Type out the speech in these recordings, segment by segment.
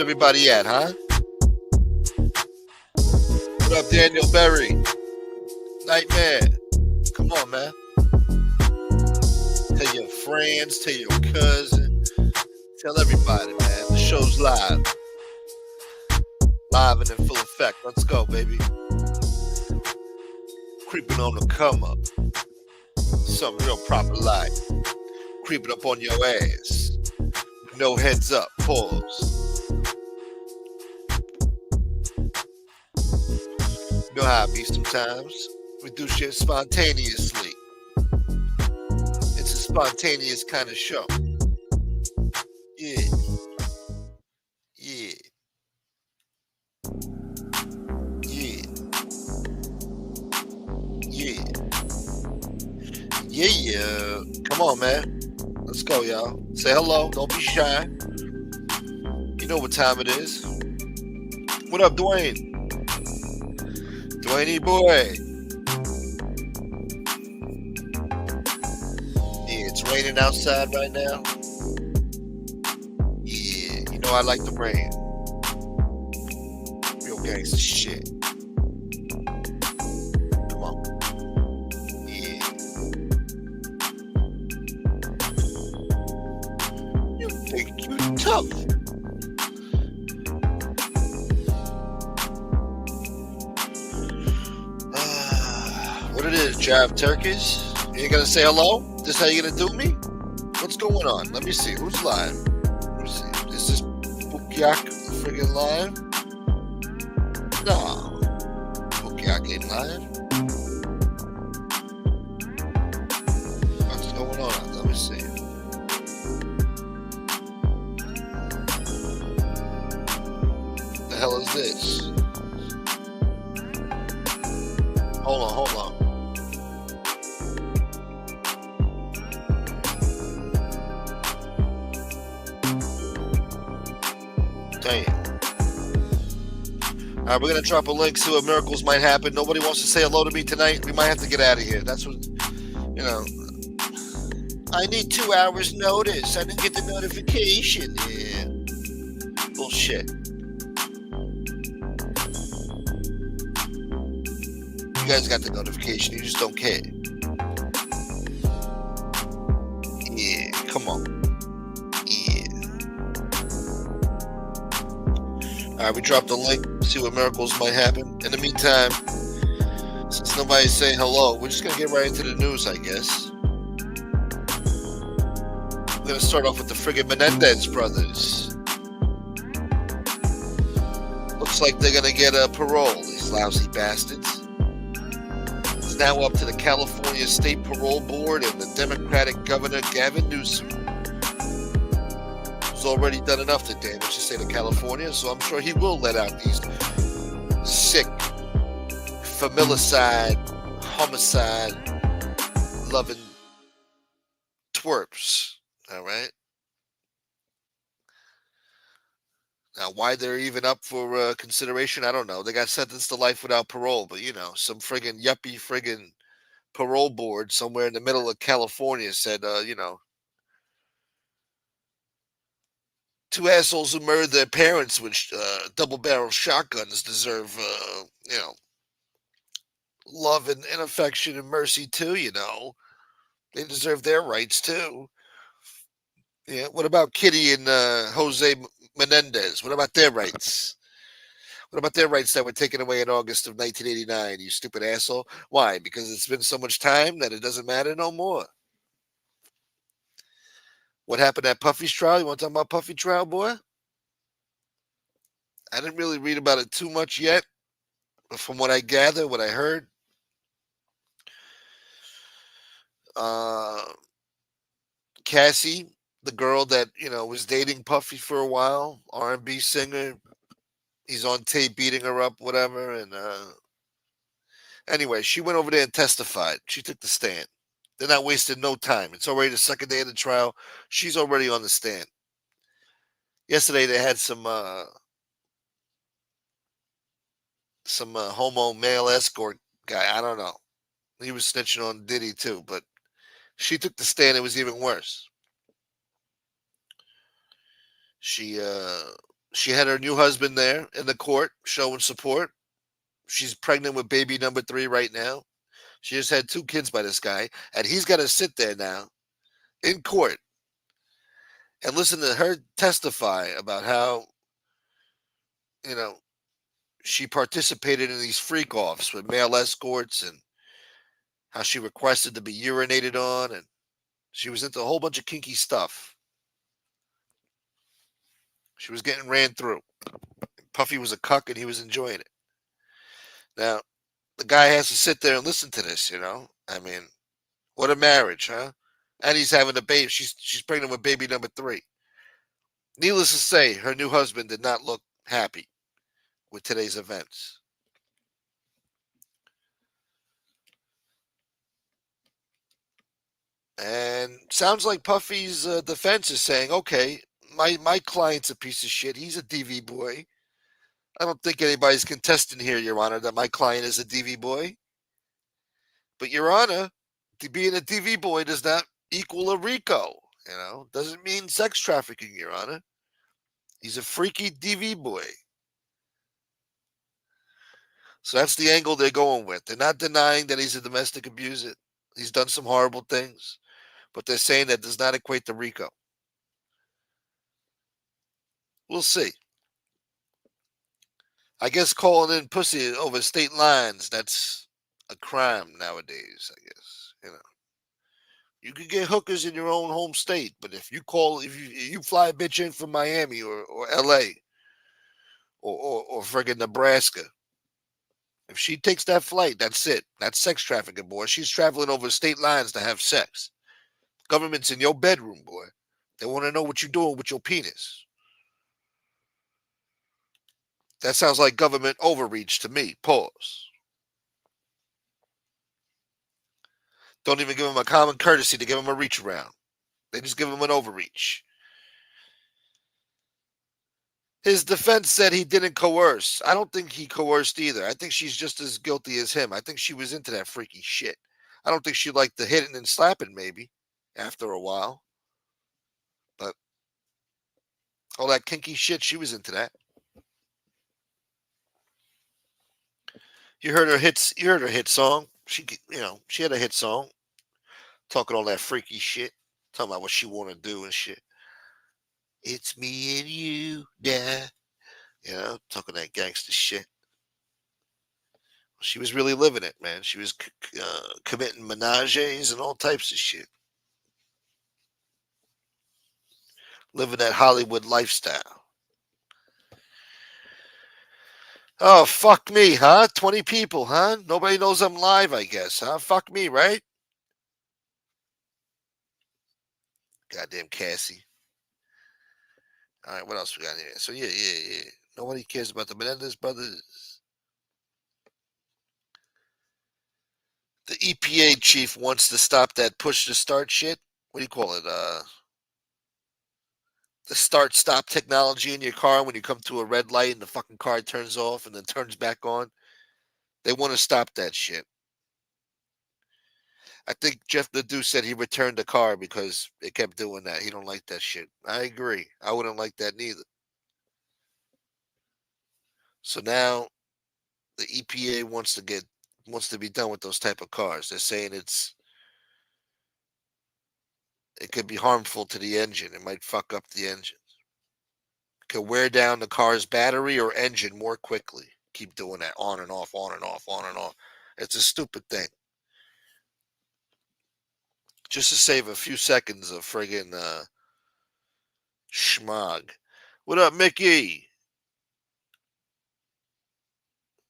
everybody at, huh? What up, Daniel Berry? Nightmare. Come on, man. Tell your friends, tell your cousin, tell everybody, man. The show's live. Live and in full effect. Let's go, baby. Creeping on the come up. Something real proper like. Creeping up on your ass. No heads up. Pause. You know how I be sometimes. We do shit spontaneously. It's a spontaneous kind of show. Yeah. Yeah. Yeah. Yeah. Yeah. Come on, man. Let's go, y'all. Say hello. Don't be shy. You know what time it is. What up, Dwayne? Dwayne boy. Yeah, it's raining outside right now. Yeah, you know I like the rain. Real gangster shit. Come on. Yeah. You think you tough. What it is, Jive Turkeys? You ain't gonna say hello? This how you gonna do me? What's going on? Let me see. Who's live? Let me see. Is this Bookyak friggin' live? No. Bookyak ain't live. What's going on? Let me see. The hell is this? Hold on, hold on. Damn. All right, we're gonna drop a link, see what miracles might happen. Nobody wants to say hello to me tonight. We might have to get out of here. That's what, you know. I need 2 hours notice. I didn't get the notification. Yeah. Bullshit. You guys got the notification. You just don't care. Yeah, come on. Yeah. All right, we dropped the link. See what miracles might happen. In the meantime, since nobody's saying hello, we're just gonna get right into the news, I guess. We're gonna start off with the friggin' Menendez brothers. Looks like they're gonna get a parole. These lousy bastards. It's now up to the California State Parole Board and the Democratic Governor Gavin Newsom. He's already done enough to damage the state of California, so I'm sure he will let out these sick, familicide, homicide, loving twerps. All right. Now, why they're even up for consideration, I don't know. They got sentenced to life without parole, but some friggin' yuppie friggin' parole board somewhere in the middle of California said, two assholes who murdered their parents with double-barrel shotguns deserve, love and affection and mercy too. They deserve their rights too. Yeah. What about Kitty and Jose Menendez? What about their rights? What about their rights that were taken away in August of 1989? You stupid asshole. Why? Because it's been so much time that it doesn't matter no more. What happened at Puffy's trial? You want to talk about Puffy trial, boy? I didn't really read about it too much yet. But from what I gather, what I heard, Cassie, the girl that was dating Puffy for a while, R&B singer, he's on tape beating her up, whatever. And anyway, she went over there and testified. She took the stand. They're not wasting no time. It's already the second day of the trial. She's already on the stand. Yesterday they had some homo male escort guy. I don't know. He was snitching on Diddy too, but she took the stand. It was even worse. She She had her new husband there in the court showing support. She's pregnant with baby number 3 right now. She just had 2 kids by this guy, and he's got to sit there now in court and listen to her testify about how, you know, she participated in these freak offs with male escorts and how she requested to be urinated on, and she was into a whole bunch of kinky stuff. She was getting ran through. Puffy was a cuck and he was enjoying it. Now, the guy has to sit there and listen to this, you know? I mean, what a marriage, huh? And he's having a baby. She's pregnant with baby number 3. Needless to say, her new husband did not look happy with today's events. And sounds like Puffy's defense is saying, okay, my client's a piece of shit. He's a DV boy. I don't think anybody's contesting here, Your Honor, that my client is a DV boy. But Your Honor, being a DV boy does not equal a RICO. You know, doesn't mean sex trafficking, Your Honor. He's a freaky DV boy. So that's the angle they're going with. They're not denying that he's a domestic abuser. He's done some horrible things, but they're saying that does not equate to RICO. We'll see. I guess calling in pussy over state lines, that's a crime nowadays, I guess. You know. You can get hookers in your own home state, but if you fly a bitch in from Miami or LA or friggin' Nebraska, if she takes that flight, that's it. That's sex trafficking, boy. She's traveling over state lines to have sex. Government's in your bedroom, boy. They want to know what you're doing with your penis. That sounds like government overreach to me. Pause. Don't even give them a common courtesy to give them a reach around. They just give them an overreach. His defense said he didn't coerce. I don't think he coerced either. I think she's just as guilty as him. I think she was into that freaky shit. I don't think she liked the hitting and slapping, maybe, after a while. But all that kinky shit, she was into that. You heard her hits. You heard her hit song. She had a hit song, talking all that freaky shit, talking about what she want to do and shit. It's me and you, yeah. Talking that gangster shit. She was really living it, man. She was committing menages and all types of shit, living that Hollywood lifestyle. Oh, fuck me, huh? 20 people, huh? Nobody knows I'm live, I guess, huh? Fuck me, right? Goddamn Cassie. All right, what else we got here? So, yeah. Nobody cares about the Menendez brothers. The EPA chief wants to stop that push to start shit. What do you call it? The start stop technology in your car when you come to a red light and the fucking car turns off and then turns back on. They want to stop that shit. I think Jeff Nadeau said he returned the car because it kept doing that. He don't like that shit. I agree. I wouldn't like that neither. So now the EPA wants to be done with those type of cars. They're saying it could be harmful to the engine. It might fuck up the engine. It could wear down the car's battery or engine more quickly. Keep doing that on and off, on and off, on and off. It's a stupid thing. Just to save a few seconds of friggin' schmog. What up, Mickey?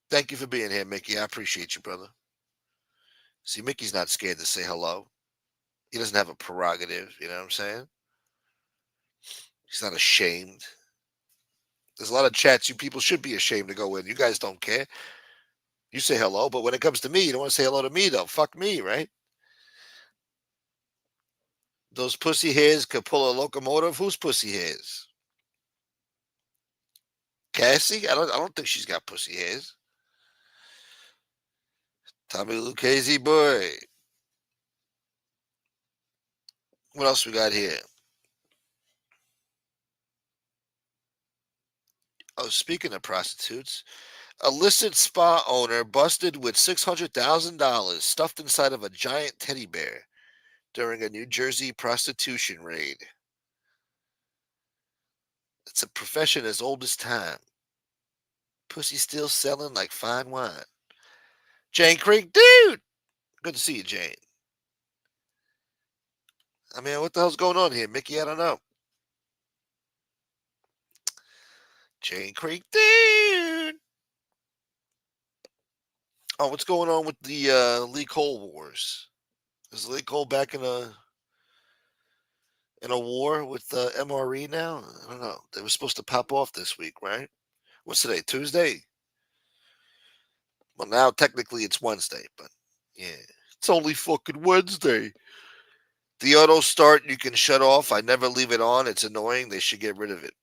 Thank you for being here, Mickey. I appreciate you, brother. See, Mickey's not scared to say hello. He doesn't have a prerogative, you know what I'm saying? He's not ashamed. There's a lot of chats you people should be ashamed to go in. You guys don't care. You say hello, but when it comes to me, you don't want to say hello to me, though. Fuck me, right? Those pussy hairs could pull a locomotive. Whose pussy hairs? Cassie? I don't think she's got pussy hairs. Tommy Lucchese boy. What else we got here? Oh, speaking of prostitutes, illicit spa owner busted with $600,000 stuffed inside of a giant teddy bear during a New Jersey prostitution raid. It's a profession as old as time. Pussy still selling like fine wine. Jane Creek, dude! Good to see you, Jane. I mean, what the hell's going on here, Mickey? I don't know. Jane Creek, dude! Oh, what's going on with the Lee Cole wars? Is Lee Cole back in a war with MRE now? I don't know. They were supposed to pop off this week, right? What's today? Tuesday? Well, now technically it's Wednesday, but yeah, it's only fucking Wednesday. The auto start you can shut off. I never leave it on. It's annoying. They should get rid of it.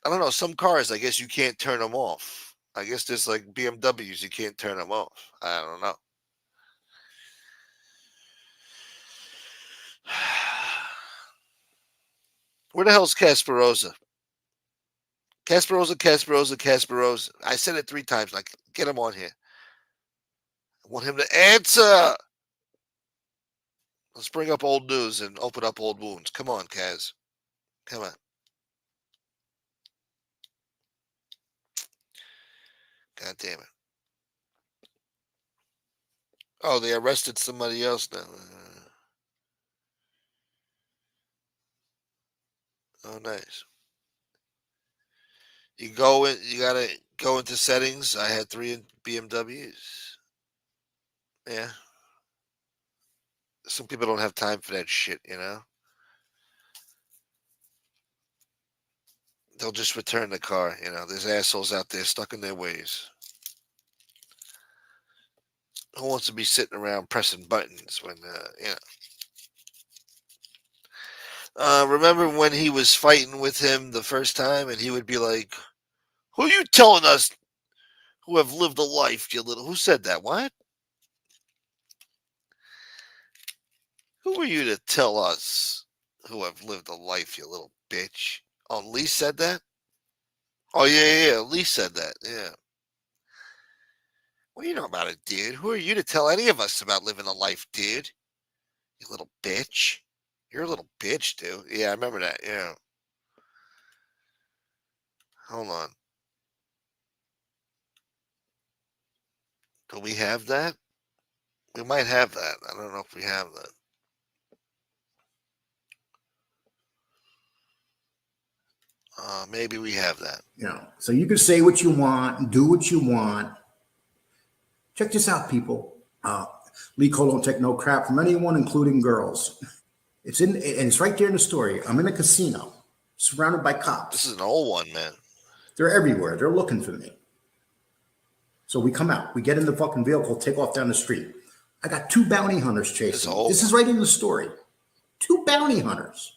I don't know. Some cars, I guess you can't turn them off. I guess there's like BMWs, you can't turn them off. I don't know. Where the hell's Casperosa? Casperosa. I said it 3 times. Like, get him on here. I want him to answer. Let's bring up old news and open up old wounds. Come on, Kaz. Come on. God damn it. Oh, they arrested somebody else now. Oh, nice. You go in. You gotta go into settings. I had 3 BMWs. Yeah. Some people don't have time for that shit. They'll just return the car. There's assholes out there stuck in their ways. Who wants to be sitting around pressing buttons when remember when he was fighting with him the first time, and he would be like, "Who are you telling us who have lived a life, you little?" Who said that? What? Who are you to tell us who have lived a life, you little bitch? Oh, Lee said that. Oh yeah. Lee said that. Yeah. What do you know about it, dude? Who are you to tell any of us about living a life, dude? You little bitch. You're a little bitch, dude. Yeah, I remember that. Yeah. Hold on. Do we have that? We might have that. I don't know if we have that. Maybe we have that. So you can say what you want and do what you want. Check this out, people. Lee Cole don't take no crap from anyone, including girls. And it's right there in the story. I'm in a casino, surrounded by cops. This is an old one, man. They're everywhere. They're looking for me. So we come out. We get in the fucking vehicle, take off down the street. I got 2 bounty hunters chasing me. This is right in the story. 2 bounty hunters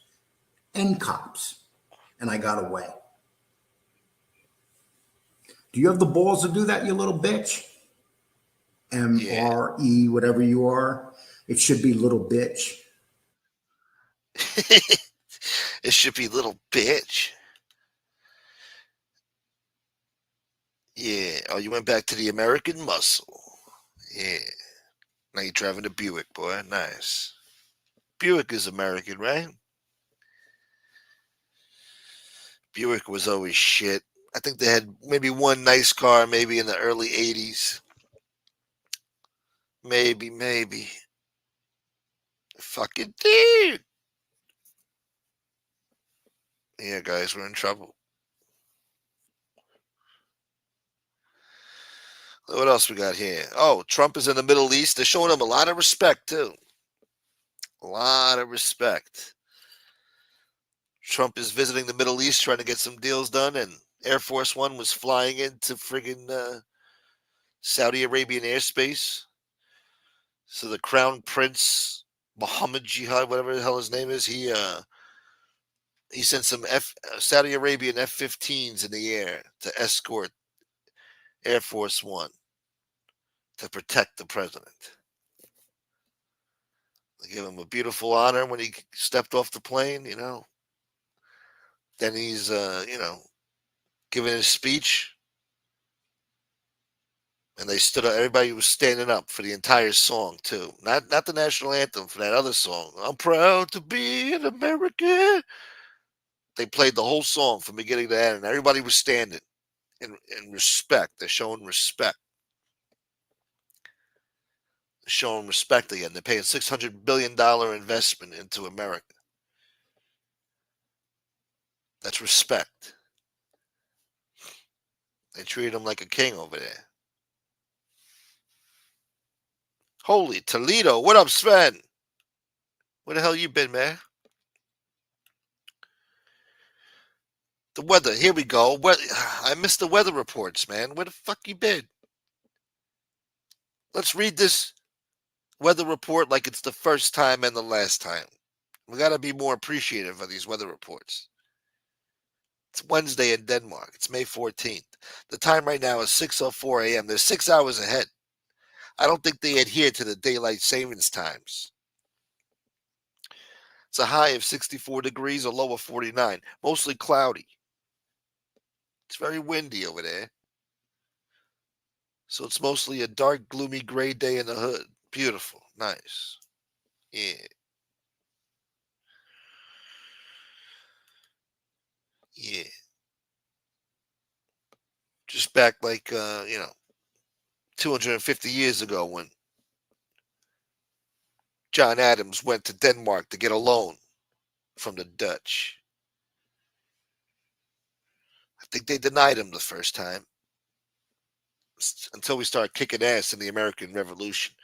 and cops. And I got away. Do you have the balls to do that, you little bitch? MRE, whatever you are. It should be little bitch. It should be little bitch. Yeah. Oh, you went back to the American muscle. Yeah. Now you're driving a Buick, boy. Nice. Buick is American, right? Buick was always shit. I think they had maybe one nice car, maybe in the early 80s. Maybe. Fucking dude. Yeah, guys, we're in trouble. What else we got here? Oh, Trump is in the Middle East. They're showing him a lot of respect, too. A lot of respect. Trump is visiting the Middle East trying to get some deals done, and Air Force One was flying into friggin' Saudi Arabian airspace. So the Crown Prince Mohammed Jihad, whatever the hell his name is, he sent some Saudi Arabian F-15s in the air to escort Air Force One to protect the president. They gave him a beautiful honor when he stepped off the plane, Then he's, giving his speech. And they stood up. Everybody was standing up for the entire song too. Not the national anthem, for that other song. I'm proud to be an American. They played the whole song from beginning to end, and everybody was standing in respect. They're showing respect. They're showing respect again. They're paying $600 billion investment into America. That's respect. They treated him like a king over there. Holy Toledo. What up, Sven? Where the hell you been, man? The weather. Here we go. I missed the weather reports, man. Where the fuck you been? Let's read this weather report like it's the first time and the last time. We got to be more appreciative of these weather reports. It's Wednesday in Denmark. It's May 14th. The time right now is 6:04 a.m. They're 6 hours ahead. I don't think they adhere to the daylight savings times. It's a high of 64 degrees, a low of 49. Mostly cloudy. It's very windy over there. So it's mostly a dark, gloomy, gray day in the hood. Beautiful. Nice. Yeah. Yeah. Just back like, 250 years ago when John Adams went to Denmark to get a loan from the Dutch. I think they denied him the first time until we started kicking ass in the American Revolution.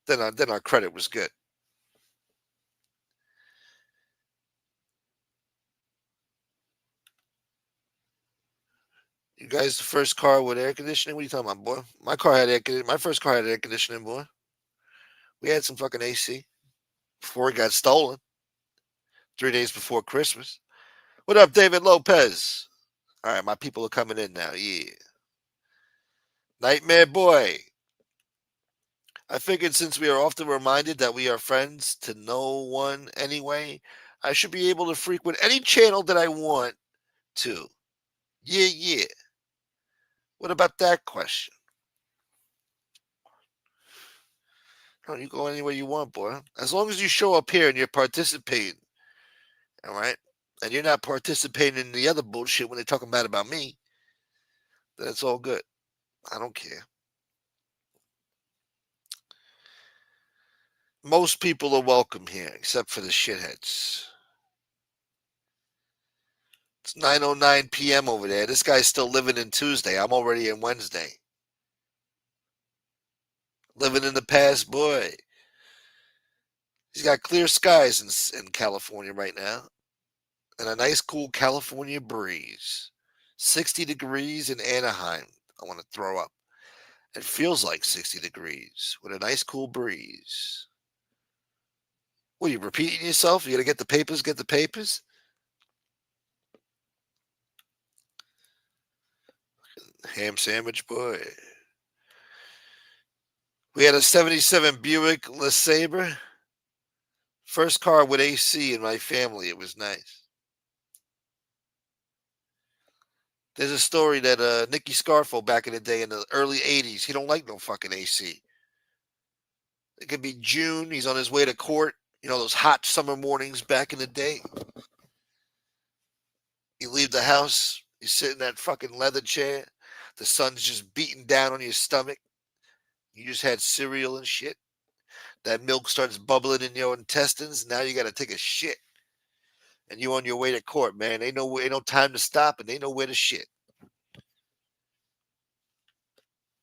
Then our credit was good. You guys, the first car with air conditioning? What are you talking about, boy? My car had air conditioning. My first car had air conditioning, boy. We had some fucking AC before it got stolen. 3 days before Christmas. What up, David Lopez? All right, my people are coming in now. Yeah. Nightmare Boy. I figured since we are often reminded that we are friends to no one anyway, I should be able to frequent any channel that I want to. Yeah, yeah. What about that question? No, you go anywhere you want, boy. As long as you show up here and you're participating, all right? And you're not participating in the other bullshit when they're talking bad about me, then it's all good. I don't care. Most people are welcome here, except for the shitheads. It's 9:09 p.m. over there. This guy's still living in Tuesday. I'm already in Wednesday. Living in the past, boy. He's got clear skies in California right now. And a nice, cool California breeze. 60 degrees in Anaheim. I want to throw up. It feels like 60 degrees with a nice, cool breeze. What, are you repeating yourself? You got to get the papers, get the papers? Ham sandwich, boy. We had a 77 Buick LeSabre. First car with AC in my family. It was nice. There's a story that Nicky Scarfo back in the day in the early 80s, he don't like no fucking AC. It could be June. He's on his way to court. You know, those hot summer mornings back in the day. You leave the house. You sit in that fucking leather chair. The sun's just beating down on your stomach. You just had cereal and shit. That milk starts bubbling in your intestines. Now you got to take a shit. And you on your way to court, man. Ain't no time to stop and ain't nowhere to shit.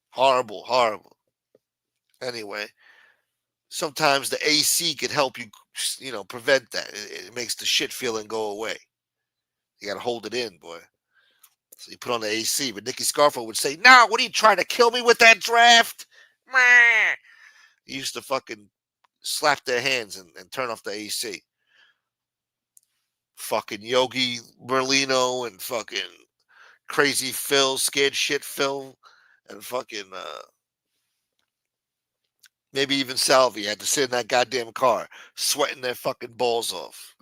Horrible, horrible. Anyway, sometimes the AC could help you, prevent that. It makes the shit feeling go away. You got to hold it in, boy. So you put on the AC. But Nicky Scarfo would say, "No, what are you trying to kill me with that draft?" He used to fucking slap their hands and turn off the AC. Fucking Yogi Merlino and fucking Crazy Phil, Scared Shit Phil, and fucking maybe even Salvi had to sit in that goddamn car, sweating their fucking balls off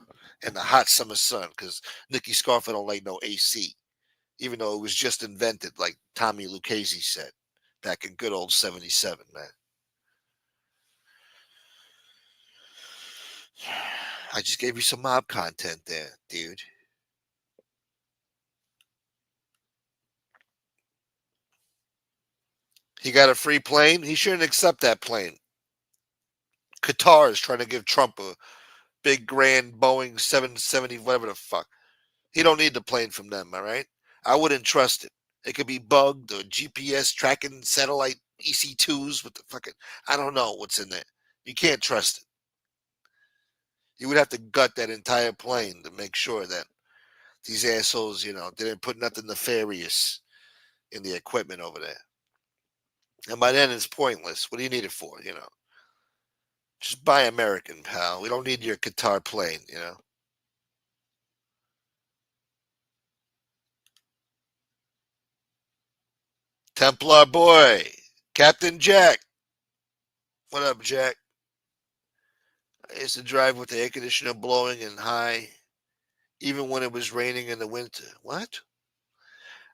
in the hot summer sun because Nicky Scarfo don't like no AC. even though it was just invented, like Tommy Lucchese said back in good old '77, man. I just gave you some mob content there, dude. He got a free plane. He shouldn't accept that plane. Qatar is trying to give Trump a big grand Boeing 770, whatever the fuck. He don't need the plane from them, all right? I wouldn't trust it. It could be bugged or GPS tracking satellite EC2s with the fucking, I don't know what's in there. You can't trust it. You would have to gut that entire plane to make sure that these assholes, didn't put nothing nefarious in the equipment over there. And by then it's pointless. What do you need it for? Just buy American, pal. We don't need your Qatar plane. Templar boy, Captain Jack. What up, Jack? I used to drive with the air conditioner blowing and high, even when it was raining in the winter. What?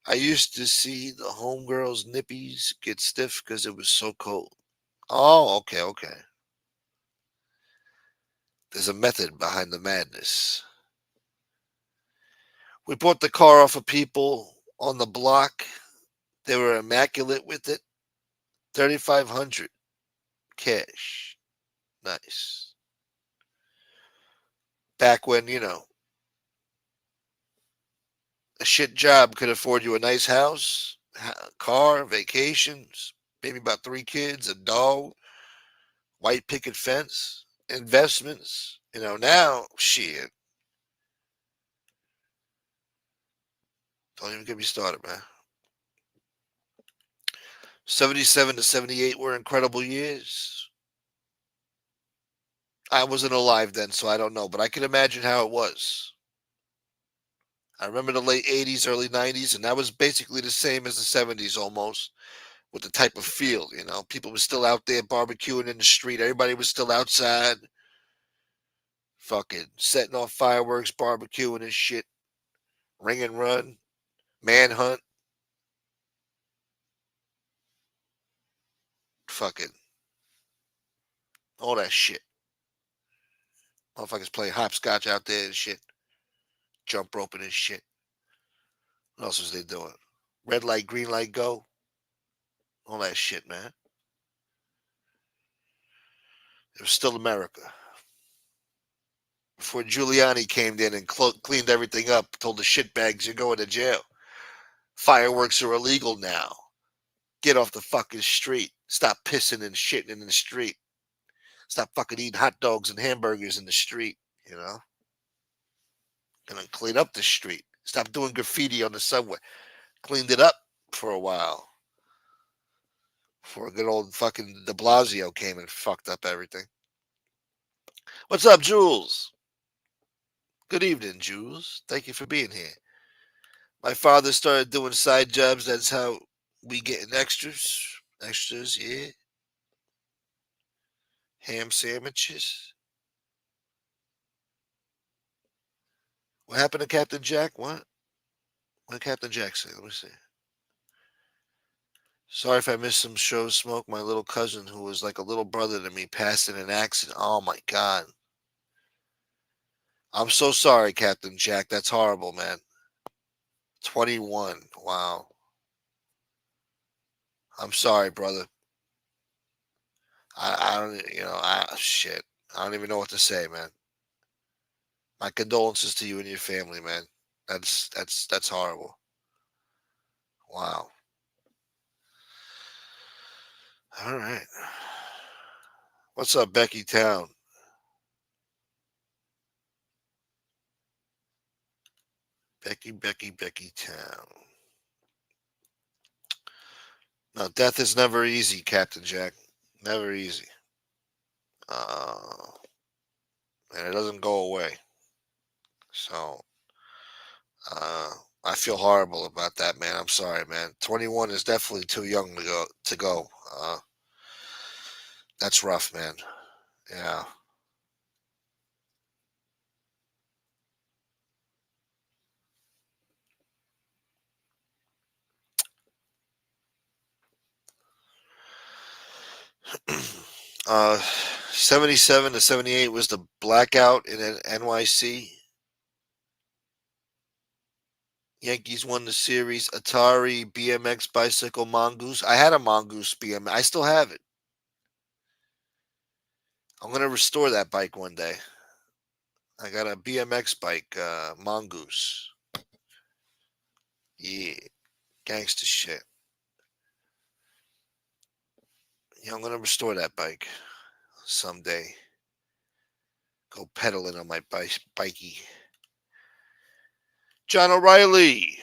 I used to see the homegirls' nippies get stiff because it was so cold. Oh, okay, okay. There's a method behind the madness. We bought the car off of people on the block. They were immaculate with it. 3,500 cash. Nice. Back when, a shit job could afford you a nice house, car, vacations, maybe about 3 kids, a dog, white picket fence, investments. Now, shit. Don't even get me started, man. 77 to 78 were incredible years. I wasn't alive then, so I don't know, but I can imagine how it was. I remember the late 80s, early 90s, and that was basically the same as the 70s almost, with the type of feel. People were still out there barbecuing in the street. Everybody was still outside, fucking setting off fireworks, barbecuing and shit. Ring and run, manhunt, fucking all that shit. Motherfuckers play hopscotch out there and shit. Jump roping and shit. What else was they doing? Red light, green light, go. All that shit, man. It was still America. Before Giuliani came in and cleaned everything up, told the shitbags you're going to jail. Fireworks are illegal now. Get off the fucking street. Stop pissing and shitting in the street. Stop fucking eating hot dogs and hamburgers in the street. Gonna clean up the street. Stop doing graffiti on the subway. Cleaned it up for a while. Before good old fucking de Blasio came and fucked up everything. What's up, Jules? Good evening, Jules. Thank you for being here. My father started doing side jobs. That's how we getting extras. Extras, yeah. Ham sandwiches. What happened to Captain Jack? What? What did Captain Jack say? Let me see. Sorry if I missed some shows, Smoke. My little cousin, who was like a little brother to me, passed in an accident. Oh my God. I'm so sorry, Captain Jack. That's horrible, man. 21. Wow. I'm sorry, brother. I don't, shit. I don't even know what to say, man. My condolences to you and your family, man. That's horrible. Wow. All right. What's up, Becky Town? Becky Town. No, death is never easy, Captain Jack. Never easy. And it doesn't go away. So, uh, I feel horrible about that, man. I'm sorry, man. 21 is definitely too young to go. That's rough, man. Yeah. Uh, 77 to 78 was the blackout in NYC. Yankees won the series. Atari BMX bicycle mongoose. I had a mongoose BMX. I still have it. I'm gonna restore that bike one day. I got a BMX bike, mongoose. Yeah, gangster shit. Yeah, I'm gonna restore that bike someday. Go pedaling on my bikey. John O'Reilly.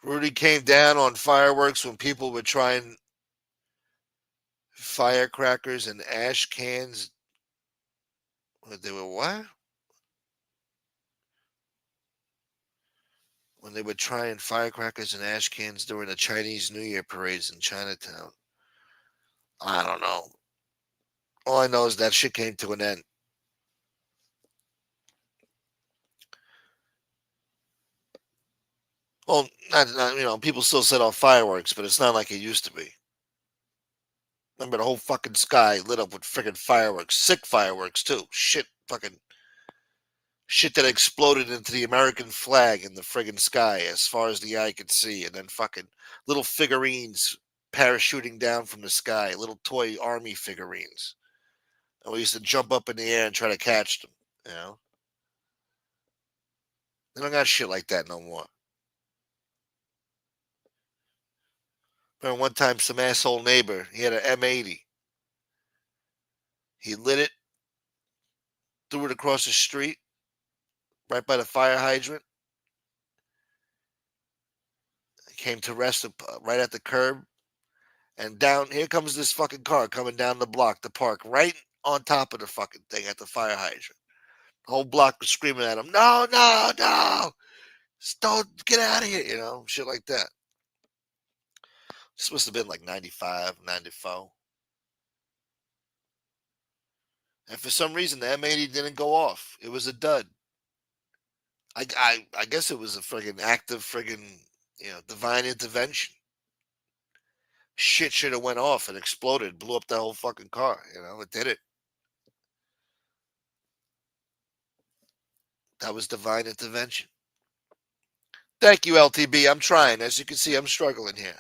Rudy came down on fireworks when people were trying firecrackers and ash cans. They were what? When they were trying firecrackers and ash cans during the Chinese New Year parades in Chinatown. I don't know. All I know is that shit came to an end. Well, not people still set off fireworks, but it's not like it used to be. Remember the whole fucking sky lit up with freaking fireworks, sick fireworks too. Shit that exploded into the American flag in the friggin' sky as far as the eye could see, and then fucking little figurines parachuting down from the sky, little toy army figurines. And we used to jump up in the air and try to catch them. You know, they don't got shit like that no more. Remember one time some asshole neighbor, he had an M80. He lit it, threw it across the street, right by the fire hydrant. He came to rest right at the curb. And down here comes this fucking car coming down the block to park right on top of the fucking thing at the fire hydrant. The whole block was screaming at him, no, no, no. Don't get out of here, shit like that. This must have been like 95, 94. And for some reason, the M80 didn't go off. It was a dud. I guess it was a friggin' active friggin', divine intervention. Shit should have went off and exploded, blew up the whole fucking car. It did it. That was divine intervention. Thank you, LTB. I'm trying. As you can see, I'm struggling here,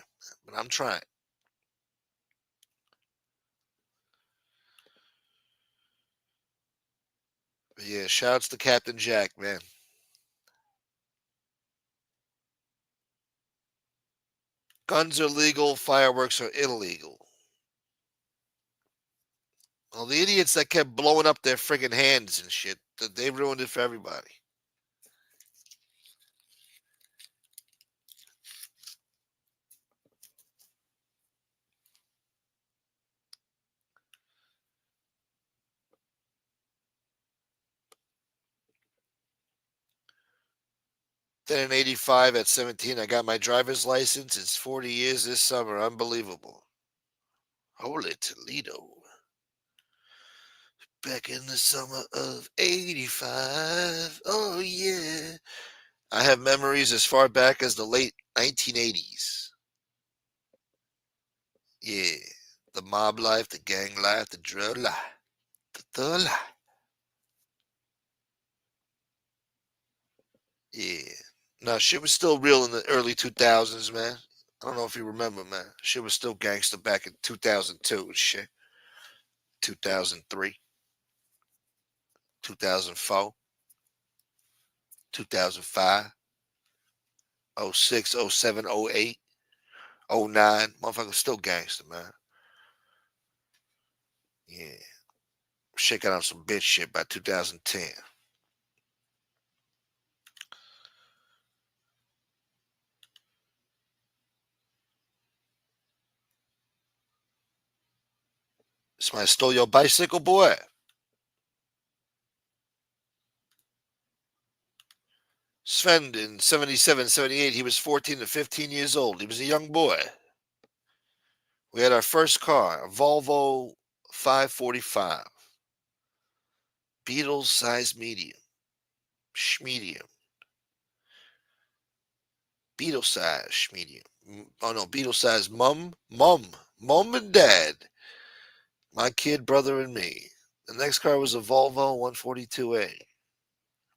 but I'm trying. But yeah, shouts to Captain Jack, man. Guns are legal, fireworks are illegal. Well, the idiots that kept blowing up their friggin' hands and shit, they ruined it for everybody. Then in 85 at 17, I got my driver's license. It's 40 years this summer. Unbelievable. Holy Toledo. Back in the summer of 85. Oh, yeah. I have memories as far back as the late 1980s. Yeah. The mob life, the gang life, the drug life, the thug life. Yeah. No, shit was still real in the early 2000s, man. I don't know if you remember, man. Shit was still gangster back in 2002 and shit. 2003, 2004, 2005, 06, 07, 08, 09. Motherfucker still gangster, man. Yeah. Shit got on some bitch shit by 2010. Somebody stole your bicycle, boy. Sven in 77, 78, he was 14 to 15 years old. He was a young boy. We had our first car, a Volvo 545. Beatles size medium. Schmedium. Beetle size medium. Oh no, Beetle size mom and dad. My kid, brother, and me. The next car was a Volvo 142A.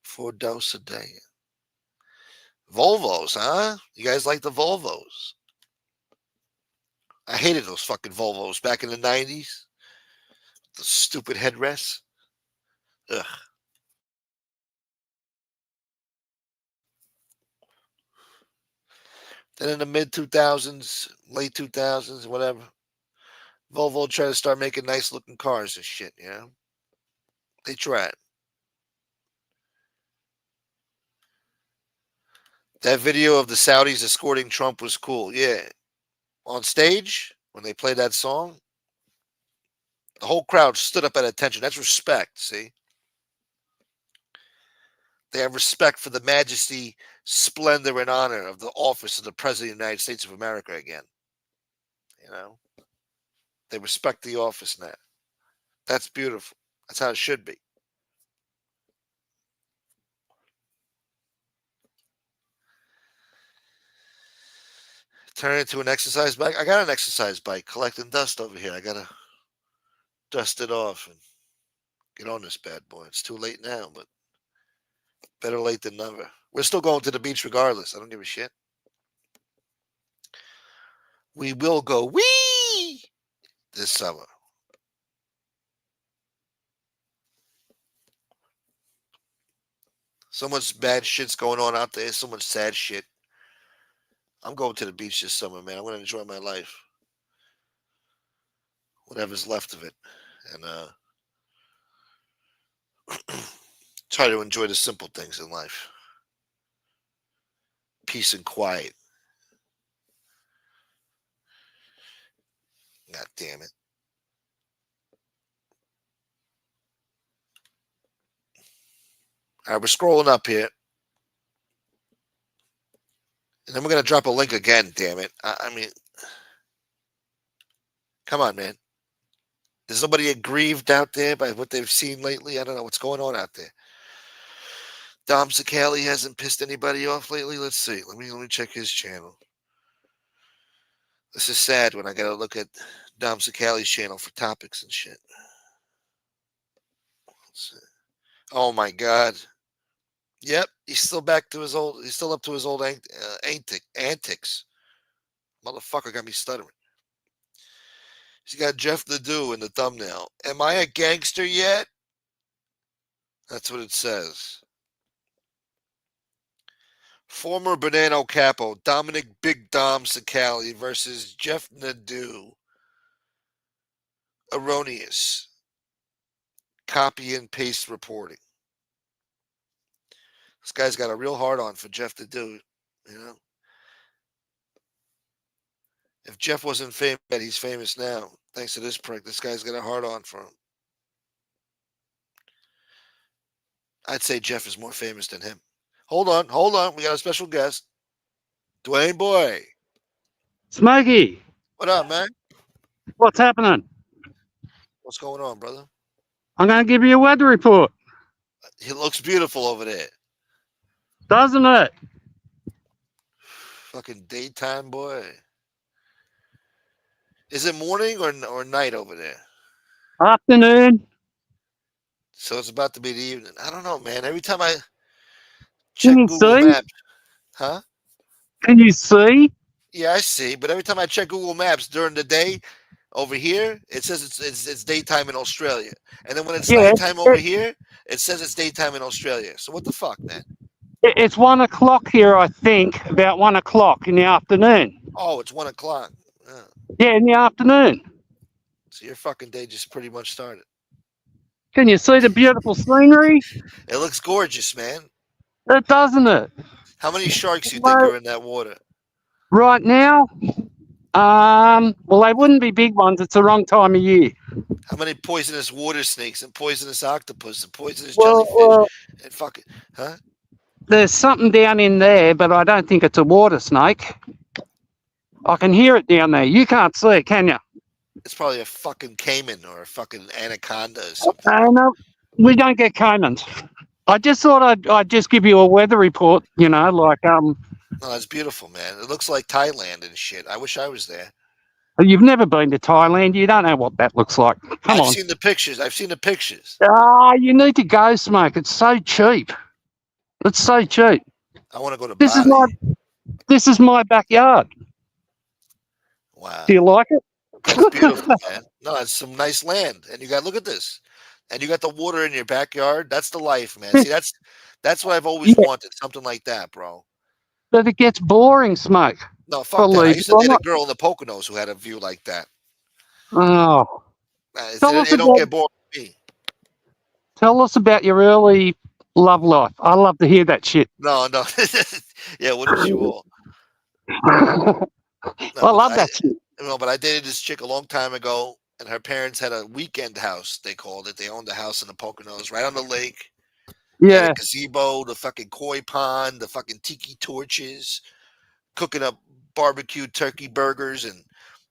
4 sedan. Volvos, huh? You guys like the Volvos? I hated those fucking Volvos back in the 90s. The stupid headrests. Ugh. Then in the mid 2000s, late 2000s, whatever, Volvo tried to start making nice looking cars and shit, you know? They tried. That video of the Saudis escorting Trump was cool. Yeah. On stage, when they played that song, the whole crowd stood up at attention. That's respect, see? They have respect for the majesty, splendor, and honor of the office of the President of the United States of America again. You know? They respect the office now. That's beautiful. That's how it should be. Turn it into an exercise bike. I got an exercise bike collecting dust over here. I got to dust it off and get on this bad boy. It's too late now, but better late than never. We're still going to the beach regardless. I don't give a shit. We will go wee this summer. So much bad shit's going on out there. So much sad shit. I'm going to the beach this summer, man. I'm going to enjoy my life. Whatever's left of it. And try to enjoy the simple things in life. Peace and quiet. God damn it. All right, we're scrolling up here. And then we're going to drop a link again, damn it. I mean, come on, man. Is nobody aggrieved out there by what they've seen lately? I don't know what's going on out there. Dom Sakali hasn't pissed anybody off lately. Let's see. Let me check his channel. This is sad when I got to look at Dom Sakali's channel for topics and shit. Let's see. Oh my God. Yep, he's still back to his old. He's still up to his old antics. Motherfucker got me stuttering. He's got Jeff Nadeau in the thumbnail. Am I a gangster yet? That's what it says. Former Banana Capo Dominic Big Dom Sakali versus Jeff Nadeau. Erroneous. Copy and paste reporting. This guy's got a real hard on for Jeff Nadeau, you know. If Jeff wasn't famous, he's famous now. Thanks to this prick, this guy's got a hard on for him. I'd say Jeff is more famous than him. Hold on. We got a special guest. Dwayne boy. Smokey. What up, man? What's happening? What's going on, brother? I'm going to give you a weather report. It looks beautiful over there. Doesn't it? Fucking daytime, boy. Is it morning or night over there? Afternoon. So it's about to be the evening. I don't know, man. Every time I check Can you Google see? Maps. Huh? Can you see? Yeah, I see. But every time I check Google Maps during the day over here, it says it's daytime in Australia. And then when it's nighttime over here, it says it's daytime in Australia. So what the fuck, man? It's 1 o'clock here, I think. About 1 o'clock in the afternoon. Oh, it's 1 o'clock. Yeah, in the afternoon. So your fucking day just pretty much started. Can you see the beautiful scenery? It looks gorgeous, man. Doesn't it? How many sharks you think are in that water? Right now? Well, they wouldn't be big ones. It's the wrong time of year. How many poisonous water snakes and poisonous octopus and poisonous jellyfish and fucking, huh? There's something down in there, but I don't think it's a water snake. I can hear it down there. You can't see it, can you? It's probably a fucking caiman or a fucking anaconda or something. No, we don't get caimans. I just thought I'd just give you a weather report, you know, like Oh, that's beautiful, man. It looks like Thailand and shit. I wish I was there. You've never been to Thailand. You don't know what that looks like. Come I've on. seen the pictures. I've seen the pictures. You need to go, Smoke. It's so cheap. It's so cheap. I want to go to This is Bali. this is my backyard. Wow. Do you like it? That's beautiful, man. No, it's some nice land. And you got, look at this. And you got the water in your backyard. That's the life, man. See, that's what I've always Yeah, wanted. Something like that, bro. but it gets boring, Smoke. No, fuck that. I Believe it used to or date a not. girl in the Poconos who had a view like that. Oh, tell us It don't about get boring to me. tell us about your early love life. I love to hear that shit. No, no. Yeah, wouldn't you all? I No, but love that shit. but I dated this chick a long time ago, and her parents had a weekend house. They called it. They owned a house in the Poconos, right on the lake. They had a Yeah. gazebo, the fucking koi pond, the fucking tiki torches, cooking up barbecue turkey burgers and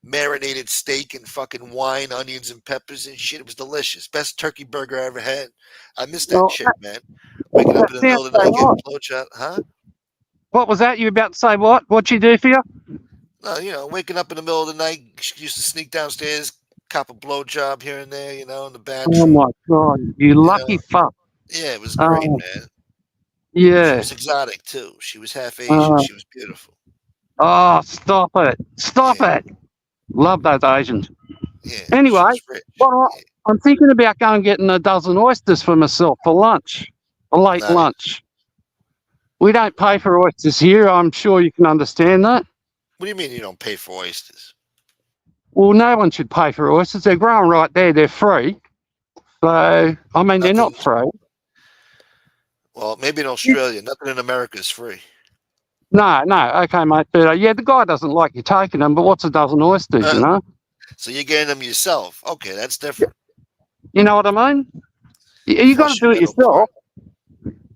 marinated steak and fucking wine, onions and peppers and shit. It was delicious. Best turkey burger I ever had. I miss that Well, shit, man. Waking up that in the sounds middle of the so night getting nice. blowjob, huh? What was that? You about to say what? What'd she do for you? No, waking up in the middle of the night, she used to sneak downstairs, cop a blowjob here and there, in the Oh bathroom. my God, you You lucky know, fuck. yeah, it was great, Oh, man. She yeah. was exotic too. She was half Asian. Uh, She was beautiful. oh, stop it. Stop Yeah, it. Love those Asians. yeah, she Anyway, was rich. well, Yeah. I'm thinking about going and getting a dozen oysters for myself for lunch, a late Nice. lunch. We don't pay for oysters here. I'm sure you can understand that. What do you mean you don't pay for oysters? Well, no one should pay for oysters. They're growing right there. They're free. So, I mean, they're Nothing. not free. Well, maybe in Australia, nothing in America is free. No. Okay, mate. But yeah, the guy doesn't like you taking them, but what's a dozen oysters, Uh, you know? so you're getting them yourself. Okay, that's different. You know what I mean? You got to Flush do your it middle part. yourself.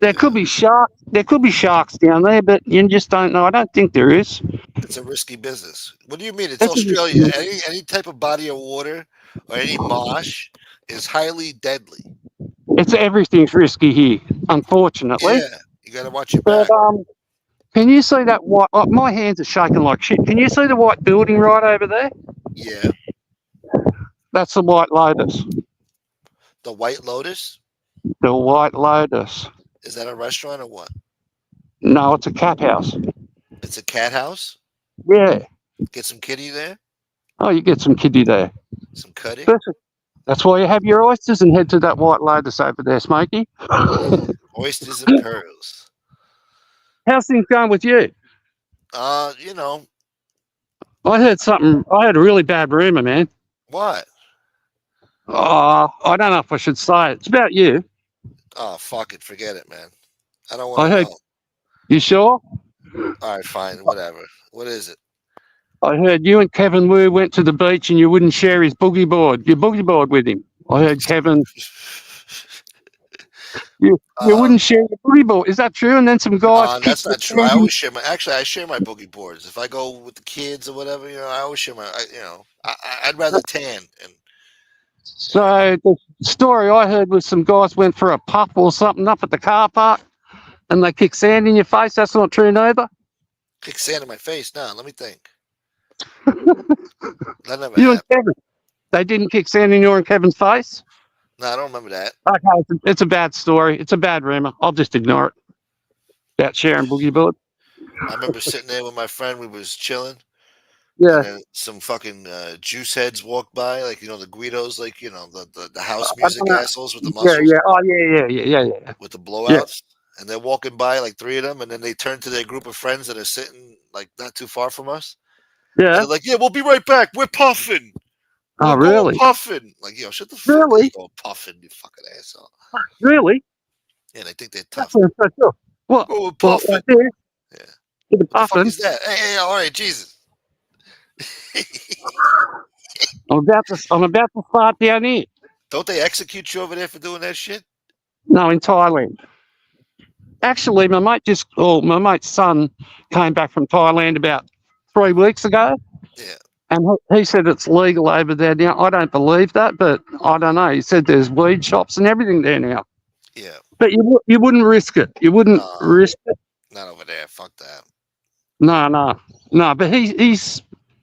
There Yeah, could be sharks. There could be sharks down there, but you just don't know. I don't think there is. it's a risky business. What do you mean? It's That's Australia. Any type of body of water or any marsh is highly deadly. it's everything's risky here, unfortunately. Yeah, you got to watch your But back. can you see that white? Oh, my hands are shaking like shit. Can you see the white building right over there? Yeah, That's the White Lotus. the White Lotus. The White Lotus. Is that a restaurant or what? No, it's a cat house. It's a cat house. Yeah. Get some kitty there. Oh, you get some kiddie there. Some cutty. That's why you have your oysters and head to that White Lotus over there, Smokey. Oysters and pearls. How's things going with you? You know I heard something. I heard a really bad rumor, man. what? Oh, I don't know if I should say it. It's about you. Oh, fuck it. Forget it, man. I don't want I to heard. know. You sure? All right, fine. Whatever. What is it? I heard you and Kevin Wu went to the beach and you wouldn't share his boogie board. Your boogie board with him. I heard Kevin. You wouldn't share your boogie board. Is that true? And then some guys kicked That's the not true. I can. always share my. Actually, I share my boogie boards. If I go with the kids or whatever, I always share my. I'd rather tan and. So the story I heard was some guys went for a puff or something up at the car park and they kicked sand in your face. That's not true neither. Kick sand in my face. No, let me think. That never You and happened. Kevin. They didn't kick sand in your and Kevin's face? No, I don't remember that. Okay, it's a bad story. It's a bad rumor. I'll just ignore it. About sharing boogie board. I remember sitting there with my friend. We was chilling, Yeah. and then some fucking juice heads walked by, like the Guidos, like the house music know. assholes with the muscles, Yeah. Oh, yeah. with the Yeah. blowouts, and they're walking by like three of them, and then they turn to their group of friends that are sitting like not too far from us, and Yeah. they're like, "Yeah, we'll be right back. We're puffing. Oh, We're going really? puffing." Like, shut the fuck up. Really? You go puffing, you fucking asshole. Really? Yeah, they think they're That's tough. so cool. What? Oh, we're Well, puffing. right there. Yeah. With the What the fuck puffin. is that? Hey, all right, Jesus. I'm about to start down here. Don't they execute you over there for doing that shit? No, in Thailand. Actually, my mate's son came back from Thailand about 3 weeks ago, Yeah. and he said it's legal over there now. I don't believe that, but I don't know. He said there's weed shops and everything there now. Yeah. But you wouldn't risk it. You wouldn't No. risk it. Not over there. Fuck that. No. But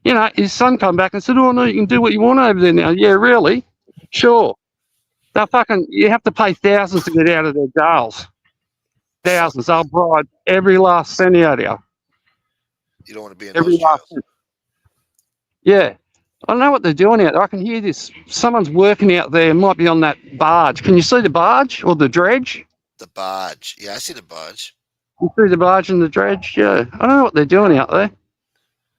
You know, his son come back and said, "Oh no, you can do what you want over there now." Yeah, really? Sure. They'll fucking. You have to pay thousands to get out of their jails. Thousands. They'll bribe every last cent out of you. You don't want to be in Every those last jails. cent. Yeah. I don't know what they're doing out there. I can hear this. Someone's working out there. Might be on that barge. Can you see the barge or the dredge? The barge. Yeah, I see the barge. You see the barge and the dredge? Yeah. I don't know what they're doing out there.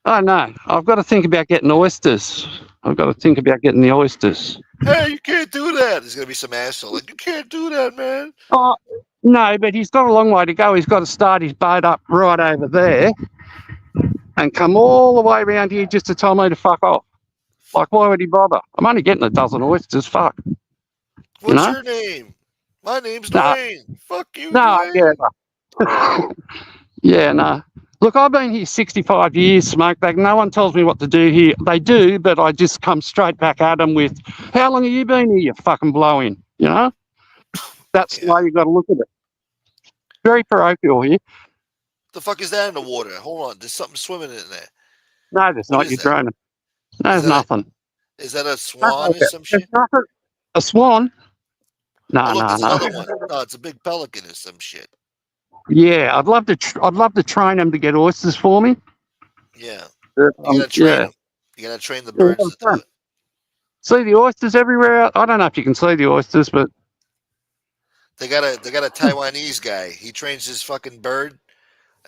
I don't know. I've got to think about getting oysters. I've got to think about getting the oysters. Hey, you can't do that. There's gonna be some asshole like, you can't do that, man. Oh, no, but he's got a long way to go. He's got to start his boat up right over there and come all the way around here just to tell me to fuck off. Like, why would he bother? I'm only getting a dozen oysters. Fuck. What's know? your name? My name's Nah. Dwayne. Fuck you, No, Dwayne. yeah. Yeah, no. Look, I've been here 65 years, Smoke. No one tells me what to do here. They do, but I just come straight back at them with, how long have you been here, you fucking blow-in? You know? That's the way you got to look at it. Very parochial here. The fuck is that in the water? Hold on. There's something swimming in there. No, there's What not. is You're that? droning. No, there's that a- nothing. Is that a swan or some There's shit? nothing. A swan? No, Oh, look, no, there's no. another one. No, it's a big pelican or some shit. Yeah, I'd love to train them to get oysters for me. Yeah. You gotta train them. You gotta train the birds to do it. See the oysters everywhere out. I don't know if you can see the oysters, but They got a Taiwanese guy. He trains his fucking bird.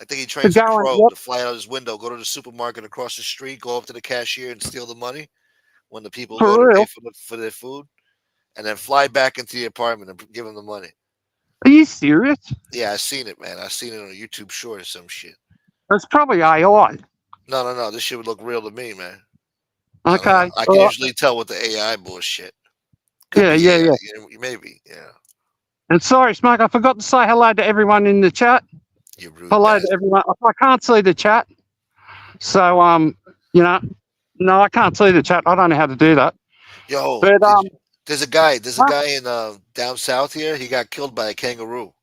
I think he trains a go on, crow yep. to fly out his window, go to the supermarket across the street, go up to the cashier and steal the money when the people For go to real? pay for their food, and then fly back into the apartment and give them the money. Are you serious? Yeah, I seen it, man. I seen it on a YouTube short or some shit. It's probably AI. No. This shit would look real to me, man. Okay. I can usually tell with the AI bullshit. Yeah. Yeah. Maybe, yeah. And sorry, Smoke, I forgot to say hello to everyone in the chat. You rude Hello bastard. to everyone. I can't see the chat. So, no, I can't see the chat. I don't know how to do that. Yo, But, there's a guy in down south here. He got killed by a kangaroo.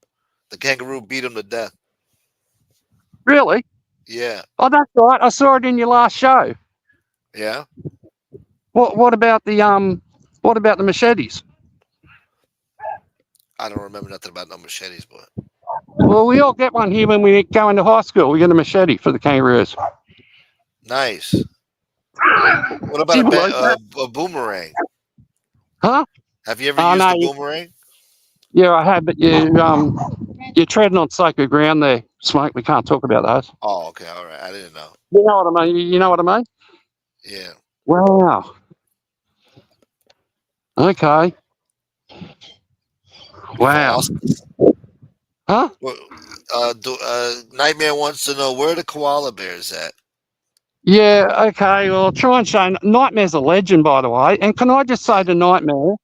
The kangaroo beat him to death. really? Yeah. Oh, that's right. I saw it in your last show. Yeah. What about the machetes? I don't remember nothing about no machetes, but Well, we all get one here when we go into high school. We get a machete for the kangaroos. nice. What about People like that. a boomerang? Huh? Have you ever Oh, used no, a boomerang? Yeah, I have, but you're treading on sacred ground there, Smoke. We can't talk about those. Oh, okay, all right. I didn't know. You know what I mean? You know what I mean? Yeah. Wow. Okay. Wow. Huh? Well, Nightmare wants to know where the koala bear's at. Yeah, okay. Well, I'll try and show. Nightmare's a legend, by the way. And can I just say to Nightmare,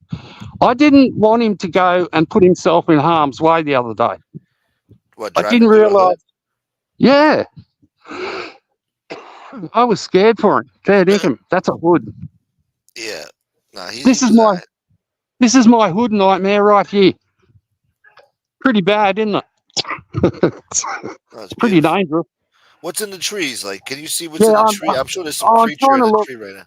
I didn't want him to go and put himself in harm's way the other day. What? I didn't realise. Yeah. I was scared for him. Fair dinkum. That's a hood. Yeah. No, This is my hood Nightmare right here. Pretty bad, isn't it? It's pretty dangerous. What's in the trees? Like, can you see what's in the tree? I'm sure there's some I'm creature trying in to the look. tree right now.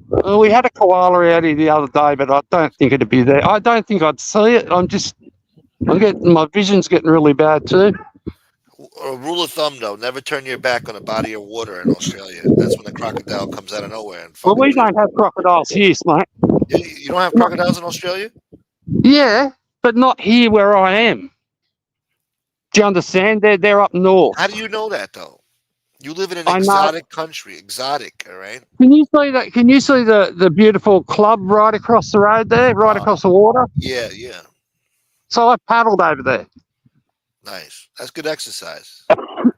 Well, we had a koala out here the other day, but I don't think it'd be there. I don't think I'd see it. My vision's getting really bad too. A rule of thumb, though: never turn your back on a body of water in Australia. That's when the crocodile comes out of nowhere. And Well, we don't have crocodiles here, mate. You don't have crocodiles in Australia? Yeah, but not here where I am. Do you understand? They're up north. How do you know that, though? You live in an exotic country. Exotic, all right? Can you see that? Can you see the beautiful club right across the road there, right across the water? Yeah. So I paddled over there. Nice. That's good exercise.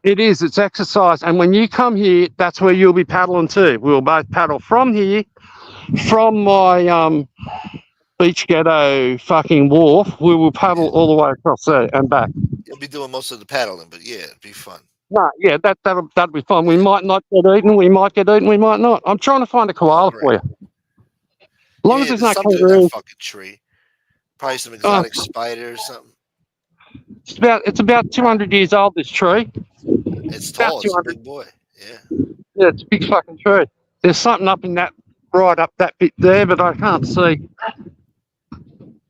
It is. It's exercise. And when you come here, that's where you'll be paddling too. We'll both paddle from here, from my beach ghetto fucking wharf. We will paddle all the way across there and back. You'll be doing most of the paddling, but yeah, it'd be fun. No, yeah, that'll be fun. We might not get eaten. We might get eaten. We might not. I'm trying to find a koala for you. As long as there's no something in kangaroo. that fucking tree. Probably some exotic spider or something. It's about 200 years old. This tree. It's tall. It's a big boy. Yeah. Yeah, it's a big fucking tree. There's something up in that, right up that bit there, but I can't see.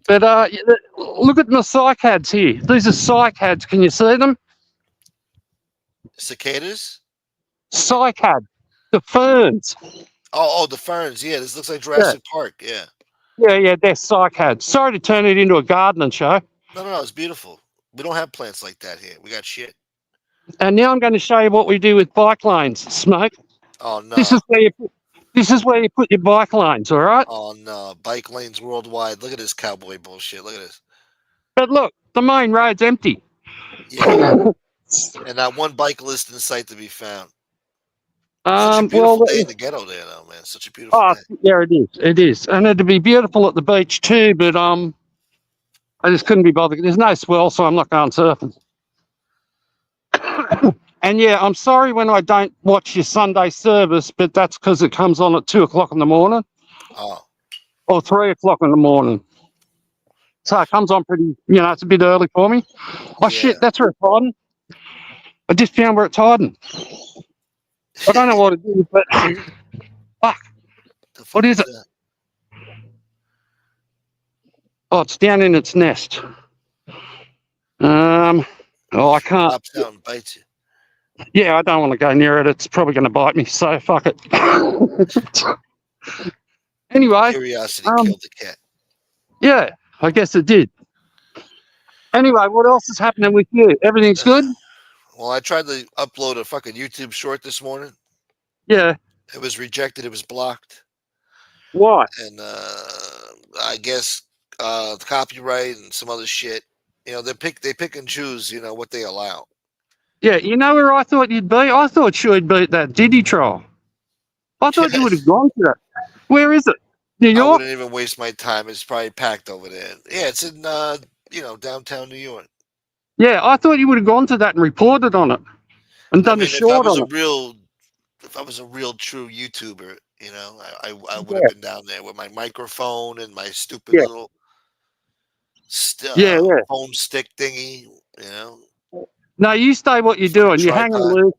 But look at my cycads here. These are cycads. Can you see them? Cicadas? Cycad, the ferns. Oh, the ferns. Yeah, this looks like Yeah, Jurassic Park. Yeah. yeah, they're cycads. Sorry to turn it into a gardening show. No, it's beautiful. We don't have plants like that here. We got shit. And now I'm going to show you what we do with bike lanes, Smoke. Oh This no. is where you put your bike lanes, all right? Oh no. Bike lanes worldwide. Look at this cowboy bullshit. Look at this. But look, the main road's empty. Yeah. And not one bicyclist in sight to be found. Such a Well, beautiful day in the ghetto there, though, man. Such a beautiful day. yeah, it is. It is, and it'd be beautiful at the beach too. But I just couldn't be bothered. There's no swell, so I'm not going surfing. And yeah, I'm sorry when I don't watch your Sunday service, but that's because it comes on at 2:00 in the morning Oh. or 3:00 in the morning. So it comes on pretty, it's a bit early for me. Oh Yeah. shit, that's where it's hiding. I just found where it's hiding. I don't know what it is, but fuck. What is it? That? Oh, it's down in its nest. I can't. Pops out and bites you. Yeah, I don't want to go near it. It's probably going to bite me, so fuck it. Anyway. Curiosity killed the cat. Yeah, I guess it did. Anyway, what else is happening with you? Everything's good? Well, I tried to upload a fucking YouTube short this morning. Yeah. It was rejected. It was blocked. Why? And I guess copyright and some other shit. They pick and choose. What they allow. Yeah, you know where I thought you'd be? I thought you'd be at that Diddy trial. I thought you would have gone to that. Where is it? New York? I wouldn't even waste my time. It's probably packed over there. Yeah, it's in downtown New York. Yeah, I thought you would have gone to that and reported on it and done a short on it. If I was a real true YouTuber, I would have been down there with my microphone and my stupid little phone stick thingy. No, you stay what you're doing. You're hanging loose.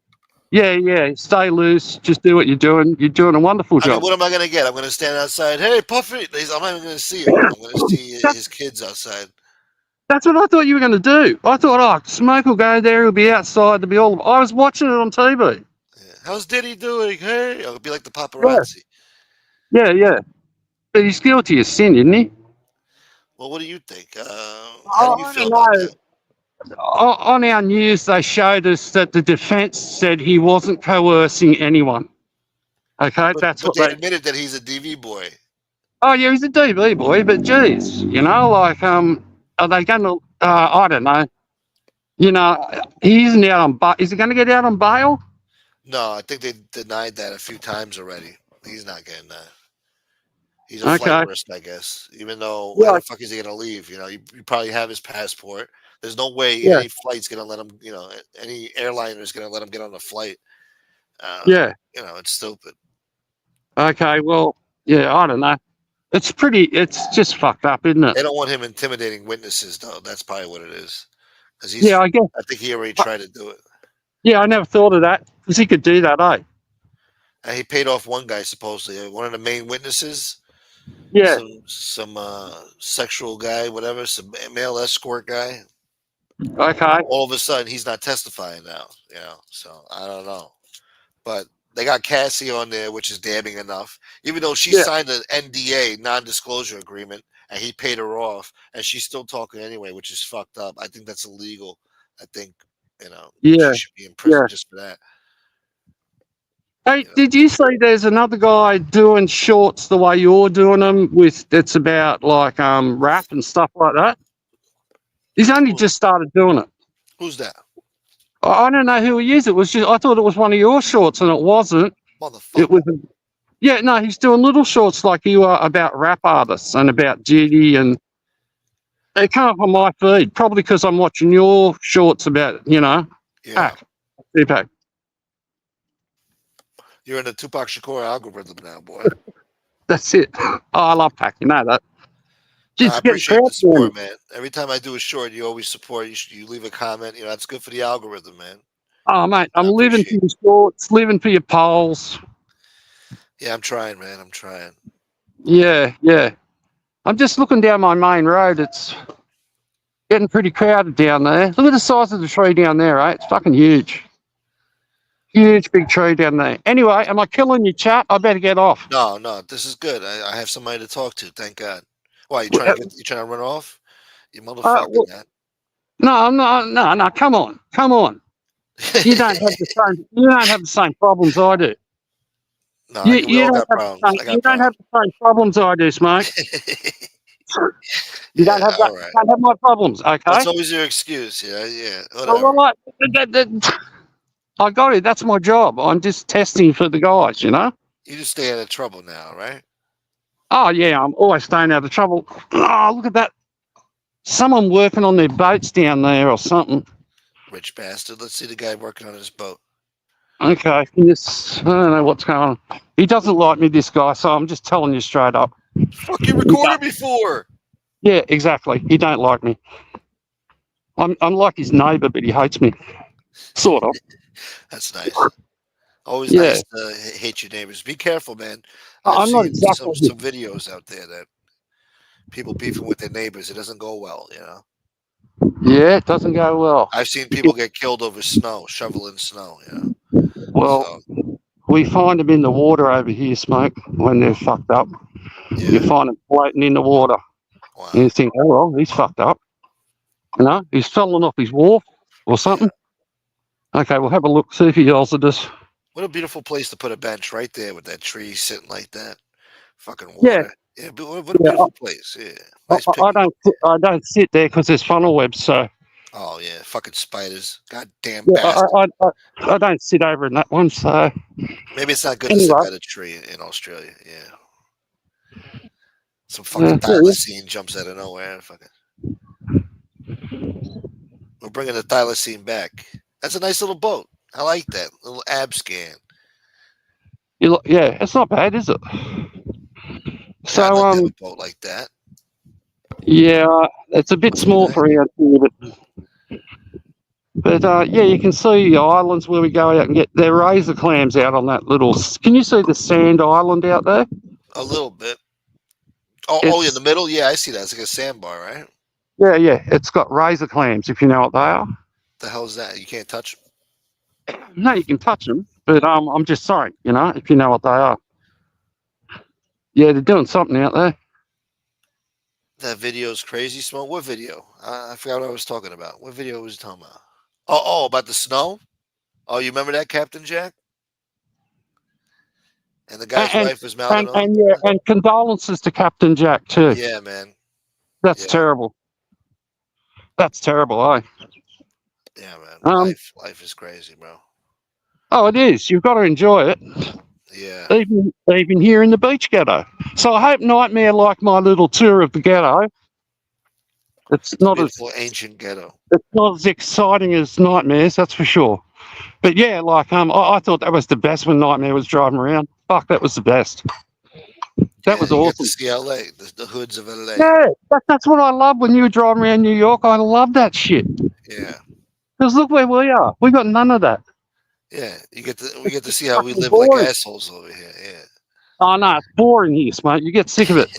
Yeah. Stay loose. Just do what you're doing. You're doing a wonderful job. I mean, what am I going to get? I'm going to stand outside. Hey, Puffy. I'm not even going to see him. I'm going to see his kids outside. That's what I thought you were going to do. I thought, Smoke will go there. He'll be outside. There'll be all. I was watching it on TV. Yeah. How's Diddy doing? Hey, it'll be like the paparazzi. Yeah. But he's guilty of sin, isn't he? Well, what do you think? How do you feel about that? On our news, they showed us that the defence said he wasn't coercing anyone. Okay, but they admitted that he's a DV boy. Oh yeah, he's a DV boy, but geez, are they going to? I don't know. He isn't out on bail. Is he going to get out on bail? No, I think they denied that a few times already. He's not getting that. He's a flight risk, I guess. Even though, how the fuck is he going to leave? You probably have his passport. There's no way any flight's going to let him, any airliner is going to let him get on a flight. It's stupid. Okay, well, yeah, I don't know. It's just fucked up, isn't it? They don't want him intimidating witnesses, though. That's probably what it is. I guess. I think he already tried to do it. Yeah, I never thought of that, because he could do that, eh? And he paid off one guy, supposedly, one of the main witnesses. Yeah. Some sexual guy, whatever, some male escort guy. Okay. All of a sudden, he's not testifying now, so I don't know. But they got Cassie on there, which is damning enough, even though she signed an NDA, non-disclosure agreement, and he paid her off, and she's still talking anyway, which is fucked up. I think that's illegal. I think, she should be in prison just for that. Hey, did you see there's another guy doing shorts the way you're doing them it's about like rap and stuff like that? He's only just started doing it. Who's that? I don't know who he is. I thought it was one of your shorts, and it wasn't. Motherfucker. It was. Yeah, no, he's doing little shorts like you are about rap artists and about Diddy, and they come up on my feed probably because I'm watching your shorts about Pac, Tupac. You're in the Tupac Shakur algorithm now, boy. That's it. Oh, I love Pac. You know that. I appreciate the support, man. Every time I do a short, you always support. You leave a comment. That's good for the algorithm, man. Oh, mate, I'm I living for appreciate it. your shorts, living for your poles. Yeah, I'm trying, man. I'm trying. Yeah, yeah. I'm just looking down my main road. It's getting pretty crowded down there. Look at the size of the tree down there, right? It's fucking huge. Huge big tree down there. Anyway, am I killing your chat? I better get off. No, no, this is good. I have somebody to talk to. Thank God. Why you trying to run off? You motherfucker, Well, man. no, I'm not. No, no. Come on, come on. You don't have the same. You don't have the same problems I do. No, You we you all don't got have the problems. same. I You got don't have problems. the same problems I do, smoke. You don't Yeah, have that. all You right. don't have my problems. That's Okay. always your excuse. Yeah, yeah. Well, Whatever. I got it. That's my job. I'm just testing for the guys. You know. You just stay out of trouble now, right? Oh yeah, I'm always staying out of trouble. Oh, look at that. Someone working on their boats down there or something. Rich bastard. Let's see the guy working on his boat. Okay. I don't know what's going on. He doesn't like me, this guy, so I'm just telling you straight up. Fuck, you He don't. recorded before. Yeah, exactly. He don't like me. I'm like his neighbour, but he hates me. Sort of. That's nice. Always Yeah. nice to hate your neighbors. Be careful, man. I've I'm not seen exactly. some videos out there that people beefing with their neighbors. It doesn't go well, you know. Yeah, it doesn't go well. I've seen people get killed over snow, shoveling snow, you know. Well, So we find them in the water over here, smoke, when they're fucked up. You yeah, find them floating in the water. And wow, you think, oh, well, he's fucked up. You know, he's fallen off his wharf or yeah. something. Okay, we'll have a look, see if he yells at us. What a beautiful place to put a bench right there with that tree sitting like that. Fucking Yeah, water. Yeah, but what a yeah. beautiful place. Yeah, I, nice I, I picnic. don't, I don't sit there because there's funnel webs. So Oh yeah, fucking spiders. Goddamn yeah, bastard. I don't sit over in that one. So Maybe it's not good to sit anyway, by the tree in Australia. Yeah. Some fucking yeah, thylacine jumps out of nowhere. Fucking, we're bringing the thylacine back. That's a nice little boat. I like that little ab scan. yeah, it's not bad, is it? Yeah, I'd So like to have a boat like that. yeah, it's a bit Must be small nice. for around here, but yeah, you can see the islands where we go out and get their razor clams out on that little. Can you see the sand island out there? A little bit. Oh, in the It's middle. Yeah, I see that. It's like a sandbar, right? yeah, it's got razor clams if you know what they are. The hell is that? You can't touch 'em? No, you can touch them, but I'm just sorry, you know, if you know what they are. Yeah, they're doing something out there. That video's crazy. Smoke. What video? I forgot what I was talking about. What video was you talking about? Oh, about the snow. Oh, you remember that, Captain Jack? And the guy's And wife was mounted on him. yeah, and condolences to Captain Jack too. Yeah, man. That's Yeah, terrible. That's terrible, eh? yeah, man. Um, Life is crazy, bro. oh, it is. You've got to enjoy it, Yeah. even here in the beach ghetto. So I hope Nightmare like my little tour of the ghetto. It's It's a not as beautiful ancient ghetto. it's not as exciting as Nightmares, that's for sure. But yeah, like I thought that was the best when Nightmare was driving around. Fuck, that was the best. That Yeah, was you get to awesome. see LA, the hoods of LA. Yeah, that's what I love when you were driving around New York. I love that shit. Yeah. Because look where we are. We got none of that. Yeah. We get to see how we Fucking live like boring. assholes over here. Yeah. Oh no, it's boring here, mate. You get sick of it.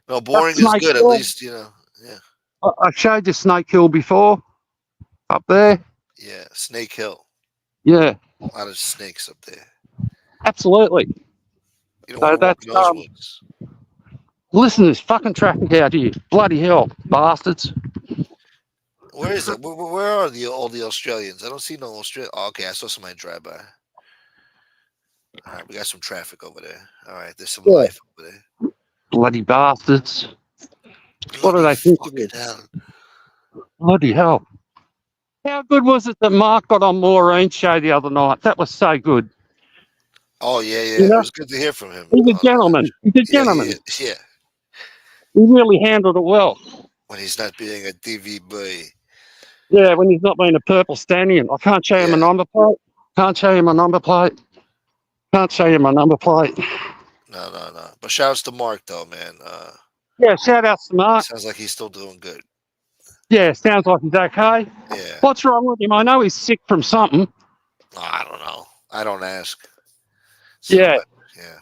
No, That boring is Snake good. At Hill. least, you know. Yeah. I showed you Snake Hill before, up there. Yeah. Snake Hill. Yeah, A lot of snakes up there. absolutely. You don't So want to walk that's in those woods. listen to this fucking traffic out here. Bloody hell, bastards. Where is it? Where are all the Australians? I don't see no Australian. Oh, okay, I saw somebody drive by. All right, we got some traffic over there. All right, there's some Yeah, life over there. bloody bastards. What do Bloody they think it fucking is? hell. Bloody hell. How good was it that Mark got on Maureen's show the other night? That was so good. Oh yeah, You yeah. It know, was good to hear from him. he's a On that. gentleman. He's a Yeah, gentleman. yeah. He really handled it well. When he's not being a DVB. Yeah, when he's not being a purple stallion. I can't show you my Yeah. number plate. Can't show you my number plate. Can't show you my number plate. No. But shouts to Mark though, man. Yeah, shout outs to Mark. Sounds like he's still doing good. Yeah, sounds like he's okay. Yeah. What's wrong with him? I know he's sick from something. I don't know. I don't ask. So, Yeah. yeah.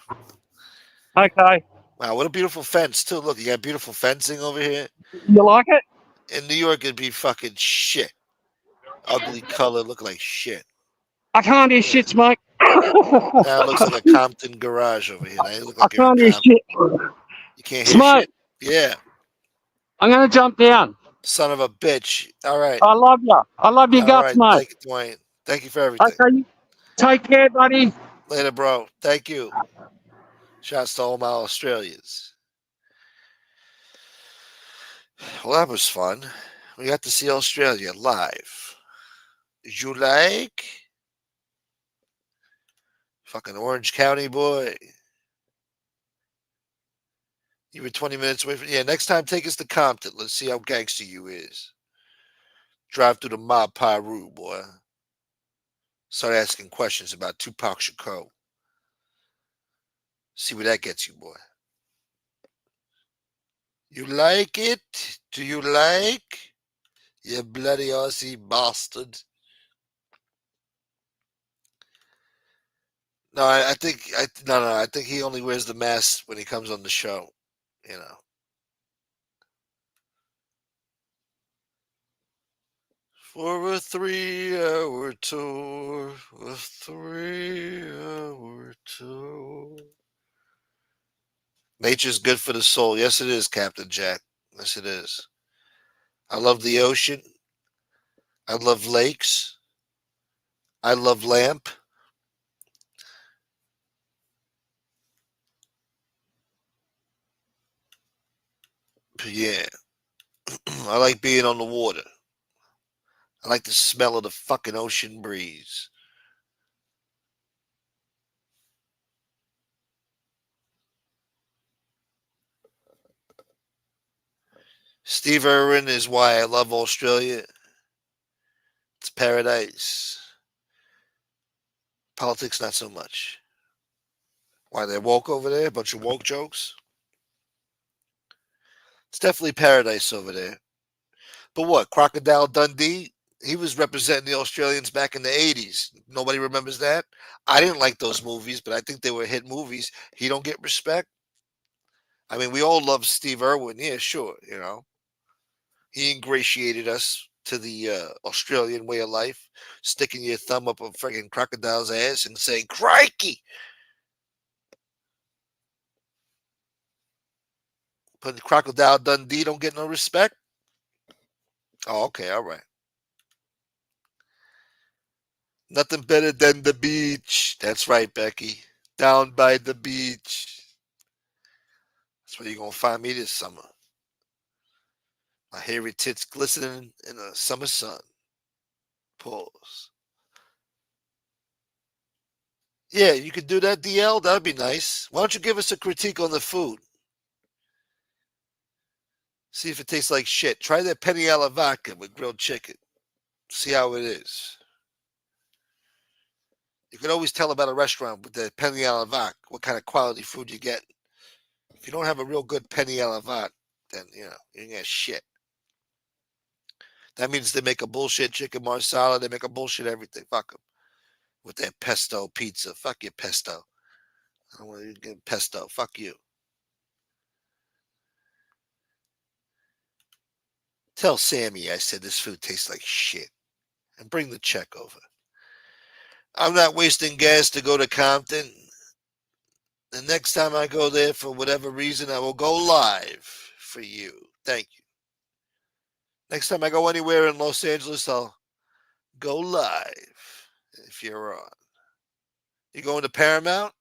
Okay. Wow, what a beautiful fence, too. Look, you got beautiful fencing over here. You like it? In New York, it'd be fucking shit. Ugly color, look like shit. I can't hear Yeah. shit, mate. Now it looks like a Compton garage over here. Now you look I like you're in can't hear Compton. shit. You can't hear Smoke, shit? Yeah. I'm going to jump down. Son of a bitch. All right. I love you. I love your All guts, right. mate. Thank you, Dwayne. Thank you for everything. Okay, take care, buddy. Later, bro. Thank you. Shouts to all my Australians. Well, that was fun. We got to see Australia live. Did you like? Fucking Orange County boy. You were 20 minutes away from. Yeah, next time take us to Compton. Let's see how gangster you is. Drive through the mob Piru, boy. Start asking questions about Tupac Shakur. See where that gets you, boy. You like it? Do you like? You bloody Aussie bastard. No, I think no. I think he only wears the mask when he comes on the show. You know. For a 3-hour tour, a 3-hour tour. Nature's good for the soul. Yes, it is, Captain Jack. Yes, it is. I love the ocean. I love lakes. I love lamp. Yeah. I like being on the water. I like the smell of the fucking ocean breeze. Steve Irwin is why I love Australia. It's paradise. Politics, not so much. Why, they're woke over there? A bunch of woke jokes? It's definitely paradise over there. But what? Crocodile Dundee? He was representing the Australians back in the 80s. Nobody remembers that? I didn't like those movies, but I think they were hit movies. He don't get respect. I mean, we all love Steve Irwin. Yeah, sure. You know, he ingratiated us to the Australian way of life, sticking your thumb up a freaking crocodile's ass and saying, crikey! But Crocodile Dundee don't get no respect? Oh, okay, all right. Nothing better than the beach. That's right, Becky. Down by the beach. That's where you're going to find me this summer. My hairy tits glistening in the summer sun. Pause. Yeah, you could do that, DL. That'd be nice. Why don't you give us a critique on the food? See if it tastes like shit. Try that penny alla vodka with grilled chicken. See how it is. You can always tell about a restaurant with the penny alla vodka, what kind of quality food you get. If you don't have a real good penny alla vodka, then, you know, you ain't got shit. That means they make a bullshit chicken marsala. They make a bullshit everything. Fuck them. With their pesto pizza. Fuck your pesto. I don't want to get pesto. Fuck you. Tell Sammy I said this food tastes like shit. And bring the check over. I'm not wasting gas to go to Compton. The next time I go there, for whatever reason, I will go live for you. Thank you. Next time I go anywhere in Los Angeles, I'll go live if you're on. You going to Paramount?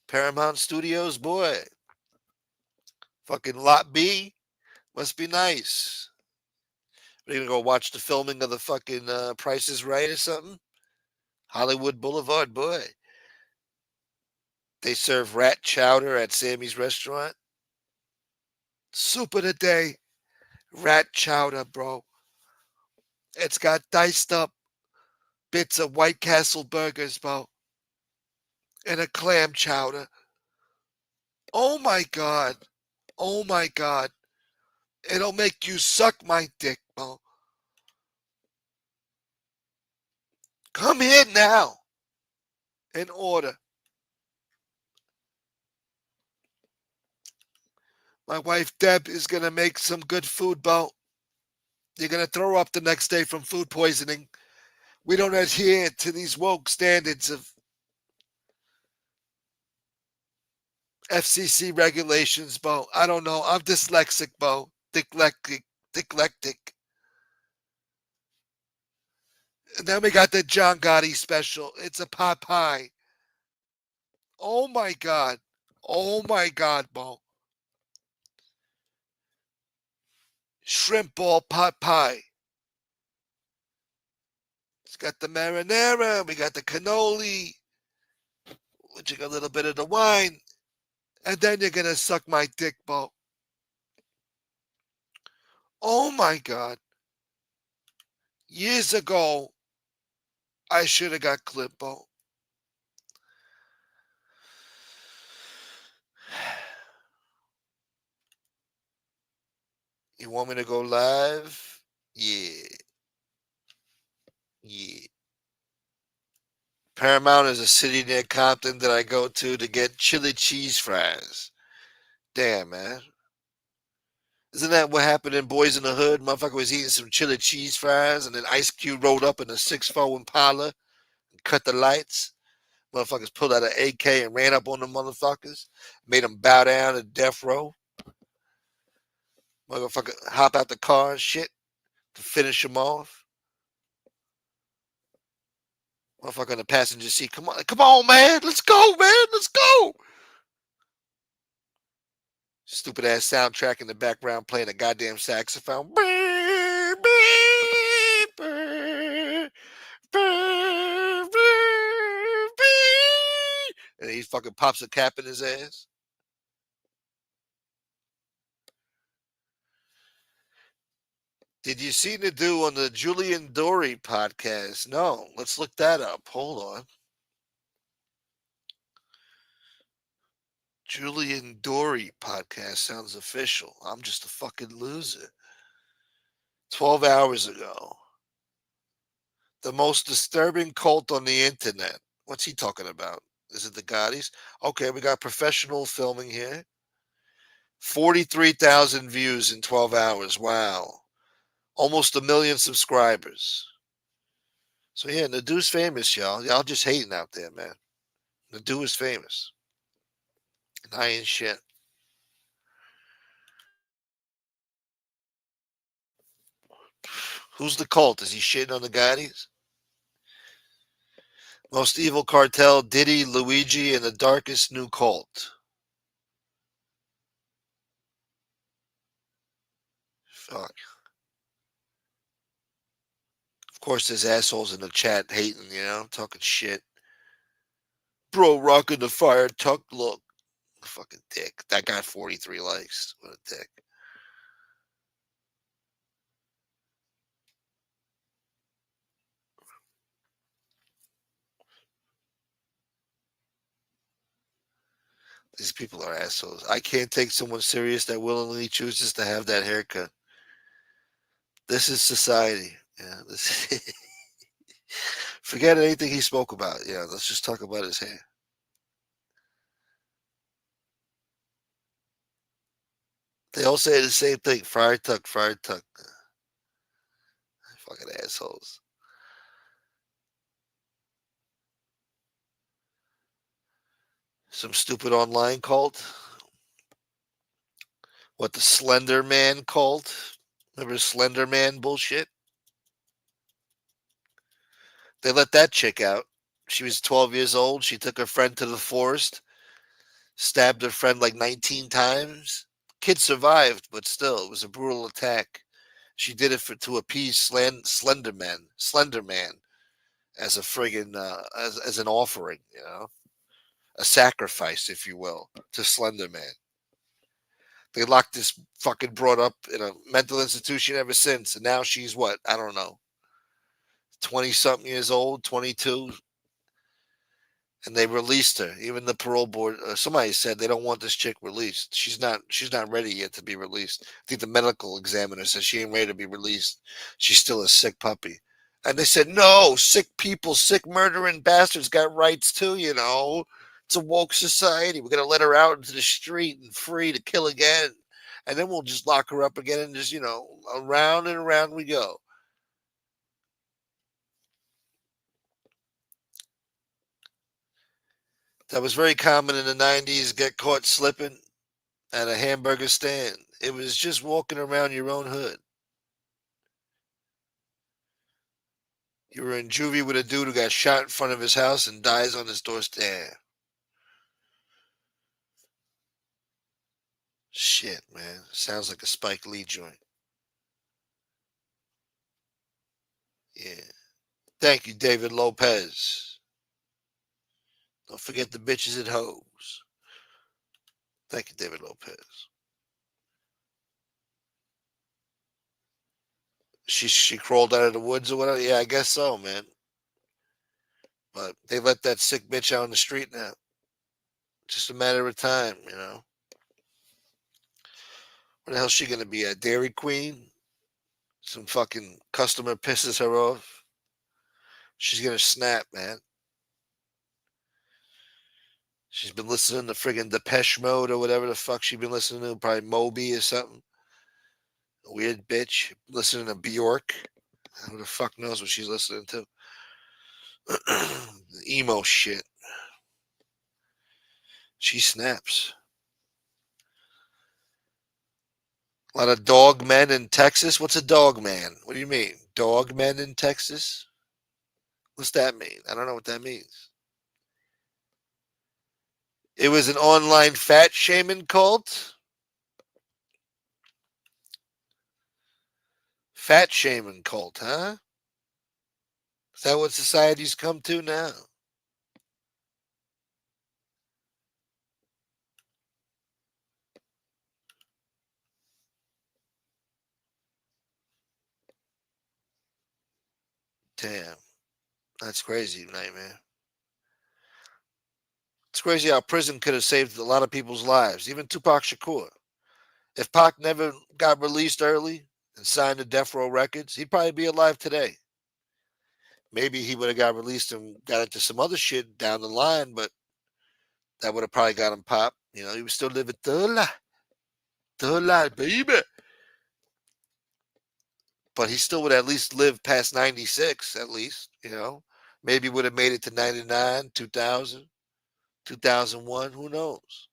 Paramount Studios? Boy. Fucking Lot B? Must be nice. Are you going to go watch the filming of the fucking Price is Right or something? Hollywood Boulevard, boy. They serve rat chowder at Sammy's restaurant. Soup of the day. Rat chowder, bro. It's got diced up bits of White Castle burgers, bro. And a clam chowder. Oh my God. Oh my God. It'll make you suck my dick, Bo. Come here now. In order. My wife Deb is going to make some good food, Bo. You're going to throw up the next day from food poisoning. We don't adhere to these woke standards of FCC regulations, Bo. I don't know. I'm dyslexic, Bo. Dyslectic. And then we got the John Gotti special. It's a pot pie. Oh my God. Oh my God, Bo. Shrimp ball pot pie. It's got the marinara. We got the cannoli. We drink a little bit of the wine. And then you're going to suck my dick, Bo. Oh my God. Years ago, I should have got clipped, Bo. You want me to go live? Yeah. Yeah. Paramount is a city near Compton that I go to get chili cheese fries. Damn, man. Isn't that what happened in Boys in the Hood? Motherfucker was eating some chili cheese fries, and then Ice Cube rolled up in a 6'4" Impala and cut the lights. Motherfuckers pulled out an AK and ran up on the motherfuckers, made them bow down to death row. Motherfucker hop out the car and shit to finish them off. Motherfucker in the passenger seat. Come on, man. Let's go, man. Let's go. Stupid ass soundtrack in the background playing a goddamn saxophone. And he fucking pops a cap in his ass. Did you see the dude on the Julian Dory podcast? No. Let's look that up. Hold on. Julian Dory podcast sounds official. I'm just a fucking loser. 12 hours ago. The most disturbing cult on the internet. What's he talking about? Is it the Gottis? Okay, we got professional filming here. 43,000 views in 12 hours. Wow. Almost 1 million subscribers. So yeah, Nadu's famous, y'all. Y'all just hating out there, man. Nadu is famous. And I ain't shit. Who's the cult? Is he shitting on the Gottis? Most evil cartel, Diddy, Luigi, and the darkest new cult. Fuck. Of course, there's assholes in the chat hating, talking shit. Bro, rocking the fire tuck look. Fucking dick. That got 43 likes. What a dick. These people are assholes. I can't take someone serious that willingly chooses to have that haircut. This is society. Yeah, this. Forget anything he spoke about. Yeah, let's just talk about his hair. They all say the same thing. Fire tuck, fire tuck. Fucking assholes. Some stupid online cult. What, the Slender Man cult? Remember Slender Man bullshit? They let that chick out. She was 12 years old. She took her friend to the forest, stabbed her friend like 19 times. Kid survived, but still, it was a brutal attack. She did it to appease Slender Man as a friggin' as an offering, a sacrifice, if you will, to Slender Man. They locked this fucking broad up in a mental institution ever since, and now she's what? I don't know, 20-something years old, 22. and they released her. Even the parole board, somebody said they don't want this chick released. She's not ready yet to be released. I think the medical examiner says she ain't ready to be released. She's still a sick puppy. And they said, no, sick people, sick murdering bastards got rights too, you know. It's a woke society. We're going to let her out into the street and free to kill again. And then we'll just lock her up again and just, you know, around and around we go. That was very common in the 90s, get caught slipping at a hamburger stand. It was just walking around your own hood. You were in juvie with a dude who got shot in front of his house and dies on his doorstep. Shit, man. Sounds like a Spike Lee joint. Yeah. Thank you, David Lopez. Don't forget the bitches and hoes. Thank you, David Lopez. She crawled out of the woods or whatever? Yeah, I guess so, man. But they let that sick bitch out on the street now. Just a matter of time, you know. What the hell's she gonna be? A Dairy Queen? Some fucking customer pisses her off. She's gonna snap, man. She's been listening to friggin' Depeche Mode or whatever the fuck she's been listening to. Probably Moby or something. A weird bitch. Listening to Bjork. Who the fuck knows what she's listening to? Emo shit. She snaps. A lot of dog men in Texas. What's a dog man? What do you mean? Dog men in Texas? What's that mean? I don't know what that means. It was an online fat shaming cult? Fat shaming cult, huh? Is that what society's come to now? Damn. That's crazy, Nightmare. It's crazy how prison could have saved a lot of people's lives, even Tupac Shakur. If Pac never got released early and signed the Death Row Records, he'd probably be alive today. Maybe he would have got released and got into some other shit down the line, but that would have probably got him popped. You know, he was still living the life, baby. But he still would at least live past 96, at least, you know. Maybe would have made it to 99, 2000, 2001, who knows?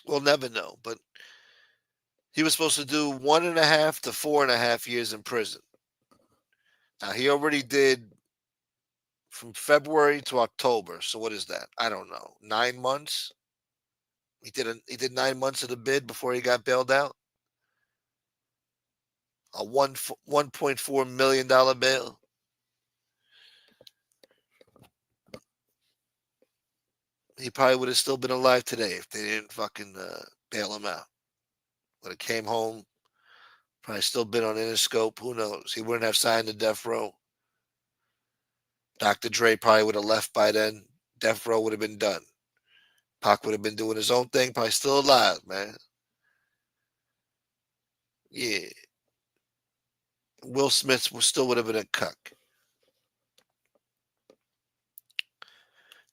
We'll never know, but he was supposed to do 1.5 to 4.5 years in prison. Now, he already did from February to October. So what is that? I don't know. 9 months? He did 9 months of the bid before he got bailed out. A $1.4 million bail. He probably would have still been alive today if they didn't fucking bail him out. Would have came home, probably still been on Interscope. Who knows? He wouldn't have signed the Death Row. Dr. Dre probably would have left by then. Death Row would have been done. Pac would have been doing his own thing, probably still alive, man. Yeah. Will Smith still would have been a cuck.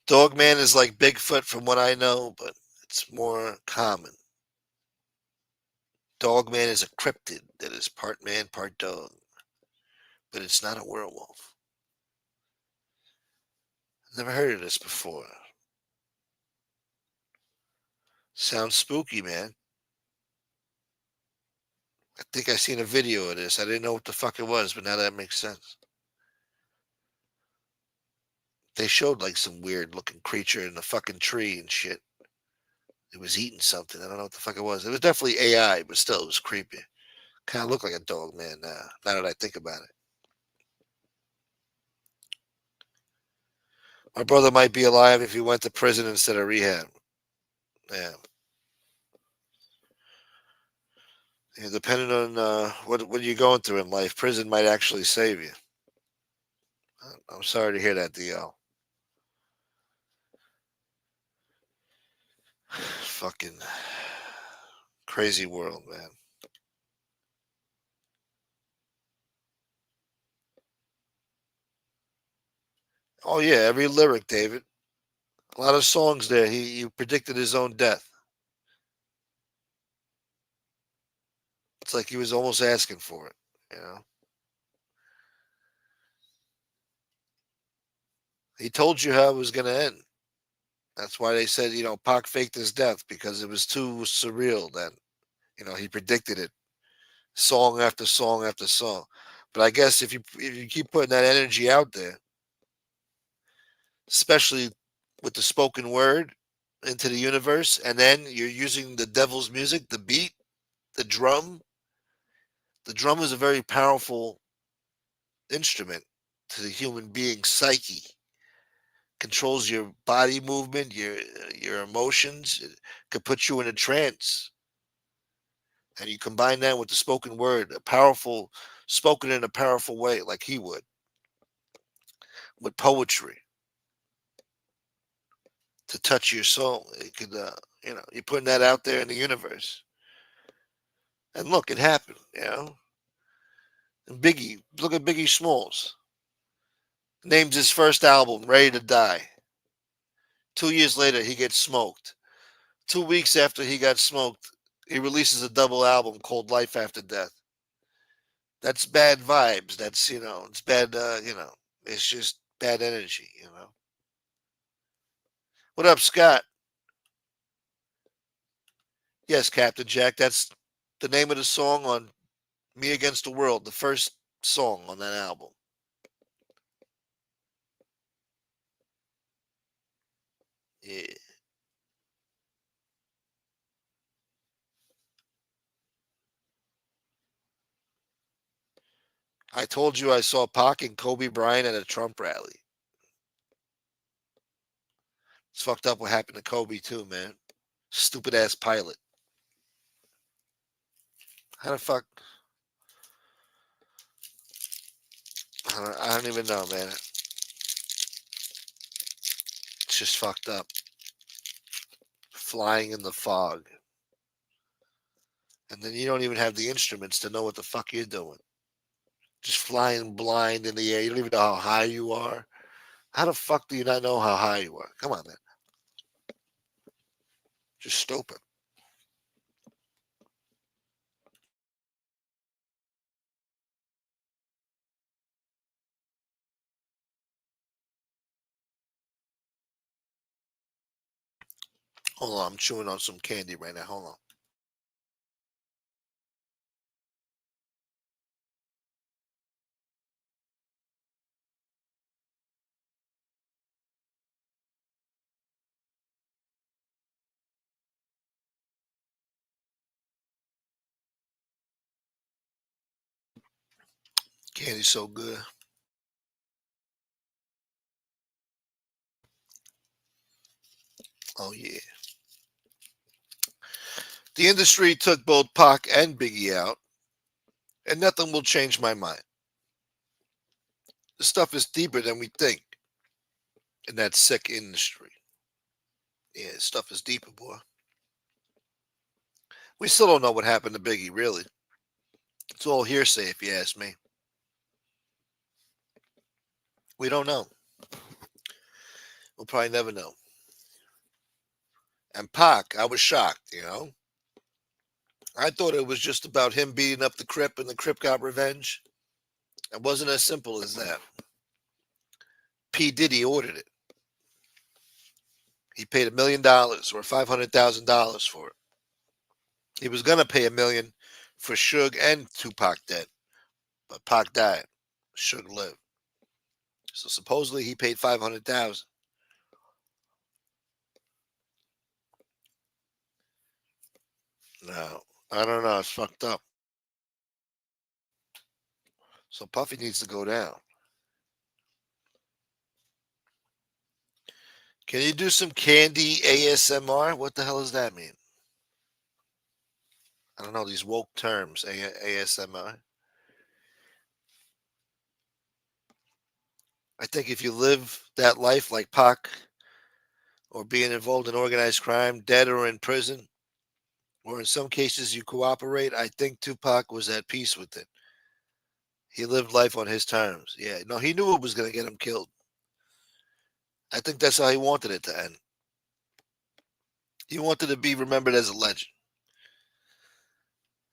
Dogman is like Bigfoot from what I know, but it's more common. Dogman is a cryptid that is part man, part dog. But it's not a werewolf. Never heard of this before. Sounds spooky, man. I think I seen a video of this. I didn't know what the fuck it was, but now that makes sense. They showed like some weird looking creature in a fucking tree and shit. It was eating something. I don't know what the fuck it was. It was definitely AI, but still, it was creepy. Kind of looked like a dog man now. Now that I think about it. My brother might be alive if he went to prison instead of rehab. Yeah. Yeah, depending on what you're going through in life, prison might actually save you. I'm sorry to hear that, DL. fucking crazy world, man. Oh yeah, every lyric, David. A lot of songs there. He predicted his own death. It's like he was almost asking for it, you know. He told you how it was going to end. That's why they said, Pac faked his death because it was too surreal then. He predicted it, song after song after song. But I guess if you keep putting that energy out there, especially with the spoken word into the universe, and then you're using the devil's music, the beat, the drum. The drum is a very powerful instrument to the human being's psyche. Controls your body movement, your emotions. It could put you in a trance. And you combine that with the spoken word, spoken in a powerful way, like he would, with poetry to touch your soul. It could, you're putting that out there in the universe. And look, it happened. And Biggie, look at Biggie Smalls. Named his first album, Ready to Die. 2 years later, he gets smoked. 2 weeks after he got smoked, he releases a double album called Life After Death. That's bad vibes. That's, it's bad, it's just bad energy. What up, Scott? Yes, Captain Jack. That's the name of the song on Me Against the World, the first song on that album. Yeah. I told you I saw Pac and Kobe Bryant at a Trump rally. It's fucked up what happened to Kobe, too, man. Stupid ass pilot. How the fuck? I don't even know, man. It's just fucked up. Flying in the fog. And then you don't even have the instruments to know what the fuck you're doing. Just flying blind in the air. You don't even know how high you are. How the fuck do you not know how high you are? Come on, man. Just stupid. Hold on, I'm chewing on some candy right now. Hold on. Candy's so good. Oh yeah. The industry took both Pac and Biggie out, and nothing will change my mind. The stuff is deeper than we think in that sick industry. Yeah, stuff is deeper, boy. We still don't know what happened to Biggie, really. It's all hearsay, if you ask me. We don't know. We'll probably never know. And Pac, I was shocked. I thought it was just about him beating up the Crip and the Crip got revenge. It wasn't as simple as that. P. Diddy ordered it. He paid $1 million or $500,000 for it. He was going to pay $1 million for Suge and Tupac dead, but Pac died. Suge lived. So supposedly he paid $500,000. No, I don't know. It's fucked up. So Puffy needs to go down. Can you do some candy ASMR? What the hell does that mean? I don't know these woke terms. ASMR. I think if you live that life like Pac or being involved in organized crime, dead or in prison, or in some cases you cooperate, I think Tupac was at peace with it. He lived life on his terms. Yeah, no, he knew it was going to get him killed. I think that's how he wanted it to end. He wanted to be remembered as a legend.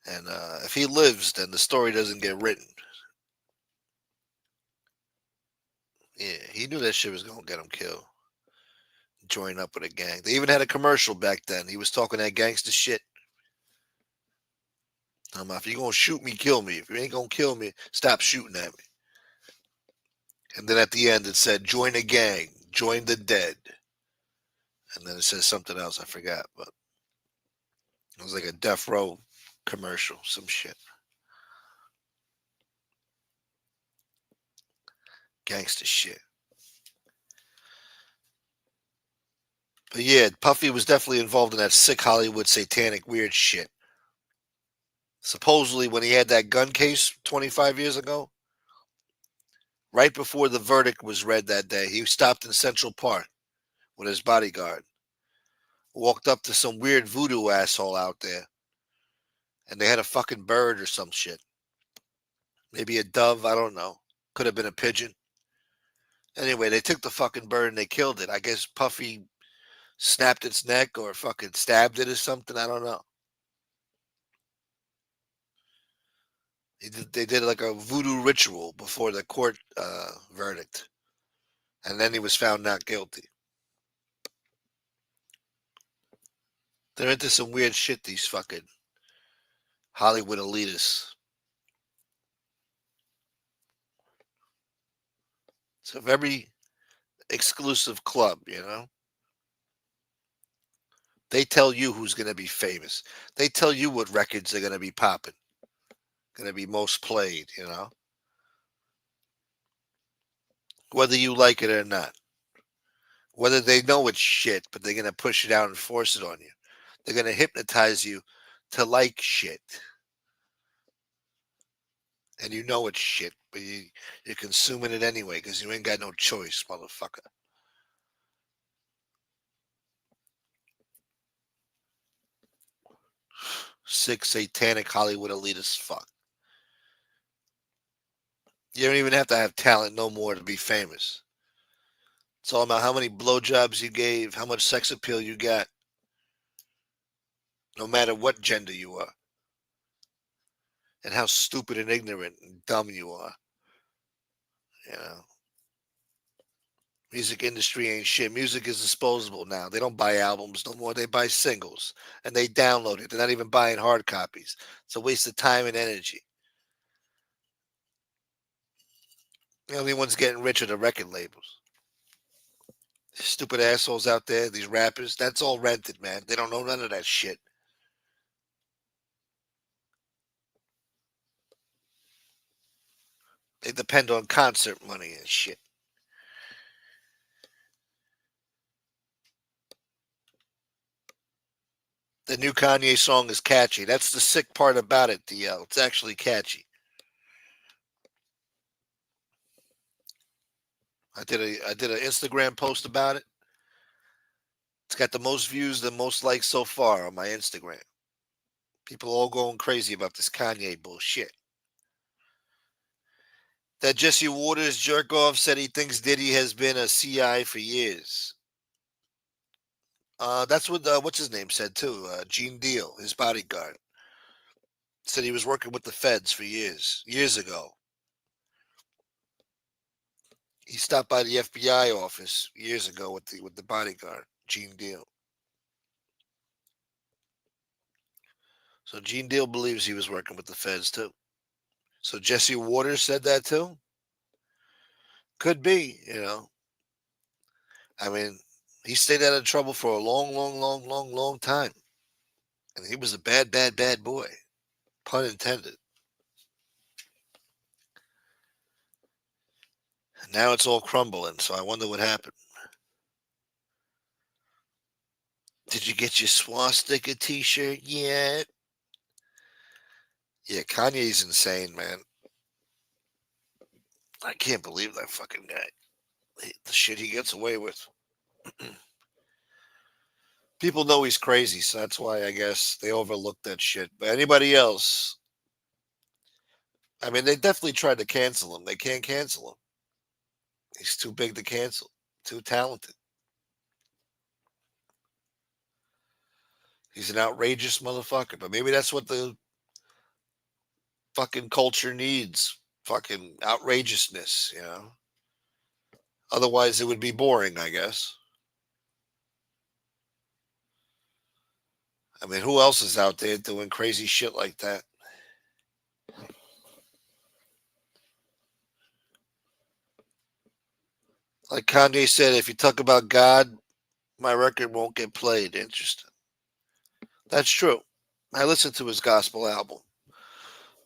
And if he lives, then the story doesn't get written. Yeah, he knew that shit was going to get him killed. Join up with a gang. They even had a commercial back then. He was talking that gangster shit. If you're going to shoot me, kill me. If you ain't going to kill me, stop shooting at me. And then at the end it said, join a gang, join the dead. And then it says something else, I forgot. But it was like a Death Row commercial, some shit. Gangster shit. But yeah, Puffy was definitely involved in that sick Hollywood satanic weird shit. Supposedly when he had that gun case 25 years ago, right before the verdict was read that day, he stopped in Central Park with his bodyguard. Walked up to some weird voodoo asshole out there. And they had a fucking bird or some shit. Maybe a dove, I don't know. Could have been a pigeon. Anyway, they took the fucking bird and they killed it. I guess Puffy snapped its neck or fucking stabbed it or something. I don't know. They did like a voodoo ritual before the court verdict. And then he was found not guilty. They're into some weird shit, these fucking Hollywood elitists. It's a very exclusive club, you know? They tell you who's going to be famous. They tell you what records are going to be popping, going to be most played, you know? Whether you like it or not. Whether they know it's shit, but they're going to push it out and force it on you. They're going to hypnotize you to like shit. And you know it's shit, but you're consuming it anyway because you ain't got no choice, motherfucker. Sick, satanic Hollywood elitist fuck. You don't even have to have talent no more to be famous. It's all about how many blowjobs you gave, how much sex appeal you got, no matter what gender you are, and how stupid and ignorant and dumb you are. You know, music industry ain't shit. Music is disposable now. They don't buy albums no more. They buy singles and they download it. They're not even buying hard copies. It's a waste of time and energy. The only ones getting rich are the record labels. Stupid assholes out there, these rappers, that's all rented, man. They don't know none of that shit. They depend on concert money and shit. The new Kanye song is catchy. That's the sick part about it, DL. It's actually catchy. I did an Instagram post about it. It's got the most views and most likes so far on my Instagram. People all going crazy about this Kanye bullshit. That Jesse Waters jerk off said he thinks Diddy has been a CI for years. That's what what's his name said too. Gene Deal, his bodyguard, said he was working with the feds for years ago. He stopped by the FBI office years ago with the bodyguard, Gene Deal. So Gene Deal believes he was working with the feds too. So Jesse Waters said that too. Could be, you know. I mean, he stayed out of trouble for a long time. And he was a bad boy. Pun intended. And now it's all crumbling, so I wonder what happened. Did you get your swastika t-shirt yet? Yeah, Kanye's insane, man. I can't believe that fucking guy. The shit he gets away with. People know he's crazy, so that's why I guess they overlook that shit. But anybody else, I mean, they definitely tried to cancel him. They can't cancel him. He's too big to cancel. Too talented. He's an outrageous motherfucker. But maybe that's what the fucking culture needs. Fucking outrageousness, you know? Otherwise, it would be boring, I guess. I mean, who else is out there doing crazy shit like that? Like Kanye said, if you talk about God, my record won't get played. Interesting. That's true. I listened to his gospel album.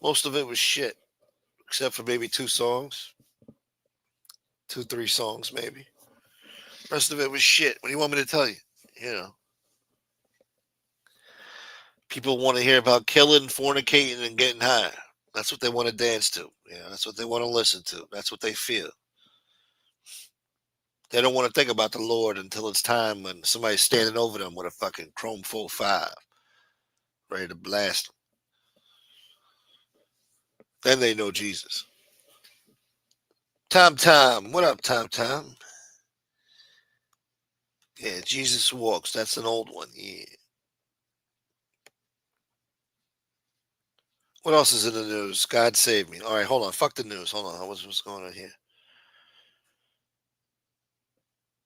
Most of it was shit, except for maybe 2 songs. 3 songs, maybe. The rest of it was shit. What do you want me to tell you? You know. People want to hear about killing, fornicating, and getting high. That's what they want to dance to. You know, that's what they want to listen to. That's what they feel. They don't want to think about the Lord until it's time when somebody's standing over them with a fucking Chrome 45, ready to blast them. Then they know Jesus. Tom. What up, Tom? Yeah, Jesus Walks. That's an old one. Yeah. What else is in the news? God save me. All right, hold on. Fuck the news. Hold on. What's going on here?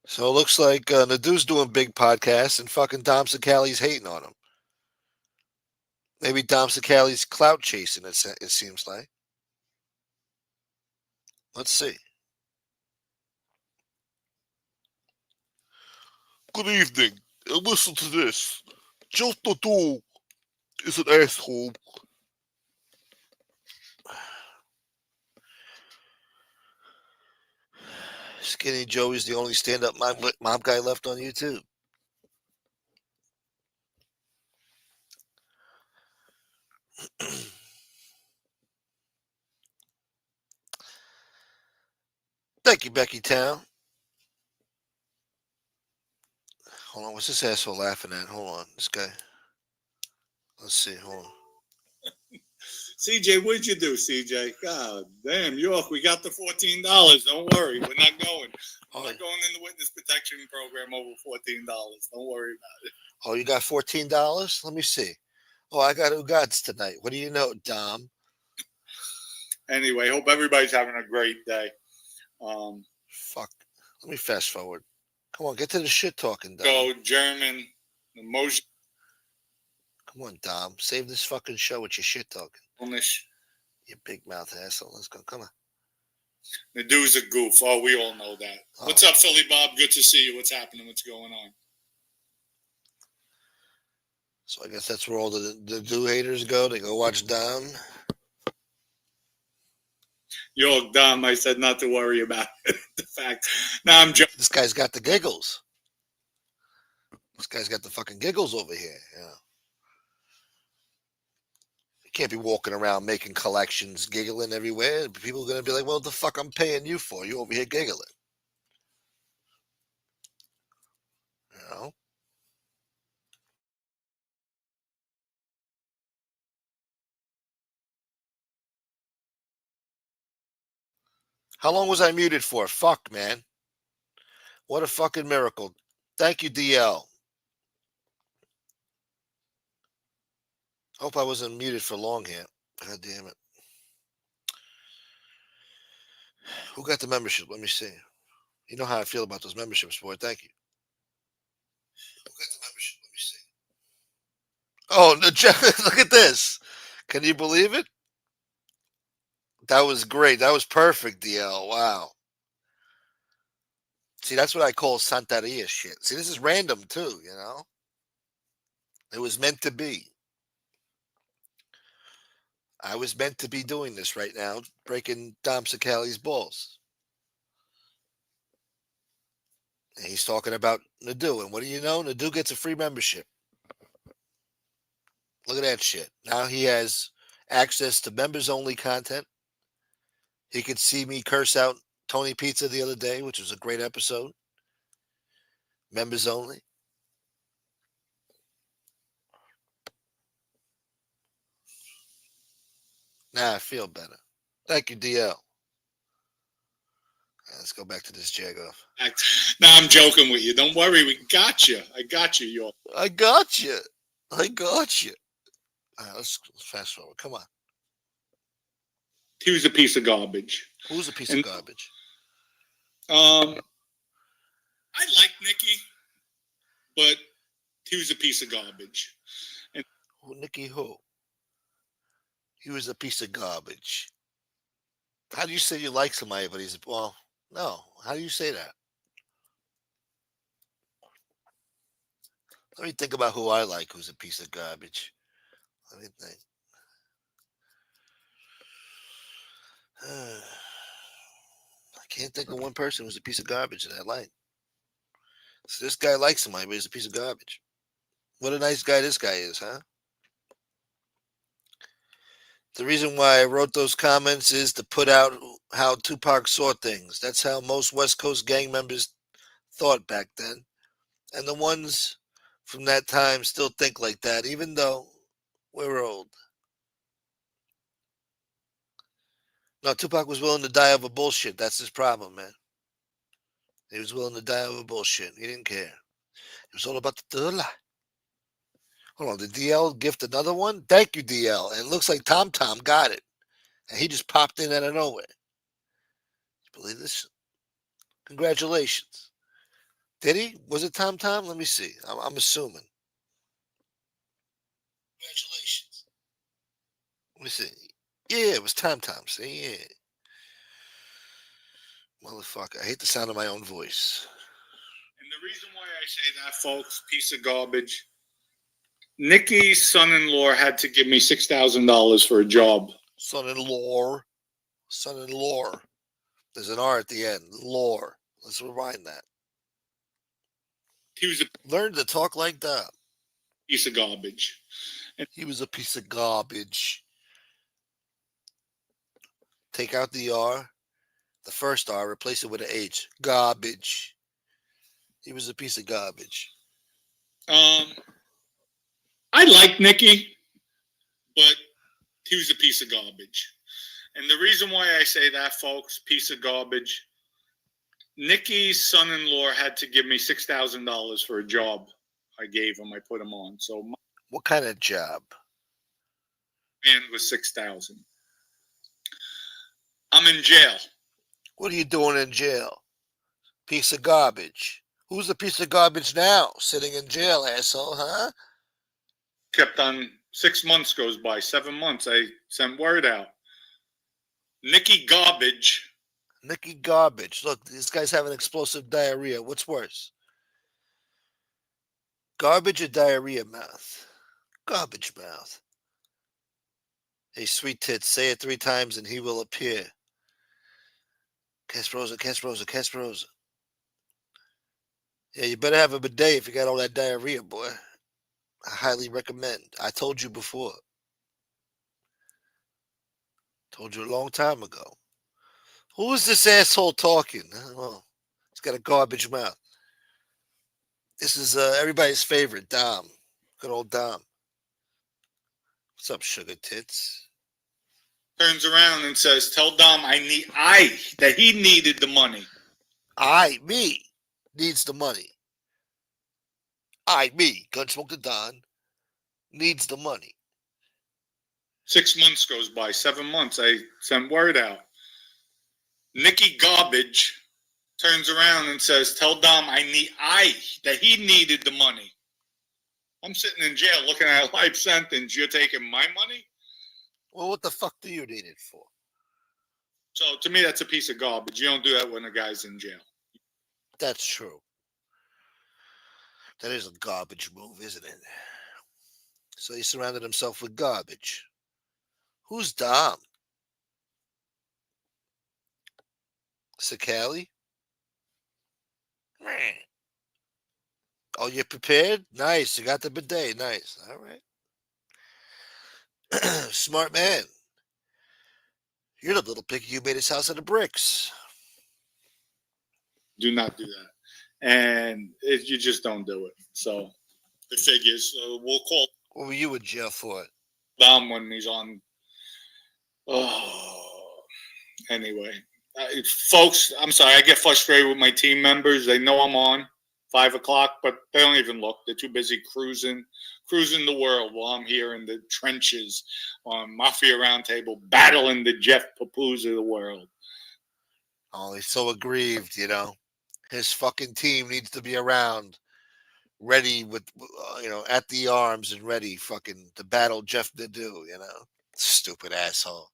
So it looks like Nadu's doing big podcasts and fucking Dom Sicali's hating on him. Maybe Dom Sicali's clout chasing, it seems like. Let's see. Good evening. And listen to this. Just Nadu is an asshole. Skinny Joey's the only stand-up mob guy left on YouTube. Thank you, Becky Town. Hold on, what's this asshole laughing at? Hold on, this guy. Let's see, hold on. CJ, what'd you do, CJ? God damn, York, we got the $14. Don't worry, we're not going. I'm not going in the witness protection program over $14. Don't worry about it. Oh, you got $14? Let me see. Oh, I got Ugats tonight. What do you know, Dom? Anyway, hope everybody's having a great day. Fuck. Let me fast forward. Come on, get to the shit talking, Dom. Go German, emotion. Come on, Dom. Save this fucking show with your shit talking. You big mouth asshole. Let's go. Come on. The dude's a goof. Oh, we all know that. Oh. What's up, Philly Bob? Good to see you. What's happening? What's going on? So I guess that's where all the do haters go. They go watch Dom. Yo, Dom, I said not to worry about it. The fact. Now I'm joking. This guy's got the giggles. This guy's got the fucking giggles over here. Yeah. You can't be walking around making collections, giggling everywhere. People are going to be like, well, what the fuck I'm paying you for? You over here giggling. You know? How long was I muted for? Fuck, man. What a fucking miracle. Thank you, DL. Hope I wasn't muted for long here. God damn it. Who got the membership? Let me see. You know how I feel about those memberships, boy. Thank you. Who got the membership? Let me see. Oh, look at this. Can you believe it? That was great. That was perfect, DL. Wow. See, that's what I call Santeria shit. See, this is random too, you know? It was meant to be. I was meant to be doing this right now, breaking Dom Sicali's balls. And he's talking about Nadu. And what do you know? Nadu gets a free membership. Look at that shit. Now he has access to members-only content. He could see me curse out Tony Pizza the other day, which was a great episode. Members only. Nah, I feel better. Thank you, DL. Let's go back to this jagoff. Now I'm joking with you. Don't worry, we got you. I got you, York. I got you. I got you. All right, let's fast forward. Come on. He was a piece of garbage. Who's a piece of garbage? I like Nicky, but he was a piece of garbage. And Nicky who? He was a piece of garbage. How do you say you like somebody, but he's, well, no. How do you say that? Let me think about who I like who's a piece of garbage. Let me think. I can't think of one person who's a piece of garbage that I like. So this guy likes somebody, but he's a piece of garbage. What a nice guy this guy is, huh? The reason why I wrote those comments is to put out how Tupac saw things. That's how most West Coast gang members thought back then. And the ones from that time still think like that, even though we're old. No, Tupac was willing to die over bullshit. That's his problem, man. He was willing to die over bullshit. He didn't care. It was all about the dollar. Hold on, did DL gift another one? Thank you, DL. And it looks like Tom got it. And he just popped in out of nowhere. You believe this? Congratulations. Did he? Was it Tom? Let me see. I'm assuming. Congratulations. Let me see. Yeah, it was Tom. See, yeah. Motherfucker. I hate the sound of my own voice. And the reason why I say that, folks, piece of garbage, Nicky's son-in-law had to give me $6,000 for a job. Son-in-law. There's an R at the end. Lore. Let's rewind that. He was a Learn to talk like that. Piece of garbage. He was a piece of garbage. Take out the R, the first R, replace it with an H. Garbage. He was a piece of garbage. I like Nicky, but he was a piece of garbage. And the reason why I say that, folks, piece of garbage, Nicky's son-in-law had to give me $6,000 for a job I gave him. I put him on. So what kind of job? Man was $6,000. I'm in jail. What are you doing in jail? Piece of garbage. Who's the piece of garbage now? Sitting in jail, asshole, huh? Kept on. 6 months goes by. 7 months. I sent word out. Nicky Garbage. Nicky Garbage. Look, this guy's having explosive diarrhea. What's worse? Garbage or diarrhea mouth? Garbage mouth. Hey, sweet tits, say it 3 times and he will appear. Casperosa. Yeah, you better have a bidet if you got all that diarrhea, boy. I highly recommend. I told you before. Told you a long time ago. Who is this asshole talking? I don't know. He's got a garbage mouth. This is everybody's favorite, Dom. Good old Dom. What's up, sugar tits? Turns around and says, "Tell Dom that he needed the money." Me, needs the money. Me, Gunsmoke the Don, needs the money. 6 months goes by. 7 months. I sent word out. Nicky Garbage turns around and says, "Tell Dom that he needed the money." I'm sitting in jail looking at a life sentence. You're taking my money? Well, what the fuck do you need it for? So to me, that's a piece of garbage. You don't do that when a guy's in jail. That's true. That is a garbage move, isn't it? So he surrounded himself with garbage. Who's Dom? Sakali? Oh, you're prepared? Nice. You got the bidet. Nice. All right. Smart man. You're the little pig who made his house out of bricks. Do not do that. And you just don't do it. So the figures, we'll call. What were you in jail for? Dom when he's on Oh, anyway, folks, I'm sorry. I get frustrated with my team members. They know I'm on 5 o'clock, but they don't even look. They're too busy cruising the world while I'm here in the trenches on Mafia Roundtable, battling the Jeff Papoose of the world. Oh, he's so aggrieved, you know. His fucking team needs to be around, ready with, at the arms and ready, fucking to battle Jeff Nadeau, you know. Stupid asshole.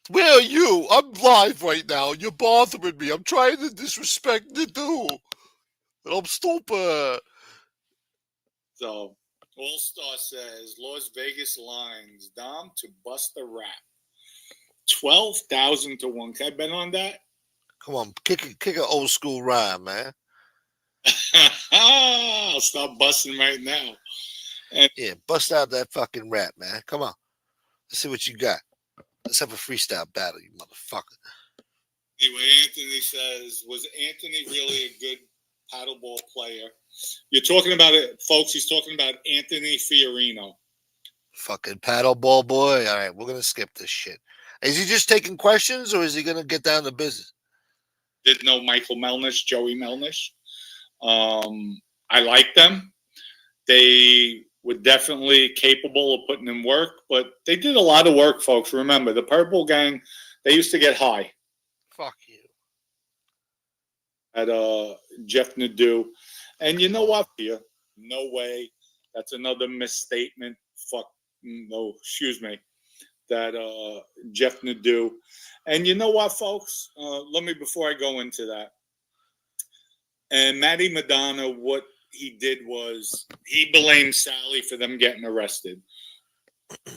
Where are you? I'm live right now. You're bothering me. I'm trying to disrespect Nadeau. And I'm stupid. So, All Star says Las Vegas lines Dom to bust a rap. 12,000 to 1. Can I bet on that? Come on, kick an old school rhyme, man. I'll start busting right now. Yeah, bust out that fucking rap, man. Come on. Let's see what you got. Let's have a freestyle battle, you motherfucker. Anyway, Anthony says, was Anthony really a good paddleball player? You're talking about it, folks. He's talking about Anthony Fiorino. Fucking paddleball boy. All right, we're going to skip this shit. Is he just taking questions or is he going to get down to business? Didn't know Michael Melnish, Joey Melnish. I like them. They were definitely capable of putting in work, but they did a lot of work, folks. Remember, the Purple Gang, they used to get high. Fuck you. At Jeff Nadeau. And you know what? Here, no way. That's another misstatement. Fuck. No, excuse me. That Jeff Nadeau. And you know what, folks? Let me, before I go into that. And Matty Madonna, what he did was he blamed Sally for them getting arrested. Yeah,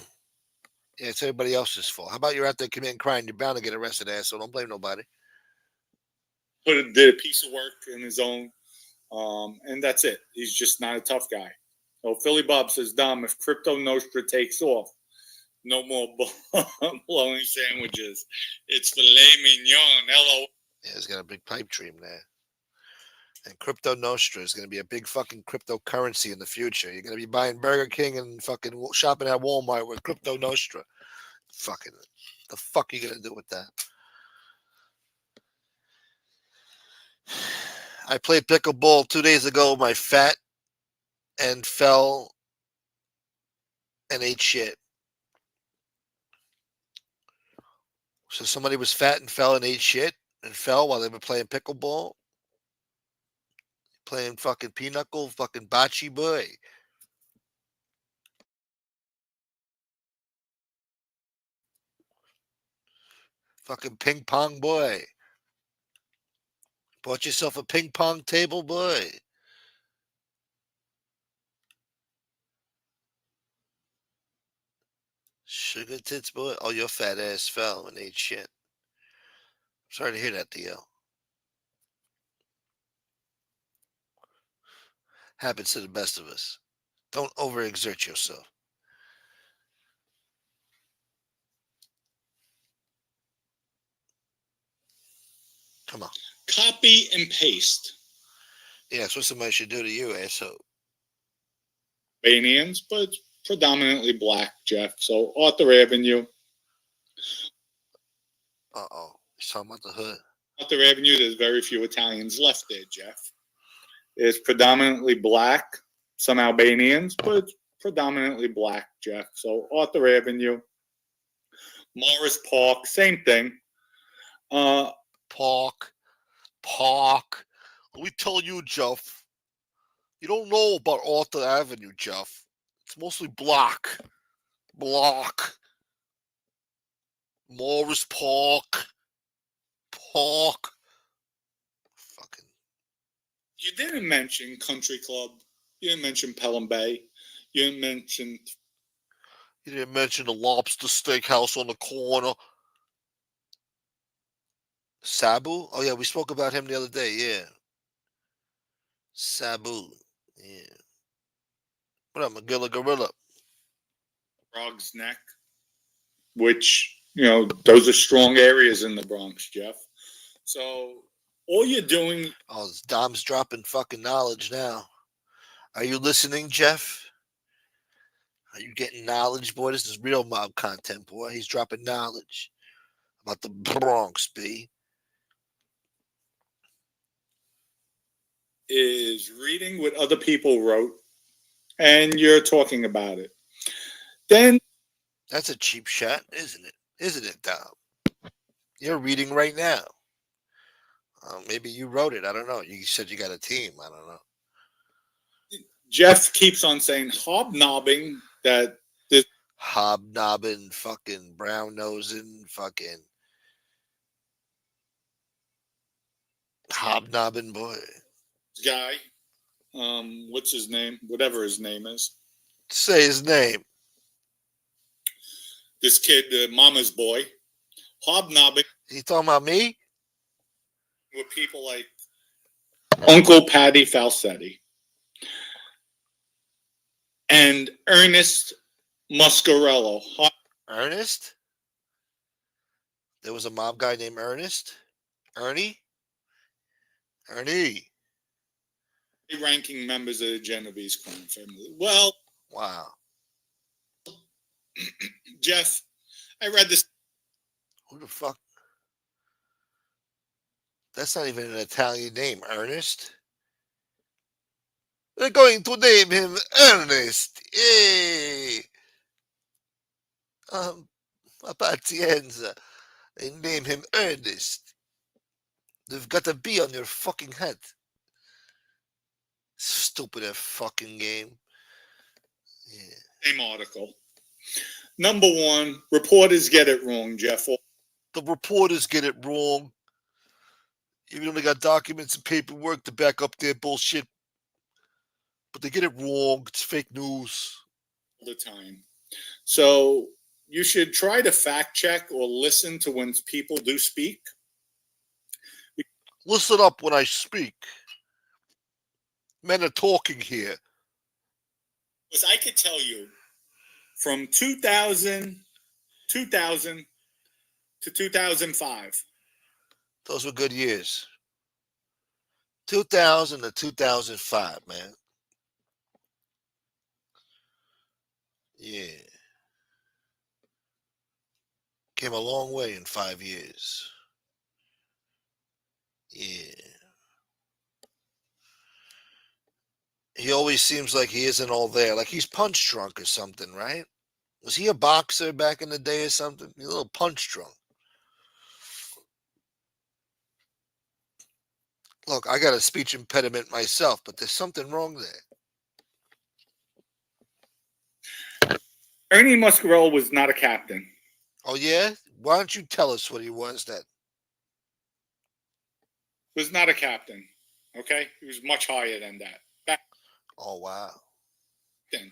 it's everybody else's fault. How about you're out there committing crime? You're bound to get arrested, asshole. Don't blame nobody. Did a piece of work in his own. And that's it. He's just not a tough guy. So Philly Bob says, Dom, if Crypto Nostra takes off, no more blowing sandwiches. It's filet mignon. Hello. Yeah, he's got a big pipe dream there. And Crypto Nostra is going to be a big fucking cryptocurrency in the future. You're going to be buying Burger King and fucking shopping at Walmart with Crypto Nostra. Fucking, the fuck are you going to do with that? I played pickleball 2 days ago. My fat and fell and ate shit. So somebody was fat and fell and ate shit and fell while they were playing pickleball. Playing fucking pinochle, fucking bocce boy. Fucking ping pong boy. Bought yourself a ping pong table, boy. Sugar tits, boy. Oh, your fat ass fell and ate shit. Sorry to hear that, Theo. Happens to the best of us. Don't overexert yourself. Come on. Copy and paste. Yeah, that's what somebody should do to you, asshole. Albanians, but it's predominantly black, Jeff. So Arthur Avenue. Uh-oh. He's talking about the hood. Arthur Avenue, there's very few Italians left there, Jeff. It's predominantly black, some Albanians, but it's predominantly black, Jeff. So Arthur Avenue, Morris Park, same thing. Park. Let me tell you, Jeff. You don't know about Arthur Avenue, Jeff. It's mostly block. Morris Park. Fucking. You didn't mention Country Club. You didn't mention Pelham Bay. You didn't mention the Lobster Steakhouse on the corner. Sabu? Oh, yeah, we spoke about him the other day, yeah. Sabu. Yeah. What up, McGilla Gorilla? Frog's Neck, which, those are strong areas in the Bronx, Jeff. So all you're doing... Oh, Dom's dropping fucking knowledge now. Are you listening, Jeff? Are you getting knowledge, boy? This is real mob content, boy. He's dropping knowledge about the Bronx, B. Is reading what other people wrote, and you're talking about it. Then that's a cheap shot, isn't it? Isn't it, Dom? You're reading right now. Maybe you wrote it. I don't know. You said you got a team. I don't know. Jeff keeps on saying hobnobbing, that this hobnobbing, fucking brown nosing, fucking hobnobbing boy. Guy, what's his name? Whatever his name is. Say his name. This kid, mama's boy, hobnobbing. You talking about me? With people like Uncle Patty Falsetti and Ernest Muscarello. Ernest? There was a mob guy named Ernest? Ernie? Ranking members of the Genovese crime family. Well, wow. Jeff, I read this. Who the fuck? That's not even an Italian name, Ernest. We're going to name him Ernest. Hey. Pazienza. They name him Ernest. They've got a B on your fucking head. Stupid ass fucking game. Yeah. Same article. Number one, reporters get it wrong, Jeff. The reporters get it wrong. Even though they got documents and paperwork to back up their bullshit. But they get it wrong. It's fake news. All the time. So you should try to fact check or listen to when people do speak. Listen up when I speak. Men are talking here. Because I could tell you from 2000 to 2005. Those were good years. 2000 to 2005, man. Yeah. Came a long way in 5 years. Yeah. He always seems like he isn't all there. Like he's punch drunk or something, right? Was he a boxer back in the day or something? He's a little punch drunk. Look, I got a speech impediment myself, but there's something wrong there. Ernie Muscarello was not a captain. Oh, yeah? Why don't you tell us what he was then? Was not a captain. Okay? He was much higher than that. Oh, wow. Then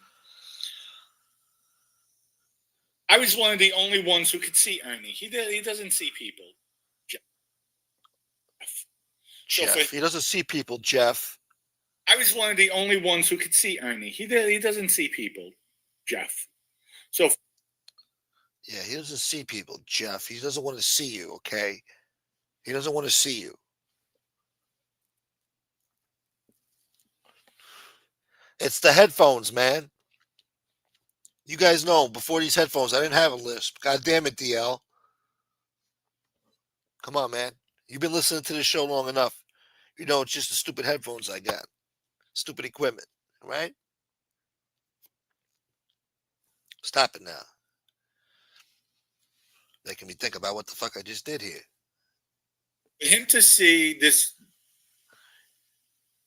I was one of the only ones who could see Ernie. He doesn't see people. Jeff. He doesn't see people, Jeff. I was one of the only ones who could see Ernie. He doesn't see people, Jeff. So yeah, he doesn't see people, Jeff. He doesn't want to see you, okay? He doesn't want to see you. It's the headphones, man. You guys know, before these headphones, I didn't have a lisp. God damn it, DL. Come on, man. You've been listening to this show long enough. You know, it's just the stupid headphones I got. Stupid equipment, right? Stop it now. Making me think about what the fuck I just did here. For him to see this,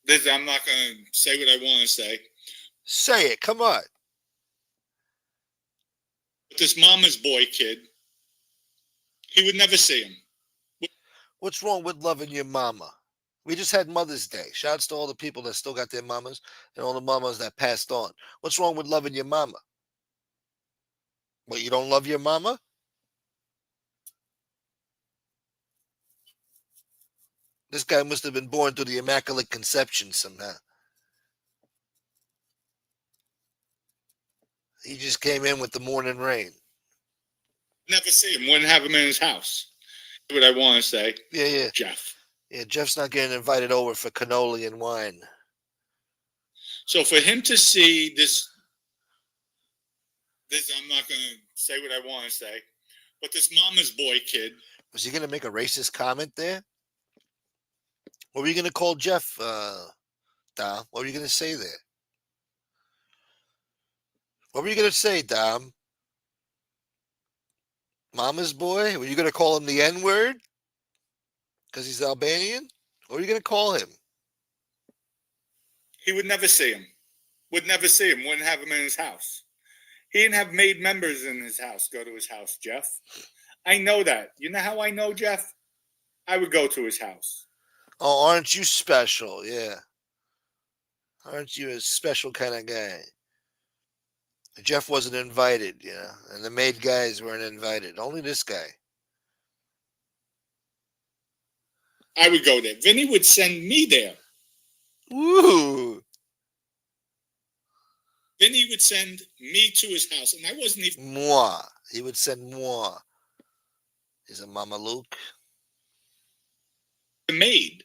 I'm not going to say what I want to say. Say it. Come on. But this mama's boy kid, he would never see him. What's wrong with loving your mama? We just had Mother's Day. Shouts to all the people that still got their mamas and all the mamas that passed on. What's wrong with loving your mama? What, you don't love your mama? This guy must have been born through the Immaculate Conception somehow. He just came in with the morning rain. Never see him. Wouldn't have him in his house. What I want to say. Yeah. Jeff. Yeah, Jeff's not getting invited over for cannoli and wine. So for him to see this I'm not going to say what I want to say, but this mama's boy kid. Was he going to make a racist comment there? What were you going to call Jeff, Dom? What were you going to say there? What were you going to say, Dom? Mama's boy? Were you going to call him the N-word? Because he's Albanian? What were you going to call him? He would never see him. Would never see him. Wouldn't have him in his house. He didn't have made members in his house go to his house, Jeff. I know that. You know how I know, Jeff? I would go to his house. Oh, aren't you special? Yeah. Aren't you a special kind of guy? Jeff wasn't invited, you know, and the maid guys weren't invited. Only this guy. I would go there. Vinny would send me there. Woo! Vinny would send me to his house, and I wasn't even. Moi. He would send moi. He's a Mama Luke. Maid.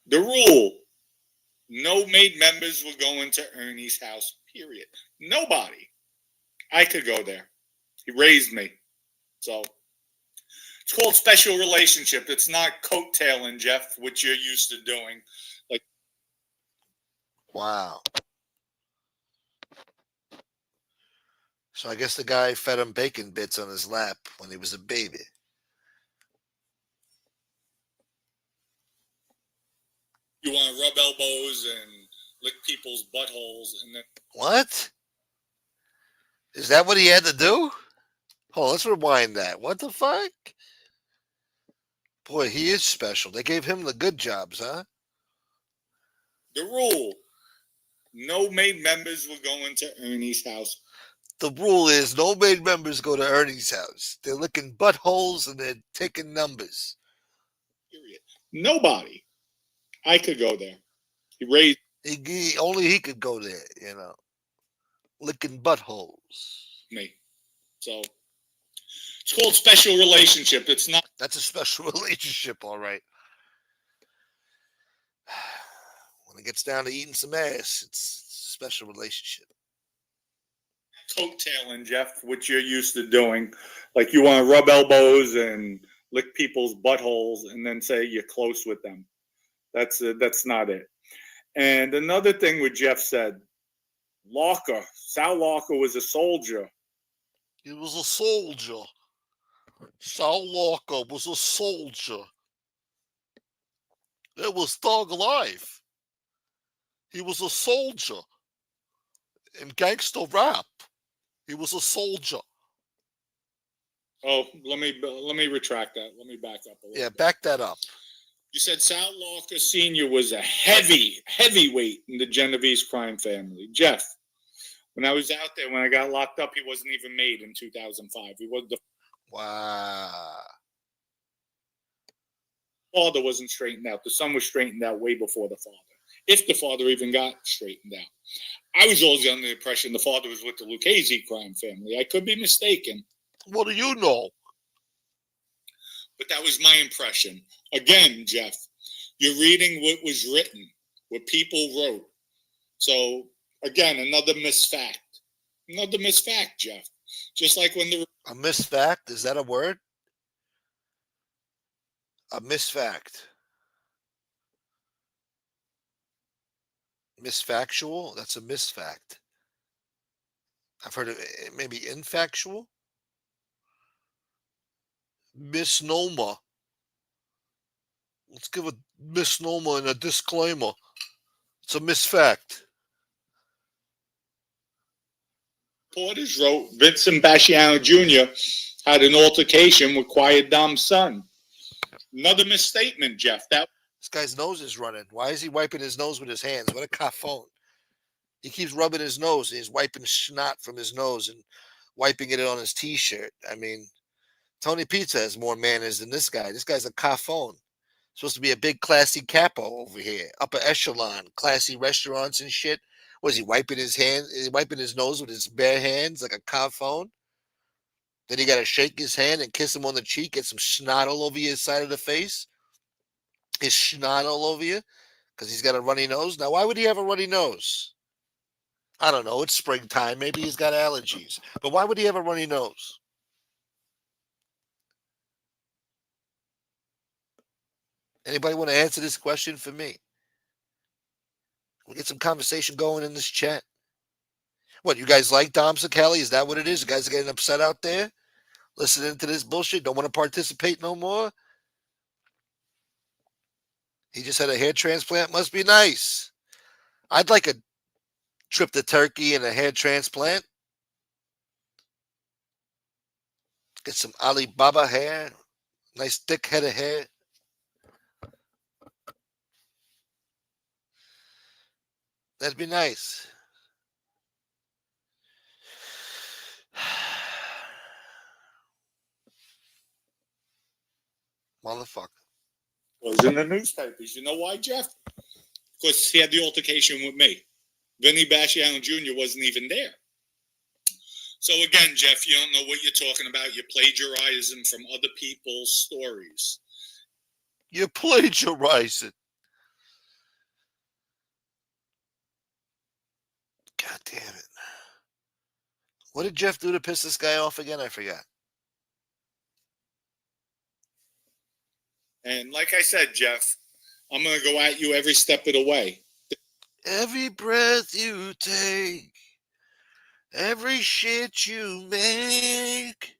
The rule. No maid members will go into Ernie's house, period. Nobody. I could go there. He raised me. So it's called special relationship. It's not coattailing, Jeff, which you're used to doing. Like, wow. So I guess the guy fed him bacon bits on his lap when he was a baby. you want to rub elbows and lick people's buttholes, and then What? Is that what he had to do? Oh, let's rewind that. What the fuck? Boy, he is special. They gave him the good jobs, huh? the rule. No maid members will go into Ernie's house. The rule is no maid members go to Ernie's house. They're licking buttholes and they're taking numbers. Period. Nobody. I could go there. He raised Only he could go there, you know. Licking buttholes. me. So it's called special relationship. It's not. That's a special relationship, all right. When it gets down to eating some ass, it's a special relationship. Coattailing, Jeff, which you're used to doing. Like you want to rub elbows and lick people's buttholes and then say you're close with them. That's not it. And another thing what Jeff said, Locker, Sal Locker was a soldier. He was a soldier. Sal Locker was a soldier. It was Thug Life. He was a soldier. In gangster rap, he was a soldier. Oh, let me retract that. Let me back up a little bit. Back that up. You said Sal Locker Sr. was a heavyweight in the Genovese crime family. Jeff, when I was out there, when I got locked up, he wasn't even made in 2005. He was the Wow. father wasn't straightened out. The son was straightened out way before the father, if the father even got straightened out. I was always under the impression the father was with the Lucchese crime family. I could be mistaken. What do you know? But that was my impression. Again, Jeff, you're reading what was written, what people wrote. So, again, another misfact. Another misfact, Jeff. Just like when the... A misfact? Is that a word? A misfact. Misfactual? That's a misfact. I've heard of it, maybe infactual? Misnomer. Let's give a misnomer and a disclaimer. It's a misfact. Reporters wrote Vincent Basciano Jr. had an altercation with Quiet Dom's son. Another misstatement, Jeff. This guy's nose is running. Why is he wiping his nose with his hands? What a caphone. He keeps rubbing his nose. He's wiping snot from his nose and wiping it on his T-shirt. I mean, Tony Pizza has more manners than this guy. This guy's a caphone. Supposed to be a big classy capo over here. Upper echelon, classy restaurants and shit. Was he wiping his hands? Is he wiping his nose with his bare hands like a caphone? Then he got to shake his hand and kiss him on the cheek, get some snot all over your side of the face. His snot all over you because he's got a runny nose. Now, why would he have a runny nose? I don't know. It's springtime. Maybe he's got allergies. But why would he have a runny nose? Anybody want to answer this question for me? We'll get some conversation going in this chat. What, you guys like Dom Kelly? Is that what it is? You guys are getting upset out there? Listening to this bullshit? Don't want to participate no more? He just had a hair transplant? Must be nice. I'd like a trip to Turkey and a hair transplant. Get some Alibaba hair. Nice thick head of hair. That'd be nice. Motherfucker. Was in the newspapers. You know why, Jeff? Because he had the altercation with me. Vinny Basciano Jr. wasn't even there. So again, Jeff, you don't know what you're talking about. You're plagiarizing from other people's stories. You're plagiarizing. God damn it. What did Jeff do to piss this guy off again? I forgot. And like I said, Jeff, I'm going to go at you every step of the way. Every breath you take, every shit you make,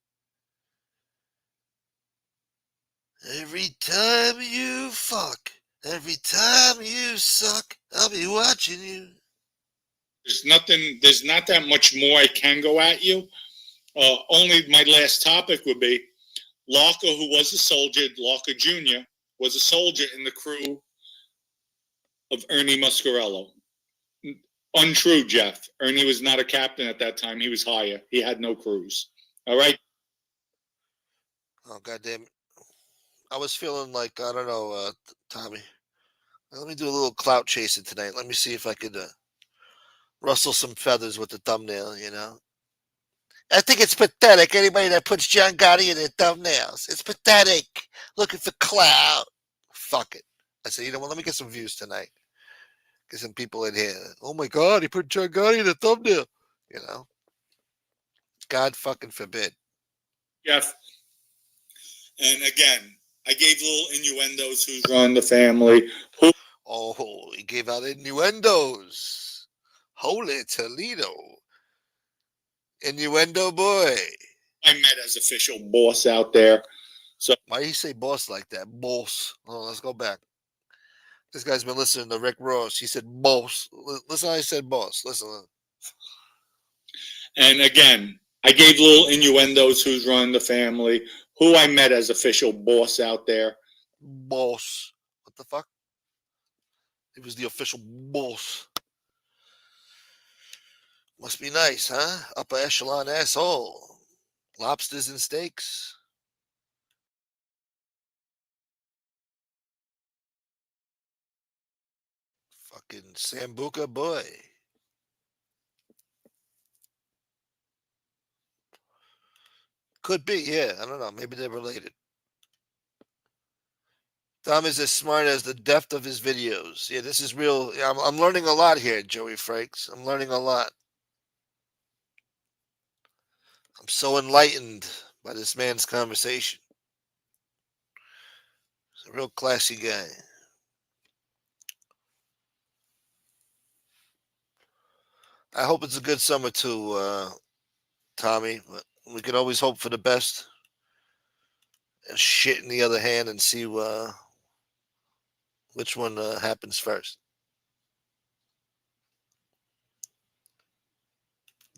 every time you fuck, every time you suck, I'll be watching you. There's not that much more I can go at you. Only my last topic would be Larker, who was a soldier, Larker Jr., was a soldier in the crew of Ernie Muscarello. Untrue, Jeff. Ernie was not a captain at that time. He was higher. He had no crews. All right? Oh, goddamn. I was feeling like, I don't know, Tommy. Let me do a little clout chasing tonight. Let me see if I could rustle some feathers with the thumbnail, you know? I think it's pathetic, anybody that puts John Gotti in their thumbnails. It's pathetic. Looking for clout. Fuck it. I said, you know what? Let me get some views tonight. Get some people in here. Oh my God, he put John Gotti in the thumbnail. You know? God fucking forbid. Jeff. And again, I gave little innuendos who's run the family. Oh, he gave out innuendos. Holy Toledo. Innuendo boy. I met as official boss out there. So why do you say boss like that? Boss. Oh, let's go back. This guy's been listening to Rick Ross. He said boss. Listen how I said boss. Listen. And again, I gave little innuendos who's running the family, who I met as official boss out there. Boss. What the fuck? He was the official boss. Must be nice, huh? Upper echelon asshole. Lobsters and steaks. Fucking Sambuca boy. Could be, yeah. I don't know. Maybe they're related. Tom is as smart as the depth of his videos. Yeah, this is real. I'm learning a lot here, Joey Frakes. I'm learning a lot. I'm so enlightened by this man's conversation. He's a real classy guy. I hope it's a good summer too, Tommy. But we can always hope for the best. And shit in the other hand and see which one happens first.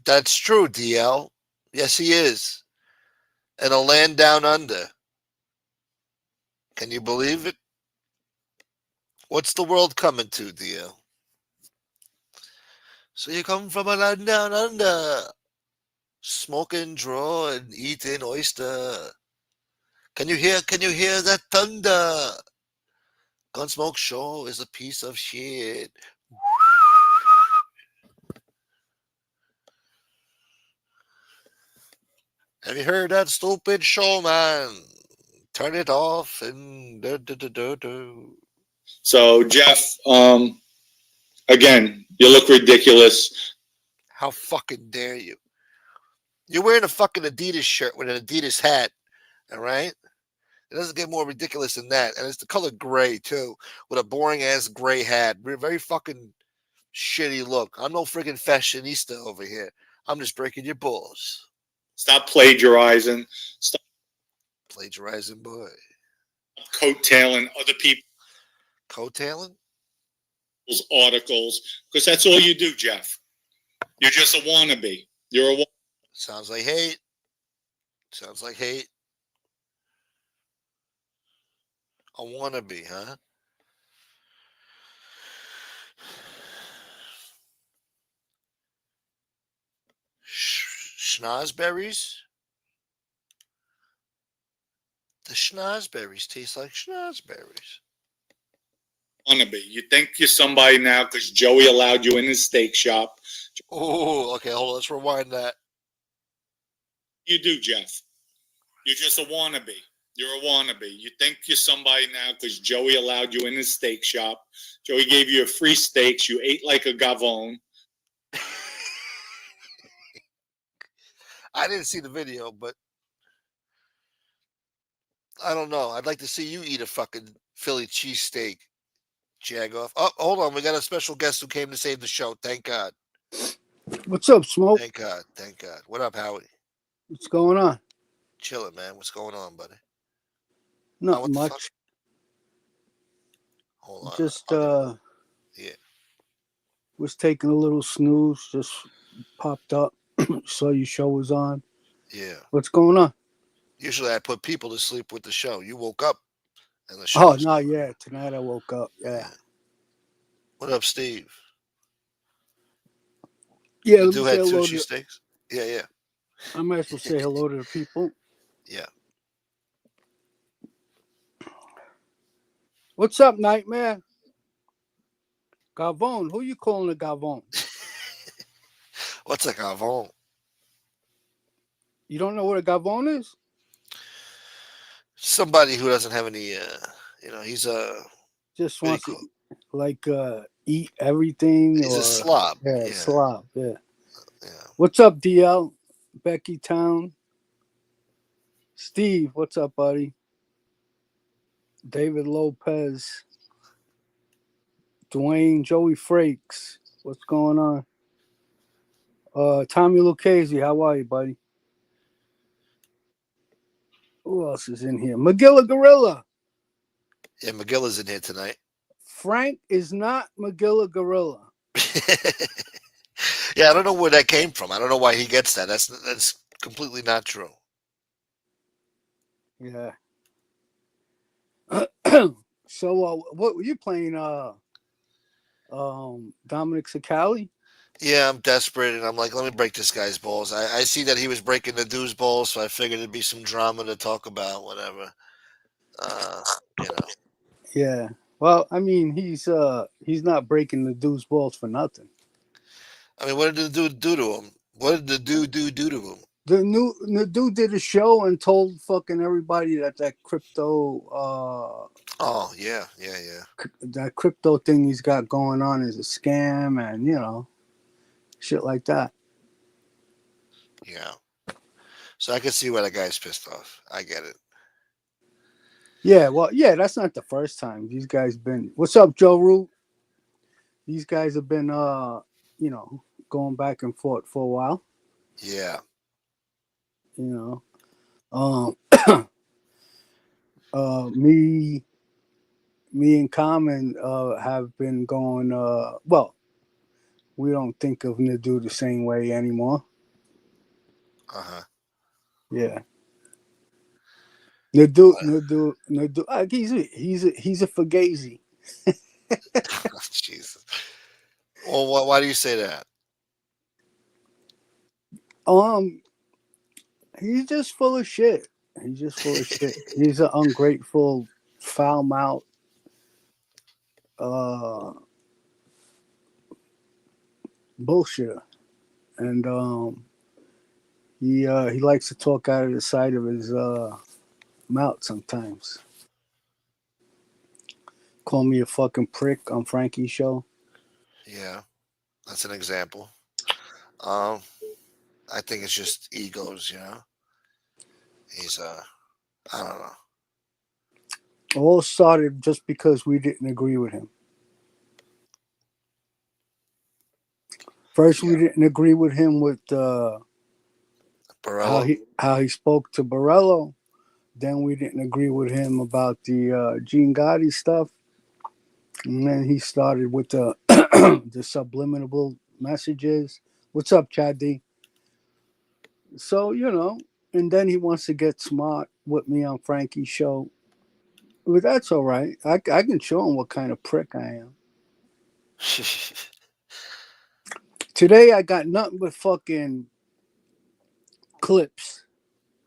That's true, DL. Yes, he is. And a land down under. Can you believe it? What's the world coming to, DL? So you come from a land down under, smoking draw and eating oyster. Can you hear that thunder? Gunsmoke Show is a piece of shit. Have you heard that stupid show, man? Turn it off and do. So, Jeff, again, you look ridiculous. How fucking dare you? You're wearing a fucking Adidas shirt with an Adidas hat, all right? It doesn't get more ridiculous than that. And it's the color gray, too, with a boring-ass gray hat. Very fucking shitty look. I'm no freaking fashionista over here. I'm just breaking your balls. Stop plagiarizing. Stop Plagiarizing, boy. coattailing other people's Coattailing? articles, because that's all you do, Jeff. You're just a wannabe. You're a Sounds like hate. Sounds like hate. A wannabe, huh? Schnozberries? The schnozberries taste like schnozberries. wannabe. You think you're somebody now because Joey allowed you in his steak shop. Oh, okay, hold on. Let's rewind that. You do, Jeff. You're just a wannabe. You're a wannabe. You think you're somebody now because Joey allowed you in his steak shop. Joey gave you a free steaks. You ate like a gavone. I didn't see the video, but I don't know. I'd like to see you eat a fucking Philly cheesesteak, Jagoff. Oh, hold on. We got a special guest who came to save the show. Thank God. What's up, Smoke? Thank God. Thank God. What up, Howie? What's going on? Chilling, man. What's going on, buddy? Not what the fuck? much. Hold on. Just yeah. was taking a little snooze. Just popped up. Saw your show was on. Yeah. What's going on? Usually I put people to sleep with the show. You woke up and the show. Oh was no, on. yeah. Tonight I woke up. Yeah. What up, Steve? Yeah. The Let me dude say had two hello to. cheesesteaks? Yeah, yeah. I might as well say hello to the people. Yeah. What's up, Nightmare? Gavone. Who you calling a Gavone? What's a gavon? You don't know what a Gavone is? Somebody who doesn't have any, he's a Just what do you wants call to like eat everything. He's or a slob. Yeah, Yeah. slob. Yeah. Yeah. What's up, DL? Becky Town. Steve, what's up, buddy? David Lopez. Dwayne, Joey Frakes. What's going on? Tommy Lucchese, how are you, buddy? Who else is in here? McGilla Gorilla. Yeah, McGill is in here tonight. Frank is not McGilla Gorilla. Yeah, I don't know where that came from. I don't know why he gets that. That's completely not true. Yeah. So, what were you playing? Dominic Sicali? Yeah, I'm desperate, and I'm like, let me break this guy's balls. I see that he was breaking the dude's balls, so I figured it'd be some drama to talk about, whatever. You know. Yeah. Well, I mean, he's not breaking the dude's balls for nothing. I mean, what did the dude do to him? What did the dude do to him? The dude did a show and told fucking everybody that crypto Oh, yeah. that crypto thing he's got going on is a scam, and shit like that. Yeah. So I can see why the guy's pissed off. I get it. Yeah, well, yeah, that's not the first time these guys been. What's up, Joe Root? These guys have been going back and forth for a while. Yeah. Me and Common have been going. Well, we don't think of Nadu the same way anymore. Uh-huh. Yeah. Nadu. He's a fugazi. Jesus. Well, why do you say that? He's just full of shit. He's an ungrateful, foul mouth, bullshitter, and he likes to talk out of the side of his mouth sometimes. Call me a fucking prick on Frankie's show. Yeah, that's an example. I think it's just egos, you know. He's I don't know. All started just because we didn't agree with him. First, we Yeah, didn't agree with him with Barella. how he spoke to Borello. Then we didn't agree with him about the Gene Gotti stuff. And then he started with the the subliminal messages. What's up, Chad D? So, and then he wants to get smart with me on Frankie's show. But that's all right. I can show him what kind of prick I am. Today I got nothing but fucking clips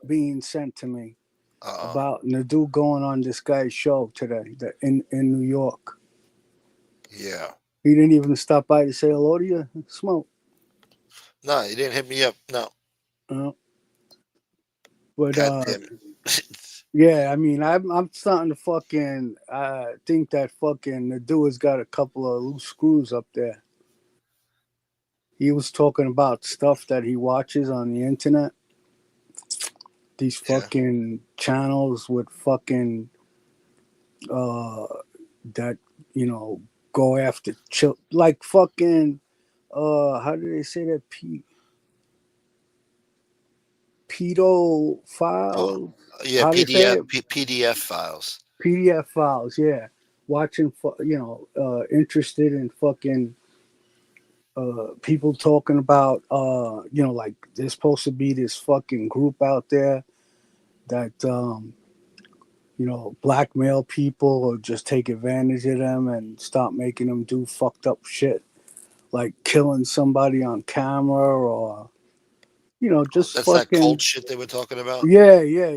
being sent to me Uh-oh. about Nadu going on this guy's show today in New York. Yeah. He didn't even stop by to say hello to you. Smoke. No, he didn't hit me up. No. Uh, but God damn it. yeah, I mean, I'm starting to fucking think that fucking Nadu has got a couple of loose screws up there. He was talking about stuff that he watches on the internet. These Yeah. fucking channels with fucking uh that go after like fucking how do they say that pedo Oh, file, yeah. how they say PDF it, PDF files. PDF files, yeah, watching interested in fucking people talking about like there's supposed to be this fucking group out there that blackmail people or just take advantage of them and stop making them do fucked up shit like killing somebody on camera or just That's that cult fucking shit they were talking about. yeah. Yeah.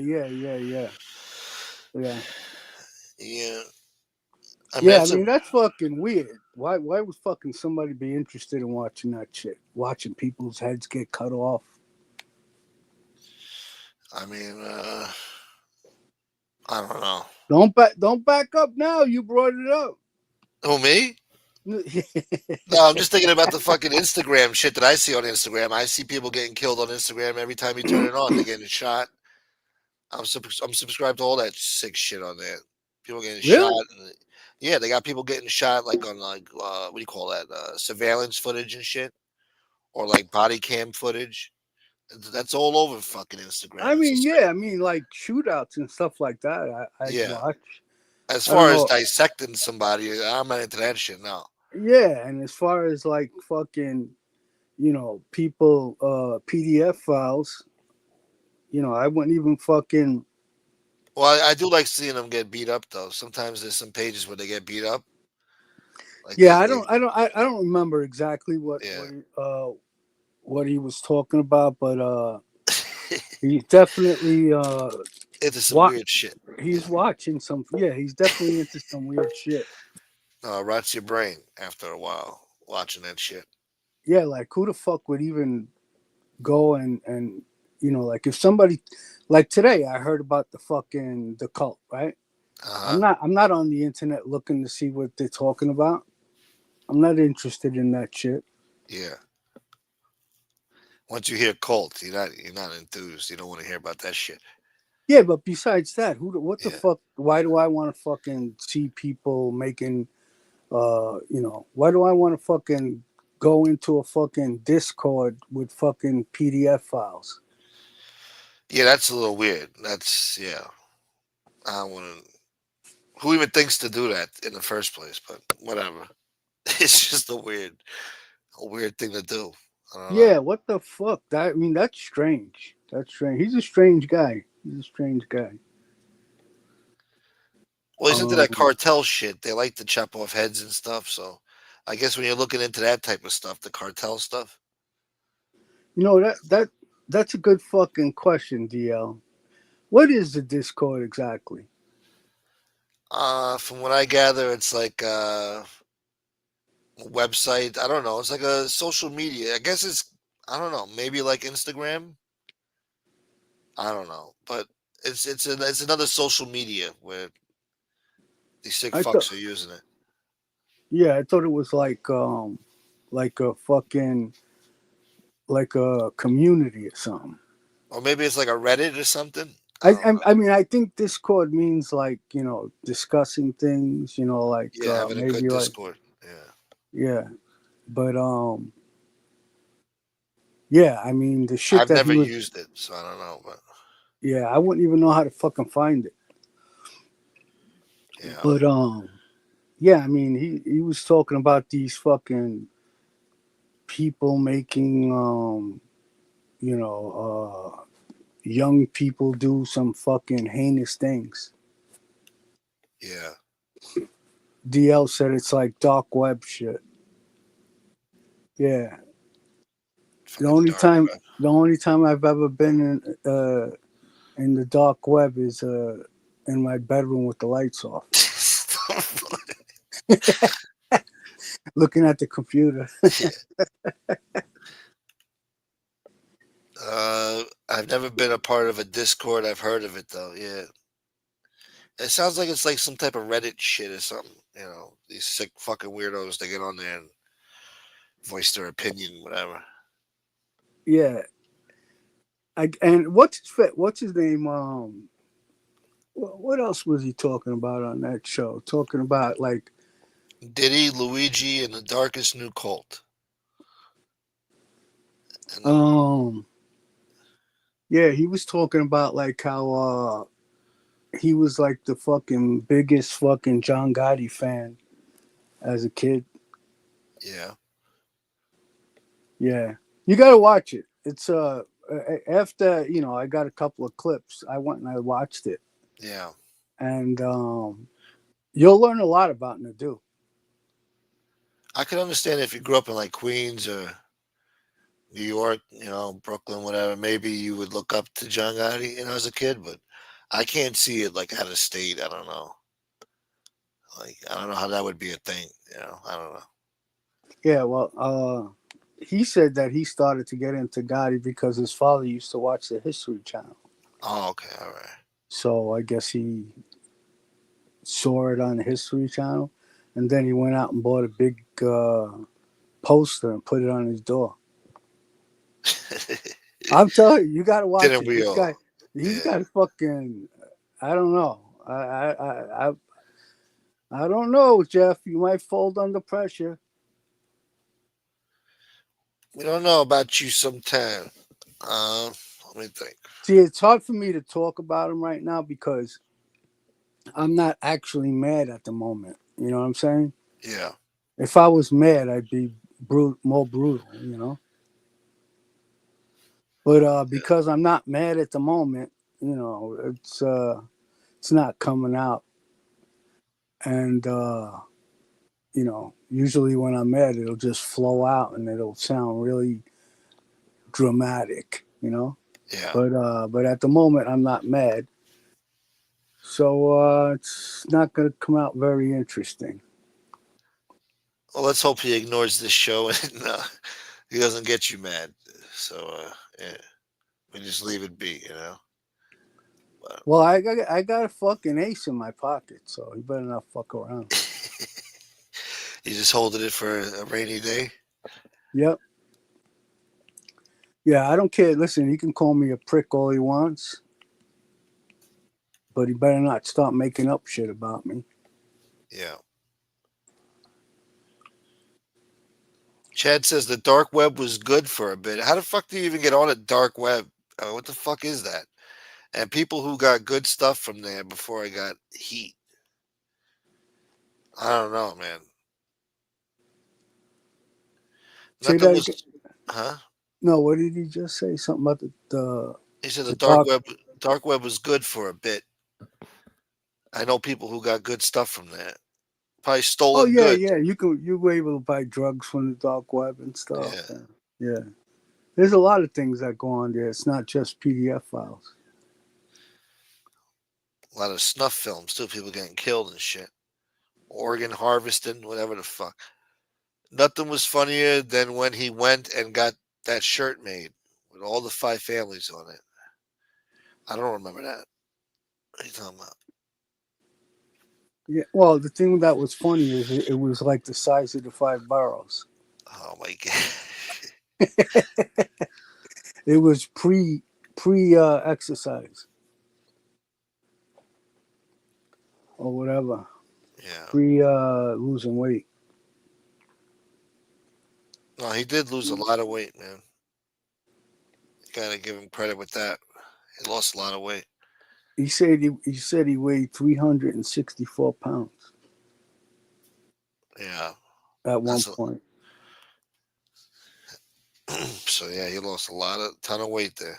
I mean, Yeah, I that's a. mean that's fucking weird. Why would fucking somebody be interested in watching that shit? Watching people's heads get cut off. I mean, I don't know. Don't back up now. You brought it up. Who, me? No, I'm just thinking about the fucking Instagram shit that I see on Instagram. I see people getting killed on Instagram every time you turn it on. They're getting shot. I'm subscribed to all that sick shit on there. People getting shot. Really? Yeah, they got people getting shot like on like what do you call that? Surveillance footage and shit, or like body cam footage. That's all over fucking I Instagram. It's mean, just yeah, I mean like shootouts and stuff like that. I'd yeah. watch. As I don't far as know. dissecting somebody, I'm not into that shit now. Yeah, and as far as like fucking, people PDF files, I wouldn't even fucking. Well, I do like seeing them get beat up though. Sometimes there's some pages where they get beat up. Like Yeah, they I don't remember exactly yeah. what he was talking about, but he's definitely Into some what weird shit. he's watching some. Yeah, he's definitely into some weird shit. Rots your brain after a while watching that shit. Yeah, like who the fuck would even go and like if somebody like today I heard about the cult, right? Uh huh. I'm not on the internet looking to see what they're talking about. I'm not interested in that shit. Yeah. Once you hear cult, you're not enthused. You don't want to hear about that shit. Yeah, but besides that, what the Yeah. fuck? Why do I want to fucking see people making? Why do I want to fucking go into a fucking Discord with fucking PDF files? Yeah, that's a little weird. That's yeah. I don't want to. Who even thinks to do that in the first place? But whatever. It's just a weird thing to do. I don't know. Yeah, what the fuck? I mean, that's strange. That's strange. He's a strange guy. He's a strange guy. Well, he's into that Um, cartel shit. They like to chop off heads and stuff. So, I guess when you're looking into that type of stuff, the cartel stuff. that's a good fucking question, DL. What is the Discord exactly? From what I gather, it's like a website. I don't know. It's like a social media. I guess it's. I don't know. Maybe like Instagram. I don't know, but it's another social media where these sick I thought, fucks are using it. yeah, I thought it was like a fucking like a community or something. Or maybe it's like a Reddit or something. I don't know. I mean, I think Discord means like, discussing things, like Yeah, having a maybe good like, Discord. Yeah. yeah, but yeah, I mean the shit I've that never he was, used it, so I don't know. But yeah, I wouldn't even know how to fucking find it. yeah, But yeah, I mean he was talking about these fucking people making young people do some fucking heinous things. yeah. DL said it's like dark web shit. Yeah. The Fucking only dark time web. the only time I've ever been in the dark web is in my bedroom with the lights off, looking at the computer. I've never been a part of a Discord. I've heard of it though. Yeah, it sounds like it's like some type of Reddit shit or something. These sick fucking weirdos they get on there and voice their opinion, whatever. Yeah. And what's his name? What else was he talking about on that show? Talking about like Diddy, Luigi, and the Darkest New Cult. And yeah, he was talking about like how he was like the fucking biggest fucking John Gotti fan as a kid. yeah, Yeah, you gotta watch it. It's after I got a couple of clips. I went and I watched it, yeah. and you'll learn a lot about Nadu. I could understand if you grew up in like Queens or New York, Brooklyn, whatever. Maybe you would look up to John Gotti, as a kid, but I can't see it like out of state. I don't know. Like I don't know how that would be a thing. I don't know. Yeah, well, he said that he started to get into Gotti because his father used to watch the History Channel. Oh, okay, all right. So I guess he saw it on the History Channel, and then he went out and bought a big poster and put it on his door. I'm telling you, you gotta watch Didn't it. we This all? guy, he's Yeah. got fucking. I don't know. I don't know, Jeff. You might fold under pressure. We don't know about you sometime. Let me think. See, it's hard for me to talk about him right now because I'm not actually mad at the moment. You know what I'm saying? Yeah. If I was mad, I'd be more brutal. But because I'm not mad at the moment, it's not coming out. And usually when I'm mad, it'll just flow out and it'll sound really dramatic. Yeah. But at the moment, I'm not mad, so it's not going to come out very interesting. Well, let's hope he ignores this show and he doesn't get you mad. So, yeah, we just leave it be. But Well, I got a fucking ace in my pocket, so you better not fuck around. you just holding it for a rainy day. Yep. Yeah, I don't care. Listen, he can call me a prick all he wants, but he better not start making up shit about me. Yeah. Chad says the dark web was good for a bit. How the fuck do you even get on a dark web? What the fuck is that? And people who got good stuff from there before I got heat. I don't know, man. Say Nothing that was, again. huh? No, what did he just say? Something about the He said the the dark dark. web. Dark web was good for a bit. I know people who got good stuff from there. Probably Oh stolen yeah, goods. yeah. You were able to buy drugs from the dark web and stuff. Yeah, Yeah. There's a lot of things that go on there. It's not just PDF files. a lot of snuff films too. People getting killed and shit. Organ harvesting, whatever the fuck. Nothing was funnier than when he went and got that shirt made with all the 5 families on it. I don't remember that. What are you talking about? Yeah. Well, the thing that was funny is it was like the size of the 5 boroughs. Oh my god. It was pre exercise or whatever. Yeah. Pre losing weight. No, he did lose a lot of weight, man. Gotta give him credit with that. He lost a lot of weight. He said he weighed 364 pounds Yeah. at one That's a, point. so yeah, he lost a ton of weight there.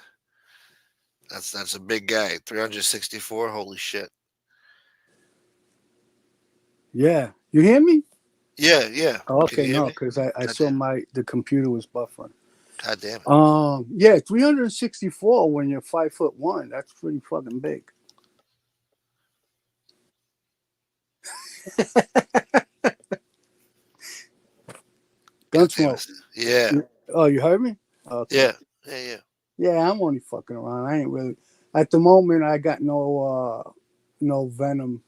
That's a big guy. 364. Holy shit. Yeah. You hear me? Yeah, yeah. Oh, Can okay, you hear no, me? because I God saw damn. the computer was buffering. God damn it. Yeah, 364 when you're 5'1". That's pretty fucking big. God damn Gunsmoke. it. Yeah. Oh, you heard me? Okay. Yeah. Yeah, yeah. Yeah, I'm only fucking around. I ain't really. At the moment, I got no venom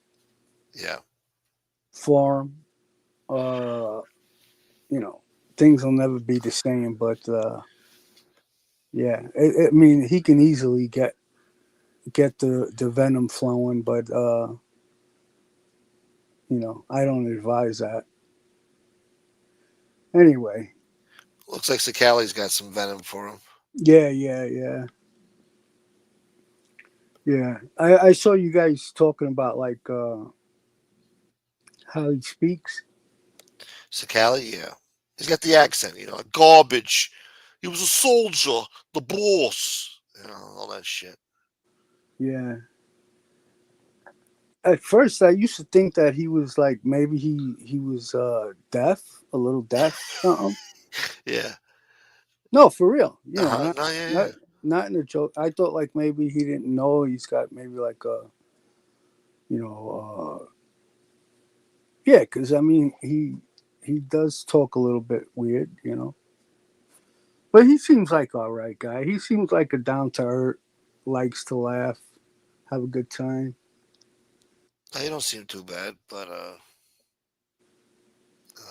Yeah. for him. Things will never be the same. But yeah, I mean, he can easily get the venom flowing, but I don't advise that. Anyway, Looks like Sakali's got some venom for him. yeah. I saw you guys talking about like how he speaks. Sakali, yeah. He's got the accent, garbage. He was a soldier, the boss. All that shit. Yeah. At first, I used to think that he was like maybe he was deaf, a little deaf, something. Yeah. No, for real. Uh-huh. Not No, yeah, not yeah. not in a joke. I thought like maybe he didn't know he's got maybe like a, you know, yeah, because I mean he does talk a little bit weird. But he seems like all right guy. He seems like a down to earth, likes to laugh, have a good time. No, he don't seem too bad, but I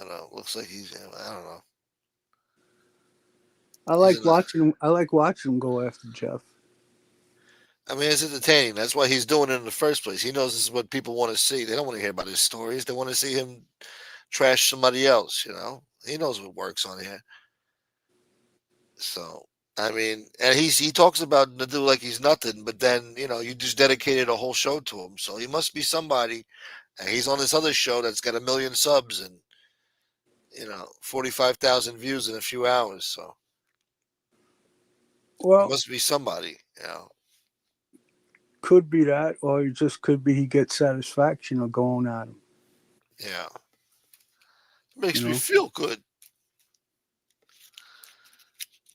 don't know. Looks like I don't know. He's in a, I like watching him go after Jeff. I mean, it's entertaining. That's why he's doing it in the first place. He knows this is what people want to see. They don't want to hear about his stories. They want to see him trash somebody else. He knows what works on here. So, I mean, and he talks about the dude like he's nothing, but then, you just dedicated a whole show to him. So he must be somebody. And he's on this other show that's got 1 million subs and, 45,000 views in a few hours. So he Well, must be somebody. could be that, or it just could be he gets satisfaction of going at him. Yeah. It You makes me know. feel good.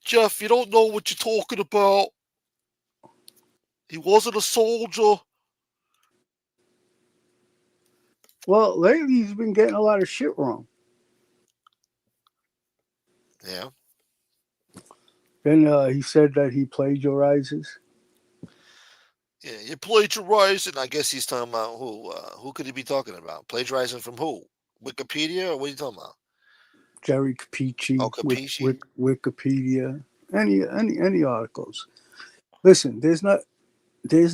Jeff, you don't know what you're talking about. He wasn't a soldier. Well, lately he's been getting a lot of shit wrong. Yeah. Then he said that he plagiarizes. Yeah, you plagiarizing. I guess he's talking about who? Who could he be talking about? Plagiarizing from who? Wikipedia, or what are you talking about? Jerry Capici, Oh, Capici. Wikipedia, any articles. Listen, there's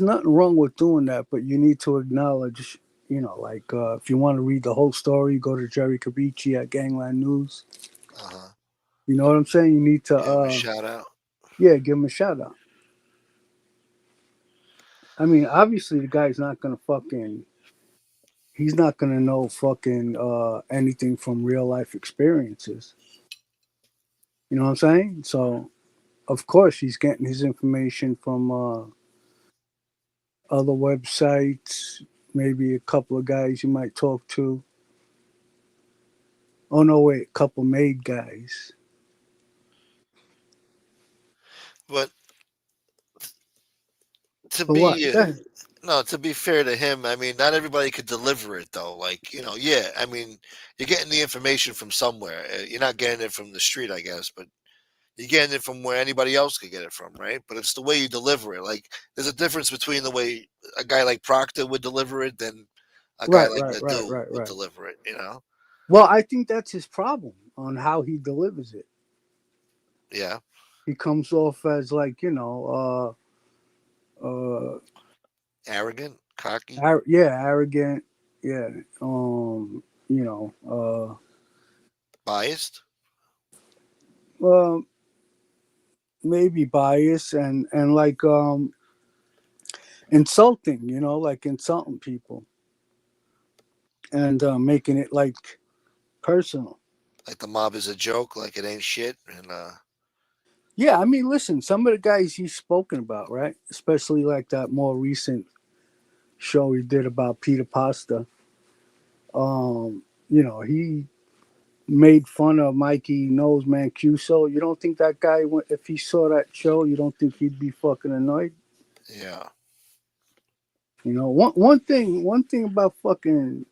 nothing wrong with doing that, but you need to acknowledge, like if you want to read the whole story, go to Jerry Capici at Gangland News. Uh-huh. You know what I'm saying? You need to Give him a shout out. give him a shout out. I mean, obviously the guy's not gonna he's not gonna know fucking anything from real life experiences. You know what I'm saying? So of course he's getting his information from other websites, maybe a couple of guys you might talk to. Oh no, wait, a couple made guys. But to But what? be Yeah. no, to be fair to him, I mean, not everybody could deliver it though. Like, yeah, I mean, you're getting the information from somewhere. You're not getting it from the street, I guess, but you're getting it from where anybody else could get it from, right? But it's the way you deliver it. Like, there's a difference between the way a guy like Proctor would deliver it than a guy Right, like right, right, Nadu right, would right. deliver it. Well, I think that's his problem on how he delivers it. Yeah. He comes off as like, Arrogant, cocky. arrogant. Yeah. You know, Biased. well, maybe biased and like insulting. Like insulting people and making it like personal. Like the mob is a joke, like it ain't shit. And Yeah, I mean, listen, some of the guys he's spoken about, right? Especially like that more recent show he did about Peter Pasta. He made fun of Mikey Nose Mancuso. You don't think that guy, if he saw that show, you don't think he'd be fucking annoyed? yeah. One thing about fucking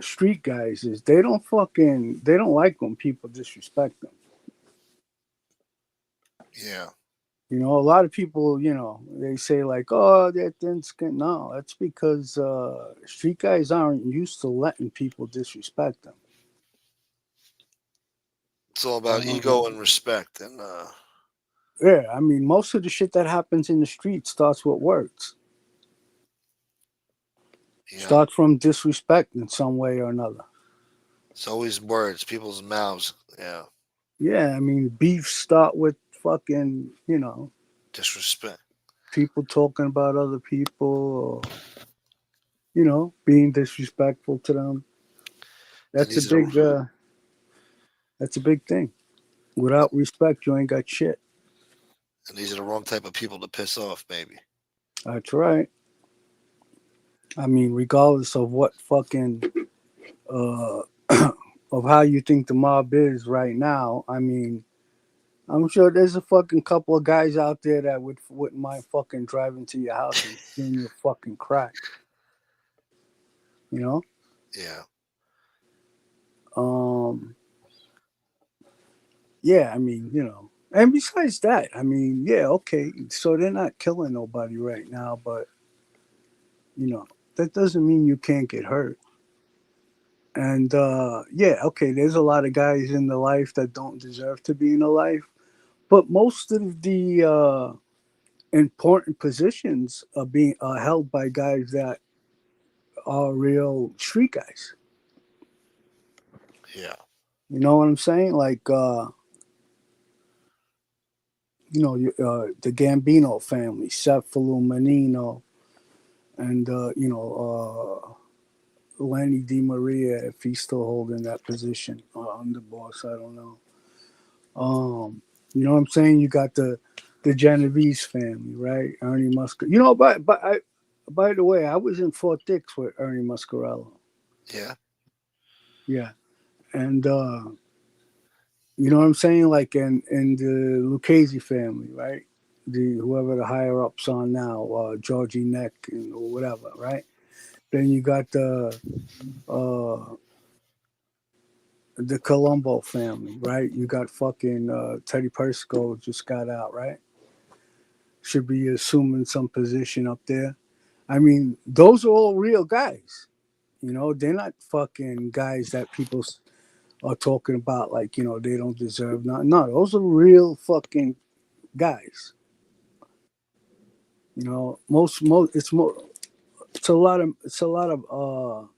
street guys is they don't like when people disrespect them. Yeah. A lot of people, they say like, "Oh, that didn't skin." No, that's because street guys aren't used to letting people disrespect them. It's all about Um, ego and respect. And yeah, I mean, most of the shit that happens in the street starts with words. yeah. Starts from disrespect in some way or another. It's always words, people's mouths. Yeah. Yeah, I mean, beefs start with fucking, Disrespect. people talking about other people or, being disrespectful to them. And That's a these are big, that's a big thing. Without respect, you ain't got shit. the wrong type of people to piss off, maybe. That's right. I mean, regardless of what fucking uh of how you think the mob is right now, I mean, I'm sure there's a fucking couple of guys out there that wouldn't mind fucking driving to your house and stealing your fucking crack. You know? Yeah. Um yeah, I mean, And besides that, I mean, yeah, okay, so they're not killing nobody right now, but that doesn't mean you can't get hurt. And yeah, okay, there's a lot of guys in the life that don't deserve to be in the life, but most of the important positions are being held by guys that are real street guys. Yeah. You know what I'm saying? Like, the Gambino family, Seth Manino, and Lenny DiMaria, if he's still holding that position, underboss, I don't know. You know what I'm saying? You got the Genovese family, right? Ernie Muscar. By the way, I was in Fort Dix with Ernie Muscarello. Yeah. Yeah, and you know what I'm saying? Like in the Lucchese family, right? The whoever the higher ups are now, Georgie Neck or whatever, right? Then you got uh, the Colombo family, right? You got fucking Teddy Persico just got out, right? Should be assuming some position up there. I mean, those are all real guys. They're not fucking guys that people are talking about like, they don't deserve nothing. No, those are real fucking guys. Most it's a lot of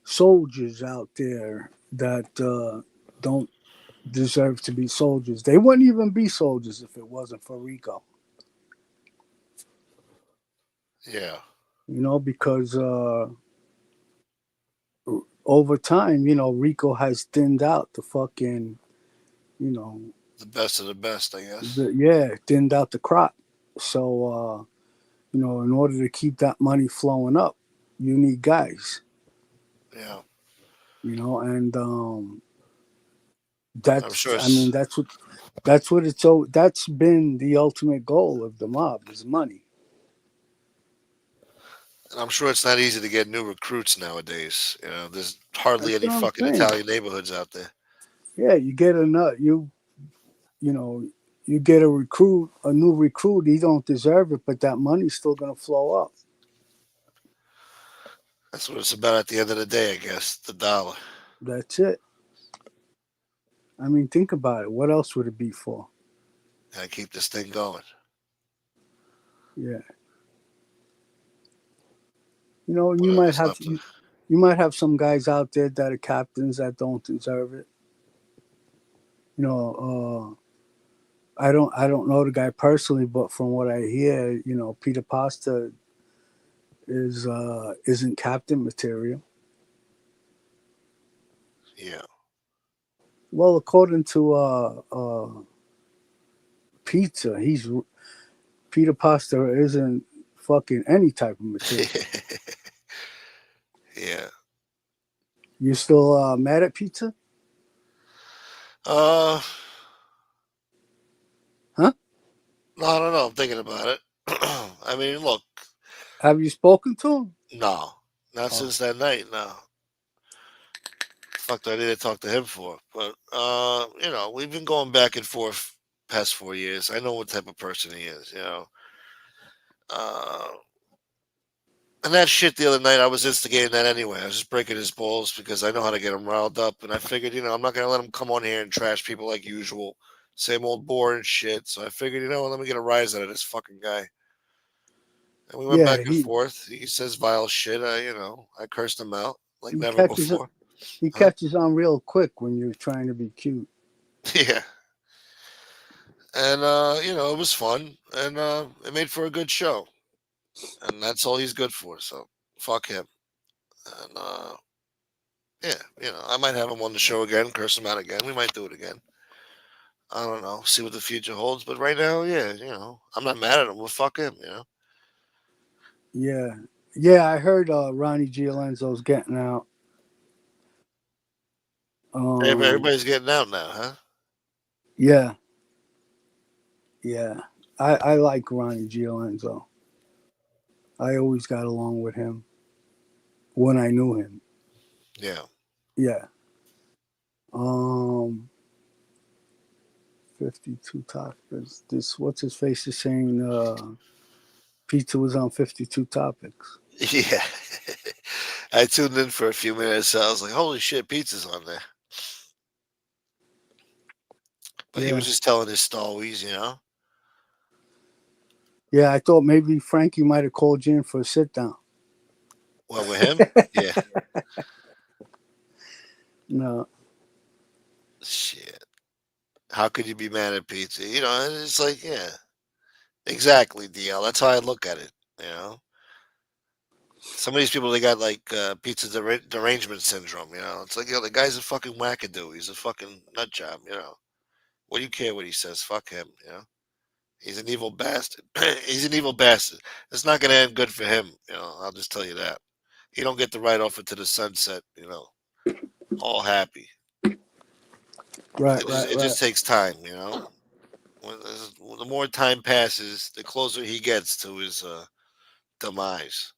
soldiers out there that don't deserve to be soldiers. They wouldn't even be soldiers if it wasn't for Rico. Yeah. Because over time, Rico has thinned out the fucking, you know, The best of the best, I guess. thinned out the crop. So, in order to keep that money flowing up, you need guys, Yeah. and I'm sure I mean, it's that's been the ultimate goal of the mob is money. I'm sure it's not easy to get new recruits nowadays. There's hardly That's any what I'm fucking saying. Italian neighborhoods out there. Yeah, you get a nut, you know, you get a new recruit, he don't deserve it, but that money's still gonna flow up. That's what it's about at the end of the day, I guess. The dollar. That's it. I mean, think about it. What else would it be for? Gotta keep this thing going. Yeah. You know, What else left? you might have some guys out there that are captains that don't deserve it. You know, I don't know the guy personally, but from what I hear, you know, Peter Pasta isn't captain material. Yeah. Well, according to Pizza, Peter Pasta isn't fucking any type of material. Yeah. You still mad at Pizza? Uh, Huh? no, I don't know. I'm thinking about it. I mean, look, Have you spoken to him? no, not Oh. since that night. No, fuck, do I need to talk to him for? But you know, we've been going back and forth past 4 years. I know what type of person he is. You know, uh, and that shit the other night, I was instigating that anyway. I was just breaking his balls because I know how to get him riled up, and I figured, you know, I'm not gonna let him come on here and trash people like usual, same old boring shit. So I figured, you know, let me get a rise out of this fucking guy. And we went Yeah, back and forth. He says vile shit. You know, I cursed him out like he never catches before. he Huh? catches on real quick when you're trying to be cute. Yeah. And you know, it was fun, and it made for a good show, and that's all he's good for. So fuck him. And yeah, you know, I might have him on the show again, curse him out again. We might do it again. I don't know. See what the future holds. But right now, yeah, you know, I'm not mad at him. Well, fuck him. You know. Yeah, yeah. I heard Ronnie Giolenzo's getting out. Everybody's getting out now, huh? Yeah, yeah. I like Ronnie Giolenzo. I always got along with him when I knew him. Yeah. Yeah. Um, 52 topics. This what's his face is saying. Pizza was on 52 topics. Yeah. I tuned in for a few minutes. So I was like, holy shit, pizza's on there. But he was Yeah, just telling his stories, you know. yeah. I thought maybe Frankie might have called you in for a sit down. Well, with him, yeah. No. Shit. How could you be mad at pizza? You know, it's like, yeah, exactly, DL. That's how I look at it. You know, some of these people they got like pizza derangement syndrome. You know, it's like, yo, the guy's a fucking wackadoo. He's a fucking nut job. You know, what do you care what he says? Fuck him. You know, he's an evil bastard. He's an evil bastard. It's not gonna end good for him. You know, I'll just tell you that. He don't get to ride off into the sunset. You know, all happy. Right, It right. just takes time. You know. The more time passes, the closer he gets to his demise,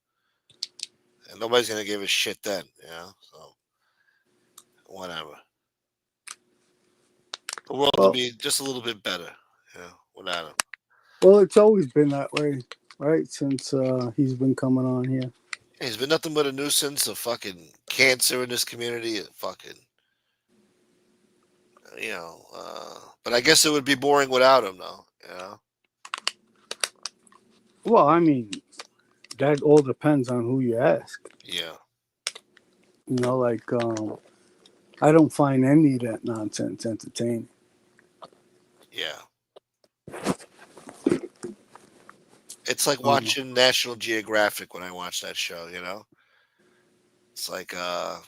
and nobody's gonna give a shit then, you know. So whatever. The world will Well, be just a little bit better, you know, without him. well, it's always been that way, right? Since he's been coming on here. He's been nothing but a nuisance, a fucking cancer in this community, a fucking, you know. But I guess it would be boring without him, though. You know. Well, I mean, that all depends on who you ask. Yeah. You know, like I don't find any of that nonsense entertaining. Yeah. It's like Um, watching National Geographic when I watch that show. You know. It's like I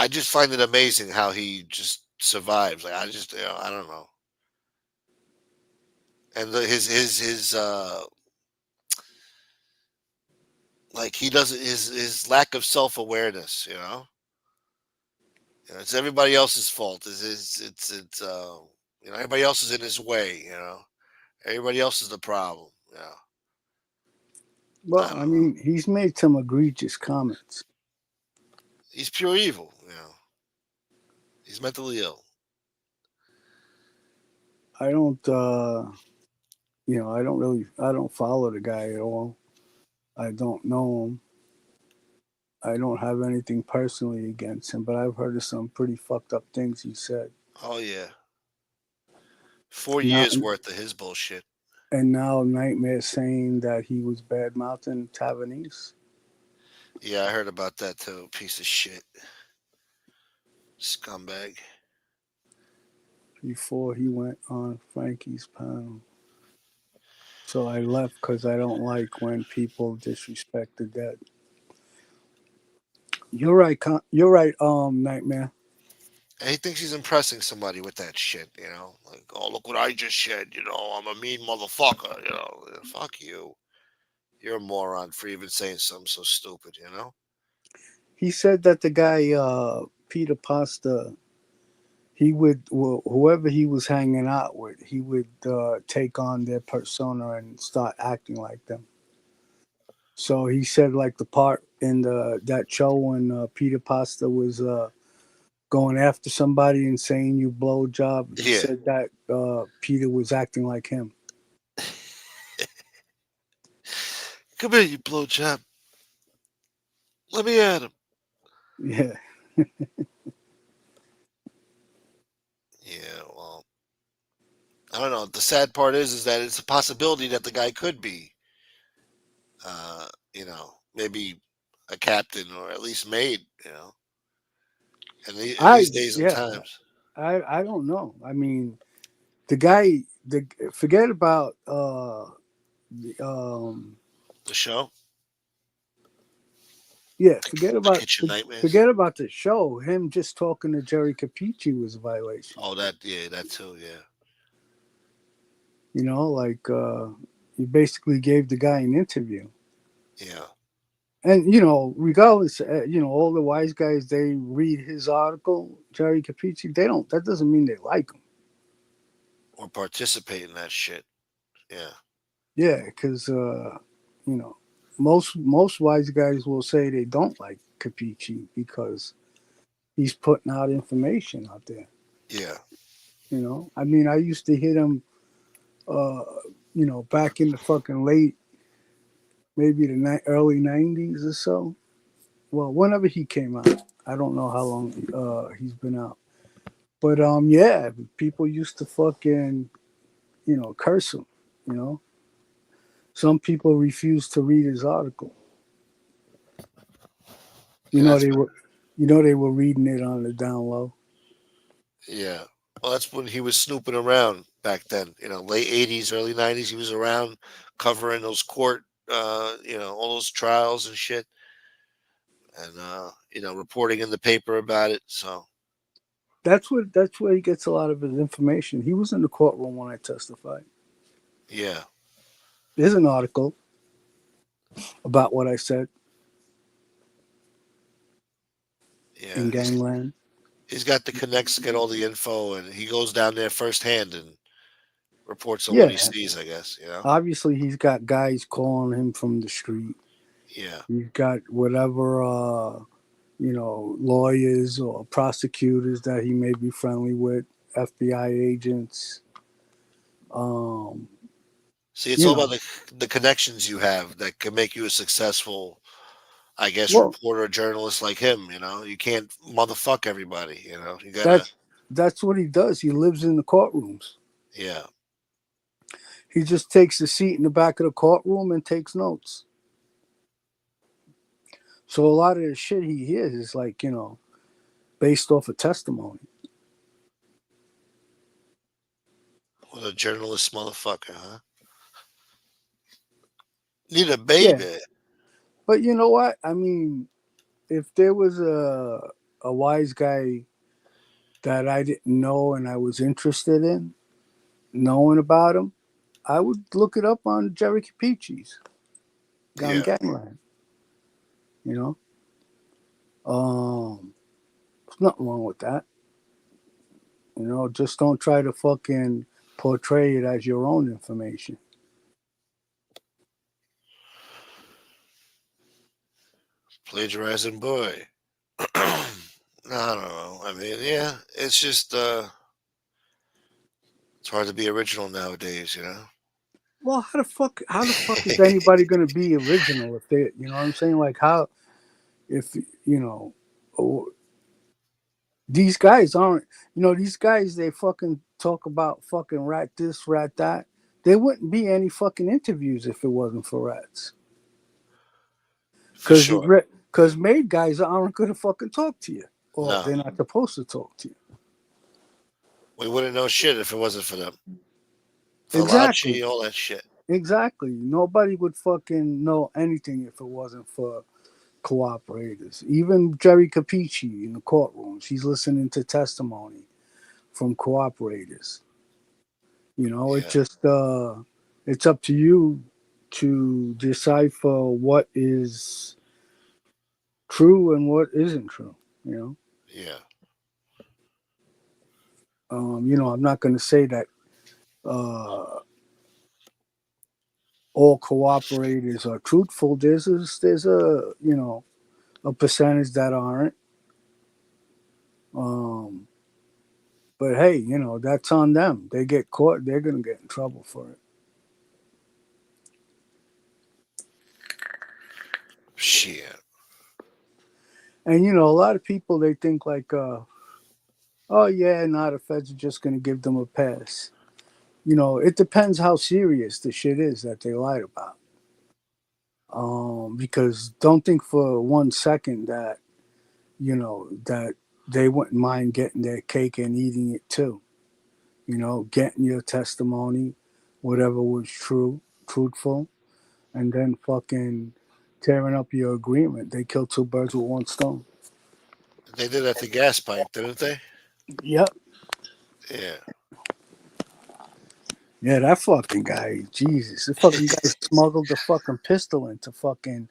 just find it amazing how he just survives. Like I just, you know, I don't know. And his like he doesn't his lack of self awareness. You know, it's everybody else's fault. It's you know, everybody else is in his way. You know, everybody else is the problem. You know, I well, don't I know. mean, he's made some egregious comments. He's pure evil. You know, he's mentally ill. I don't, you know, I don't follow the guy at all. I don't know him. I don't have anything personally against him, but I've heard of some pretty fucked up things he said. Oh yeah, 4 Now, years worth of his bullshit. and now Nightmare saying that he was bad mouthing Taiwanese. Yeah, I heard about that too. Piece of shit, scumbag. Before he went on Frankie's panel. So I left because I don't like when people disrespect the dead. You're right. You're right. Nightmare. And he thinks he's impressing somebody with that shit. You know, like, oh look what I just said. You know, I'm a mean motherfucker. You know, fuck you. You're a moron for even saying something so stupid. You know. He said that the guy Peter Pasta, he would whoever he was hanging out with, he would take on their persona and start acting like them. So he said like the part in that show when Peter Pasta was going after somebody and saying you blow job. He Yeah. said that Peter was acting like him. Come here, you blowjob. Let me at him. Yeah. Yeah. Well, I don't know. The sad part is that it's a possibility that the guy could be, you know, maybe a captain or at least made. You know, in these days and times. I don't know. I mean, the guy, forget about the, The show, yeah, the Kitchen Nightmares. forget about the show. Him just talking to Jerry Capici was a violation. Oh, that too. Yeah. You know, like you basically gave the guy an interview. Yeah. And you know, regardless, you know, all the wise guys they read his article, Jerry Capici. They don't. That doesn't mean they like him. Or participate in that shit. Yeah. Yeah, because you know, most wise guys will say they don't like Capici because he's putting out information out there. Yeah. You know, I mean, I used to hit him, uh, you know, back in the fucking late, maybe the early '90s or so. Well, whenever he came out, I don't know how long he's been out, but yeah, people used to fucking, you know, curse him. You know, some people refused to read his article. You Yeah. know, they were reading it on the down low. Yeah. Well, that's when he was snooping around back then. You know, late '80s, early '90s. He was around covering those court, you know, all those trials and shit, and you know, reporting in the paper about it. So That's where he gets a lot of his information. He was in the courtroom when I testified. yeah, There's an article about what I said yeah. in Gangland. He's got the connects to get all the info, and he goes down there firsthand and reports on what he Yeah, sees. I guess you know. obviously he's got guys calling him from the street. Yeah. He's got whatever you know, lawyers or prosecutors that he may be friendly with, FBI agents. Um, See, it's you all about know, the connections you have that can make you a successful, I guess, well, reporter, journalist like him. You know, you can't motherfuck everybody. You know, you gotta, that's what he does. He lives in the courtrooms. yeah, He just takes a seat in the back of the courtroom and takes notes. So a lot of the shit he hears is like, you know, based off of testimony. what a journalist motherfucker, huh? Need a Yeah. baby. But you know what? I mean, if there was a wise guy that I didn't know and I was interested in knowing about him, I would look it up on Jerry Capici's on Yeah, Gangland. You know? There's nothing wrong with that. You know, just don't try to fucking portray it as your own information. plagiarizing boy. I don't know. I mean, yeah, it's just it's hard to be original nowadays. You know. Well, how the fuck is anybody gonna be original if they, you know what I'm saying? Like how if you know, oh, these guys aren't. These guys they fucking talk about fucking rat this, rat that. There wouldn't be any fucking interviews if it wasn't for rats. For sure. Because made guys aren't gonna fucking talk to you, or No, they're not supposed to talk to you. we wouldn't know shit if it wasn't for them. Exactly. Valachi, all that shit. Exactly. Nobody would fucking know anything if it wasn't for cooperators. Even Jerry Capici in the courtroom, she's listening to testimony from cooperators. It Yeah, just it's up to you to decipher what is true and what isn't true. You know. yeah, I'm not going to say that uh, all cooperators are truthful. There's a percentage that aren't. Um, but hey, that's on them. They get caught, they're going to get in trouble for it. shit. And a lot of people they think like, oh yeah, nah, the feds are just going to give them a pass. It depends how serious the shit is that they lied about. Because don't think for 1 second that that they wouldn't mind getting their cake and eating it too. Getting your testimony, whatever was truthful, and then fucking tearing up your agreement. They killed two birds with one stone. They did at the gas pipe, didn't they? Yep. Yeah. Yeah, that fucking guy, Jesus. The fucking guy smuggled the fucking pistol into fucking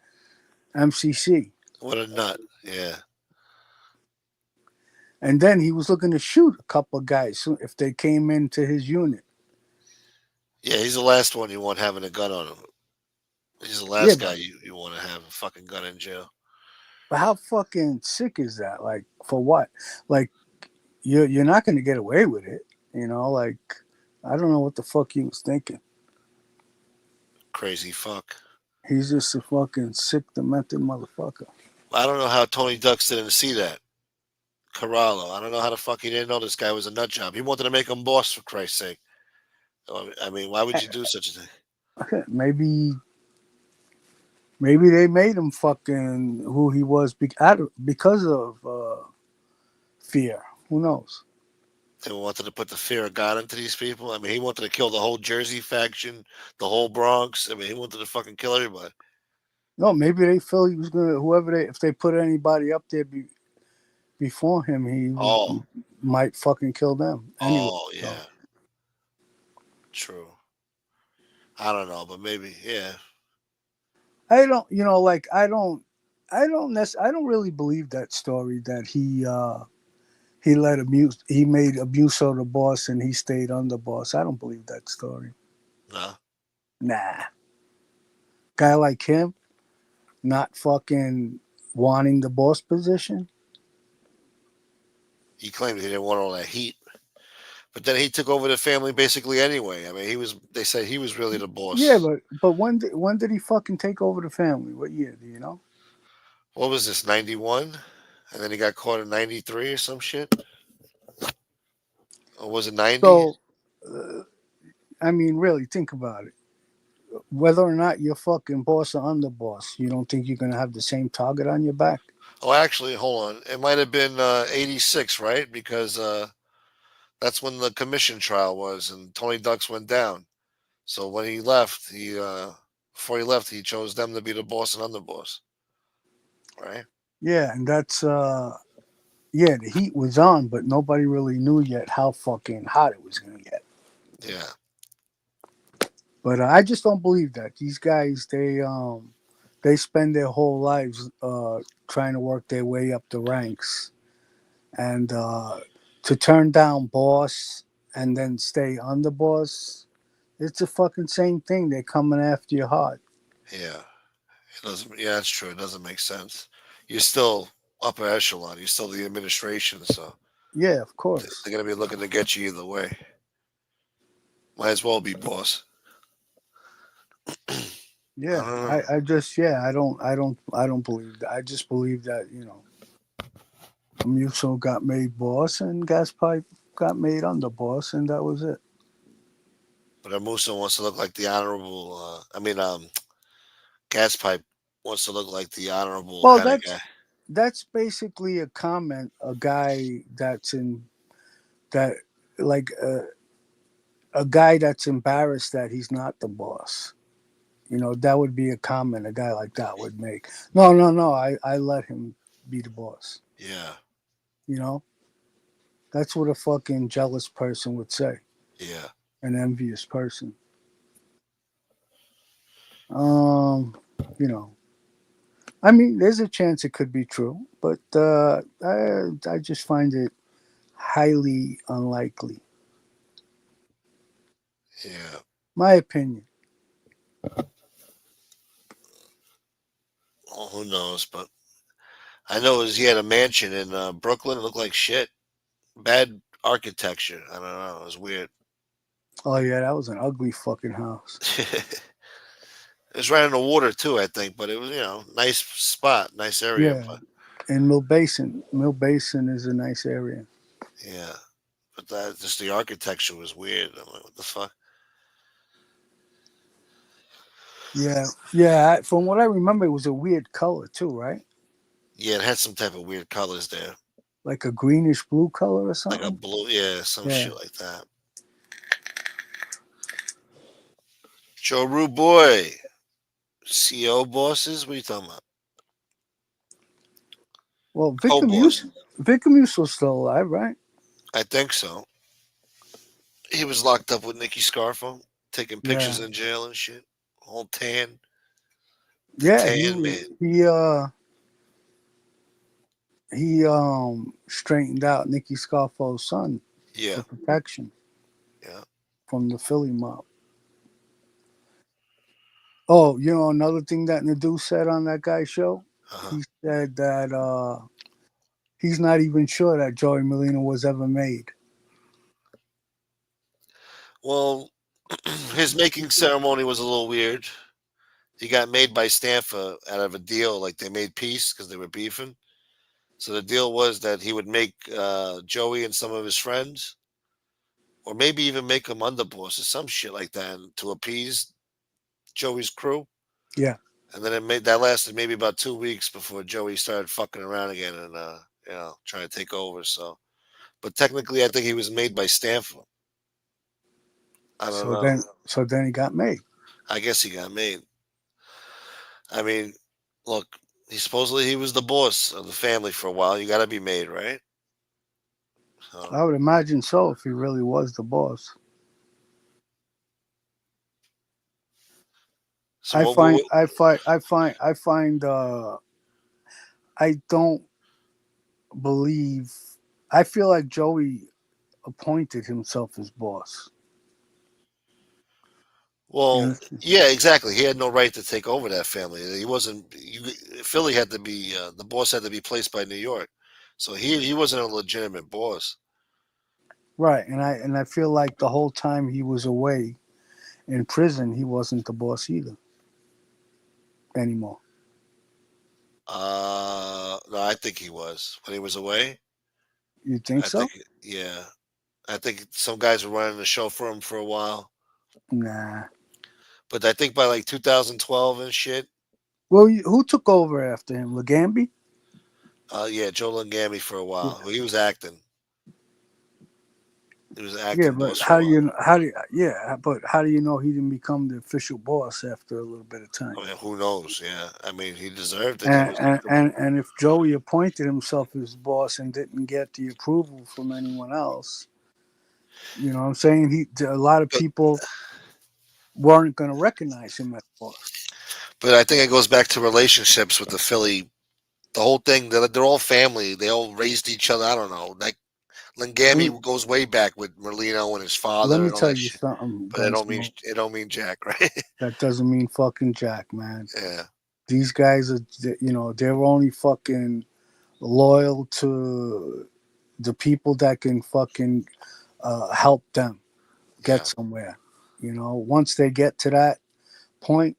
MCC. What a nut. Yeah. And then he was looking to shoot a couple of guys if they came into his unit. Yeah, he's the last one you want having a gun on him. He's the Yeah, last guy you want to have a fucking gun in jail. but how fucking sick is that? Like, for what? Like, you're not going to get away with it. Like, I don't know what the fuck he was thinking. Crazy fuck. He's just a fucking sick, demented motherfucker. I don't know how Tony Ducks didn't see that. Corralo. I don't know how the fuck he didn't know this guy was a nut job. He wanted to make him boss, for Christ's sake. I mean, why would you do such a thing? Maybe they made him fucking who he was because of fear. Who knows? They wanted to put the fear of God into these people. I mean, he wanted to kill the whole Jersey faction, the whole Bronx. I mean, he wanted to fucking kill everybody. No, maybe they felt he was gonna if they put anybody up there before him, might fucking kill them anyway. Oh, yeah. So. True. I don't know, but maybe, yeah. I don't, like I don't really believe that story that he made abuse of the boss and he stayed under boss. I don't believe that story. No. Nah, guy like him, not fucking wanting the boss position. He claimed he didn't want all that heat. But then he took over the family basically anyway. I mean, they said he was really the boss. Yeah, but when did he fucking take over the family? What year, do you know? What was this, 91? And then he got caught in 93 or some shit? Or was it 90? So, I mean, really, think about it. Whether or not you're fucking boss or underboss, you don't think you're going to have the same target on your back? Oh, actually, hold on. It might have been 86, right? Because that's when the commission trial was and Tony Ducks went down. So when he left, before he left, he chose them to be the boss and underboss. Right? Yeah, and that's the heat was on, but nobody really knew yet how fucking hot it was going to get. Yeah. But I just don't believe that these guys they spend their whole lives trying to work their way up the ranks, and to turn down boss and then stay under boss, it's the fucking same thing. They're coming after your heart. Yeah. It doesn't. Yeah, that's true. It doesn't make sense. You're still upper echelon. You're still the administration, so Yeah, of course. they're gonna be looking to get you either way. Might as well be boss. Yeah, don't know. I just I don't believe that. I just believe that Musso got made boss and Gas Pipe got made underboss, and that was it. But Musa wants to look like the honorable. Gas pipe wants to look like the honorable Well, kind of guy. that's basically a comment. A guy that's in that like a guy that's embarrassed that he's not the boss. That would be a comment a guy like that would make. No, no, no. I let him be the boss. Yeah, You know, that's what a fucking jealous person would say. yeah, An envious person. Um, you know, I mean, there's a chance it could be true, but I just find it highly unlikely. yeah. My opinion. Well, who knows? But I know he had a mansion in Brooklyn. It looked like shit. Bad architecture. I don't know. It was weird. Oh yeah, that was an ugly fucking house. It was right on the water too, I think. But it was nice spot, nice area. Yeah, But in Mill Basin. Mill Basin is a nice area. yeah, but that just the architecture was weird. I'm like, what the fuck? Yeah, yeah. From what I remember, it was a weird color too, right? Yeah, it had some type of weird colors there, Like a greenish blue color or like a something. blue. Yeah, some Yeah. shit like that. Joe Rue boy, CEO bosses. What are you talking about? Well, Co-boss. Victor Musso's still alive, right? I think so. He was locked up with Nicky Scarfo, taking Yeah. pictures in jail and shit. All tan. The Yeah, tan man. he straightened out Nicky Scarfo's son Yeah, for protection yeah. from the Philly mob. Oh, another thing that Nadu said on that guy's show, Uh-huh. he said that he's not even sure that Joey Molina was ever made. Well, his making ceremony was a little weird. He got made by Stanford out of a deal, like they made peace because they were beefing. So the deal was that he would make Joey and some of his friends, or maybe even make them underboss or some shit like that, to appease Joey's crew. Yeah. And then that lasted maybe about 2 weeks before Joey started fucking around again and trying to take over. So, but technically, I think he was made by Stanford. I don't So know. then he got made. I guess he got made. I mean, look, he was the boss of the family for a while. You got to be made, right? So, I would imagine so if he really was the boss. so what? What I don't believe. I feel like Joey appointed himself as boss. You well, know? yeah, exactly. He had no right to take over that family. He wasn't. Philly had to be the boss had to be placed by New York, so he wasn't a legitimate boss. Right, and I feel like the whole time he was away in prison, he wasn't the boss either anymore. No, I think he was when he was away. You think I so? think, yeah, I think some guys were running the show for him for a while, Nah. but I think by like 2012 and shit, Well, who took over after him? Legambi? yeah, Joe Langami for a Yeah. while. He was acting. He was an Yeah, acting but boss for a while. how do you know he didn't become the official boss after a little bit of time? I mean, who knows? Yeah, I mean, he deserved it. He And was and, and, and if Joey appointed himself as boss and didn't get the approval from anyone else, you know what I'm saying? A lot of but, people weren't going to recognize him as boss. but I think it goes back to relationships with the Philly. The whole thing, they're all family. They all raised each other. I don't know. Like Let me, Langami goes way back with Merlino and his let father me and all tell that you shit. something, But Gunsmoke. it don't mean jack, right? That doesn't mean fucking jack, man. Yeah, These guys are, they're only fucking loyal to the people that can fucking help them get yeah, somewhere. Once they get to that point,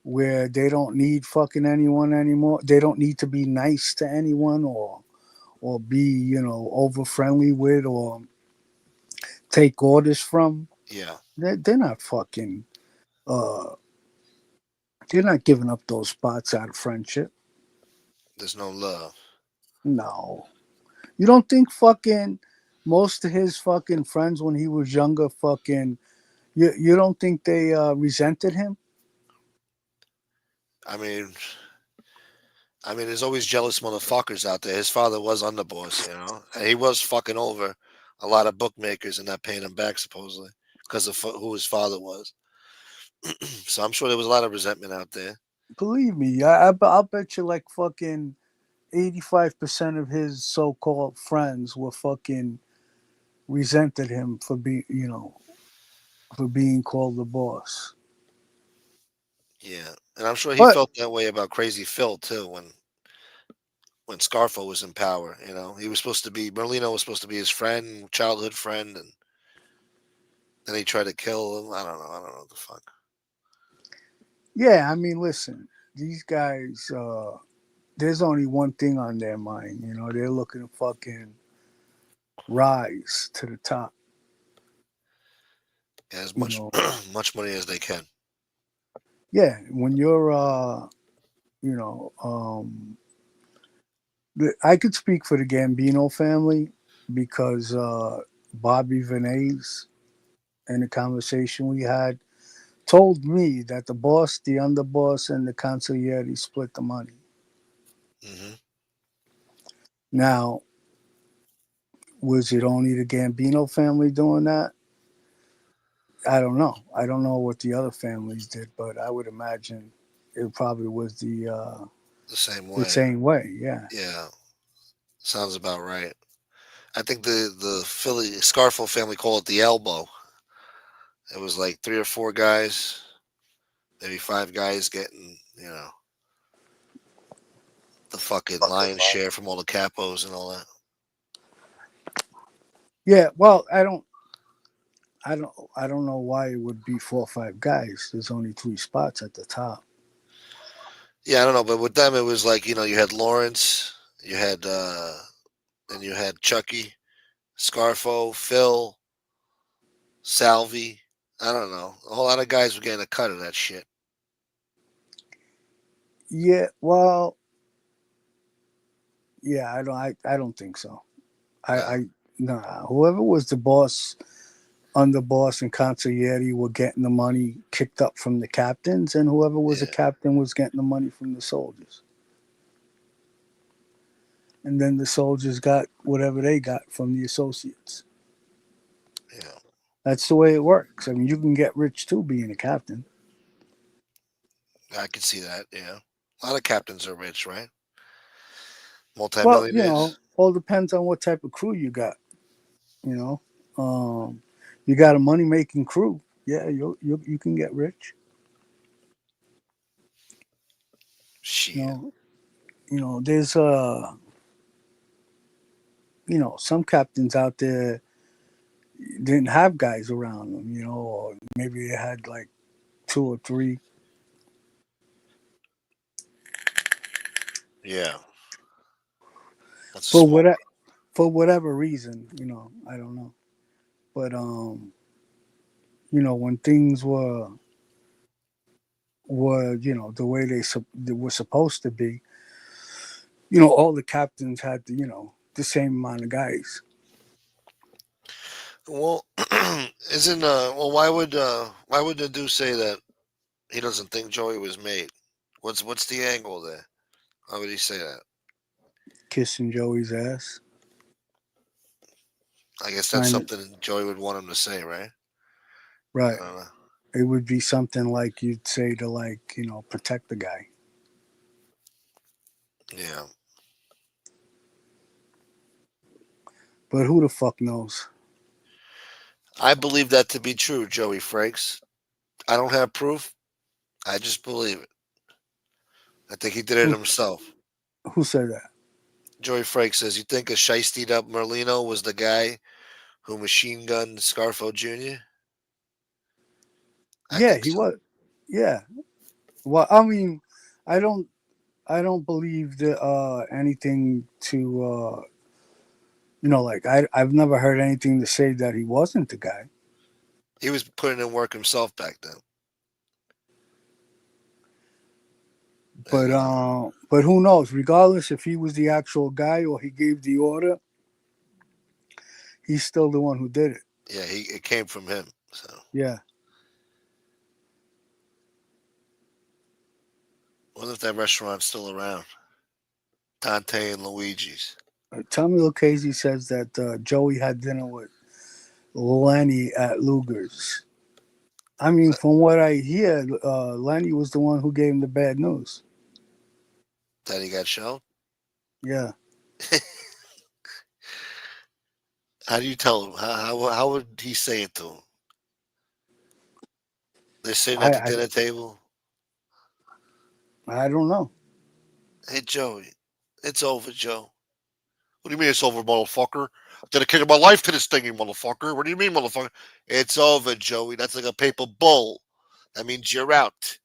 where they don't need fucking anyone anymore. They don't need to be nice to anyone or be, over friendly with or take orders from. Yeah, They're not fucking uh they're not giving up those spots out of friendship. there's no love. No. You don't think fucking most of his fucking friends when he was younger fucking you don't think they resented him? I mean, there's always jealous motherfuckers out there. His father was underboss, and he was fucking over a lot of bookmakers and not paying him back supposedly because of who his father was. So I'm sure there was a lot of resentment out there. Believe me, I'll bet you like fucking 85% of his so-called friends were fucking resented him for for being called the boss. Yeah, and I'm sure he But felt that way about Crazy Phil too when Scarfo was in power. He was supposed to be Merlino was supposed to be his friend, childhood friend, and then he tried to kill him. I don't know. I don't know what the fuck. yeah, I mean, listen, these guys, there's only one thing on their mind. They're looking to fucking rise to the top. Yeah, as You much know, much money as they can. yeah, when you're, you know, um, I could speak for the Gambino family because Bobby Vinay's in the conversation we had told me that the boss, the underboss, and the consigliere split the money. Hmm. Now, was it only the Gambino family doing that? I don't know. I don't know what the other families did, but I would imagine it probably was The same the way. same way. Yeah. Yeah, sounds about right. I think the Philly Scarfo family call it the elbow. It was like three or four guys, maybe five guys getting the fucking lion's share from all the capos and all that. Yeah. Well, I don't know why it would be 4 or 5 guys. There's only 3 spots at the top. Yeah, I don't know, but with them it was like you had Lawrence, you had and you had Chucky, Scarfo, Phil, Salvi. I don't know. A whole lot of guys were getting a cut of that shit. Yeah. Well. Yeah. I don't think so. No. I Nah. Whoever was the boss, underboss, and consigliere were getting the money kicked up from the captains, and whoever was a Yeah. captain was getting the money from the soldiers. And then the soldiers got whatever they got from the associates. Yeah. That's the way it works. I mean, you can get rich too being a captain. I could see that. Yeah. A lot of captains are rich, right? Well, Multimillionaires. all depends on what type of crew you got. You know, you got a money making crew. Yeah, you can get rich. You Shit. know, there's some captains out there didn't have guys around them. Or maybe they had like 2 or 3. Yeah. That's a For small. what for whatever reason. I don't know. But when things were the way they were supposed to be, all the captains had the same amount of guys. Well, isn't why would the dude say that he doesn't think Joey was made? What's the angle there? Why would he say that? Kissing Joey's ass, I guess that's trying to something Joey would want him to say, right? I right. don't know. It would be something like you'd say to like protect the guy. Yeah. But who the fuck knows? I believe that to be true, Joey Frakes. I don't have proof. I just believe it. I think he did it Who himself. who said that? Joey Frakes says, "You think a shiestied up Merlino was the guy who machine gunned Scarfo Jr.?" I Yeah, think he so. was. Yeah, Well, I mean, I don't believe that anything to like I've never heard anything to say that he wasn't the guy. He was putting in work himself back then. But And, but who knows? Regardless if he was the actual guy or he gave the order, he's still the one who did it. yeah, it came from him. So Yeah. wonder if that restaurant's still around. Dante and Luigi's. Tommy Lucchese says that Joey had dinner with Lenny at Luger's. I mean, from what I hear, Lenny was the one who gave him the bad news. That he got shown. Yeah. How do you tell him? How would he say it to him? They're sitting at the I dinner table. I don't know. Hey Joey, it's over, Joe. What do you mean it's over, motherfucker? I dedicated my life to this thing, you motherfucker. What do you mean, motherfucker? It's over, Joey. That's like a paper bull. That means you're out.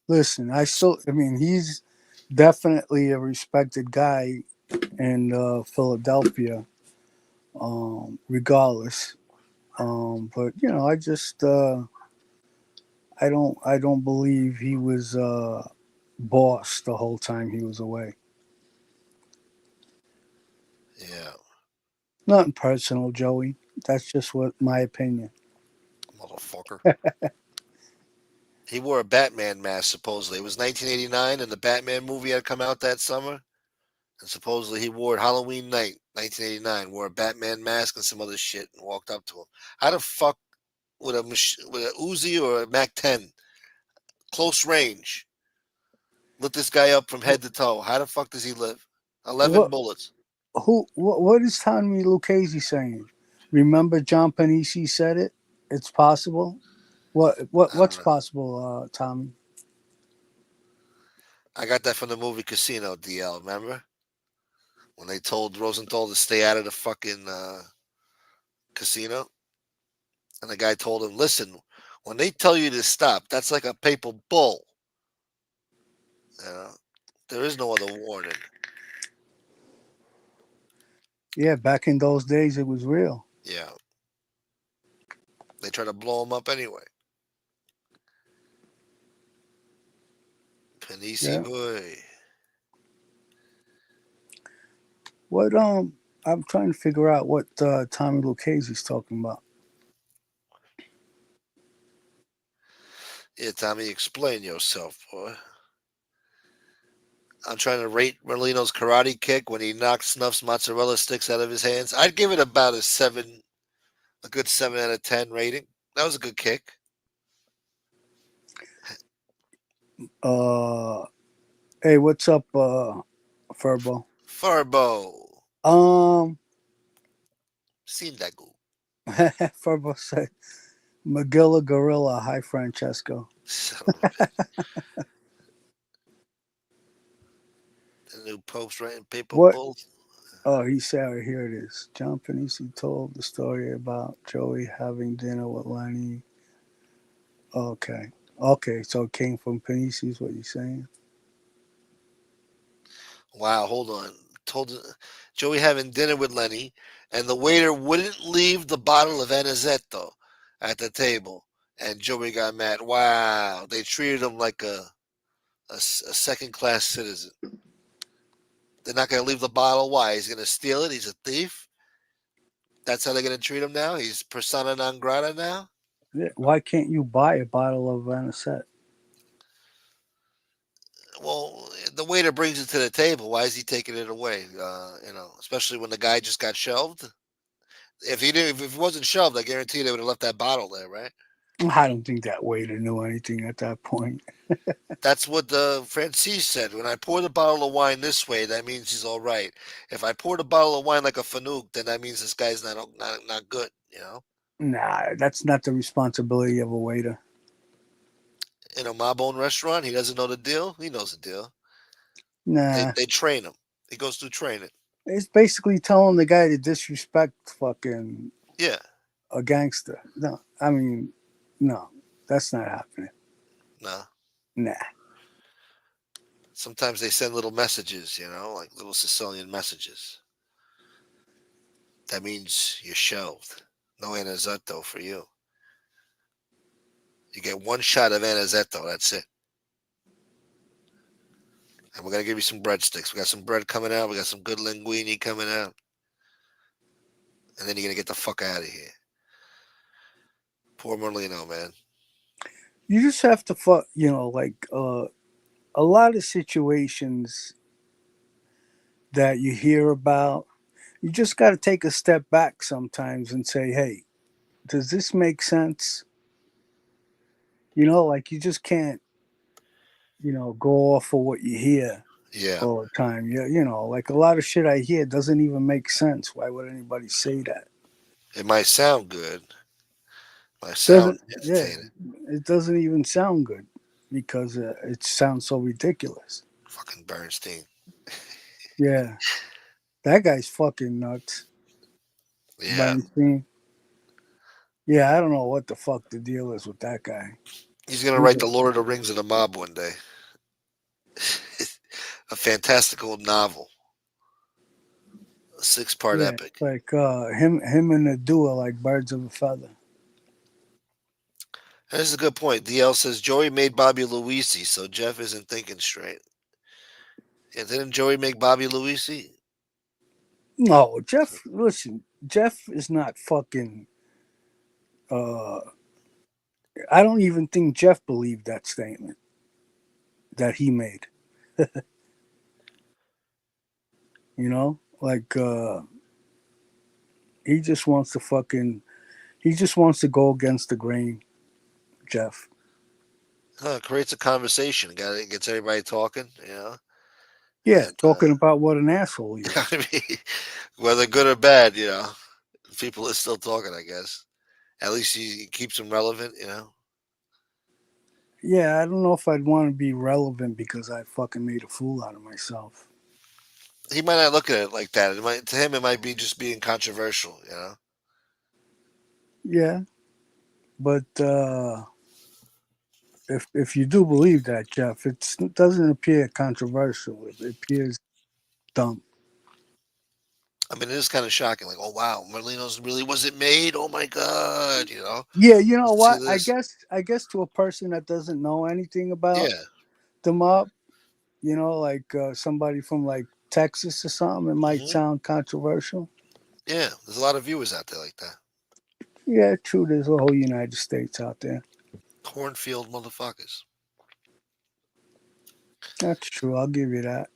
Listen, I mean, he's definitely a respected guy in Philadelphia, regardless. But I just I don't believe he was boss the whole time he was away. Yeah, Nothing personal, Joey. That's just what my opinion. motherfucker. He wore a Batman mask, supposedly. It was 1989, and the Batman movie had come out that summer. And supposedly he wore it Halloween night, 1989, wore a Batman mask and some other shit and walked up to him. How the fuck with with a Uzi or a Mac 10, close range, lit this guy up from head to toe? How the fuck does he live? 11 What bullets. what is Tommy Lucchese saying? Remember John Panisi said it? It's possible. I don't What's know. possible, Tommy? I got that from the movie Casino, DL, remember? When they told Rosenthal to stay out of the fucking casino. And the guy told him, listen, when they tell you to stop, that's like a paper bull. You know? There is no other warning. Yeah, back in those days it was real. Yeah. They try to blow him up anyway. Panisi Yeah. boy. What I'm trying to figure out what Tommy Lucchese's talking about. Yeah, Tommy, explain yourself, boy. I'm trying to rate Merlino's karate kick when he knocks Snuff's mozzarella sticks out of his hands. I'd give it about a good 7 out of 10 rating. That was a good kick. Uh Hey, what's up, Furbo? Farbo. Um Sindagu. Furbo said Magilla Gorilla, hi Francesco. Son of a bitch. The new Pope's writing paper What bulls. he said here it is. John Panisi told the story about Joey having dinner with Lenny. Okay. Okay, so it came from Panisi is what you're saying? Wow, hold on. Told Joey having dinner with Lenny, and the waiter wouldn't leave the bottle of Anisetto at the table, and Joey got mad. Wow, they treated him like a second-class citizen. They're not going to leave the bottle. Why? He's going to steal it. He's a thief. That's how they're going to treat him now. He's persona non grata now. Yeah. Why can't you buy a bottle of anisette? Well, the waiter brings it to the table. Why is he taking it away? Especially when the guy just got shelved. If he wasn't shelved, I guarantee they would have left that bottle there, right? I don't think that waiter knew anything at that point. That's what the Francis said. When I pour the bottle of wine this way, that means he's all right. If I pour the bottle of wine like a Fanuc, then that means this guy's not good. You know, Nah, that's not the responsibility of a waiter. in a mob-owned restaurant, he doesn't know the deal. He knows the deal. They Nah, they train him. He goes through training. it's basically telling the guy to disrespect fucking Yeah. a gangster. No, I mean, no. That's not happening. No. Nah. Sometimes they send little messages, like little Sicilian messages. That means you're shelved. No Anazetto for you. You get one shot of Anazetto. That's it. And we're going to give you some breadsticks. We got some bread coming out. We got some good linguine coming out. And then you're going to get the fuck out of here. Poor Merlino, man. You just have to fuck, like a lot of situations that you hear about, you just got to take a step back sometimes and say, hey, does this make sense? Like you just can't, go off of what you hear Yeah. all the time. Like a lot of shit I hear doesn't even make sense. Why would anybody say that? It might sound good. It might sound Doesn't yeah, entertaining. it doesn't even sound good because it sounds so ridiculous. Fucking Bernstein. Yeah, that guy's fucking nuts. Yeah. Bernstein. Yeah, I don't know what the fuck the deal is with that guy. He's going to He's write The Lord of the Rings of the Mob one day. A fantastical novel. A 6-part yeah, epic. like him and the duo are like birds of a feather. That's a good point. DL says Joey made Bobby Luisi, so Jeff isn't thinking straight. Yeah, didn't Joey make Bobby Luisi? No, Jeff. Listen, Jeff is not fucking. I don't even think Jeff believed that statement that he made. Like he just wants to fucking. He just wants to go against the grain, Jeff. Creates a conversation. Gets everybody talking, Yeah, And talking about what an asshole he is. I mean, whether good or bad, people are still talking, I guess. At least he keeps them relevant. Yeah, I don't know if I'd want to be relevant because I fucking made a fool out of myself. He might not look at it like that. To him, it might be just being controversial. Yeah, but if you do believe that, Jeff, it doesn't appear controversial. It appears dumb. I mean, it is kind of shocking. Like, oh wow, Merlino's really wasn't made. Oh my god, Yeah, you know see what? this. I guess to a person that doesn't know anything about Yeah. the mob, like somebody from like Texas or something, it might Hmm. sound controversial. Yeah. There's a lot of viewers out there like that. Yeah, true. There's a whole United States out there. Cornfield motherfuckers. That's true. I'll give you that.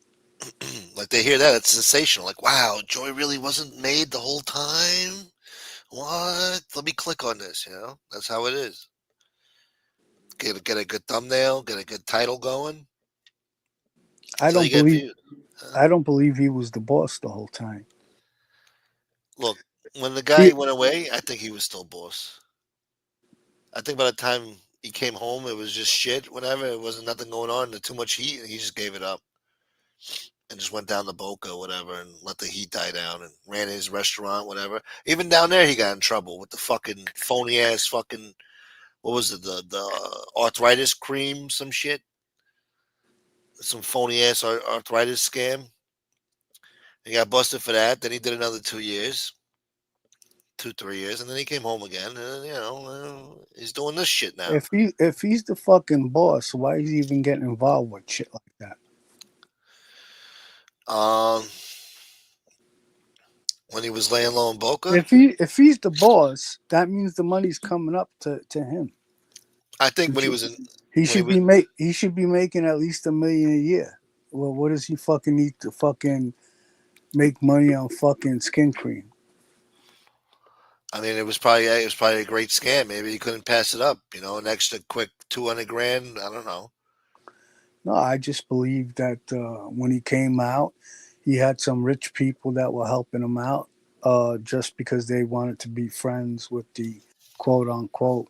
Like they hear that, it's sensational. Like, wow, Joy really wasn't made the whole time. What? Let me click on this. That's how it is. Get a good thumbnail, get a good title going. I That's how you don't get believe viewed. I don't believe he was the boss the whole time. Look, when the guy He, went away, I think he was still boss. I think by the time he came home, it was just shit. Whatever, it wasn't nothing going on. Too much heat, and he just gave it up and just went down to Boca, whatever, and let the heat die down and ran his restaurant, whatever. Even down there, he got in trouble with the fucking phony ass fucking what was it, the arthritis cream, some shit, some phony ass arthritis scam. He got busted for that. Then he did another 2 years, 2 3 years, and then he came home again. And he's doing this shit now. if he's the fucking boss, why is he even getting involved with shit like that? Um, when he was laying low in Boca, If he's the boss, that means the money's coming up to him. I think when he was in, He when he should was, he should be making at least $1 million a year. Well, what does he fucking need to fucking make money on fucking skin cream? I mean, it was probably a great scam. Maybe he couldn't pass it up. An extra quick 200 grand. I don't know. No, I just believe that when he came out, he had some rich people that were helping him out just because they wanted to be friends with the quote unquote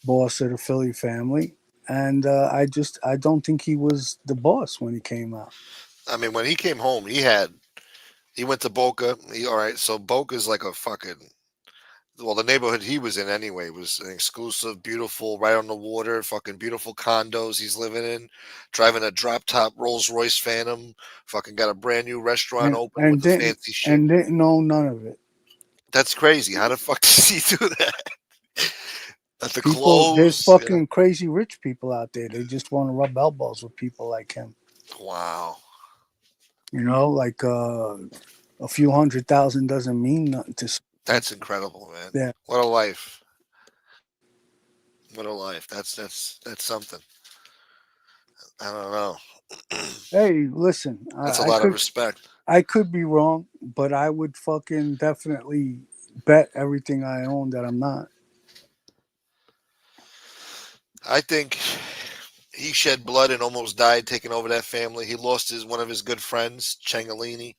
boss of the Philly family. And I don't think he was the boss when he came out. I mean, when he came home, he went to Boca. All right, so Boca's like a fucking Well, the neighborhood he was in anyway was an exclusive, beautiful, right on the water, fucking beautiful condos he's living in, driving a drop top Rolls Royce Phantom, fucking got a brand new restaurant and open with and the didn't fancy shit. and didn't know none of it. That's crazy. How the fuck does he do that? At the People, there's clothes, you know? fucking crazy rich people out there. They just want to rub elbows with people like him. Wow. You know, like a few 100,000 doesn't mean nothing to some That's people. incredible, man. Yeah. What a life. What a life. That's something. I don't know. Hey, listen, That's a I lot of could respect. I could be wrong, but I would fucking definitely bet everything I own that I'm not. I think he shed blood and almost died taking over that family. He lost one of his good friends, Changalini,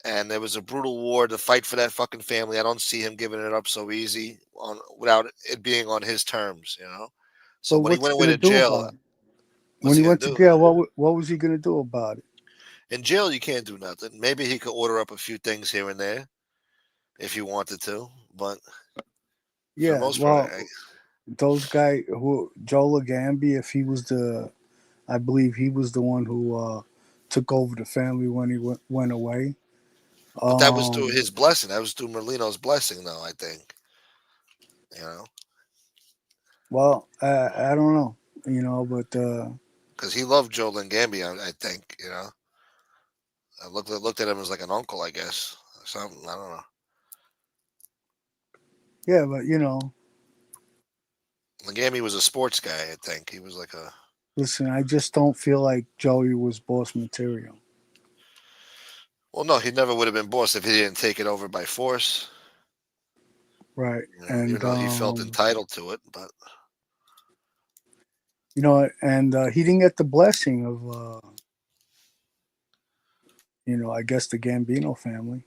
and there was a brutal war to fight for that fucking family. I don't see him giving it up so easy without it being on his terms, you know. So But when he what's went he away gonna to do jail, about it? what's When he he gonna went to do? jail, what was he gonna do about it? In jail, you can't do nothing. Maybe he could order up a few things here and there if he wanted to, but for the Yeah, most part, well, those guy who Joe Lagambi, if he was the, I believe he was the one who took over the family when he went away. but that was through Um, his blessing. That was through Merlino's blessing, though. I think, you know, well, I don't know, you know, but because he loved Joe Langambi. I think, you know, I looked at him as like an uncle, I guess, or something. I don't know. yeah, but you know, Langambi was a sports guy. I think he was like a. listen, I just don't feel like Joey was boss material. Well, no, he never would have been boss if he didn't take it over by force. Right. You know, even And though he felt entitled to it, but you know, and he didn't get the blessing of you know, I guess the Gambino family.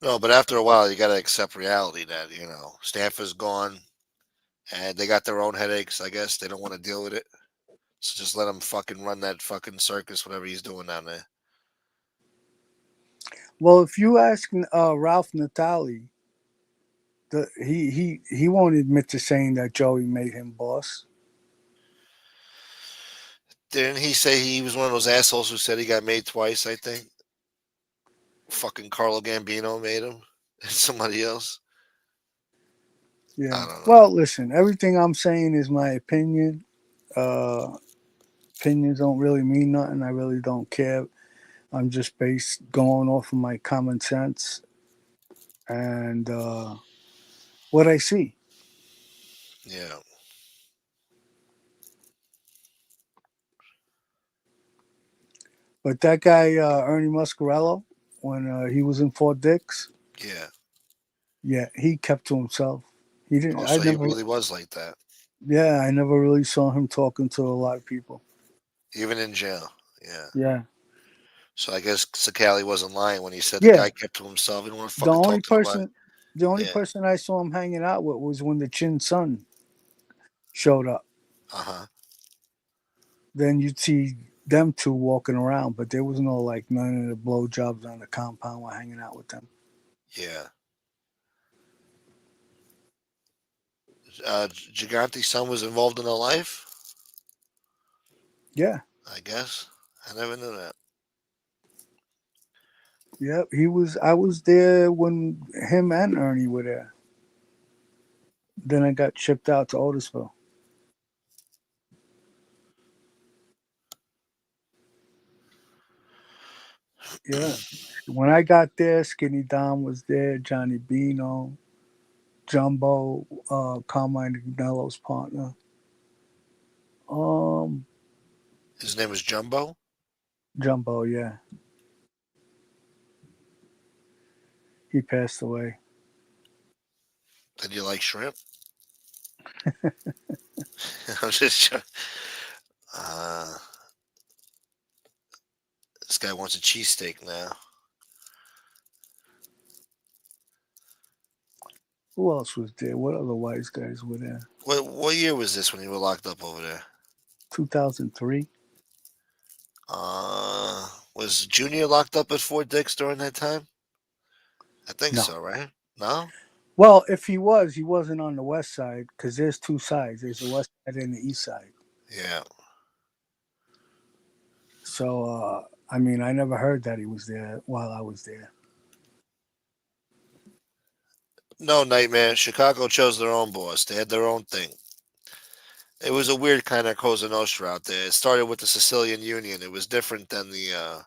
no. But after a while, you got to accept reality that Stanford's gone, and they got their own headaches. I guess they don't want to deal with it, so just let him fucking run that fucking circus, whatever he's doing down there. Well, if you ask Ralph Natali, he won't admit to saying that Joey made him boss. Didn't he say he was one of those assholes who said he got made twice? I think fucking Carlo Gambino made him, and somebody else. Yeah. I don't know. Well, listen, everything I'm saying is my opinion. Uh, Opinions don't really mean nothing. I really don't care. I'm just going off of my common sense and what I see. Yeah, But that guy Ernie Muscarello, when he was in Fort Dix, yeah. yeah, he kept to himself. He didn't. Oh, I so he never. really was like that, Yeah, I never really saw him talking to a lot of people. even in jail. Yeah. Yeah, So I guess Sakali wasn't lying when he said the yeah. guy kept to himself. He didn't want to The fucking only talk to nobody. person, the only Yeah. person I saw him hanging out with was when the Chin Sun showed up. Uh huh. Then you'd see them two walking around, but there was no like none of the blowjobs on the compound were hanging out with them. Yeah. Gigante's son was involved in her life. Yeah, I guess I never knew that. yeah. He was. I was there when him and Ernie were there. Then I got shipped out to Otisville. Yeah. When I got there, Skinny Don was there, Johnny Bino, Jumbo, Carmine Agnello's partner. Um, His name was Jumbo. Jumbo, yeah. He passed away. Did you like shrimp? I'm just. Uh, this guy wants a cheesesteak now. Who else was there? What other wise guys were there? What year was this when you were locked up over there? 2003? Was Junior locked up at Fort Dix during that time? I think No, so, right? No? Well, if he wasn't on the west side because there's two sides. There's the west side and the east side. Yeah. So, I mean, I never heard that he was there while I was there. No, Nightmare. Chicago chose their own boss. They had their own thing. It was a weird kind of Cosa Nostra out there. It started with the Sicilian Union. It was different than the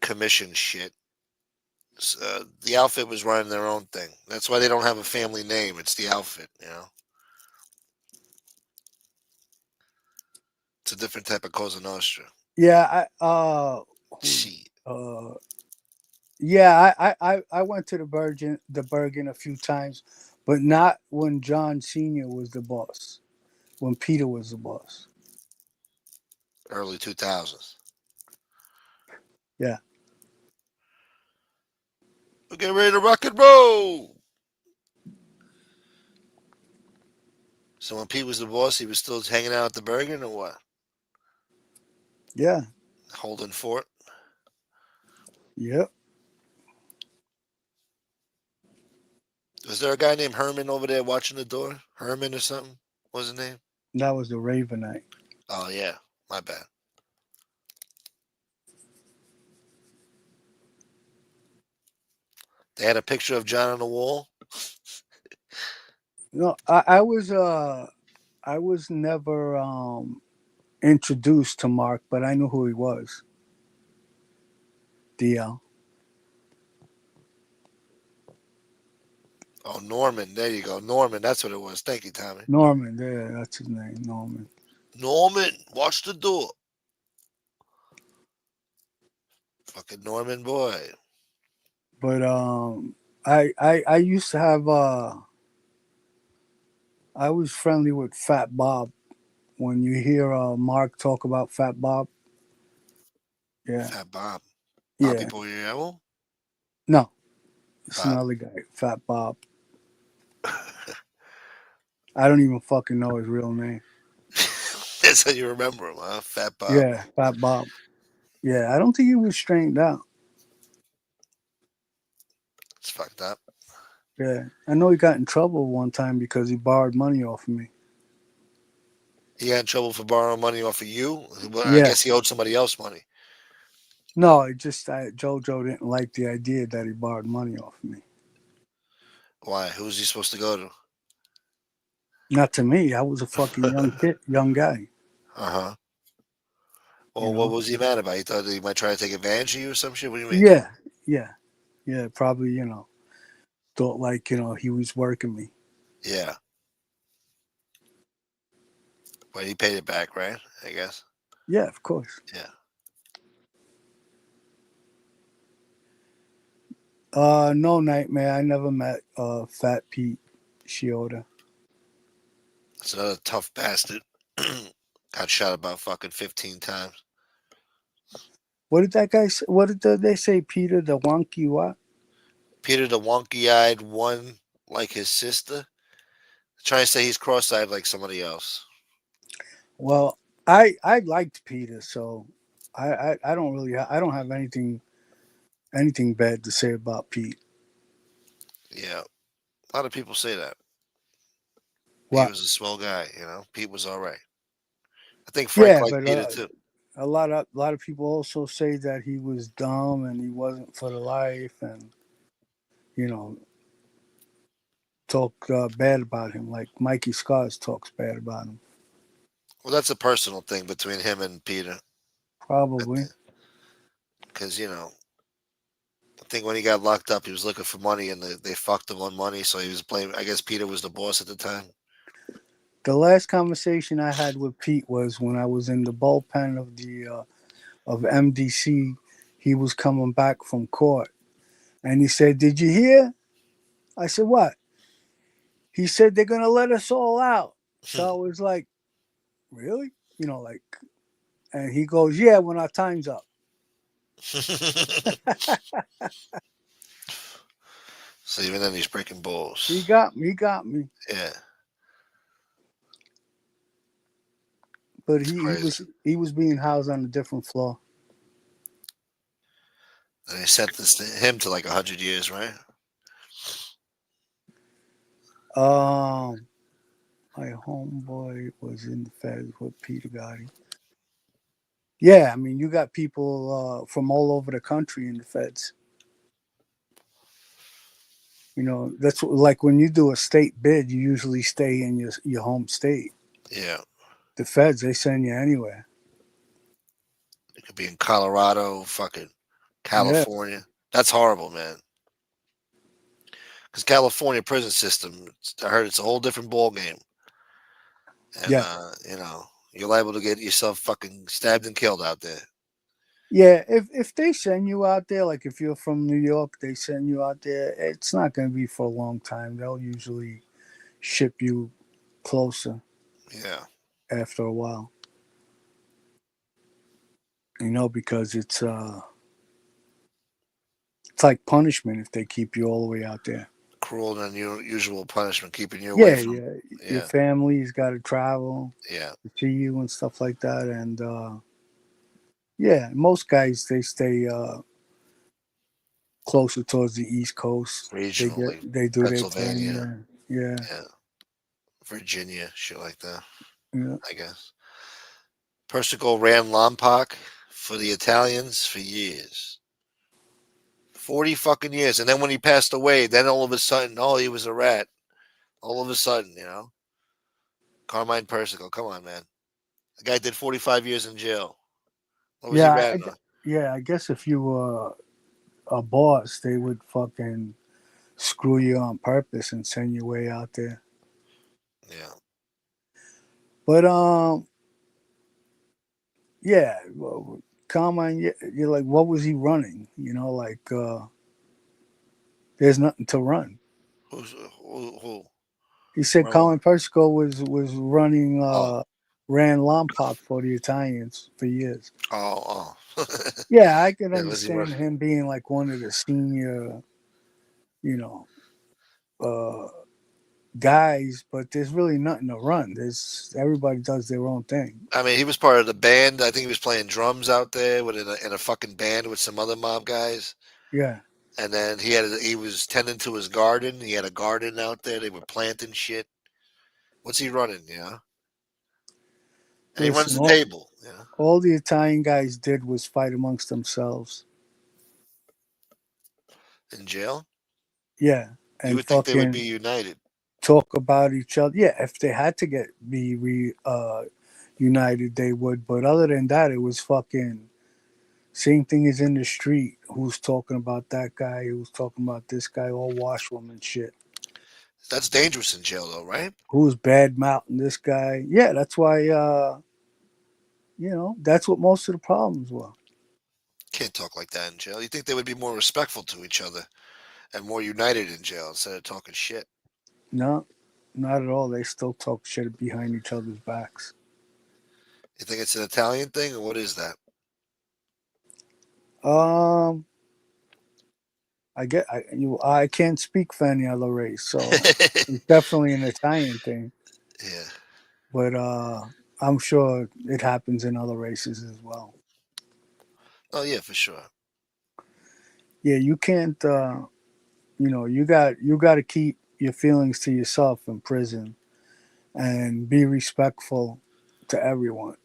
commission shit. The outfit was running their own thing. That's why they don't have a family name. It's the outfit, you know. It's a different type of Cosa Nostra. Yeah, Shit. yeah, I went to the Bergen a few times, but not when John Senior was the boss. When Peter was the boss. Early 2000s. Yeah. We're getting ready to rock and roll. So when Pete was the boss, he was still hanging out at the Bergen or what? Yeah. Holding fort. Yep. Was there a guy named Herman over there watching the door? Herman or something? What was his name? That was the Ravenite. Oh yeah, my bad. They had a picture of John on the wall. No, I was never introduced to Mark, but I knew who he was. DL. Oh, Norman. There you go. Norman. That's what it was. Thank you, Tommy. Norman, yeah, that's his name, Norman. Norman, watch the door. Fucking Norman boy. But I used to have I was friendly with Fat Bob. When you hear Mark talk about Fat Bob, yeah, Fat Bob. Bobby yeah, Boyerel? no, it's Bob. another guy, Fat Bob. I don't even fucking know his real name. That's how you remember him, huh? Fat Bob. Yeah, Fat Bob. Yeah, I don't think he was straightened out. It's fucked up. Yeah, I know he got in trouble one time because he borrowed money off of me. He got in trouble for borrowing money off of you. Well, I Yeah, guess he owed somebody else money. no, it just JoJo didn't like the idea that he borrowed money off of me. Why? Who's he supposed to go to? Not to me. I was a fucking young kid, young guy. Uh-huh. You Well, what know. was he mad about? He thought that he might try to take advantage of you or some shit? What do you mean? Yeah, yeah, yeah. Probably, thought like he was working me. Yeah. But he paid it back, right? I guess. Yeah, of course. Yeah. No, Nightmare. I never met Fat Pete Shioda. That's another tough bastard. Got shot about fucking 15 times. What did that guy say? What did they say? Peter the wonky what? Peter the wonky-eyed one like his sister. Trying to say he's cross-eyed like somebody else. Well, I liked Peter, so I don't really I don't have anything bad to say about Pete. Yeah. A lot of people say that. He What? was a swell guy, Pete was all right. I think Frank Yeah, liked but Peter too. a lot of people also say that he was dumb and he wasn't for the life, and you know talk bad about him, like Mikey Scars talks bad about him. Well, that's a personal thing between him and Peter. Probably. Because, I think when he got locked up, he was looking for money and they fucked him on money. So he was blaming, I guess Peter was the boss at the time. The last conversation I had with Pete was when I was in the bullpen of the of MDC. He was coming back from court, and he said, "Did you hear?" I said, "What?" He said, "They're gonna let us all out." So I was like, "Really?" Like, and he goes, "Yeah, when our time's up." So even then, he's breaking balls. He got me. He got me. Yeah. But It's crazy. he was being housed on a different floor. And they sentenced him to like 100 years, right? My homeboy was in the feds with Peter Gotti. Yeah, I mean, you got people from all over the country in the feds. You know, that's like when you do a state bid, you usually stay in your home state. Yeah. The feds, they send you anywhere. It could be in Colorado, fucking Yeah, California. That's horrible, man. Because California prison system, I heard it's a whole different ball game. And, yeah, you're liable to get yourself fucking stabbed and killed out there. yeah. If they send you out there, like if you're from New York, they send you out there. It's not going to be for a long time. They'll usually ship you closer Yeah. after a while. You know, because it's like punishment if they keep you all the way out there. Cruel and unusual punishment, keeping you away Yeah, from. yeah. Your Yeah. family's got to travel Yeah. to see you and stuff like that, and yeah, most guys they stay closer towards the East Coast. Regionally, They do their time Pennsylvania. there. Yeah, Yeah. Virginia, shit like that, yeah, I guess. Persico ran Lompoc for the Italians for years. 40 fucking years. And then when he passed away, then all of a sudden, oh, he was a rat. All of a sudden, Carmine Persico, come on, man. The guy did 45 years in jail. What was he yeah. ratting on? Yeah, I guess if you were a boss, they would fucking screw you on purpose and send you way out there. Yeah. But yeah, well, Carmine, you're like, what was he running? You know, like there's nothing to run. Who? He said Wrong. Colin Persico was running Oh, ran Lompoc for the Italians for years. oh. Yeah, I can Yeah, was he understand running? him being like one of the senior, you know, uh, guys, but there's really nothing to run. There's everybody does their own thing. I mean, he was part of the band. I think he was playing drums out there in a fucking band with some other mob guys. Yeah, And then he was tending to his garden. He had a garden out there. They were planting shit. What's he running? And he runs listen, the table. all the Italian guys did was fight amongst themselves. In jail. Yeah, You and would think they would be fucking united. talk about each other. Yeah, if they had to united, they would. But other than that, it was fucking same thing as in the street. Who's talking about that guy? Who's talking about this guy? All washwoman shit. That's dangerous in jail, though, right? Who's bad mouthing this guy? Yeah, that's why. That's what most of the problems were. Can't talk like that in jail. You think they would be more respectful to each other and more united in jail instead of talking shit? No, not at all. They still talk shit behind each other's backs. You think it's an Italian thing, or what is that? I can't speak for any other race, so it's definitely an Italian thing. Yeah. But I'm sure it happens in other races as well. Oh yeah, for sure. Yeah, you can't. You got to keep your feelings to yourself in prison, and be respectful to everyone.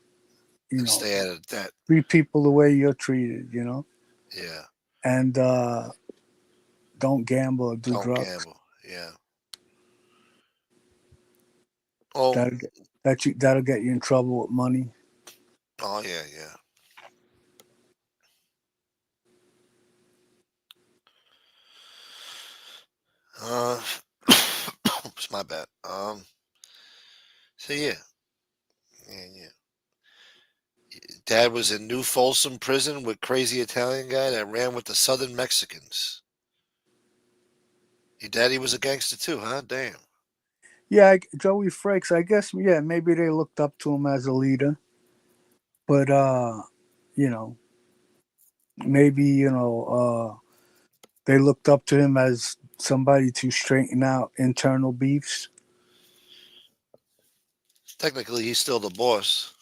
And stay out of that. Treat people the way you're treated. Yeah. And don't gamble or do Don't drugs. gamble. Yeah. Oh. That'll get you in trouble with money. Oh yeah, yeah. It's my bad. So yeah. Dad was in New Folsom prison with crazy Italian guy that ran with the Southern Mexicans. Your daddy was a gangster too, huh? Damn. Yeah, Joey Frakes. I guess. Yeah, maybe they looked up to him as a leader, but maybe they looked up to him as somebody to straighten out internal beefs. Technically, he's still the boss.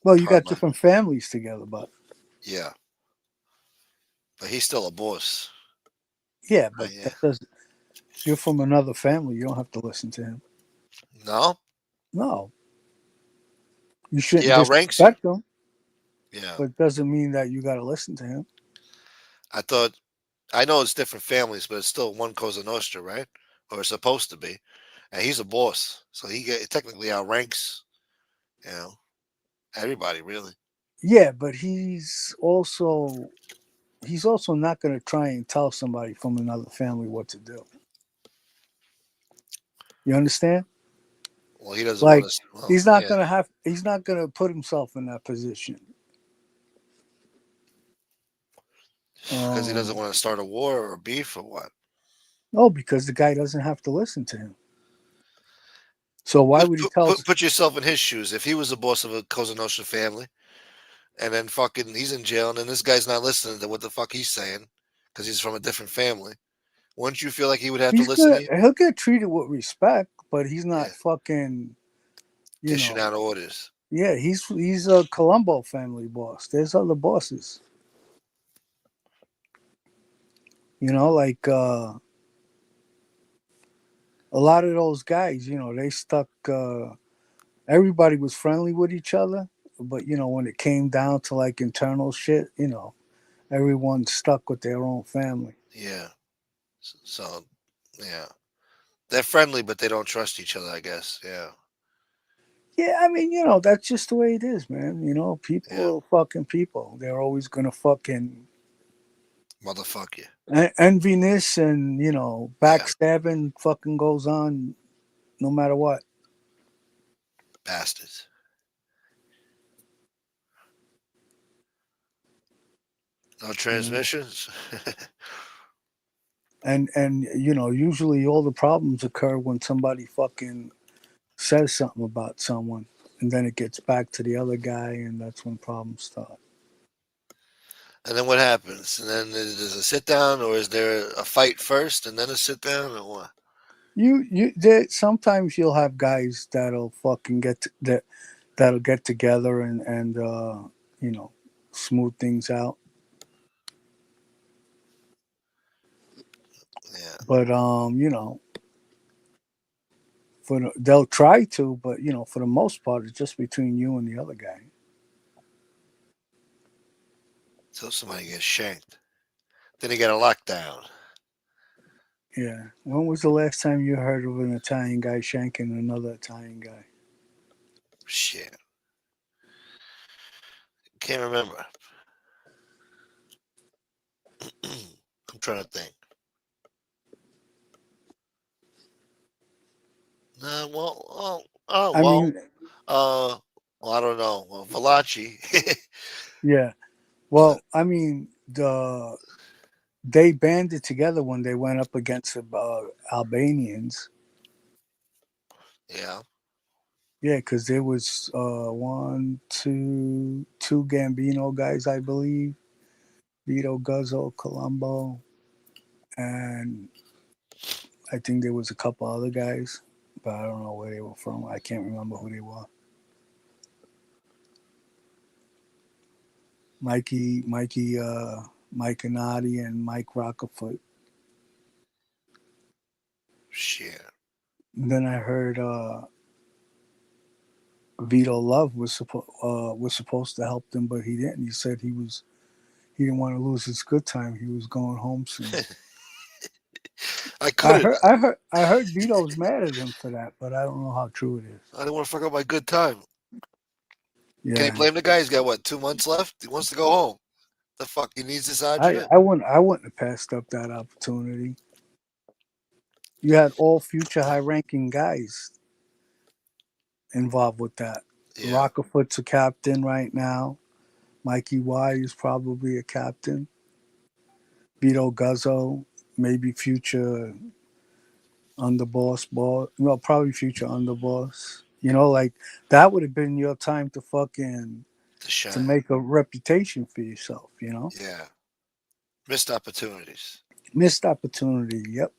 Well, you got Carmine. different families together, but Yeah. But he's still a boss. Yeah, but Yeah. that doesn't. You're from another family. You don't have to listen to him. No? No, you He shouldn't outranks you. disrespect him, Yeah. but it doesn't mean that you got to listen to him. I know it's different families, but it's still one Cosa Nostra, right? Or it's supposed to be. And he's a boss. So technically outranks, you know, everybody, really. Yeah, but he's also not going to try and tell somebody from another family what to do. You understand? Well, he doesn't want Like to. Well, he's not yeah. going to have. He's not going to put himself in that position. Because he doesn't Um, want to start a war or beef or what? no, because the guy doesn't have to listen to him. So why would he tell? Put yourself in his shoes. If he was the boss of a Cosa Nostra family, and then fucking he's in jail, and then this guy's not listening to what the fuck he's saying because he's from a different family, wouldn't you feel like he would have to He's listen good. to you? He'll get treated with respect, but he's Yeah, not fucking. You dishing know. out orders. Yeah, he's a Colombo family boss. There's other bosses. You know, like a lot of those guys. You know, they stuck. Everybody was friendly with each other, but when it came down to like internal shit, everyone stuck with their own family. Yeah. So, yeah, they're friendly, but they don't trust each other. I guess. Yeah. Yeah, I mean, that's just the way it is, man. Yeah. People are fucking people. They're always gonna fucking Motherfuck you. enviness and Yeah. backstabbing fucking goes on no matter what. Bastards. No You know, transmissions. and usually all the problems occur when somebody fucking says something about someone, and then it gets back to the other guy, and that's when problems start. And then what happens? And then there's a sit down, or is there a fight first and then a sit down, or what? Sometimes you'll have guys that'll fucking that'll get together and you know smooth things out. Yeah. But they'll try to, but for the most part, it's just between you and the other guy. Till somebody gets shanked. Then you get a lockdown. Yeah. When was the last time you heard of an Italian guy shanking another Italian guy? Shit. Can't remember. I'm trying to think. I mean, I don't know. Well, Valachi. yeah. But Well, I mean, they banded together when they went up against the Albanians. yeah, Yeah, because there was two Gambino guys, I believe. Vito Guzzo, Colombo, and I think there was a couple other guys, but I don't know where they were from. I can't remember who they were. Mike Anati and Mike Rockerfoot. shit. And then I heard Vito Love was supposed to help them, but he didn't. He said he didn't want to lose his good time. He was going home soon. I couldn't. I heard Vito's mad at him for that, but I don't know how true it is. I didn't want to fuck up my good time. Can you Yeah, blame the guy? He's got what, 2 months left? He wants to go home. The fuck? He needs this adjuvant? I wouldn't have passed up that opportunity. You had all future high ranking guys involved with that. Yeah. Rockerfoot's a captain right now. Mikey Y is probably a captain. Vito Guzzo, maybe future underboss boss. No, probably future underboss. Like that would have been your time to fucking To to shine. make a reputation for yourself. Yeah. Missed opportunities. Missed opportunity. Yep.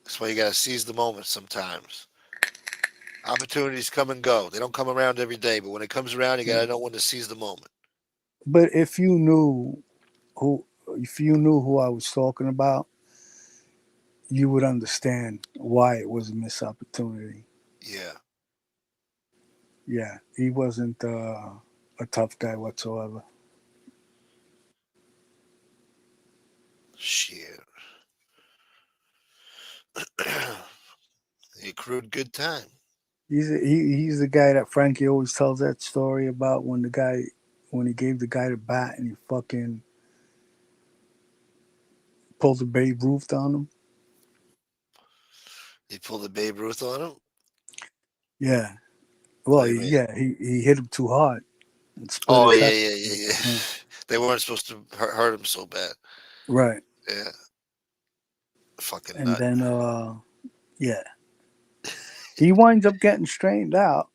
That's why you got to seize the moment sometimes. Opportunities come and go. They don't come around every day, but when it comes around, you got to know when to seize the moment. But if you knew who I was talking about, you would understand why it was a missed opportunity. Yeah. Yeah, he wasn't a tough guy whatsoever. Shit. He accrued good time. He's the guy that Frankie always tells that story about when he gave the guy the bat and he fucking pulled the Babe Ruth on him. He pulled the Babe Ruth on him. Yeah. What Well, do you mean? he hit him too hard and split Oh his yeah, head. yeah, yeah, yeah. Yeah. They weren't supposed to hurt him so bad. Right. Yeah. Fucking And nut. then yeah. He winds up getting straightened out.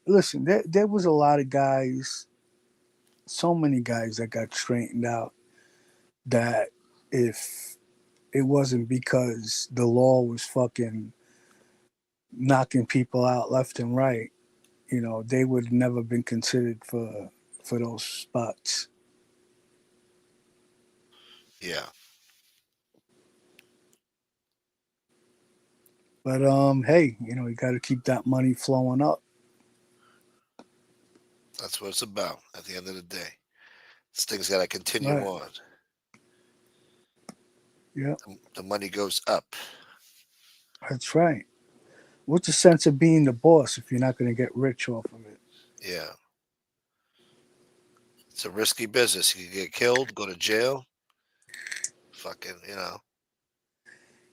Listen, there was a lot of guys, so many guys that got straightened out that if it wasn't because the law was fucking knocking people out left and right, they would have never been considered for those spots. Yeah. But hey, you got to keep that money flowing up. That's what it's about at the end of the day. This thing's got to continue Right. on. Yeah, The money goes up. that's right. What's the sense of being the boss if you're not going to get rich off of it? Yeah. It's a risky business. You could get killed, go to jail. Fucking,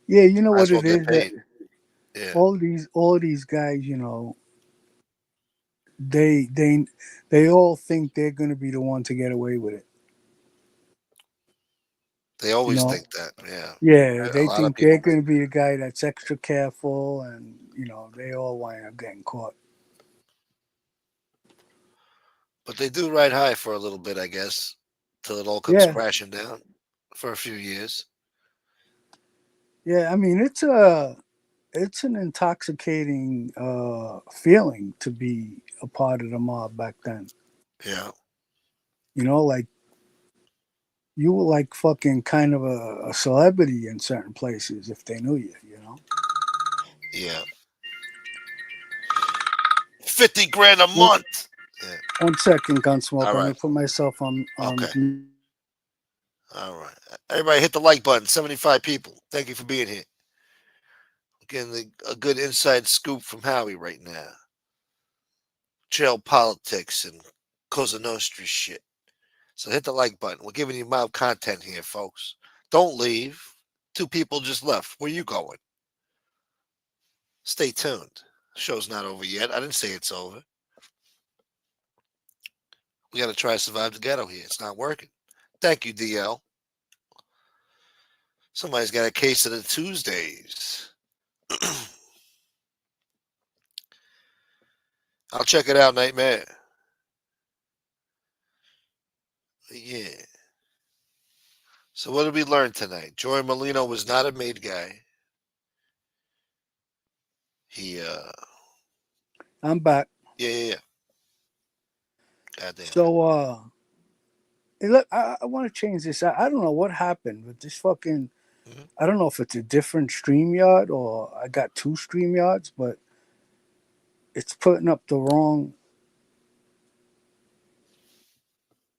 Yeah, you know might what as well it get is that paid. Yeah. all these guys, they they they all think they're going to be the one to get away with it. They You always know, think that. Yeah. yeah, A they lot of think they're people. going to be the guy that's extra careful, and they all wind up getting caught. But they do ride high for a little bit, I guess, till it all comes Yeah, crashing down for a few years. yeah. I mean, it's an intoxicating feeling to be a part of the mob back then. Yeah. Like you were like fucking kind of a celebrity in certain places if they knew you. Yeah. 50 grand a One, month. Yeah. 1 second, Gunsmoke. All I'm right. gonna put myself on. Okay. All right. Everybody hit the like button. 75 people. Thank you for being here. Getting a good inside scoop from Howie right now. Jail politics and Cosa Nostra shit. So hit the like button. We're giving you mild content here, folks. Don't leave. 2 people just left. Where you going? Stay tuned. Show's not over yet. I didn't say it's over. We got to try to survive the ghetto here. It's not working. Thank you, DL. Somebody's got a case of the Tuesdays. I'll check it out, Nightmare. Yeah. So what did we learn tonight? Joy Molino was not a made guy. He I'm back. yeah. Goddamn. So hey, look, I want to change this. I don't know what happened with this fucking. Mhm. I don't know if it's a different StreamYard or I got two StreamYards, but it's putting up the wrong.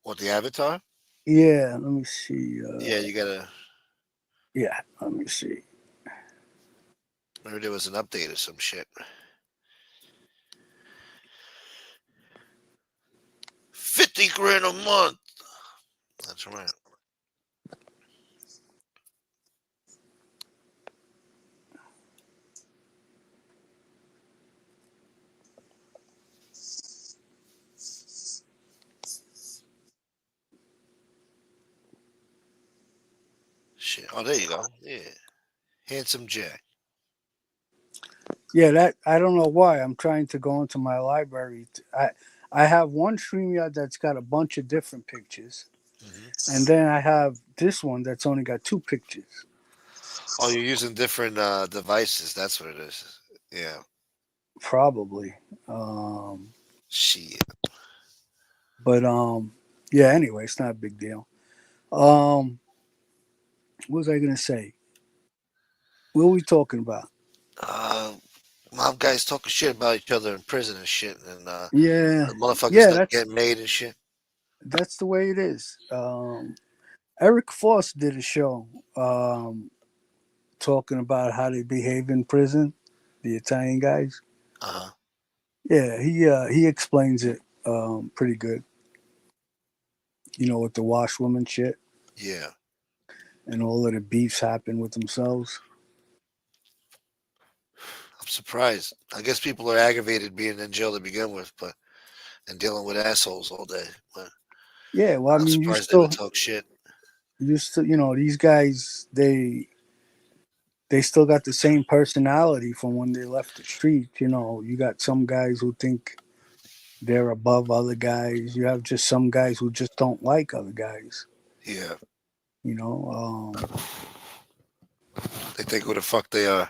What, the Avatar? Yeah, let me see. Yeah, you gotta. Yeah, let me see. Maybe there was an update or some shit. 50 grand a month. That's right. Shit. Oh, there you go. Yeah. Handsome Jack. Yeah, that I don't know why. I'm trying to go into my library. I have one StreamYard that's got a bunch of different pictures, and then I have this one that's only got two pictures. Oh, you're using different devices. That's what it is. Yeah. Probably. Um, Shit. but Yeah. Anyway, it's not a big deal. Um, what was I gonna say? What were we talking about? Uh, mob guys talking shit about each other in prison and shit, and Yeah, the motherfuckers yeah. not That's getting made and shit. that's the way it is. Eric Foss did a show talking about how they behave in prison, the Italian guys. Uh-huh. Yeah, he explains it pretty good. With the washwoman shit Yeah, and all of the beefs happen with themselves. I'm surprised. I guess people are aggravated being in jail to begin with, but and dealing with assholes all day. But Yeah, well, I I'm mean, surprised they would talk shit. these guys, they still got the same personality from when they left the street. You got some guys who think they're above other guys. You have just some guys who just don't like other guys. Yeah, You know, they think who the fuck they are.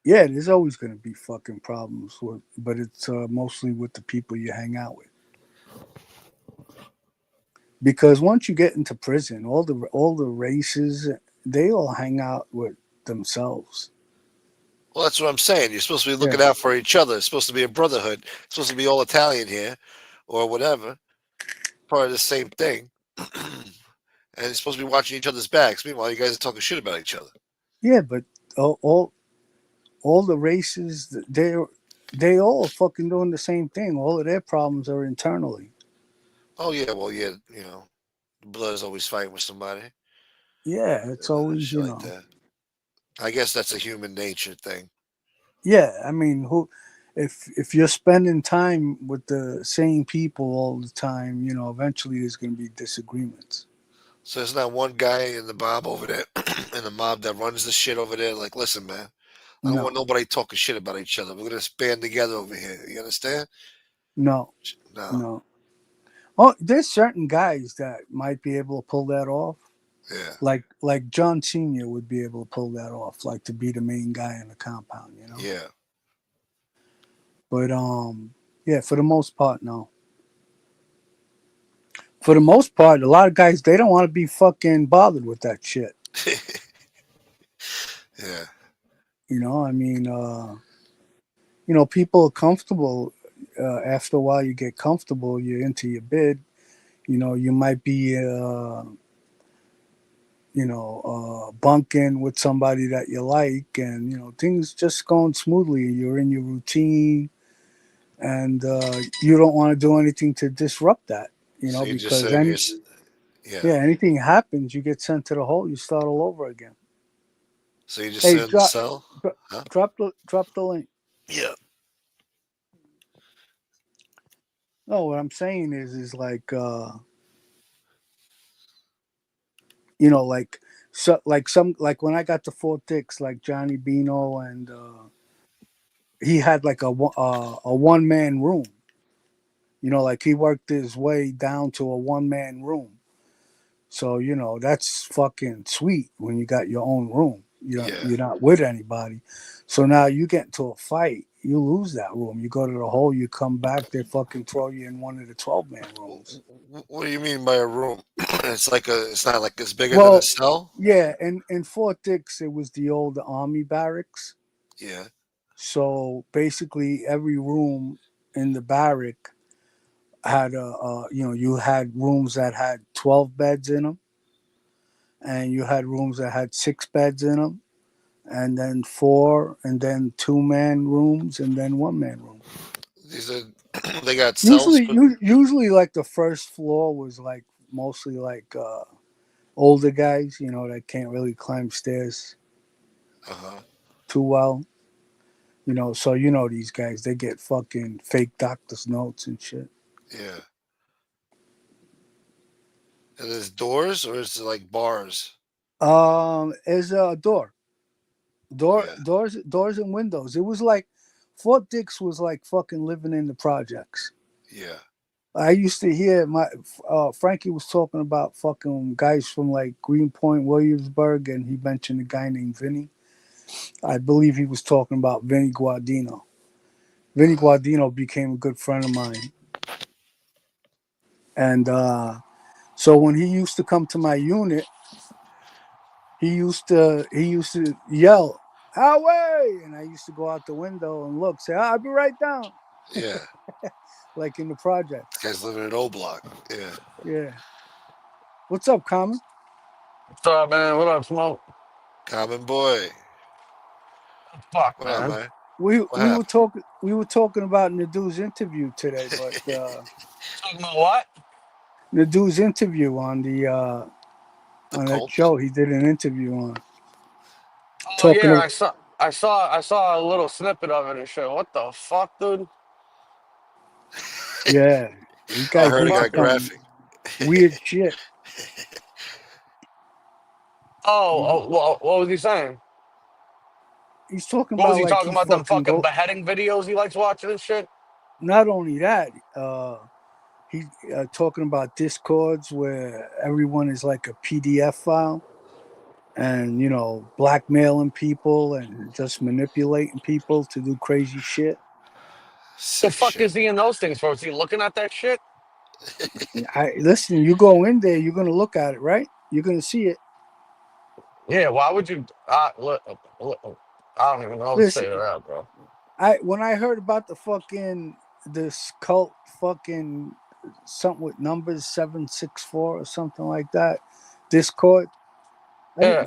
yeah, there's always going to be fucking problems with, but it's mostly with the people you hang out with. Because once you get into prison, all the races, they all hang out with themselves. Well, that's what I'm saying. You're supposed to be Yeah, looking out for each other. It's supposed to be a brotherhood. It's supposed to be all Italian here, or whatever. Part of the same thing. And you're supposed to be watching each other's backs. Meanwhile, you guys are talking shit about each other. yeah, but all the races, they all fucking doing the same thing. All of their problems are internally. Oh yeah, well yeah, the blood is always fighting with somebody. Yeah, it's always Shit like that. I guess that's a human nature thing. yeah. I mean, if you're spending time with the same people all the time, eventually there's going to be disagreements. So there's not one guy in the mob over there, in the mob that runs the shit over there. Like, listen, man, I don't want No, nobody talking shit about each other. We're gonna band together over here. You understand? no, No. no. Oh, there's certain guys that might be able to pull that off. Yeah. Like John Senior would be able to pull that off, like to be the main guy in the compound. Yeah. But yeah, for the most part, no. For the most part, a lot of guys they don't want to be fucking bothered with that shit. Yeah. I mean, people are comfortable. After a while, you get comfortable. You're into your bid. You might be, bunking with somebody that you like, and things just going smoothly. You're in your routine, and you don't want to do anything to disrupt that. So you just Because said yes. Yeah. yeah, anything happens, you get sent to the hole. You start all over again. So you just Hey, sit in the cell? Huh? drop the link. Yeah. No, what I'm saying is like like so like when I got to Fort Dix, like Johnny Bino, and he had like a one man room. Like he worked his way down to a one man room. So that's fucking sweet when you got your own room. Yeah. You're not with anybody. So now you get into a fight, you lose that room. You go to the hole, you come back, they fucking throw you in one of the 12-man rooms. What do you mean by a room? It's not like it's bigger than a Well, cell? yeah, and in Fort Dix, it was the old army barracks. Yeah. So basically, every room in the barrack had you had rooms that had 12 beds in them, and you had rooms that had 6 beds in them, and then 4, and then 2-man rooms, and then 1-man rooms. These are they got cells. Usually, like the first floor was like mostly like older guys, that can't really climb stairs Uh-huh. too well. So these guys, they get fucking fake doctor's notes and shit. Yeah. And there's doors or is it like bars? Is a Yeah. doors and windows. It was like Fort Dix was like fucking living in the projects. Yeah. I used to hear my Frankie was talking about fucking guys from like Greenpoint, Williamsburg, and he mentioned a guy named Vinny. I believe he was talking about Vinny Guardino. Vinny Guardino became a good friend of mine, and So when he used to come to my unit, he used to yell, "Howie!" And I used to go out the window and look, say, "I'll be right down," Yeah. like in the project. This guy's living in O Block. Yeah. Yeah. What's up, Common? What's up, man? What up, Smoke? Common boy. Fuck, What up, man. man? We What we were happened? talking about Nadu's interview today, but Talking about what? Nadu's interview on the The on that cult? show he did an interview on Oh talking yeah, of, I saw a little snippet of it and shit. What the fuck, dude? yeah, he I got heard it got some graphic. weird shit. What was he saying? He's talking What was about he like talking he about? Them fucking fucking go. beheading videos he likes watching and shit. Not only that, he talking about discords where everyone is like a PDF file, and blackmailing people and just manipulating people to do crazy shit. The Sick fuck shit. is he in those things for? Is he looking at that shit? I listen. You go in there, you're gonna look at it, right? You're gonna see it. Yeah. Why would you? I don't even know what to say Listen, to that, bro. when I heard about this cult fucking something with numbers 764 or something like that, Discord. Yeah.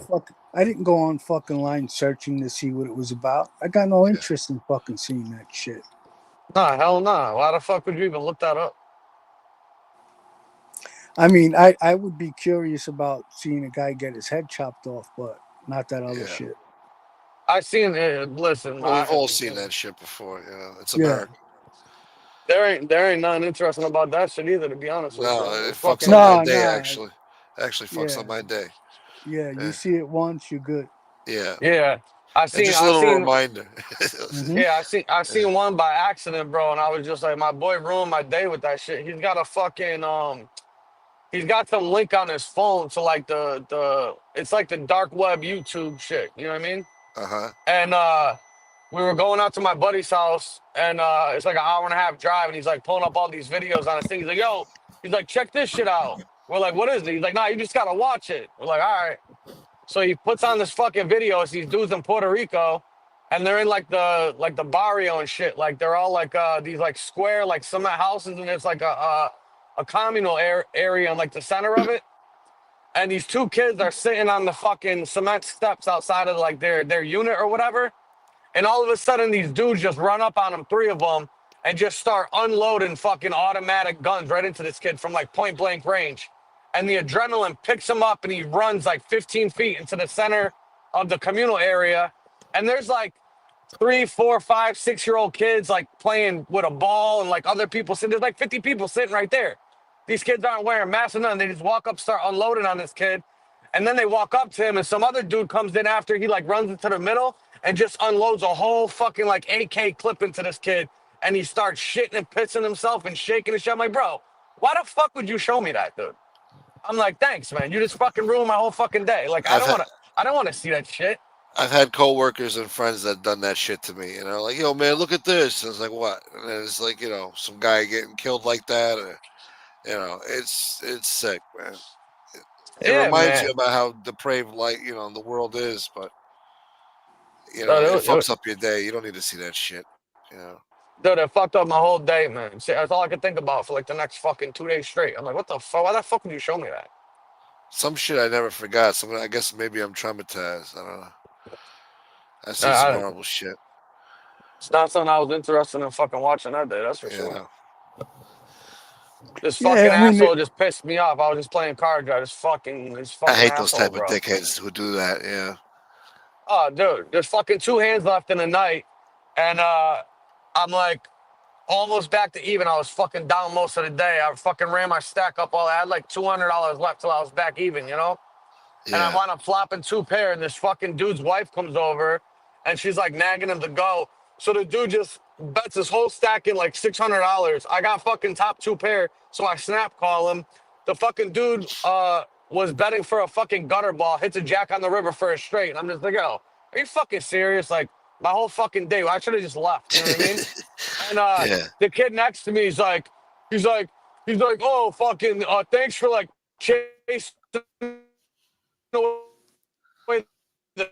I didn't go on fucking line searching to see what it was about. I got no Yeah. interest in fucking seeing that shit. Nah, hell nah. Why the fuck would you even look that up? I mean, I would be curious about seeing a guy get his head chopped off, but not that other Yeah. shit. I seen it. Listen, Well, we've all seen that shit before. It's Yeah. America. there ain't nothing interesting about that shit either. To be honest with you, No, it it's fucks up fucking my No, day. no. Actually fucks Yeah. up my day. Yeah. You Yeah. see it once, you're good. Yeah. yeah. And just a I little seen reminder. Mm-hmm. Yeah, I Yeah. seen one by accident, bro, and I was just like, my boy ruined my day with that shit. He's got a fucking he's got some link on his phone to like the it's like the dark web YouTube shit. You know what I mean? Uh-huh. And we were going out to my buddy's house, and it's like an hour and a half drive, and he's like pulling up all these videos on his thing. He's like, yo, he's like, check this shit out. We're like, what is it? He's like, nah, you just gotta watch it. We're like, all right. So he puts on this fucking video. It's these dudes in Puerto Rico, and they're in like the barrio and shit. Like they're all like these like square like cement houses, and there's like a communal area in like the center of it. And these two kids are sitting on the fucking cement steps outside of like their unit or whatever. And all of a sudden, these dudes just run up on them, three of them, and just start unloading fucking automatic guns right into this kid from like point blank range. And the adrenaline picks him up and he runs like 15 feet into the center of the communal area. And there's like 3, 4, 5, 6-year-old kids like playing with a ball and like other people sitting. There's like 50 people sitting right there. These kids aren't wearing masks or nothing. They just walk up, start unloading on this kid. And then they walk up to him and some other dude comes in after he like runs into the middle and just unloads a whole fucking like AK clip into this kid. And he starts shitting and pissing himself and shaking his shit. I'm like, bro, why the fuck would you show me that, dude? I'm like, thanks, man. You just fucking ruined my whole fucking day. Like, I've had I don't want to see that shit. I've had coworkers and friends that done that shit to me. Like, yo, man, look at this. And it's like, what? And then it's like, some guy getting killed like that. Or, it's sick, man. It Yeah, reminds you man. about how depraved, like, the world is. But it Dude, fucks up your day. You don't need to see that shit. You know. dude, it fucked up my whole day, man. See, that's all I could think about for like the next fucking 2 days straight. I'm like, what the fuck? Why the fuck would you show me that? Some shit I never forgot. I guess maybe I'm traumatized. I don't know. I've Uh, seen some I, horrible shit. it's not something I was interested in fucking watching that day, that's for sure. Yeah. This Yeah, fucking I mean, asshole just pissed me off. I was just playing cards. This I fucking hate those asshole, type of bro. dickheads who do that. Yeah. Oh, dude, there's fucking 2 hands left in the night, and I'm like almost back to even. I was fucking down most of the day. I fucking ran my stack up all. I had like $200 left till I was back even, you know. And I Yeah. wound up flopping 2 pair, and this fucking dude's wife comes over, and she's like nagging him to go. So the dude just bets his whole stack in like $600. I got fucking top 2 pair, so I snap call him. The fucking dude was betting for a fucking gutter ball, hits a jack on the river for a straight. And I'm just like, yo, are you fucking serious? Like my whole fucking day, I should have just left. You know what I mean? And Yeah. the kid next to me, he's like, oh fucking, thanks for like chasing away the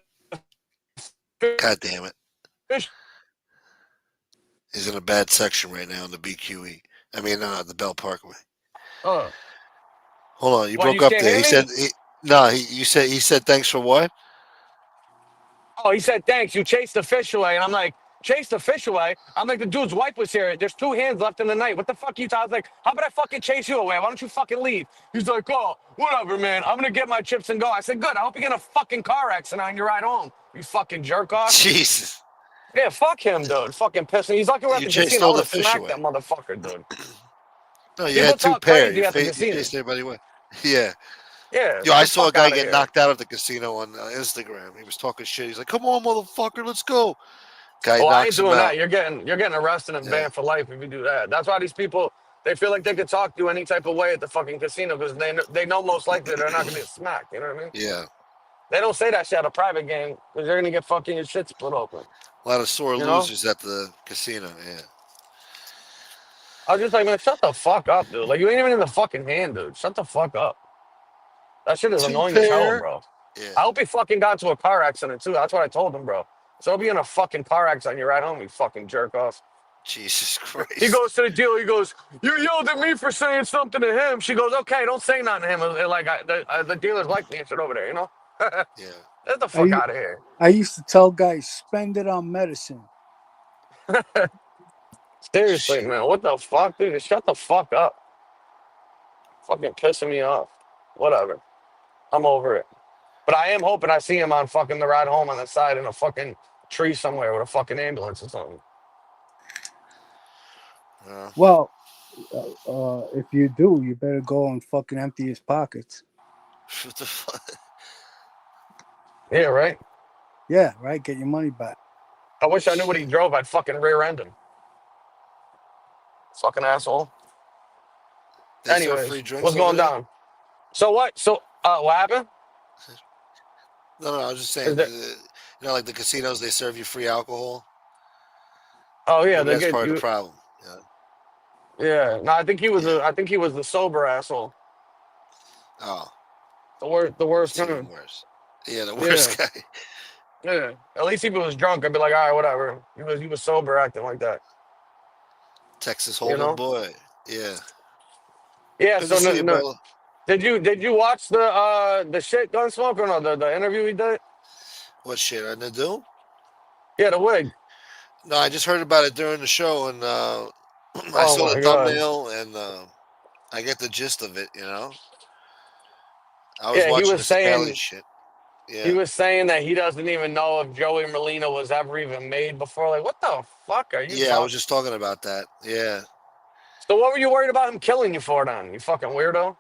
God damn it. fish. He's in a bad section right now in the BQE. I mean, the Bell Parkway. Oh, Hold on, you what, broke you up can't there. hear He me? said, he said thanks for what? Oh, he said, thanks. You chased the fish away. And I'm like, chase the fish away? I'm like, the dude's wife was here. There's 2 hands left in the night. What the fuck you talking? I was like, how about I fucking chase you away? Why don't you fucking leave? He's like, oh, whatever, man. I'm going to get my chips and go. I said, good. I hope you get a fucking car accident on your ride home. You fucking jerk off. Jesus. Yeah, fuck him, dude. Fucking pissing. He's lucky we're at You the chased casino. I all would the have fish smacked away. that motherfucker, dude. No, you People had 2 talk pair. crazy at the You casino. chased everybody away. Yeah. Yeah, Yo, get I the saw a fuck guy out of get here. knocked out of the casino on Instagram. He was talking shit. He's like, come on, motherfucker, let's go. Guy Oh, I ain't knocks him doing out. that. You're getting arrested and Yeah. banned for life if you do that. That's why these people, they feel like they could talk to you any type of way at the fucking casino because they know most likely they're not gonna get smacked. You know what I mean? Yeah. They don't say that shit at a private game because they're gonna get fucking your shit split open. A lot of sore You know? losers at the casino. Yeah. I was just like, man, shut the fuck up, dude. Like you ain't even in the fucking hand, dude. Shut the fuck up. That shit is 2 annoying as hell, pair. bro. Yeah. I hope he fucking got into a car accident too. That's what I told him, bro. So I'll be in a fucking car accident on your ride home, you fucking jerk off. Jesus Christ. He goes to the dealer. He goes, "You yelled at me for saying something to him." She goes, "Okay, don't say nothing to him." Like the dealer's like me and shit over there, you know. Yeah. Get the fuck out of here. I used to tell guys, spend it on medicine. Seriously, Shit. man, what the fuck, dude? Shut the fuck up. Fucking pissing me off. Whatever. I'm over it. But I am hoping I see him on fucking the ride home on the side in a fucking tree somewhere with a fucking ambulance or something. Well, if you do, you better go and fucking empty his pockets. What the fuck? Yeah, right. Yeah, right. Get your money back. I wish I knew what he drove. I'd fucking rear end him. Fucking asshole. They serve Anyways, free drinks what's over going there? down? So what? So what happened? No, I was just Is saying, there? like the casinos, they serve you free alcohol. Oh yeah, Maybe they that's get part of the you. problem. Yeah. Yeah. No, I think he was Yeah. I think he was the sober asshole. Oh, The worst that's even kind. worse. Yeah, the Yeah. worst guy. Yeah. At least if he was drunk, I'd be like, all right, whatever. He was sober acting like that. Texas You Hold'em know? boy. Yeah. Yeah. Good to So see you, no, brother. did you watch the shit Gunsmoke or no the interview he did? What shit I didn't do? Yeah, the wig. No, I just heard about it during the show, and I Oh saw the my god. thumbnail, and I get the gist of it. I was Yeah, he watching the was Scally saying shit. he Yeah. was saying that he doesn't even know if Joey Molina was ever even made before. Like, what the fuck are you Yeah, I was talking? just talking about that. Yeah. So what were you worried about him killing you for then? You fucking weirdo.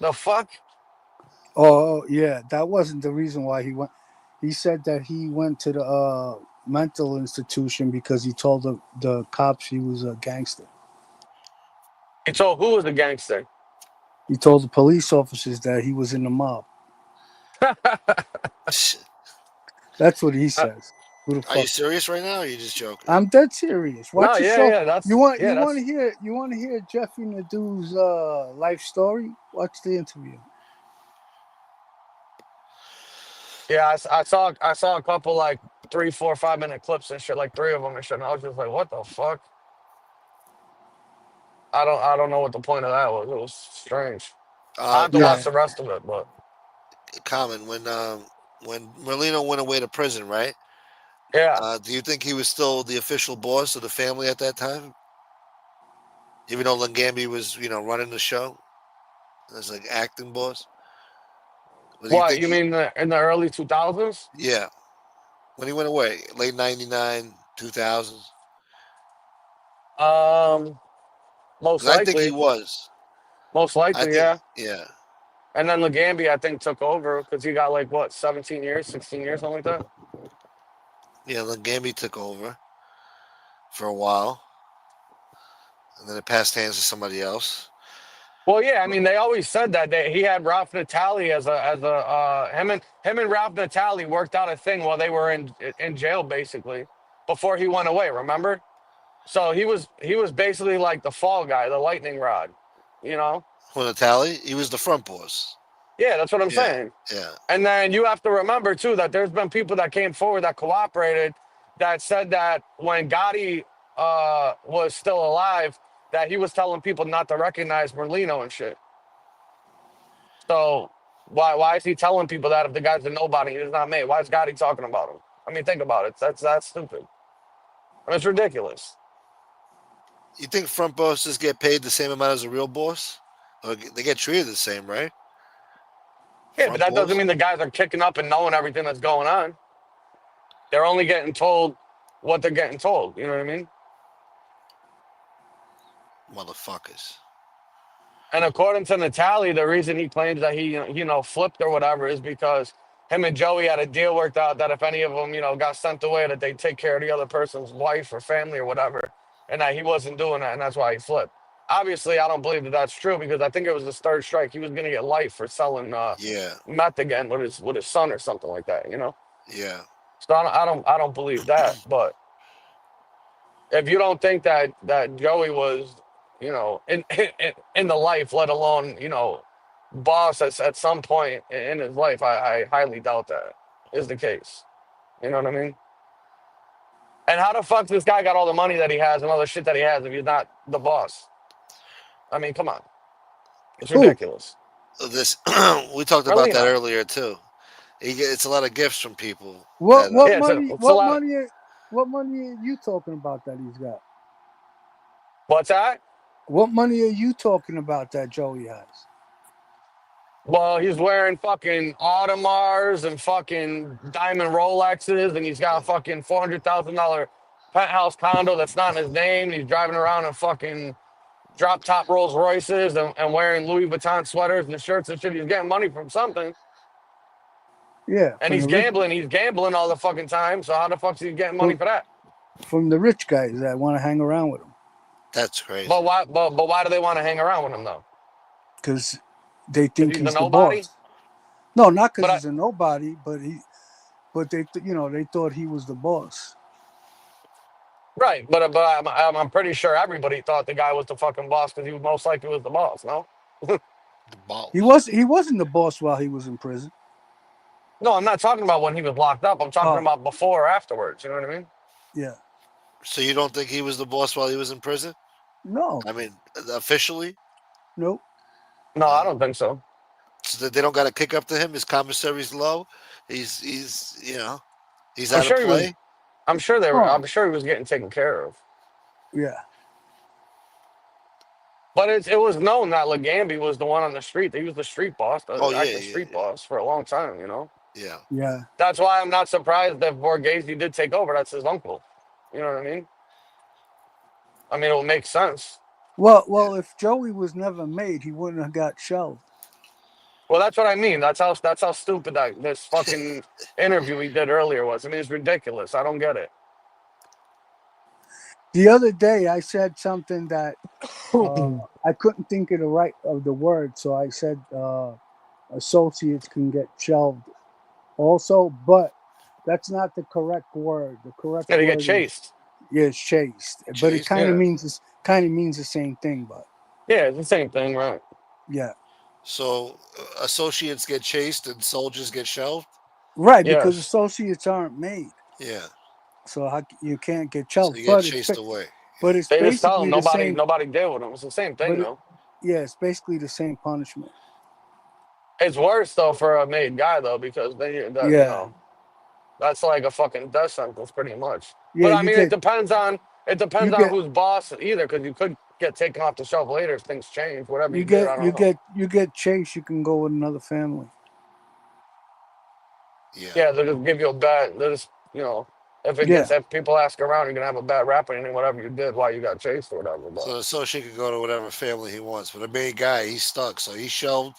The fuck? Oh, yeah, that wasn't the reason why he went. He said that he went to the mental institution because he told the cops he was a gangster. He told who was the gangster? He told the police officers that he was in the mob. That's what he says. Who the Are you fuck? serious right now? Or are you just joking? I'm dead serious. No, Watch the yeah, show. yeah, that's You want yeah, to that's hear Jeffrey Nadeau's life story? Watch the interview. yeah. I saw a couple like 3, 4, 5 minute clips and shit, like 3 of them and shit. And I was just like, what the fuck? I don't know what the point of that was. It was strange. I have to watch Yeah. the rest of it, but Common when Merlino went away to prison, right? yeah. Do you think he was still the official boss of the family at that time? Even though Langambi was, running the show as like acting boss. But do you What think you mean in the early 2000s? yeah, when he went away, late '99, 2000s? Um, most Because I think he likely, was. most I likely, think, yeah. yeah, And then Legambi, I think, took over because he got like what 17 years, 16 years, something like that. yeah. Langambi took over for a while, and then it passed hands to somebody else. Well, yeah, I mean, they always said that he had Ralph Natali as a him and Ralph Natali worked out a thing while they were in jail basically before he went away. Remember? So he was basically like the fall guy, the lightning rod, you know. Who, Natalie? He was the front boss. Yeah, that's what I'm Yeah, saying. yeah. And then you have to remember too that there's been people that came forward that cooperated, that said that when Gotti was still alive, that he was telling people not to recognize Merlino and shit. So why is he telling people that if the guy's a nobody, he's not made? Why is Gotti talking about him? I mean, think about it. That's stupid. I mean, it's ridiculous. You think front bosses get paid the same amount as a real boss? Or they get treated the same, right? Yeah, Front but that doesn't boss? mean the guys are kicking up and knowing everything that's going on. They're only getting told what they're getting told. You know what I mean? Motherfuckers. And according to Natalie, the reason he claims that he, flipped or whatever is because him and Joey had a deal worked out that if any of them, got sent away, that they take care of the other person's wife or family or whatever, and that he wasn't doing that, and that's why he flipped. Obviously, I don't believe that that's true because I think it was his third strike. He was going to get life for selling Yeah, meth again with his son or something like that. yeah. So I don't believe that. But if you don't think that Joey was, in the life, let alone boss at some point in his life, I highly doubt that is the case. You know what I mean? And how the fuck this guy got all the money that he has and all the shit that he has if he's not the boss? I mean, come on, it's Who? ridiculous. This we talked about that Merlino. earlier too. It's a lot of gifts from people. What That, Yeah, it's a lot. what money are you talking about that he's got? What's that? What money are you talking about that Joey has? Well, he's wearing fucking Audemars and fucking diamond Rolexes, and he's got a fucking $400,000 penthouse condo that's not in his name. And he's driving around in fucking drop top Rolls Royces and wearing Louis Vuitton sweaters and shirts and shit. He's getting money from something, Yeah, and he's gambling. He's gambling all the fucking time. So how the fuck's he getting money for that? from the rich guys that want to hang around with him. that's crazy. But why? But why do they want to hang around with him though? Because they think He's a he's the nobody? boss. No, not because But he's a nobody, but they thought he was the boss. right, but I'm pretty sure everybody thought the guy was the fucking boss because he was most likely was the boss. No. The balls. He wasn't the boss while he was in prison. No, I'm not talking about when he was locked up. I'm talking about before or afterwards. You know what I mean? Yeah. So you don't think he was the boss while he was in prison? No. I mean, officially? Nope. No, I don't think so. So that they don't got to kick up to him. His commissary's low. He's he's I'm out sure of he was. play. I'm sure they were. Oh. I'm sure he was getting taken care of. Yeah. But it was known that Legambi was the one on the street. He was the street boss, the Oh, yeah, active yeah, street yeah. boss for a long time. Yeah. Yeah. That's why I'm not surprised that Borghese did take over. That's his uncle. You know what I mean? I mean, it would make sense. Well, if Joey was never made, he wouldn't have got shelved. Well, that's what I mean. That's how stupid this fucking interview he did earlier was. I mean, it's ridiculous. I don't get it. The other day, I said something that I couldn't think of the word, so I said associates can get shelved also, but that's not the correct word. The correct Yeah, they word get chased. is chased, but it Chased, kind of yeah. means the same thing. But Yeah, it's the same thing, right? yeah, So associates get chased and soldiers get shelved. right, because Yes. associates aren't made, Yeah. so you can't get So shelved. you get chased away. But it's They just tell basically them the same. nobody deal with them. It's the same thing, But though. yeah, it's basically the same punishment. It's worse though for a made guy though because then Yeah. that's like a fucking death sentence pretty much. Yeah, But I you mean, it get depends on you get who's boss either because you could get taken off the shelf later if things change. Whatever you you did, I get you don't know. get chased. You can go with another family. Yeah. Yeah, they'll just give you a bad. They'll just Yeah. if people ask around, you're gonna have a bad rap or anything, whatever you did while you got chased or whatever. So But the associate can go to whatever family he wants. But a main guy, he's stuck. So he's shelved.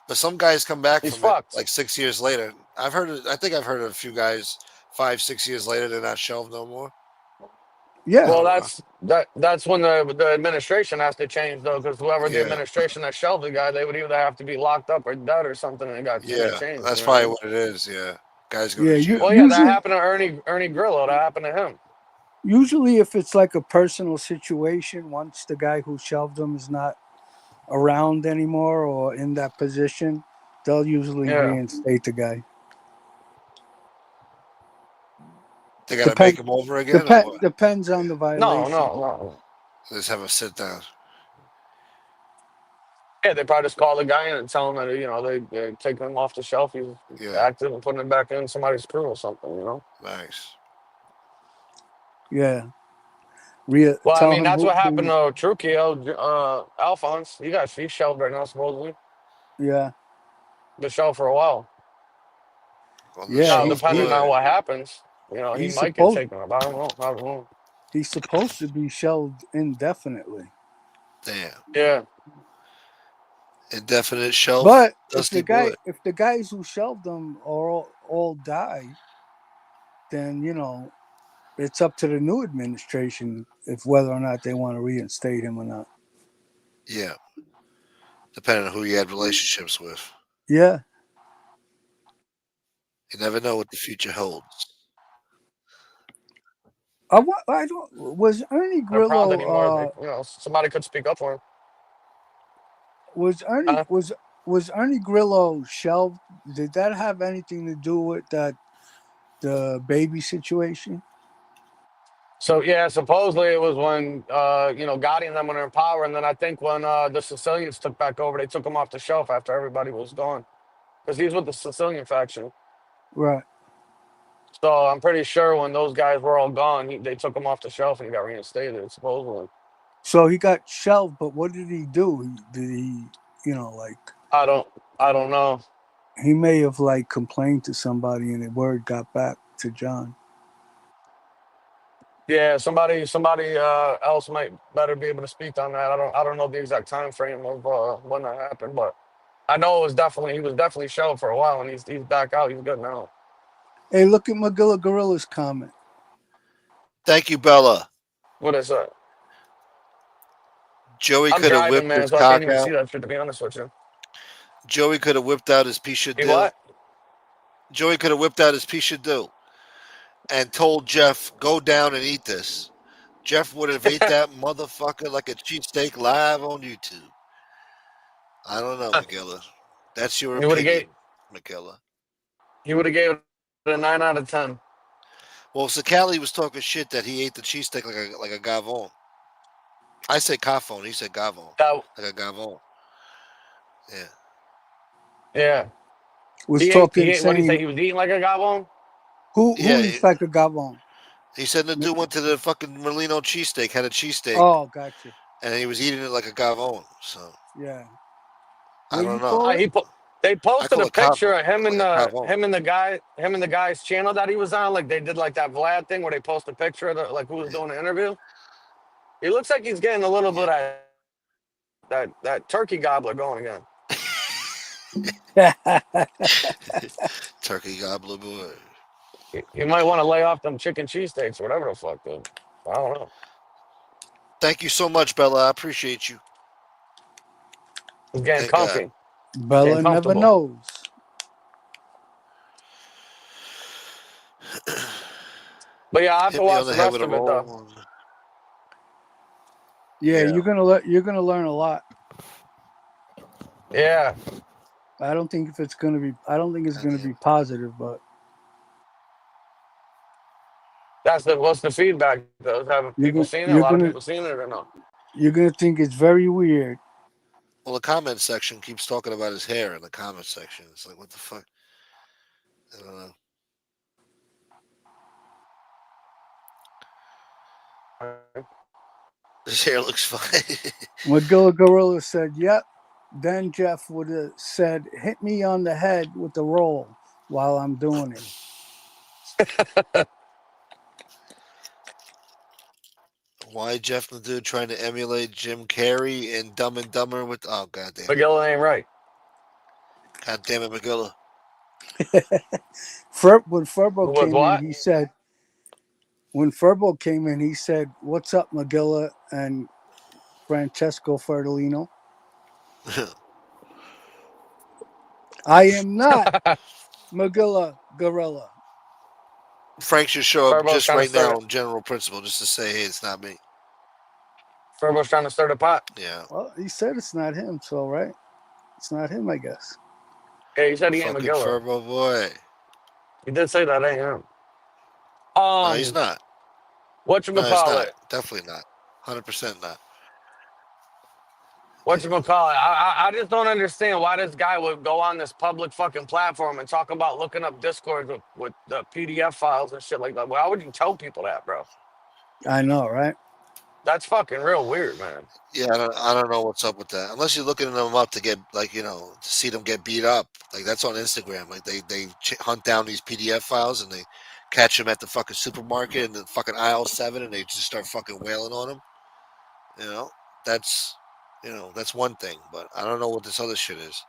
But some guys come back he's from it fucked. like 6 years later. I think I've heard of a few guys 5, 6 years later they're not shelved no more. Yeah. Well, I don't that's when the administration has to change though, because whoever the Yeah. administration that shelved the guy, they would either have to be locked up or dead or something, and it Yeah. changed. That's You know what I probably mean? what it is. Yeah. Guys go Yeah. to jail. Well, yeah, that happened to Ernie Grillo. That happened to him. Usually, if it's like a personal situation, once the guy who shelved him is not around anymore or in that position, they'll usually Yeah. reinstate the guy. They got to Depend, make him over again, or what? depends on the No, violation. no. Just have a sit down. Yeah, they probably just call the guy in and tell him that they're taking him off the shelf. He's active and putting him back in somebody's crew or something. Nice. Yeah. Well, I Tell mean, him that's what happened who. to Trujillo, Alphonse. He's shelved right now, supposedly. Yeah. Been shelved for a while. On the Yeah. Now, shelf, depending good. on what happens, he He's might get supposed taken up. I don't know. I don't know. he's supposed to be shelved indefinitely. Damn. Yeah. Indefinite shelf. But Dusty boy. if the guys who shelved him all die, then it's up to the new administration if whether or not they want to reinstate him or not. Yeah. Depending on who you had relationships with. Yeah. You never know what the future holds. I don't. Was Ernie Not around anymore. Grillo? Somebody could speak up for him. Was Ernie Grillo shelved? Did that have anything to do with the baby situation? So yeah, supposedly it was when Gotti and them were in power, and then I think when the Sicilians took back over, they took him off the shelf after everybody was gone, because he's with the Sicilian faction. Right. So I'm pretty sure when those guys were all gone, they took him off the shelf and he got reinstated, supposedly. So he got shelved, but what did he do? Did he, like I don't know. he may have complained to somebody, and the word got back to John. Yeah, somebody else might better be able to speak on that. I don't know the exact time frame of when that happened, but I know he was definitely shelved for a while, and he's back out. He's good now. Hey, look at Magilla Gorilla's comment. Thank you, Bella. What is that? Joey I'm could have driving, whipped man, his so I can't cock even out. see that shit, to be honest with you. Joey could have whipped out his Pisha You Dill. what? Joey could have whipped out his Pisha Dill and told Jeff, go down and eat this. Jeff would have ate that motherfucker like a cheesesteak live on YouTube. I don't know, Miguela. That's your He would have opinion, gave Miguela. it a 9 out of 10. Well, Sakali was talking shit that he ate the cheesesteak like a gavon. I say cafon. He said gavon. That Like a gavon. Yeah. yeah. Was He talking ate what he said saying he was eating like a gabon. who Yeah. eats like a gabon? He said the dude went to the fucking Merlino cheesesteak, had a cheesesteak, Oh, gotcha. and he was eating it like a gavon. So Yeah. I What do don't you know. call it? They I posted call a it picture cavon. of him and Like a cavon. him and the guy's channel that he was on. Like they did like that Vlad thing where they post a picture of who was doing the interview. He looks like he's getting a little bit of that turkey gobbler going again. Turkey gobbler boy. You might want to lay off them chicken cheesesteaks or whatever the fuck, dude. I don't know. Thank you so much, Bella. I appreciate you. He's getting Thank God. comfy. Bella Getting never comfortable. knows. But yeah, I have Hit to me watch on the the head rest with a of it though. roll. Yeah, Yeah. you're gonna learn a lot. Yeah. I don't think it's gonna be positive, but What's the feedback though? Have people seen it? A lot of people seen it or no? you're gonna think it's very weird. Well, the comment section keeps talking about his hair in the comment section. It's like, what the fuck? I don't know. His hair looks fine. Magilla Gorilla said, "Yep." Then Jeff would have said, "Hit me on the head with the roll while I'm doing it." Why Jeff the dude trying to emulate Jim Carrey and Dumb and Dumber with? Oh, goddamn it! Miguel ain't right. God damn it, Magilla. When Furbo With came what? in, he said, when Furbo came in, he said, "What's up, Magilla and Francesco Fertolino? I am not Magilla Gorilla." Frank should show up Furbo's just trying to right now start. on general principle, just to say, hey, it's not me. Furbo's trying to stir the pot. Yeah. Well, he said it's not him, so right? It's not him, I guess. Yeah, he said he ain't Fucking McGillis. Furbo boy. He did say that ain't him. No, he's not. No, he's not. Whatchamacallit? Definitely not. 100% not. Whatchamacallit? I just don't understand why this guy would go on this public fucking platform and talk about looking up Discord with the PDF files and shit like that. Why would you tell people that, bro? I know, right? That's fucking real weird, man. Yeah, I don't know what's up with that. Unless you're looking them up to get, like, you know, to see them get beat up. Like, that's on Instagram. Like, they hunt down these PDF files and they catch them at the fucking supermarket in the fucking aisle 7 and they just start fucking wailing on them. You know, that's one thing. But I don't know what this other shit is.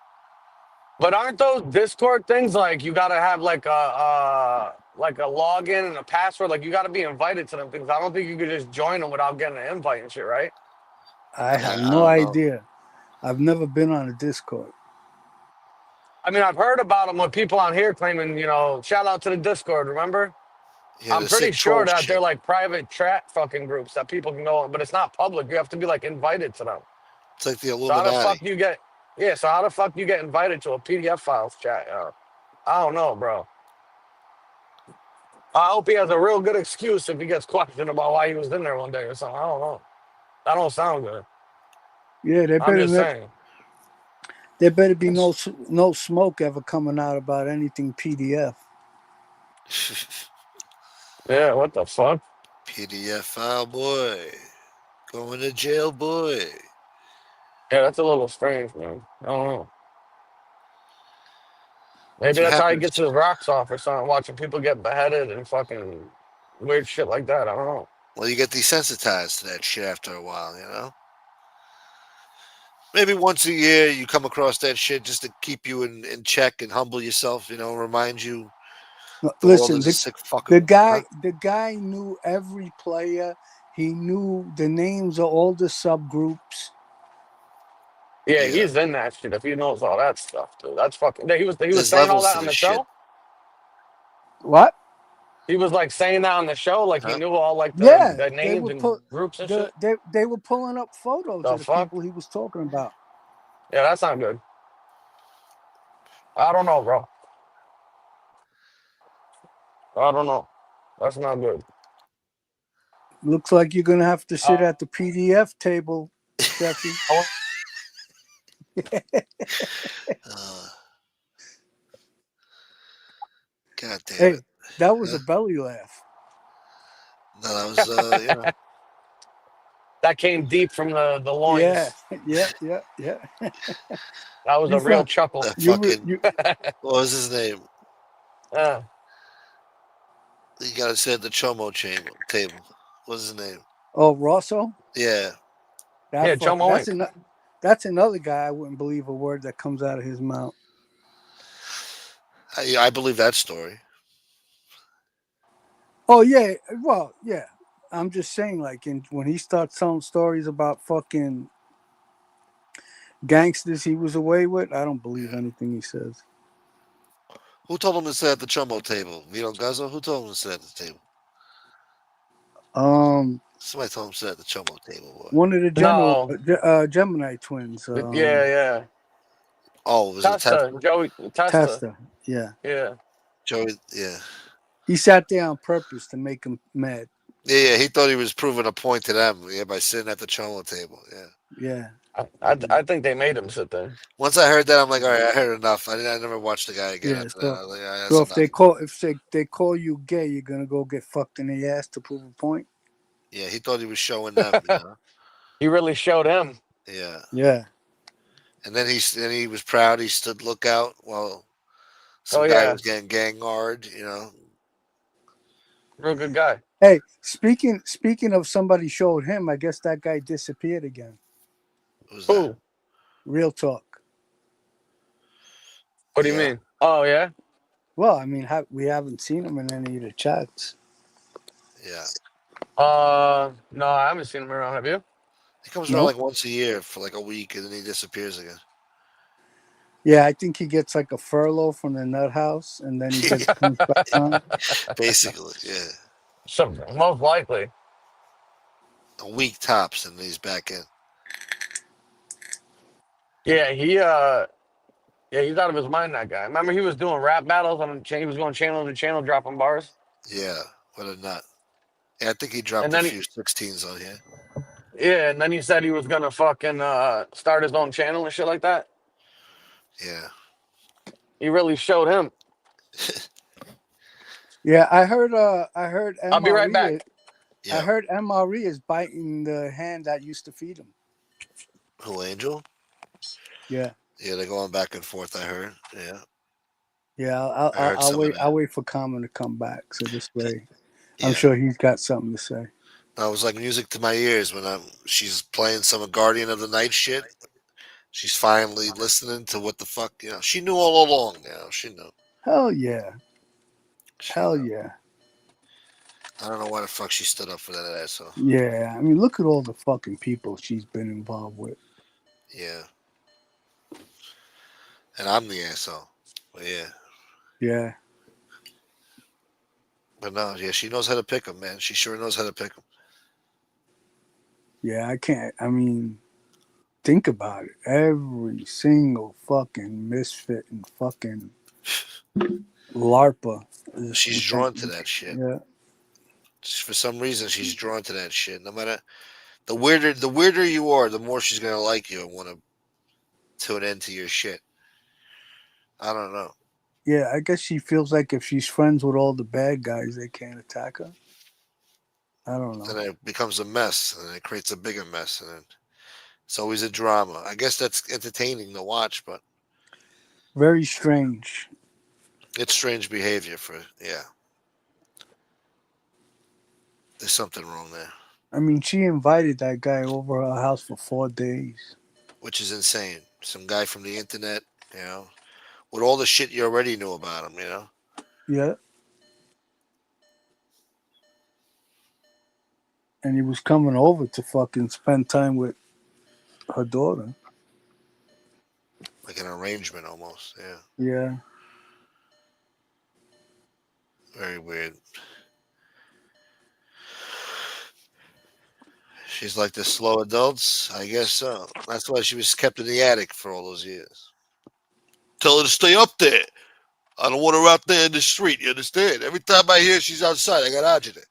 But aren't those Discord things like you gotta have like a login and a password? Like you gotta be invited to them things. I don't think you could just join them without getting an invite and shit, right? I have I no don't know. idea. I've never been on a Discord. I mean, I've heard about them with people on here claiming, you know, shout out to the Discord, remember? Yeah, I'm the pretty sick sure troll that shit. they're like private chat fucking groups that people can go on, but it's not public. You have to be like invited to them. It's like the So how the Illuminati. fuck you get? Yeah, so how the fuck you get invited to a PDF files chat? I don't know, bro. I hope he has a real good excuse if he gets questioned about why he was in there one day or something. I don't know. That don't sound good. Yeah, I'm just saying. there better be no smoke ever coming out about anything PDF. Yeah, what the fuck? PDF file boy. Going to jail boy. Yeah, that's a little strange, man. I don't know. Maybe what that's how he happens. gets his rocks off or something, watching people get beheaded and fucking weird shit like that. I don't know. Well, you get desensitized to that shit after a while, you know? Maybe once a year you come across that shit just to keep you in check and humble yourself, you know, remind you the world Listen, is a sick fucking... the guy knew every player. He knew the names of all the subgroups. Yeah, he's in that shit. If he knows all that stuff, dude, that's fucking. He was There's saying all levels that to on the this show. shit. What? He was like saying that on the show, like he Huh? knew all like Yeah, the they names were and groups and shit. they were pulling up photos The of the fuck? people he was talking about. Yeah, that's not good. I don't know, bro. I don't know. That's not good. Looks like you're gonna have to sit at the PDF table, Steffi. God damn Hey, it. that was a belly laugh. No, that was, you know. That came deep from the loins. Yeah. That was a real chuckle. That fucking... what was his name? Yeah. You gotta sit at the Chomo table. What's his name? Oh, Rosso? Yeah. That's another guy I wouldn't believe a word that comes out of his mouth. I believe that story. Oh yeah, well, yeah. I'm just saying, like, when he starts telling stories about fucking gangsters he was away with, I don't believe anything he says. Who told him to sit at the Chomo table? Vito Guzzo? Who told him to sit at the table? Somebody told him to sit at the Chomo table. Boy. One of the Gemini twins. Yeah. Oh, was Testa, it Testa? Joey Testa. Yeah. Joey, yeah. He sat there on purpose to make him mad. Yeah, he thought he was proving a point to them, by sitting at the Chomo table. Yeah. I think they made him sit there. Once I heard that, I'm like, all right, I heard enough. I never watched the guy again after that. I was like, all right, that's so if they call you gay, you're gonna go get fucked in the ass to prove a point. Yeah, he thought he was showing them. You know? He really showed him. Yeah. Yeah. And then he was proud. He stood lookout while some guy was getting gang-ard, you know. Real good guy. Hey, speaking of somebody showed him, I guess that guy disappeared again. Who's Who? that? Real talk. What do you mean? Oh yeah. Well, I mean, we haven't seen him in any of the chats. Yeah. No, I haven't seen him around. Have you? He comes around like once a year for like a week, and then he disappears again. Yeah, I think he gets like a furlough from the nut house, and then he comes back on. Basically, yeah. Something, most likely. A week tops, and he's back in. Yeah, he's out of his mind. That guy. Remember, he was doing rap battles on. He was going channel to channel, dropping bars. Yeah, what a nut. Yeah, I think he And dropped a then few 16s on here. and then he said he was gonna fucking start his own channel and shit like that. Yeah. He really showed him. Yeah, I heard I'll be right MRE. back. I Yeah. heard MRE is biting the hand that used to feed him. Who, Angel? Yeah, Yeah, they're going back and forth, I heard. Yeah. yeah. I heard I'll some of wait. that. I'll wait for Common to come back, so this way, I'm Yeah. sure he's got something to say. That was like music to my ears when she's playing some Guardian of the Night shit. She's finally listening to what the fuck, she knew all along, she knew. Hell yeah, She hell knew. yeah, I don't know why the fuck she stood up for that asshole. yeah. I mean, look at all the fucking people she's been involved with. Yeah. And I'm the asshole. But yeah. Yeah, But no, yeah, she knows how to pick them, man. She sure knows how to pick them. yeah. I can't. I mean, think about it. Every single fucking misfit and fucking LARPA. She's drawn to that shit. Yeah. For some reason, she's drawn to that shit. No matter the weirder you are, the more she's gonna like you and want to tune into your shit. I don't know. Yeah, I guess she feels like if she's friends with all the bad guys, they can't attack her. I don't know. Then it becomes a mess, and it creates a bigger mess, and then it's always a drama. I guess that's entertaining to watch, but Very strange. it's strange behavior yeah. There's something wrong there, I mean, she invited that guy over her house for 4 days. which is insane. Some guy from the internet, with all the shit you already knew about him, Yeah. And he was coming over to fucking spend time with her daughter. like an arrangement almost. Yeah, Yeah. very weird. She's like the slow adults, I guess so. That's why she was kept in the attic for all those years. Tell her to stay up there. I don't want her out there in the street. You understand? Every time I hear she's outside, I got agita.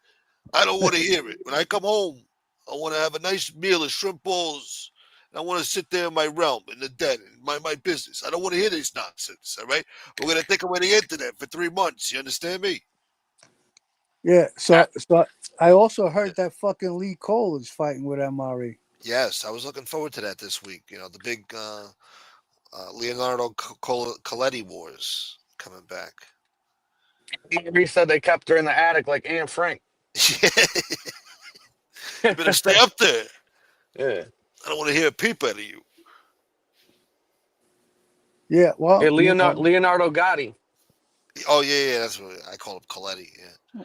I don't want to hear it. When I come home, I want to have a nice meal of shrimp balls. And I want to sit there in my realm, in the den, and mind my business. I don't want to hear this nonsense, all right? We're going to take away the internet for 3 months. You understand me? Yeah. So I also heard that fucking Lee Cole is fighting with MRE. Yes, I was looking forward to that this week. The big Leonardo Coletti wars coming back. He said they kept her in the attic like Anne Frank. You better stay up there. Yeah. I don't want to hear a peep out of you. Yeah. Well, Hey, Leonardo Gotti. Oh yeah, that's what I call him, Coletti. Yeah.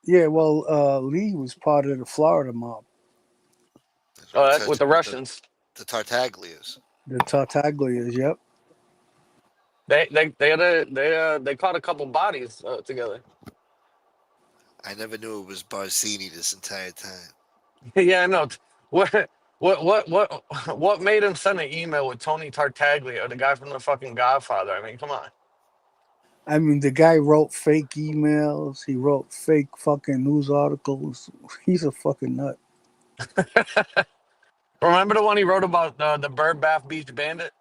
Yeah. Well, Lee was part of the Florida mob, Oh, that's with the Russians. The Tartaglias. the Tartaglias. Yep. They caught a couple bodies together. I never knew it was Barzini this entire time. Yeah, I know. What made him send an email with Tony Tartaglia, the guy from the fucking Godfather? I mean, come on. I mean, the guy wrote fake emails. He wrote fake fucking news articles. He's a fucking nut. Remember the one he wrote about the Bird Bath Beach Bandit?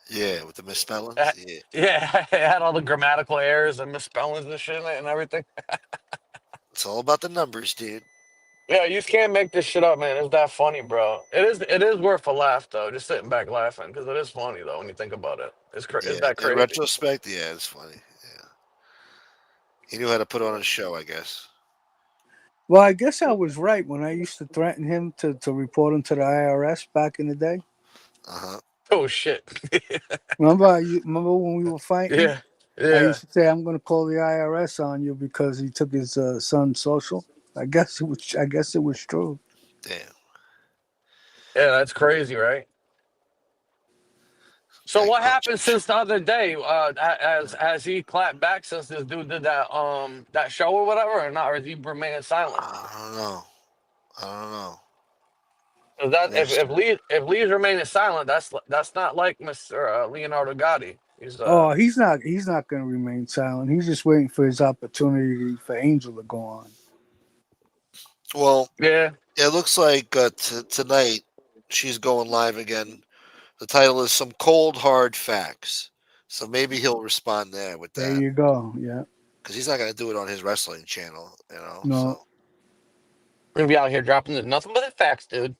Yeah, with the misspellings. Yeah. Yeah, it had all the grammatical errors and misspellings and shit and everything. It's all about the numbers, dude. Yeah, you just can't make this shit up, man. It's that funny, bro. It is worth a laugh though. Just sitting back laughing because it is funny though when you think about it. It's Yeah. that In crazy. retrospect, yeah, it's funny. Yeah. He knew how to put on a show, I guess. Well, I guess I was right when I used to threaten him to report him to the IRS back in the day. Uh-huh. Oh shit. Remember when we were fighting? Yeah. I Yeah. used to say I'm going to call the IRS on you because he took his son's social. I guess it was true. Damn. Yeah, that's crazy, right? So Like, what happened since the other day? Has he clapped back since this dude did that show or whatever, or not? Or is he remaining silent? I don't know. I don't know. That if Lee's remaining silent, that's not like Mr. Leonardo Gotti. He's Oh, he's not going to remain silent. He's just waiting for his opportunity for Angel to go on. Well, yeah. it looks like tonight she's going live again. The title is Some Cold Hard Facts. So maybe he'll respond there with There that. you go. Yeah. Because he's not going to do it on his wrestling channel, No. So We're gonna be out here dropping nothing but the facts, dude.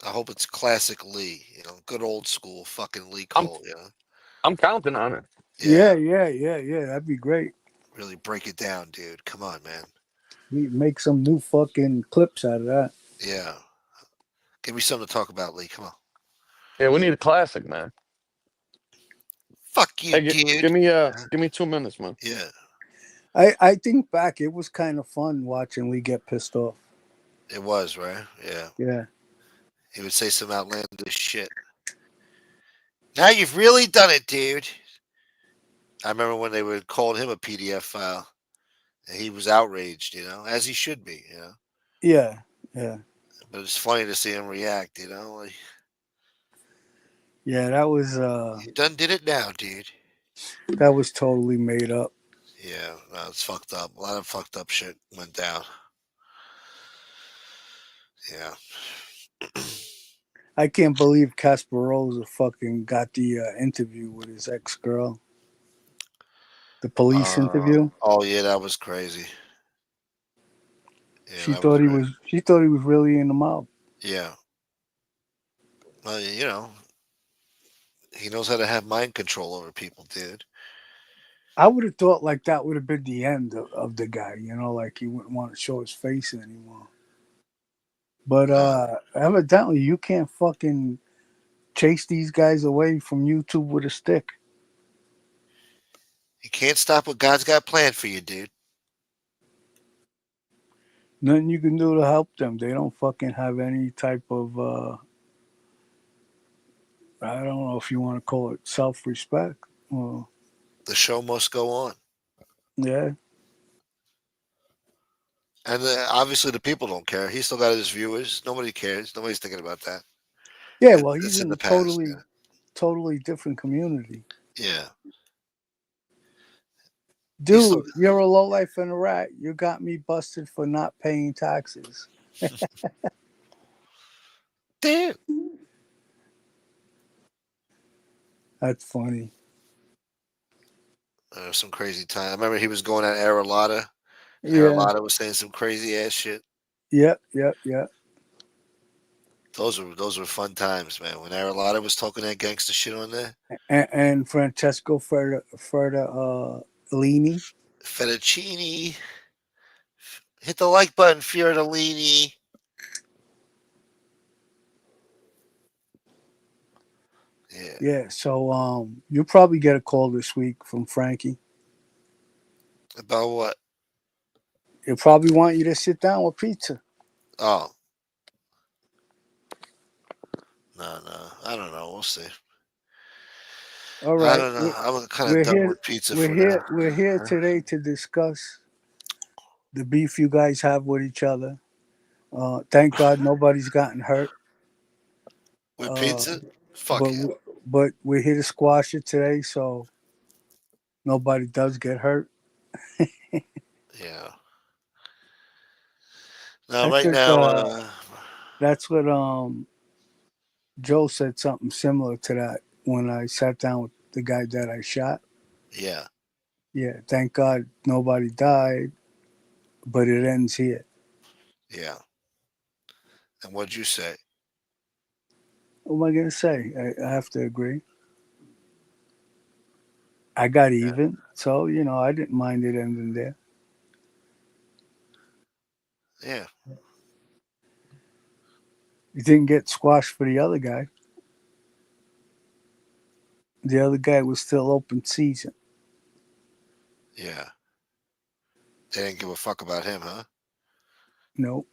I hope it's classic Lee, good old school fucking Lee I'm Cole, I'm counting on it. Yeah. That'd be great. Really break it down, dude. Come on, man. We make some new fucking clips out of that. Yeah. Give me something to talk about, Lee. Come on. Yeah, we need a classic, man. Fuck you, Hey, dude. give me 2 minutes, man. Yeah. I think back, it was kind of fun watching Lee get pissed off. It was, right? Yeah. Yeah. He would say some outlandish shit. Now you've really done it, dude. I remember when they were calling him a PDF file. And he was outraged, as he should be, Yeah. Yeah. But it's funny to see him react, like, Yeah, that was you done did it now, dude. totally made up. Yeah, no, it's fucked up. A lot of fucked up shit went down. Yeah. I can't believe Casper Rose fucking got the interview with his ex-girl. The police interview. Oh yeah, that was crazy. Yeah, She thought he was really in the mob. Yeah. Well, he knows how to have mind control over people, dude. I would have thought like that would have been the end of the guy, like he wouldn't want to show his face anymore. But evidently you can't fucking chase these guys away from YouTube with a stick. You can't stop what God's got planned for you, dude. Nothing you can do to help them. They don't fucking have any type of I don't know if you want to call it self-respect. Well, The show must go on. yeah. And obviously the people don't care. He still got his viewers. Nobody cares. Nobody's thinking about that. Yeah, well, he's It's in the a past. totally different community. Yeah. Dude, you're a lowlife and a rat. You got me busted for not paying taxes. Dude. That's funny. Some crazy time. I remember he was going at Aralotta. Yeah. Aralotta was saying some crazy ass shit. Yep. Those were fun times, man. When Aralotta was talking that gangster shit on there. And Francesco Ferdellini. Fettuccine. Hit the like button, Fiordellini. Yeah. Yeah, so you'll probably get a call this week from Frankie. About what? He'll probably want you to sit down with pizza. Oh. No. I don't know. We'll see. All right. I don't know. I'm kind of done with pizza for now. We're here today to discuss the beef you guys have with each other. Thank God nobody's gotten hurt. With pizza? Fuck yeah. But we're here to squash it today, so nobody does get hurt. Yeah. Now, right now, that's what Joe said something similar to that when I sat down with the guy that I shot. Yeah. Yeah, thank God nobody died, but it ends here. Yeah. And what'd you say? What am I going to say? I have to agree. I got even, so, I didn't mind it ending there. Yeah. You didn't get squashed for the other guy. The other guy was still open season. Yeah. They didn't give a fuck about him, huh? Nope.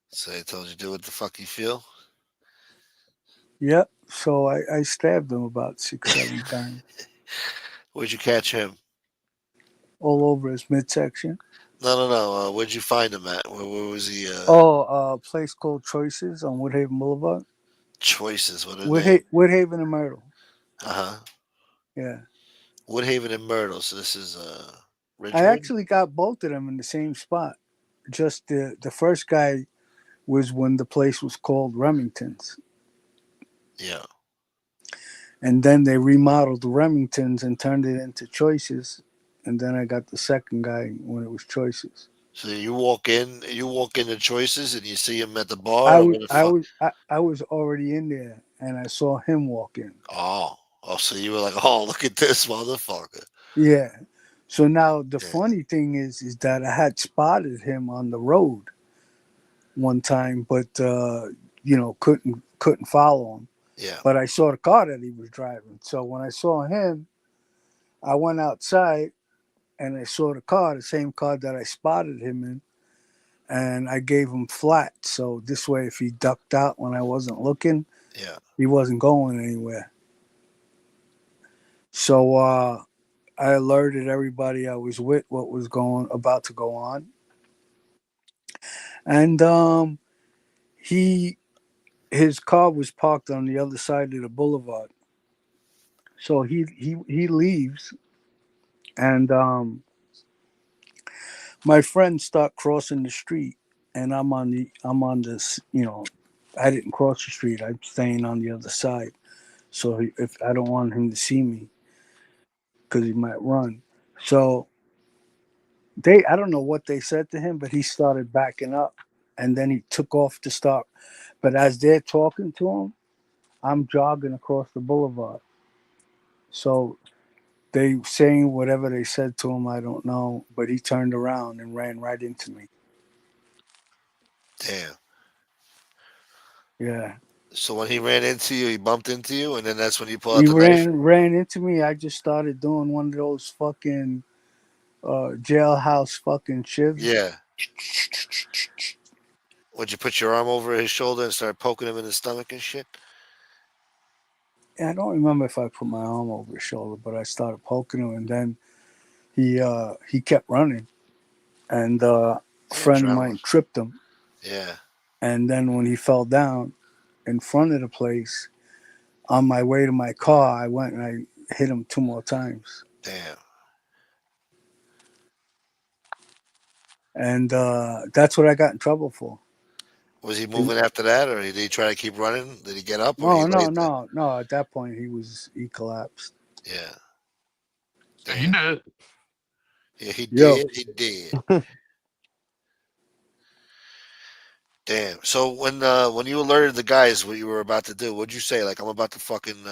So they told you do what the fuck you feel? Yep. So I stabbed him about 6-7 times. Where'd you catch him? All over his midsection. No. Where'd you find him at? Where was he? Oh, a place called Choices on Woodhaven Boulevard. Choices. What a name. Woodhaven and Myrtle. Uh huh. Yeah. Woodhaven and Myrtle. So this is I Ridgewood. actually got both of them in the same spot. Just the first guy was when the place was called Remington's. Yeah. And then they remodeled the Remingtons and turned it into Choices. And then I got the second guy when it was Choices. So you walk into Choices, and you see him at the bar, or where the fuck? I was already in there and I saw him walk in. Oh, so you were like, oh, look at this motherfucker. Yeah. So now the Yeah. funny thing is that I had spotted him on the road one time, but couldn't follow him. Yeah. But I saw the car that he was driving. So when I saw him, I went outside and I saw the car, the same car that I spotted him in, and I gave him flat. So this way, if he ducked out when I wasn't looking, Yeah. he wasn't going anywhere. So I alerted everybody I was with what was about to go on, and his car was parked on the other side of the boulevard. So he leaves, and my friends start crossing the street, and I'm on this. I didn't cross the street. I'm staying on the other side. So if I don't want him to see me, because he might run. So I don't know what they said to him, but he started backing up, and then he took off to stop. But as they're talking to him, I'm jogging across the boulevard. So they saying whatever they said to him, I don't know. But he turned around and ran right into me. Damn. Yeah. So when he ran into you, he bumped into you, and then that's when you pull out He the knife. ran into me. I just started doing one of those fucking jailhouse fucking shivs. Yeah. Would you put your arm over his shoulder and start poking him in the stomach and shit? I don't remember if I put my arm over his shoulder, but I started poking him, and then he kept running, and a friend of Adrenaline. mine tripped him, Yeah. and then when he fell down in front of the place, on my way to my car, I went and I hit him 2 more times, Damn. and that's what I got in trouble for. Was he moving after that, or did he try to keep running? Did he get up, or he No, laid no, there? no, no. At that point, he collapsed. Yeah. You Damn. did. Yeah, he Yo, did. He did. Damn. So when you alerted the guys what you were about to do, what'd you say? Like, I'm about to fucking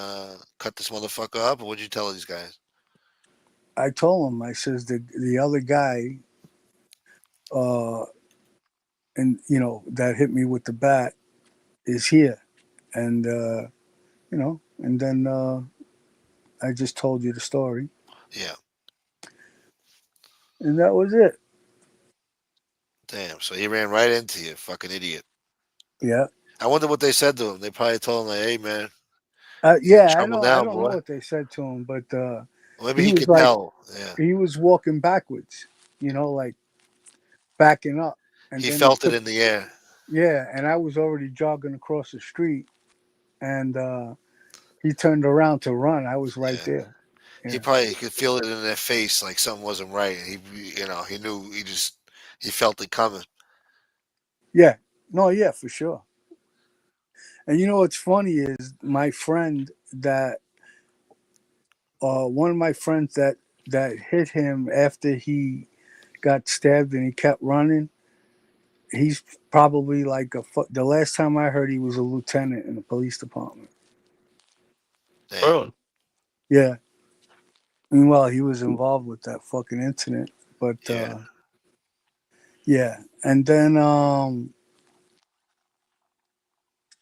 cut this motherfucker up, or what'd you tell these guys? I told him. I says the other guy, uh, and that hit me with the bat is here, and and then I just told you the story, Yeah. and that was it. Damn. So he ran right into you, fucking idiot. Yeah, I wonder what they said to him. They probably told him like, "Hey, man, you're in yeah. I trouble know. I now, don't know boy." what they said to him, but Well, maybe he he was could like tell. Yeah. he was walking backwards, like backing up, and He then he felt it took. in the air. Yeah, and I was already jogging across the street, and he turned around to run. I was right Yeah. there. He Yeah, probably could feel it in their face, like something wasn't right. He knew. He felt it coming. yeah. No, yeah, for sure. And what's funny is my friend that one of my friends that hit him after he got stabbed and he kept running. He's probably like the last time I heard he was a lieutenant in the police department. Damn. Really? Yeah. Meanwhile, he was involved with that fucking incident. But Yeah. yeah. And then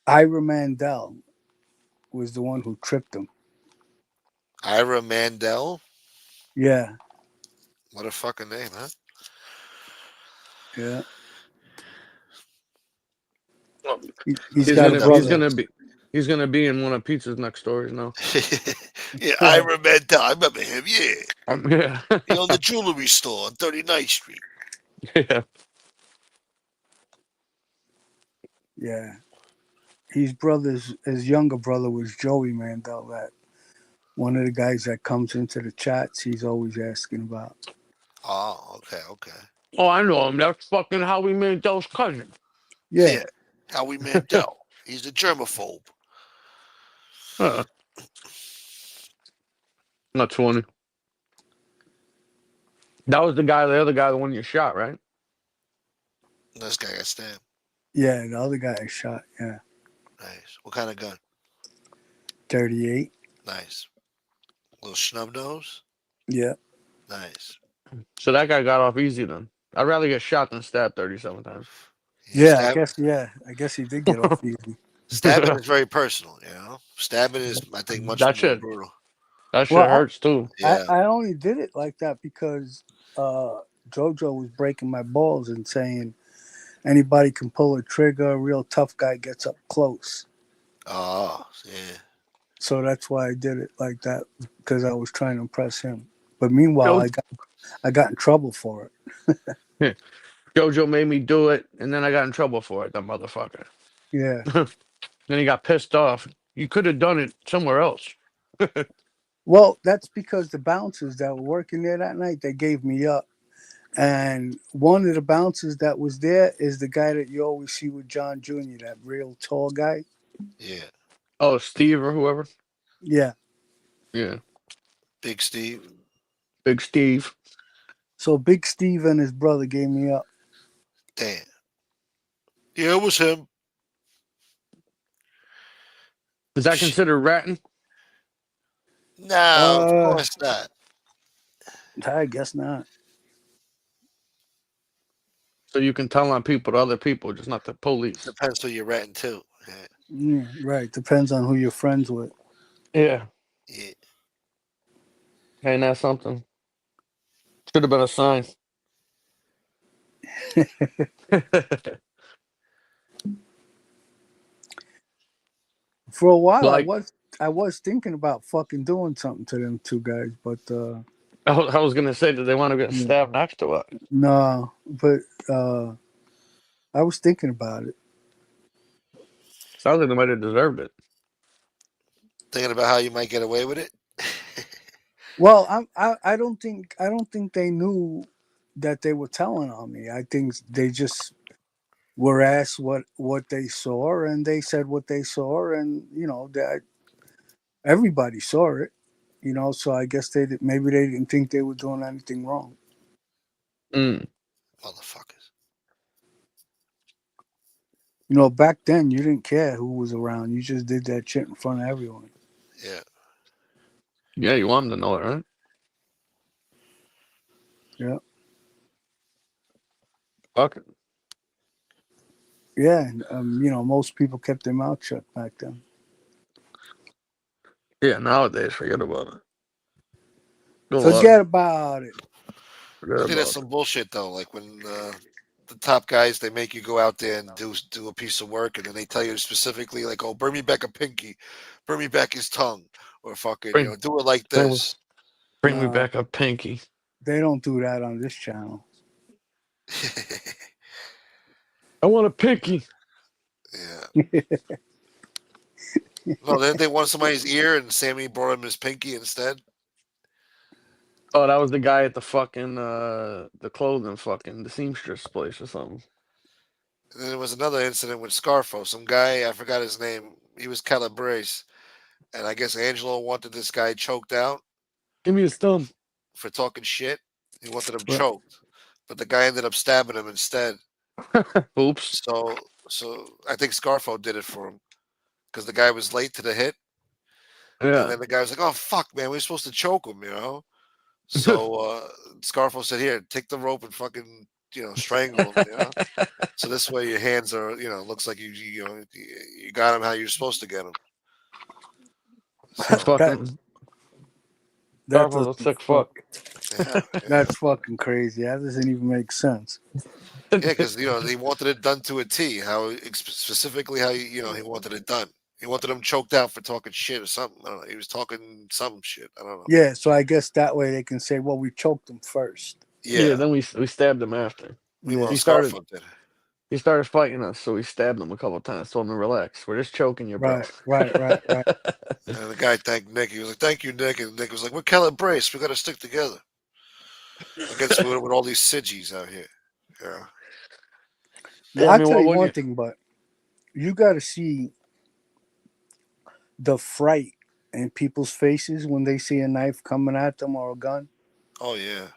Ira Mandel was the one who tripped him. Ira Mandel. Yeah. What a fucking name, huh? Yeah. Well, He's He's got a gonna he's brother. gonna be he's gonna be in one of Pizza's next stories now. Yeah, Ira Mandel. I remember him. Yeah. Yeah. He owned the jewelry store on 39th Street. Yeah. Yeah. His younger brother was Joey Mandel, that one of the guys that comes into the chats he's always asking about. Oh, okay, okay. Oh, I know him. That's fucking Howie Mandel's cousin. Yeah. Yeah, Howie Mandel. He's a germaphobe. Huh. That's funny. That was the other guy, the one you shot, right? This guy got stabbed. Yeah, the other guy is shot. Yeah. Nice. What kind of gun? 38. Nice. Little snub nose. Yeah. Nice. So that guy got off easy then. I'd rather get shot than stabbed 37 times. Yeah, I guess he did get off easy. Stabbing is very personal, you know. Stabbing is, I think, much That more shit. brutal. That shit Well, hurts too. Yeah. I only did it like that because JoJo was breaking my balls and saying anybody can pull a trigger. A real tough guy gets up close. Oh, yeah. So that's why I did it like that, because I was trying to impress him. But meanwhile, Jo- I got in trouble for it. JoJo made me do it, and then I got in trouble for it, that motherfucker. Yeah. Then he got pissed off. You could have done it somewhere else. Well, that's because the bouncers that were working there that night, they gave me up. And one of the bouncers that was there is the guy that you always see with John Jr., that real tall guy. Yeah. Oh, Steve or whoever. Yeah. Yeah, Big Steve. Big Steve. So Big Steve and his brother gave me up. Damn. Yeah, it was him. Is that considered ratting? No, of course not. I guess not. So you can tell on people to other people, just not the police. Depends who you're renting to. Yeah. Yeah, right. Depends on who you're friends with. Yeah. Yeah. Ain't that something? Should have been a sign. For a while, Like, I was thinking about fucking doing something to them two guys, but I was gonna say, did they want to get Yeah. stabbed next to it? no. But I was thinking about it. Sounds like they might have deserved it. Thinking about how you might get away with it. Well, I don't think they knew that they were telling on me. I think they just were asked what they saw, and they said what they saw, and that everybody saw it. So I guess maybe they didn't think they were doing anything wrong. Mm. Motherfuckers. Back then you didn't care who was around. You just did that shit in front of everyone. Yeah. Yeah, you want them to know it, right? Yeah. Fuck it. Yeah, and most people kept their mouth shut back then. Yeah, nowadays, forget about it. Forget about it. I think that's some bullshit though. Like when the top guys, they make you go out there and do a piece of work, and then they tell you specifically like, "Oh, bring me back a pinky, bring me back his tongue, or fucking do it like this." Bring me back a pinky. They don't do that on this channel. I want a pinky. Yeah. No, then they want somebody's ear, and Sammy brought him his pinky instead. Oh, that was the guy at the fucking the clothing the seamstress place or something. And then there was another incident with Scarfo. Some guy, I forgot his name. He was Calabrese, and I guess Angelo wanted this guy choked out. Give me his thumb. For talking shit. He wanted him choked, but the guy ended up stabbing him instead. Oops. So I think Scarfo did it for him because the guy was late to the hit. Yeah. And then the guy was like, "Oh fuck, man, we were supposed to choke him, So Scarfo said, "Here, take the rope and fucking strangle him." So this way your hands are looks like you got him how you're supposed to get him. So, fucking. That's a sick fuck. Yeah. That's fucking crazy. That doesn't even make sense. Yeah, because they wanted it done to a T. How specifically how he wanted it done. He wanted him choked out for talking shit or something. I don't know. He was talking some shit. I don't know. Yeah, so I guess that way they can say, "Well, we choked him first." Yeah, then we stabbed him after. Meanwhile, Yeah. Starfuck did. He started fighting us, so we stabbed him a couple of times. Told him to relax. We're just choking you, bro. Right. And the guy thanked Nick. He was like, "Thank you, Nick." And Nick was like, "We're Calabrace. We got to stick together against with all these Sigis out here." Yeah. Well, I I'll mean, tell what you would one you? thing, but you got to see the fright in people's faces when they see a knife coming at them or a gun. Oh yeah.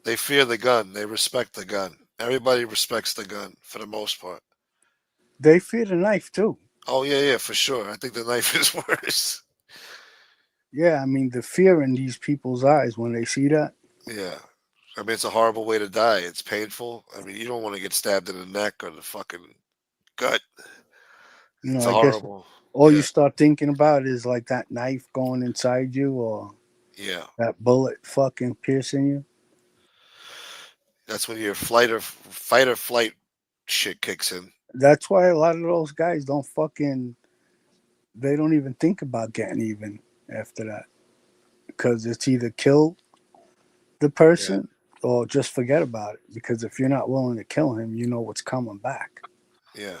They fear the gun. They respect the gun. Everybody respects the gun for the most part. They fear the knife too. Oh yeah, for sure. I think the knife is worse. Yeah, I mean the fear in these people's eyes when they see that. Yeah. I mean, it's a horrible way to die. It's painful. I mean, you don't want to get stabbed in the neck or the fucking gut. You It's know, a I guess horrible. all you Yeah. start thinking about is like that knife going inside you or Yeah. that bullet fucking piercing you. That's when your fight or flight shit kicks in. That's why a lot of those guys don't fucking they don't even think about getting even after that because it's either kill the Yeah. person or just forget about it because if you're not willing to kill him, you know what's coming back. Yeah.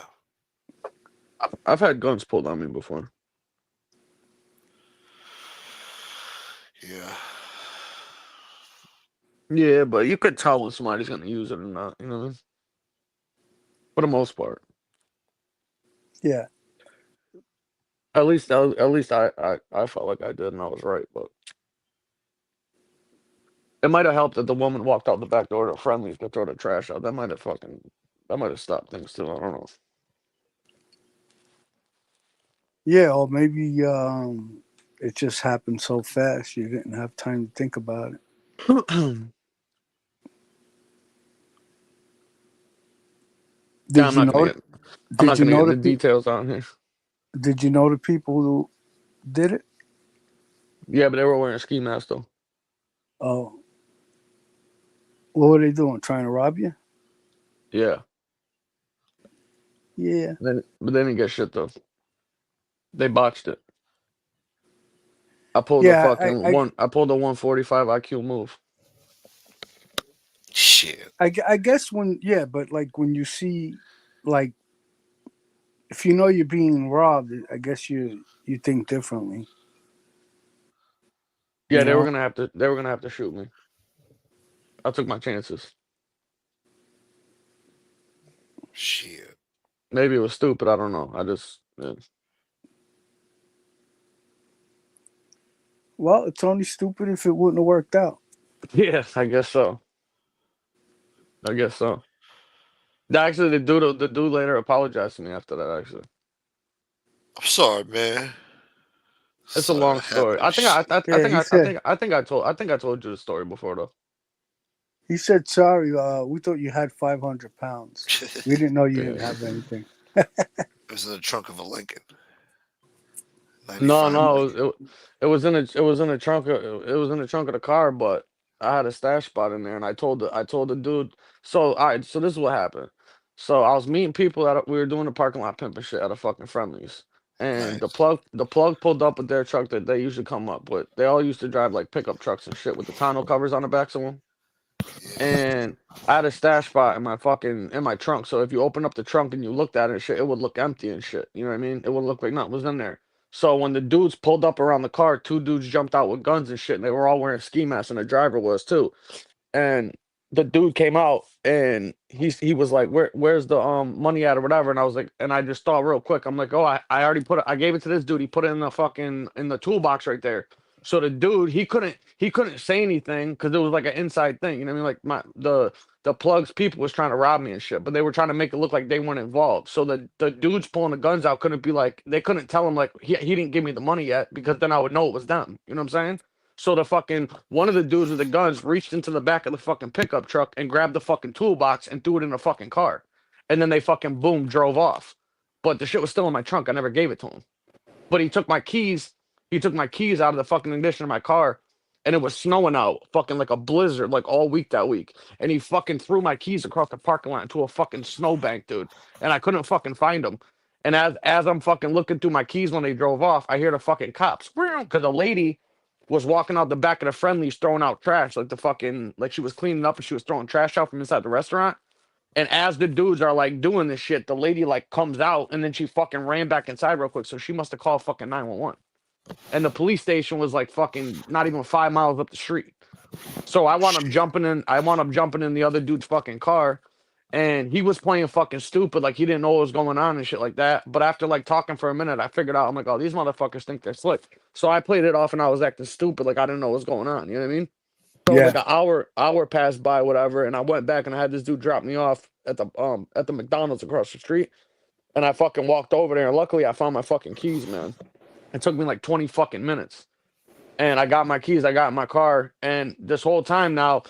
I've had guns pulled on me before. Yeah. Yeah, but you could tell when somebody's gonna use it or not. You know what I mean? For the most part. Yeah. At least I felt like I did, and I was right. But it might have helped that the woman walked out the back door to Friendlies to throw the trash out. That might have stopped things too. I don't Yeah, or maybe it just happened so fast you didn't have time to think about it. know. Yeah, Did you know I'm not did you gonna get know into details on here. did you know the people who did it? Yeah, but they were wearing ski masks though. Oh, what were they doing? Trying to rob you? Yeah. Yeah. But they didn't get shit though. They botched it. I pulled a Yeah, fucking one. I pulled a 145 IQ move. Shit. I guess when yeah, but like when you see like if you know you're being robbed, I guess you think differently. Yeah, You they were know? gonna have to. They were gonna have to shoot me. I took my chances. Shit. Maybe it was stupid. I don't know. I just. Yeah. Well, it's only stupid if it wouldn't have worked out. Yeah, I guess so. I guess so. Actually, the dude later apologized to me after that. Actually, I'm sorry, man. it's a Sorry long that story. happened. Shit. Yeah, I think I told you the story before though. he said sorry. We thought you had 500 pounds. We didn't know you didn't Yeah. have anything. It was in the trunk of a Lincoln. No, 95 no, Lincoln. it was in the trunk of it was in the trunk of the car, but I had a stash spot in there, and I told the dude. So all right, so this is what happened. So I was meeting people we were doing the parking lot pimping shit at a fucking Friendlies, and Nice. the plug pulled up with their truck that they usually come up with. They all used to drive like pickup trucks and shit with the tonneau covers on the backs of them, Yeah. and I had a stash spot in my trunk. So if you open up the trunk and you looked at it and shit, it would look empty and shit. You know what I mean? It would look like nothing was in there. So when the dudes pulled up around the car, two dudes jumped out with guns and shit, and they were all wearing ski masks, and the driver was too. And the dude came out and he was like, where's the money at or whatever? And I was like, and I just thought real quick, I'm like, oh, I already put it, I gave it to this dude. He put it in the fucking in the toolbox right there. So the dude, he couldn't say anything because it was like an inside thing. You know what I mean? Like the plugs people was trying to rob me and shit, but they were trying to make it look like they weren't involved. So the dudes pulling the guns out couldn't be like, they couldn't tell him like he didn't give me the money yet because then I would know it was them. You know what I'm saying? So the fucking one of the dudes with the guns reached into the back of the fucking pickup truck and grabbed the fucking toolbox and threw it in the fucking car. And then they fucking boom drove off. But the shit was still in my trunk. I never gave it to him. But he took my keys out of the fucking ignition of my car, and it was snowing out, fucking like a blizzard, like all week that week. And he fucking threw my keys across the parking lot into a fucking snowbank, dude. And I couldn't fucking find them. And as I'm fucking looking through my keys when they drove off, I hear the fucking cops. Because a lady was walking out the back of the Friendlies throwing out trash, like she was cleaning up and she was throwing trash out from inside the restaurant. And as the dudes are like doing this shit, the lady like comes out and then she fucking ran back inside real quick. So she must have called fucking 911. And the police station was like fucking not even 5 miles up the street. So I wound up jumping in. I wound up jumping in the other dude's fucking car, and he was playing fucking stupid, like he didn't know what was going on and shit like that. But after like talking for a minute, I figured out, I'm like, oh, these motherfuckers think they're slick. So I played it off, and I was acting stupid, like I didn't know what was going on. You know what I mean? So Yeah. like an hour passed by, whatever, and I went back and I had this dude drop me off at the McDonald's across the street, and I fucking walked over there, and luckily I found my fucking keys, man. It took me like 20 fucking minutes. And I got my keys, I got in my car, and this whole time now,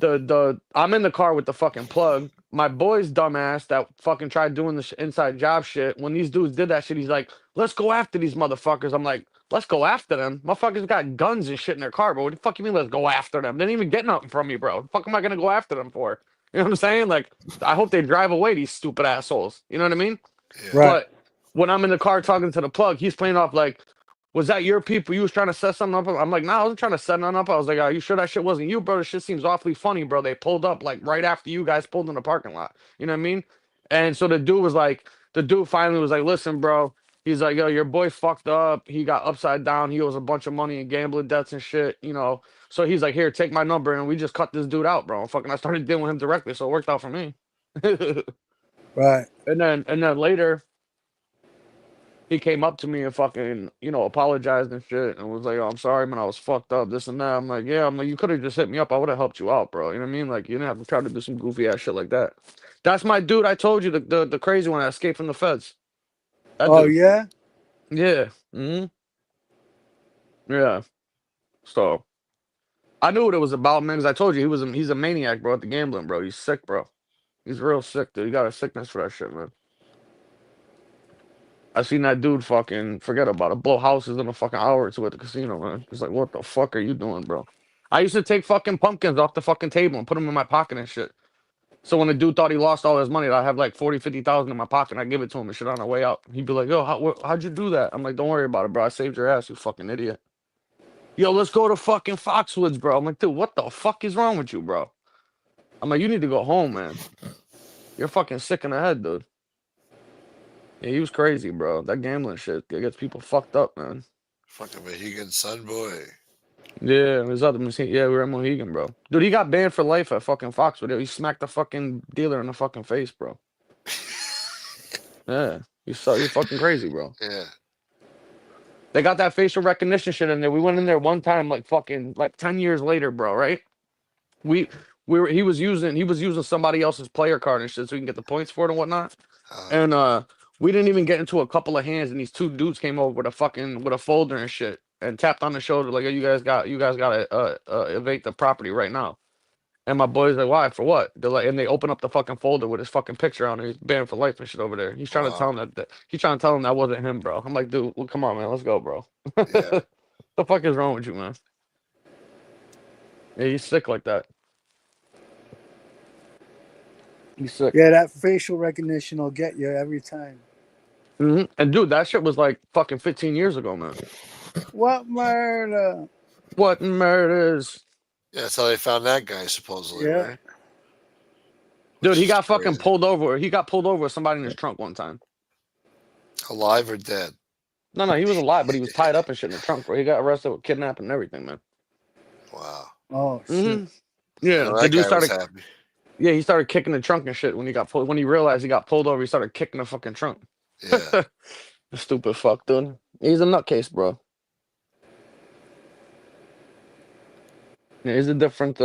I'm in the car with the fucking plug. My boy's dumbass that fucking tried doing the inside job shit. When these dudes did that shit, he's like, "Let's go after these motherfuckers." I'm like, "Let's go after them." Motherfuckers got guns and shit in their car, bro. What the fuck you mean? Let's go after them? They didn't even get nothing from me, bro. What the fuck am I gonna go after them for? You know what I'm saying? Like, I hope they drive away, these stupid assholes. You know what I mean? Yeah. Right. But when I'm in the car talking to the plug, he's playing off like, was that your people? You was trying to set something up? I'm like, nah, I wasn't trying to set nothing up. I was like, are you sure that shit wasn't you, bro? This shit seems awfully funny, bro. They pulled up like right after you guys pulled in the parking lot. You know what I mean? And so the dude finally was like, listen, bro. He's like, yo, your boy fucked up. He got upside down. He owes a bunch of money in gambling debts and shit, you know. So he's like, here, take my number. And we just cut this dude out, bro. Fucking, I started dealing with him directly. So it worked out for me. Right. And then later, he came up to me and fucking, you know, apologized and shit and was like, oh, I'm sorry, man, I was fucked up, this and that. I'm like, yeah, I'm like, you could have just hit me up. I would have helped you out, bro. You know what I mean? Like, you didn't have to try to do some goofy ass shit like that. That's my dude. I told you, the crazy one that escaped from the feds. That Oh dude. yeah. Yeah. Yeah. So I knew what it was about, man, because I told you he's a maniac, bro, at the gambling, bro. He's sick, bro. He's real sick, dude. He got a sickness for that shit, man. I seen that dude fucking forget about it, blow houses in a fucking hour or two at the casino, man. It's like, what the fuck are you doing, bro? I used to take fucking pumpkins off the fucking table and put them in my pocket and shit. So when the dude thought he lost all his money, I'd have like 40, 50,000 in my pocket and I'd give it to him and shit on the way out. He'd be like, yo, how'd you do that? I'm like, don't worry about it, bro. I saved your ass, you fucking idiot. Yo, let's go to fucking Foxwoods, bro. I'm like, dude, what the fuck is wrong with you, bro? I'm like, you need to go home, man. You're fucking sick in the head, dude. Yeah, he was crazy, bro. That gambling shit, it gets people fucked up, man. Fucking Mohegan Sun boy. Yeah, his other yeah, we were at Mohegan, bro. Dude, he got banned for life at fucking Foxwood. He smacked the fucking dealer in the fucking face, bro. Yeah, he's fucking crazy, bro. Yeah. They got that facial recognition shit in there. We went in there one time, like fucking 10 years later, bro. Right? He was using somebody else's player card and shit, so we can get the points for it and whatnot. And we didn't even get into a couple of hands, and these two dudes came over with a folder and shit, and tapped on the shoulder like, oh, you guys gotta evade the property right now. And my boy's like, why? For what? They're like, and they open up the fucking folder with his fucking picture on it. He's banned for life and shit over there. He's trying to tell him he's trying to tell him that wasn't him, bro. I'm like, dude, well, come on, man, let's go, bro. Yeah. The fuck is wrong with you, man? Yeah, he's sick like that. He's sick. Yeah, that facial recognition will get you every time. And dude, that shit was like fucking 15 years ago, man. What murder? What murders? Yeah, that's how they found that guy, supposedly, Yeah. right? Dude, Which he is got fucking crazy. pulled over. He got pulled over with somebody in his trunk one time. Alive or dead? No, he was alive, but he was tied up and shit in the trunk, bro. He got arrested with kidnapping and everything, man. Wow. Oh shit. Yeah, Well, the that dude guy was started. happy. Yeah, he started kicking the trunk and shit when he got pulled. When he realized he got pulled over, he started kicking the fucking trunk. Yeah. Stupid fuck, dude. He's a nutcase, bro. Yeah, he's a different.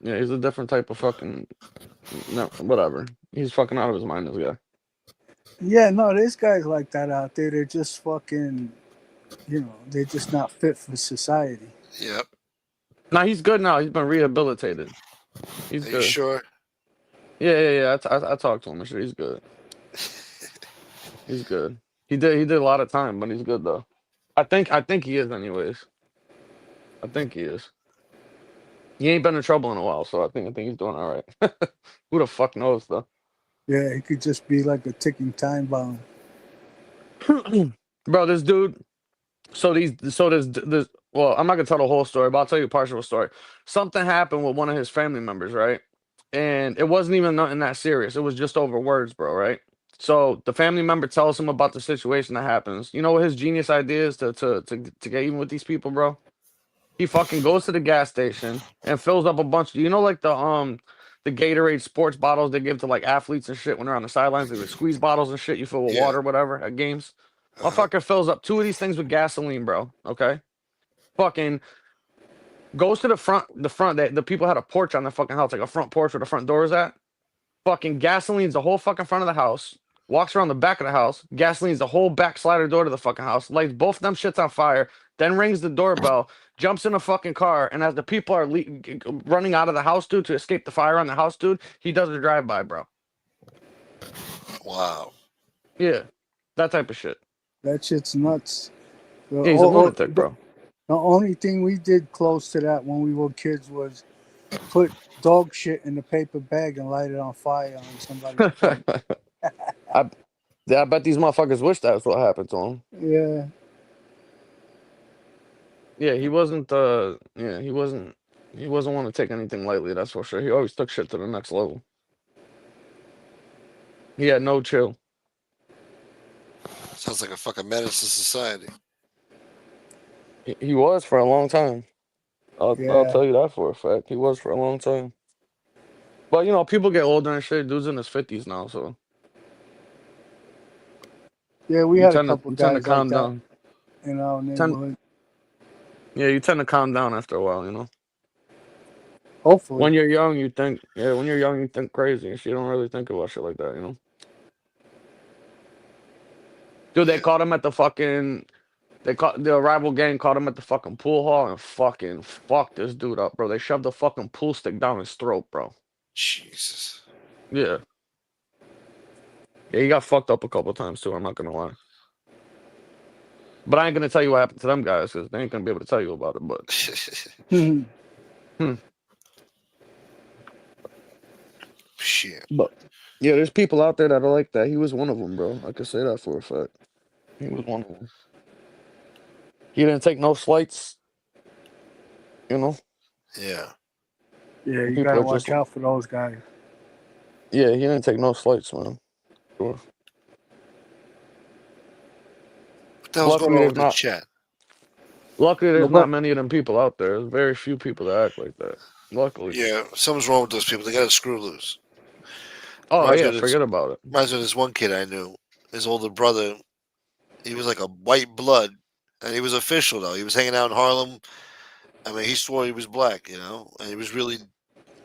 He's a different type of fucking. No, whatever. He's fucking out of his mind, this guy. Yeah, no, there's guys like that out there. They're just fucking, they're just not fit for society. Yep. Nah, he's good now. He's been rehabilitated. He's Are good. you sure? Yeah. I talked to him and shit. He's good. He's good. He did a lot of time, but he's good though. I think he is anyways. I think he is. He ain't been in trouble in a while, so I think he's doing all right. Who the fuck knows though? Yeah, it could just be like a ticking time bomb. Bro, this dude. So there's Well, I'm not gonna tell the whole story, but I'll tell you a partial story. Something happened with one of his family members, right? And it wasn't even nothing that serious. It was just over words, bro, right? So the family member tells him about the situation that happens. You know what his genius idea is to get even with these people, bro? He fucking goes to the gas station and fills up a bunch. You know, like the Gatorade sports bottles they give to like athletes and shit when they're on the sidelines, like the squeeze bottles and shit you fill with Yeah. water, or whatever, at games. Uh-huh. Motherfucker fills up 2 of these things with gasoline, bro. Okay, fucking goes to the front. The people had a porch on their fucking house, like a front porch where the front door is at. Fucking gasoline's the whole fucking front of the house. Walks around the back of the house. Gasoline's the whole back slider door to the fucking house. Lights both of them shits on fire. Then rings the doorbell. Jumps in a fucking car. And as the people are running out of the house, dude, to escape the fire on the house, dude, he does a drive-by, bro. Wow. Yeah, that type of shit. That shit's nuts. Yeah, he's a lunatic, bro. The only thing we did close to that when we were kids was put dog shit in the paper bag and light it on fire on somebody's porch. I bet these motherfuckers wish that's what happened to him. Yeah. Yeah, he wasn't one to take anything lightly, that's for sure. He always took shit to the next level. He had no chill. Sounds like a fucking menace to society. He was for a long time. I'll Yeah. tell you that for a fact. He was for a long time. But you know, people get older and shit. Dude's in his 50s now, so Yeah, we you had a tend to couple you tend to guys like calm that down. in our neighborhood. Yeah, you tend to calm down after a while, you know. Hopefully. When you're young, you think crazy and shit. You don't really think about shit like that, you know. Dude, they caught him at the fucking. The rival gang caught him at the fucking pool hall and fucking fucked this dude up, bro. They shoved the fucking pool stick down his throat, bro. Jesus. Yeah. Yeah, he got fucked up a couple times too. I'm not gonna lie. But I ain't gonna tell you what happened to them guys because they ain't gonna be able to tell you about it. But Shit. But yeah, there's people out there that are like that. He was one of them, bro. I can say that for a fact. He was one of them. He didn't take no slights, you know. Yeah. Yeah, you People gotta are just- watch out for those guys. Yeah, he didn't take no slights, man. Sure. What the hell's Luckily, going on there's with the not- chat? Luckily, there's But- not many of them people out there. There's very few people that act like that. Luckily. Yeah, something's wrong with those people. They got to screw loose. Oh Reminds me yeah, of this- forget about it. Reminds me of this one kid I knew. His older brother, he was like a white blood, and he was official though. He was hanging out in Harlem. I mean, he swore he was black, you know, and he was really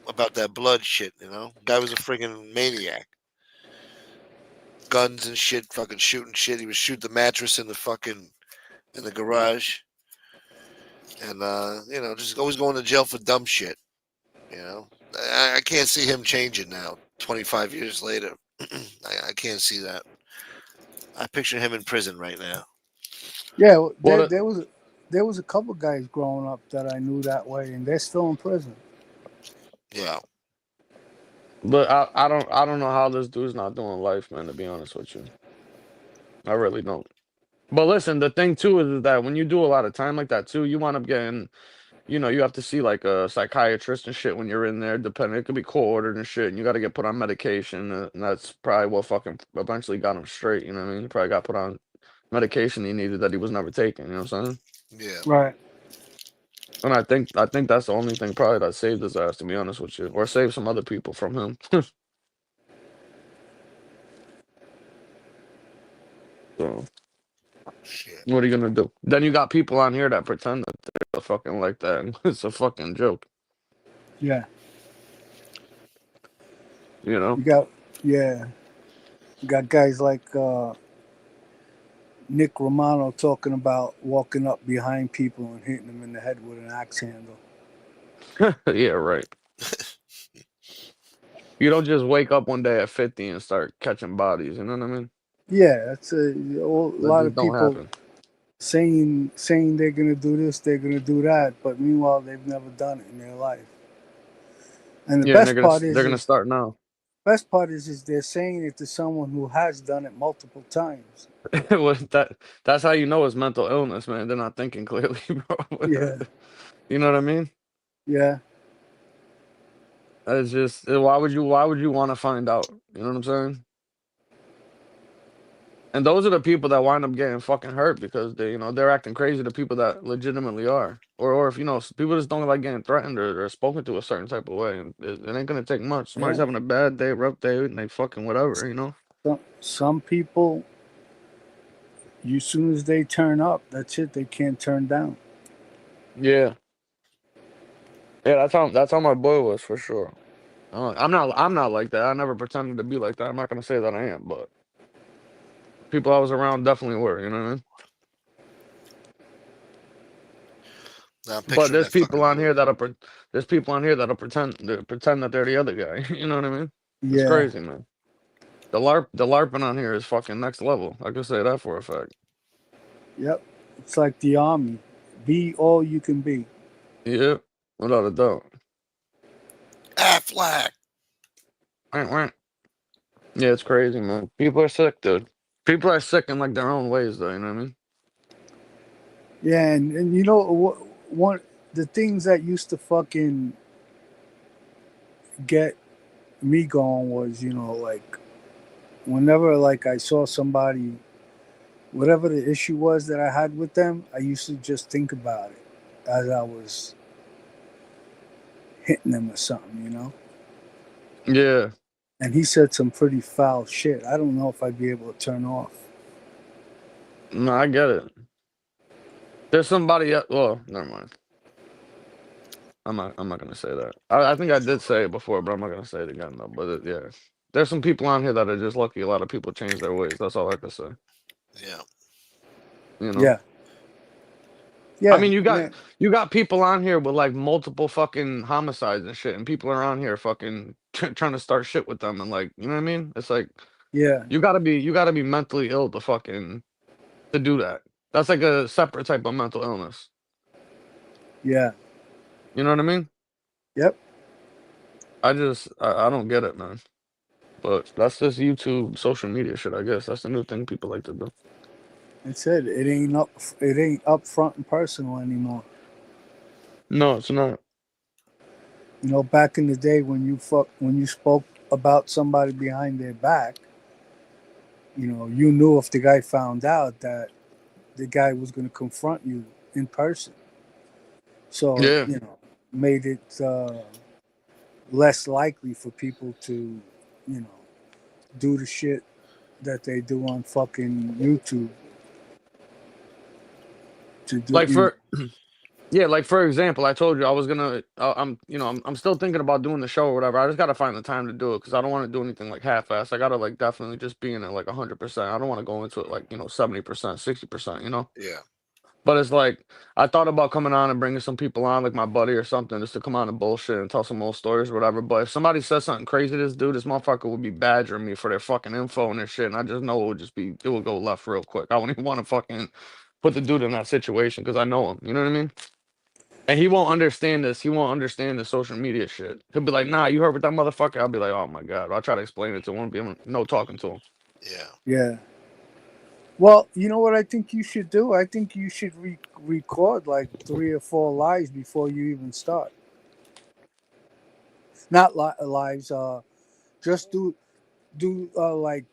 about that blood shit, you know. Guy was a freaking maniac. Guns and shit, fucking shooting shit. He would shoot the mattress in the garage, and you know, just always going to jail for dumb shit. You know, I can't see him changing now. 25 years later, I can't see that. I picture him in prison right now. Yeah, What there was a couple guys growing up that I knew that way, and they're still in prison. Yeah. But I don't know how this dude's not doing life, man. To be honest with you, I really don't. But listen, the thing too is that when you do a lot of time like that too, you wind up getting, you know, you have to see like a psychiatrist and shit when you're in there. Depending, it could be court ordered and shit, and you got to get put on medication, and that's probably what fucking eventually got him straight. You know what I mean? He probably got put on medication he needed that he was never taking. You know what I'm saying? Yeah. Right. And I think that's the only thing probably that saved his ass, to be honest with you, or saved some other people from him. So Shit. what are you gonna do? Then you got people on here that pretend that they're fucking like that, and it's a fucking joke. Yeah. You know? You got guys like Nick Romano talking about walking up behind people and hitting them in the head with an axe handle. Yeah, right. You don't just wake up one day at 50 and start catching bodies. You know what I mean? Yeah, that's a lot of don't people happen. saying they're gonna do this, they're gonna do that, but meanwhile they've never done it in their life. And the Yeah, best and part they're gonna is start now. best part is they're saying it to someone who has done it multiple times. Well, that's how you know it's mental illness, man. They're not thinking clearly, bro. Yeah, You know what I mean? yeah, It's just why would you want to find out? You know what I'm saying? And those are the people that wind up getting fucking hurt because they're acting crazy to people that legitimately are. Or if people just don't like getting threatened or spoken to a certain type of way, and it ain't gonna take much. Somebody's yeah. having a bad day, rough day, and they fucking whatever. Some people, as soon as they turn up, that's it. They can't turn down. Yeah, yeah. That's how my boy was for sure. I'm not like that. I never pretended to be like that. I'm not gonna say that I am, but people I was around definitely were. You know what I mean? Now I'm But picturing that fucking movie. there's people on here that'll pretend that they're the other guy. You know what I mean? It's Yeah, crazy, man. The LARPing on here is fucking next level. I can say that for a fact. yep. It's like the army. Be all you can be. Yeah, without a doubt. Affleck. Wah, wah. Yeah, it's crazy, man. People are sick, dude. People are sick in like their own ways, though. You know what I mean? Yeah, and you know what? One the things that used to fucking get me going was, like whenever like I saw somebody, whatever the issue was that I had with them, I used to just think about it as I was hitting them or something. Yeah. And he said some pretty foul shit. I don't know if I'd be able to turn off. No, I get it. There's somebody else. Well, never mind. I'm not gonna say that. I think I did say it before, but I'm not gonna say it again though. But yeah, there's some people on here that are just lucky. A lot of people change their ways. That's all I can say. Yeah. You know. Yeah, I yeah, mean, you got yeah, you got people on here with like multiple fucking homicides and shit, and people are on here fucking trying to start shit with them, and like, you know what I mean? It's like yeah, you gotta be mentally ill to do that. That's like a separate type of mental illness. yeah. You know what I mean? Yep. I don't get it, man. But that's just YouTube social media shit, I guess. That's the new thing people like to do. I said it ain't up front and personal anymore. No, it's not. Back in the day when you spoke about somebody behind their back, you knew if the guy found out that the guy was going to confront you in person. So, Yeah, made it less likely for people to, you know, do the shit that they do on fucking YouTube to do, like for yeah, like for example, I told you I was gonna. I'm still thinking about doing the show or whatever. I just gotta find the time to do it because I don't want to do anything like half-ass. I gotta like definitely just be in it like 100%. I don't want to go into it like 70%, 60%. Yeah. But it's like I thought about coming on and bringing some people on, like my buddy or something, just to come on and bullshit and tell some old stories or whatever. But if somebody says something crazy to this motherfucker would be badgering me for their fucking info and their shit, and I just know it would go left real quick. I wouldn't even want to fucking put the dude in that situation because I know him. You know what I mean? And he won't understand this. He won't understand the social media shit. He'll be like, "Nah, you heard with that motherfucker." I'll be like, "Oh my god." I'll try to explain it to him. Be no talking to him. Yeah. yeah. Well, you know what I think you should do? I think you should record like 3 or 4 lives before you even start. Not lives. Just do like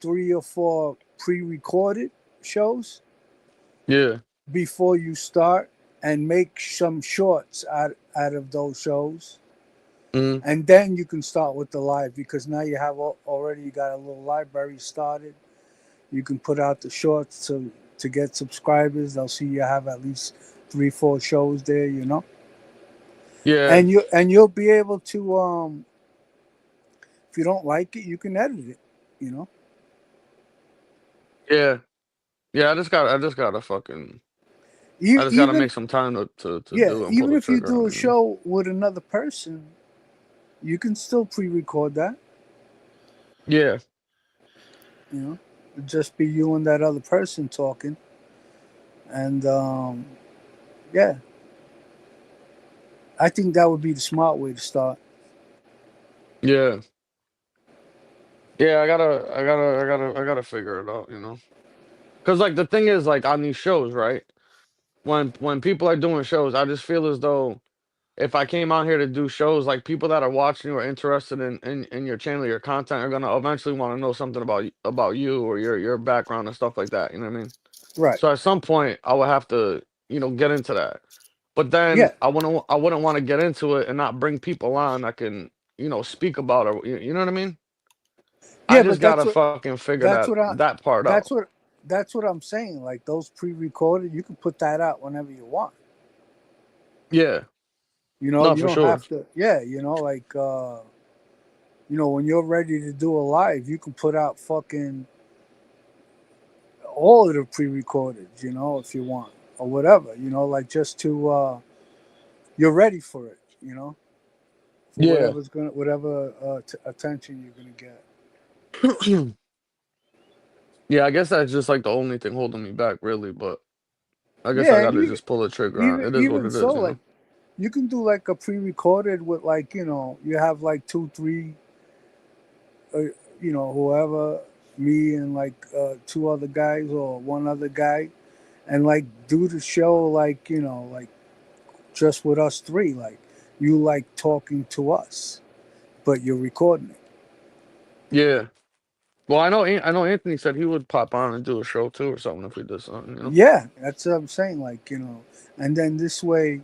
3 or 4 pre-recorded shows Yeah. before you start, and make some shorts out of those shows, Mm. and then you can start with the live, because now you have already you got a little library started. You can put out the shorts to get subscribers. They'll see you have at least 3, 4 shows there, Yeah. and you'll be able to, if you don't like it, you can edit it, you know. Yeah. Yeah. I just gotta fucking. I just gotta Even make some time to yeah, do and pull even the if you trigger do on a it. show with another person, you can still pre-record that. Yeah. You know, it'd just be you and that other person talking, and yeah, I think that would be the smart way to start. Yeah. Yeah, I gotta figure it out, you know. Cause like the thing is, like on these shows, right? When people are doing shows, I just feel as though if I came out here to do shows, like people that are watching you or interested in your channel, your content, are gonna eventually want to know something about you or your background and stuff like that. You know what I mean? Right. So at some point, I would have to, get into that. But then Yeah. I wouldn't want to get into it and not bring people on that can, speak about it. You know what I mean? I Yeah, just but gotta fucking figure that's that what I that part that's out. what that's what I'm saying. Like those pre-recorded, you can put that out whenever you want. Yeah, no, You for don't sure. have to. Yeah, like when you're ready to do a live, you can put out fucking all of the pre-recorded, if you want or whatever, like just to you're ready for it, for Yeah. whatever attention you're gonna get. Yeah, I guess that's just like the only thing holding me back, really. But I guess I Yeah, and gotta you just pull the trigger on it. even It is what even it so, is, like you can do like a pre-recorded with like you have like two, three, uh, whoever, me and like two other guys or one other guy, and like do the show like like just with us three, like you like talking to us, but you're recording it. Yeah. Well, I know Anthony said he would pop on and do a show too or something if we did something. Yeah, that's what I'm saying. Like and then this way,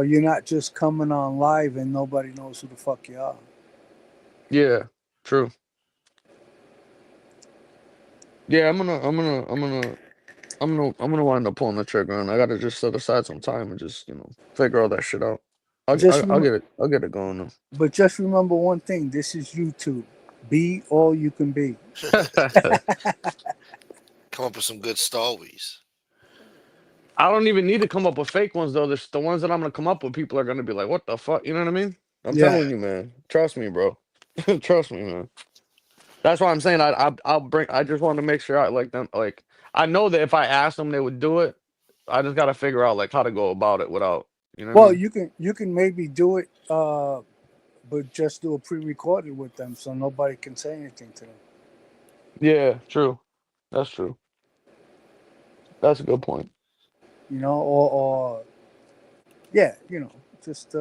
you're not just coming on live and nobody knows who the fuck you are. Yeah. True. Yeah, I'm gonna wind up pulling the trigger, and I gotta just set aside some time and just figure all that shit out. I'll Just I'll, I'll rem- get it. I'll get it going but just remember one thing: this is YouTube. Be all you can be. though. Come up with some good stories. I don't even need to come up with fake ones though. The ones that I'm gonna come up with, people are gonna be like, "What the fuck?" You know what I mean? I'm Yeah. telling you, man. Trust me, bro. Trust me, man. That's why I'm saying I'll bring. I just want to make sure I like them. Like I know that if I asked them, they would do it. I just gotta figure out like how to go about it without. You know what I Well, mean? you can maybe do it, but just do a pre-recorded with them so nobody can say anything to them. Yeah, true. That's true. That's a good point. Or yeah, just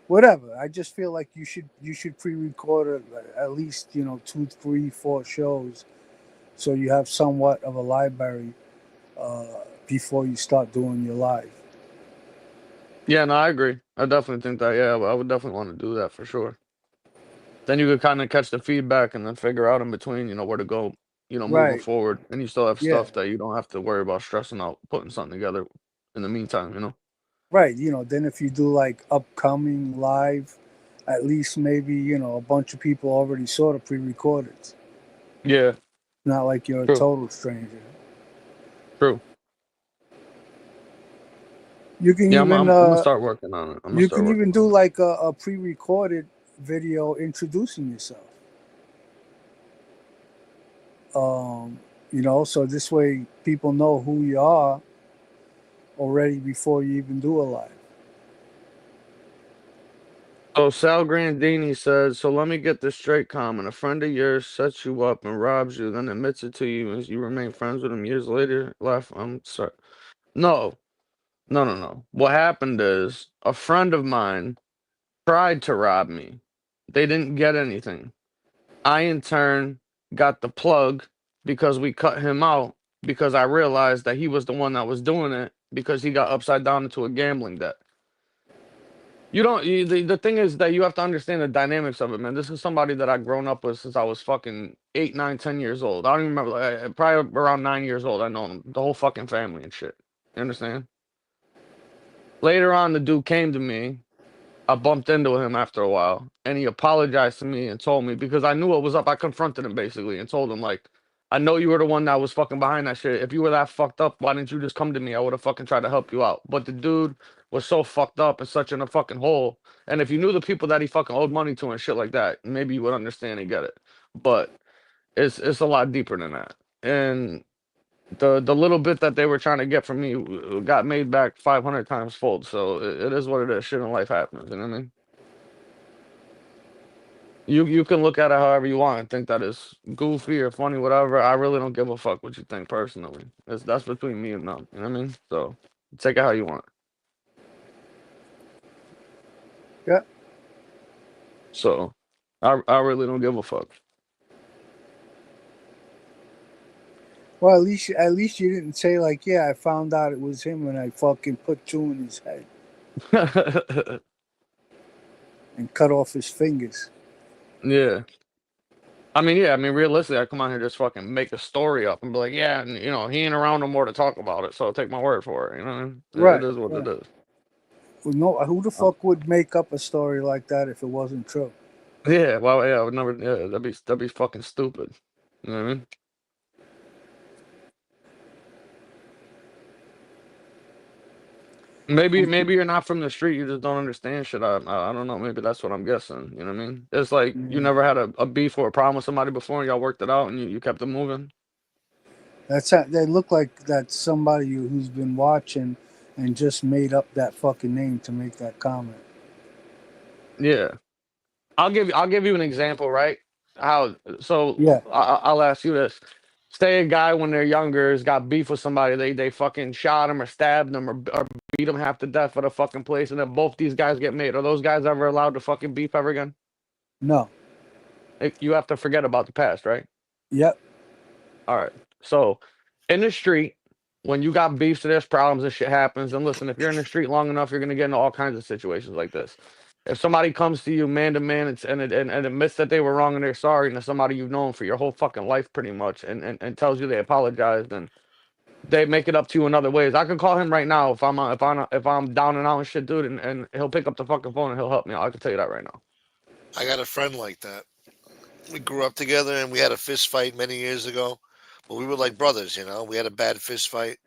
whatever. I just feel like you should pre-record at least two, three, four shows, so you have somewhat of a library uh, before you start doing your live. Yeah, no, I agree. I definitely think that. Yeah, I would definitely want to do that for sure. Then you could kind of catch the feedback and then figure out in between, where to go, moving Right. forward. And you still have Yeah. stuff that you don't have to worry about stressing out putting something together in the meantime. Right. Then if you do like upcoming live, at least maybe a bunch of people already saw the pre-recorded. Yeah, Not like you're a true, total stranger. true. You can Yeah, I'm, even I'm, I'm gonna start working on it. I'm gonna you start can working even do on it. like a pre-recorded video introducing yourself. So this way people know who you are already before you even do a live. So Sal Grandini says, so let me get this straight, Common. A friend of yours sets you up and robs you, then admits it to you as you remain friends with him years later. Laugh. I'm sorry. No, no, no, no. What happened is a friend of mine tried to rob me. They didn't get anything. I, in turn, got the plug because we cut him out because I realized that he was the one that was doing it because he got upside down into a gambling debt. You don't. The thing is that you have to understand the dynamics of it, man. This is somebody that I've grown up with since I was fucking 8, 9, 10 years old. I don't even remember. Probably around 9 years old. I know him, the whole fucking family and shit. You understand? Later on, the dude came to me. I bumped into him after a while, and he apologized to me and told me because I knew what was up. I confronted him basically and told him like, I know you were the one that was fucking behind that shit. If you were that fucked up, why didn't you just come to me? I would have fucking tried to help you out. But the dude was so fucked up and such in a fucking hole. And if you knew the people that he fucking owed money to and shit like that, maybe you would understand and get it. But it's a lot deeper than that. And the little bit that they were trying to get from me got made back 500 times fold. So it is what it is. Shit in life happens. You know what I mean? You can look at it however you want and think that it's goofy or funny, whatever. I really don't give a fuck what you think personally. That's between me and them. You know what I mean? So take it how you want. Yeah. So I really don't give a fuck. Well, at least you didn't say like, yeah, I found out it was him and I fucking put two in his head and cut off his fingers. Yeah. I mean, yeah, I mean, realistically, I come out here just fucking make a story up and be like, yeah, and he ain't around no more to talk about it, so take my word for it. You know what I mean? It Right. is what it Right. is. Well, no, who the Um, fuck would make up a story like that if it wasn't true? yeah, well, yeah, I would never. Yeah, that'd be fucking stupid. You know what I mean? Maybe you're not from the street. You just don't understand shit. I don't know. Maybe that's what I'm guessing. You know what I mean? It's like you Yeah. never had a beef or a problem with somebody before, and y'all worked it out, and you kept it moving. They look like that's somebody who's been watching and just made up that fucking name to make that comment. Yeah. I'll give you an example, right? How so Yeah. I'll ask you this. Say a guy when they're younger has got beef with somebody, they fucking shot him or stabbed him or beat him half to death at a fucking place, and then both these guys get made. Are those guys ever allowed to fucking beef ever again? No. You have to forget about the past, right? Yep. All right. So in the street, when you got beefs, there's problems and shit happens. And listen, if you're in the street long enough, you're gonna get into all kinds of situations like this. If somebody comes to you man to man and admits that they were wrong and they're sorry, and it's somebody you've known for your whole fucking life pretty much, and tells you they apologized, then they make it up to you in other ways. I can call him right now if I'm down and out and shit, dude, and he'll pick up the fucking phone and he'll help me out. I can tell you that right now. I got a friend like that. We grew up together and we had a fist fight many years ago. But we were like brothers, you know. We had a bad fist fight.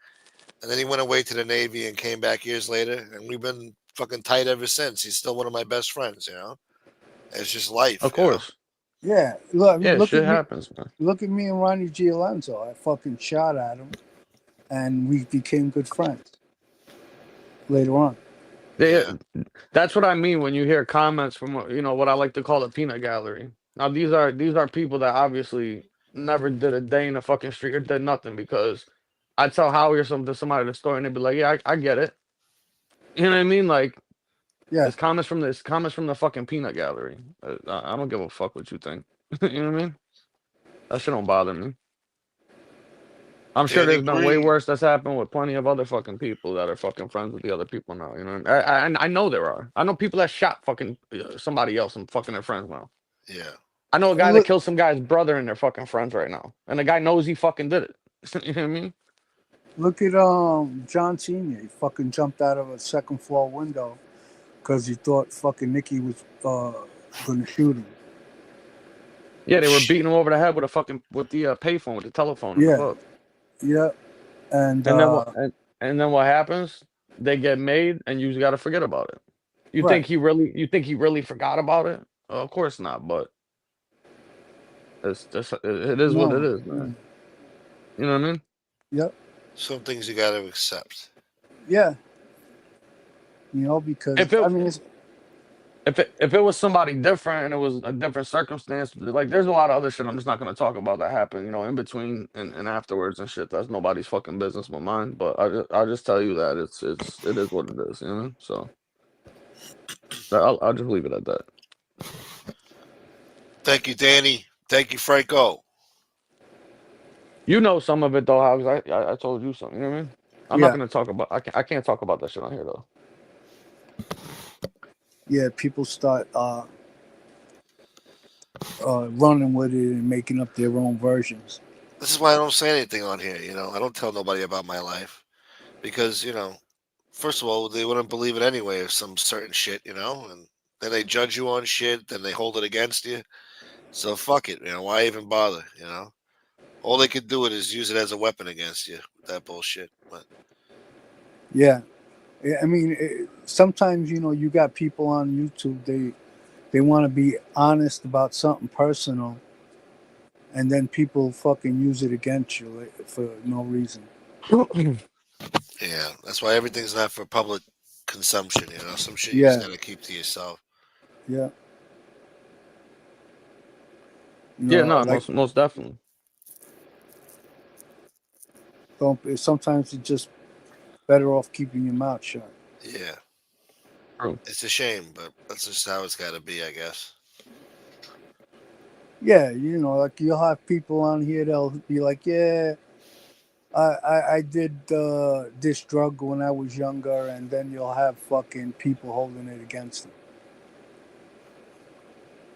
And then he went away to the Navy and came back years later. And we've been fucking tight ever since. He's still one of my best friends, you know. It's just life, Of you know. course. Yeah. Look, I mean, Yeah, look at shit me. happens, man. Look at me and Ronnie G. Alonso. I fucking shot at him, and we became good friends later on. Yeah, Yeah. that's what I mean when you hear comments from what I like to call the peanut gallery. Now these are people that obviously never did a day in the fucking street or did nothing because I tell Howie or something to somebody the story and they'd be like, yeah, I get it. You know what I mean? Like Yeah. it's comments from the fucking peanut gallery. I don't give a fuck what you think. You know what I mean? That shit don't bother me. I'm sure Danny there's been way Green. worse that's happened with plenty of other fucking people that are fucking friends with the other people now. You know, what I mean? I know there are. I know people that shot fucking somebody else and fucking their friends now. Yeah. I know a guy that Look, killed some guy's brother and they're fucking friends right now, and the guy knows he fucking did it. You know what I mean? look at John Senior. He fucking jumped out of a second floor window because he thought fucking Nikki was gonna shoot him. Yeah, they were Shit. beating him over the head with the payphone with the telephone in the Yeah. club, Yeah. And and then what? And then what happens? They get made, and you got to forget about it. You right. think he really forgot about it? Of course not, but it is what it No. is, man. You know what I mean? Yep. Some things you got to accept. Yeah. Because If it I mean, it's, if it was somebody different and it was a different circumstance, like there's a lot of other shit I'm just not gonna talk about that happened, in between and afterwards and shit. That's nobody's fucking business but mine. But I'll just tell you that it is what it is, So I'll just leave it at that. Thank you, Danny. Thank you, Franco. You know some of it though, Howie. I told you something. You know what I mean? I'm not yeah. gonna talk about. I can't talk about that shit on here though. Yeah. People start running with it and making up their own versions. This is why I don't say anything on here, you know. I don't tell nobody about my life. Because, first of all, they wouldn't believe it anyway of some certain shit, and then they judge you on shit, then they hold it against you. So fuck it, why even bother? All they could do it is use it as a weapon against you with that bullshit. But Yeah. I mean, sometimes you got people on YouTube. They want to be honest about something personal, and then people fucking use it against you for no reason. yeah, that's why everything's not for public consumption. Some shit you just Yeah. gotta keep to yourself. Yeah. Yeah, no, Like most definitely. sometimes it's just better off keeping your mouth shut. Yeah, True. it's a shame, but that's just how it's got to be, I guess. Yeah, like you'll have people on here that'll be like, yeah, I did this drug when I was younger, and then you'll have fucking people holding it against them.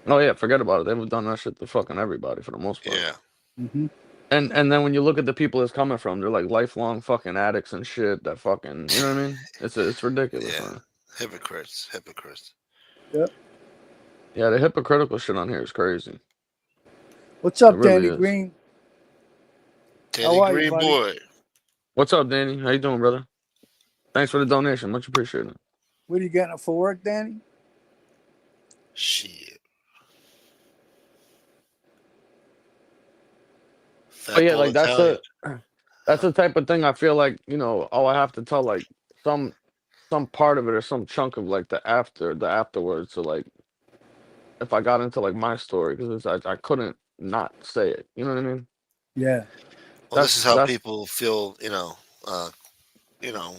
Oh yeah, forget about it. They've done that shit to fucking everybody for the most part. Yeah, Hmm. And then when you look at the people it's coming from, they're like lifelong fucking addicts and shit. That fucking, you know what I mean? It's ridiculous, yeah. man. Hypocrites, hypocrites. Yep. Yeah, the hypocritical shit on here is crazy. What's It up, really Danny is. Green? How Danny are you, Green buddy? boy. What's up, Danny? How you doing, brother? Thanks for the donation. Much appreciated. What are you getting for work, Danny? Shit. But Fat yeah, boy like Italian. that's the type of thing I feel like, oh, I have to tell like some part of it or some chunk of like the afterwards to like if I got into like my story because I couldn't not say it. You know what I mean? Yeah. Well, this is how That's people feel.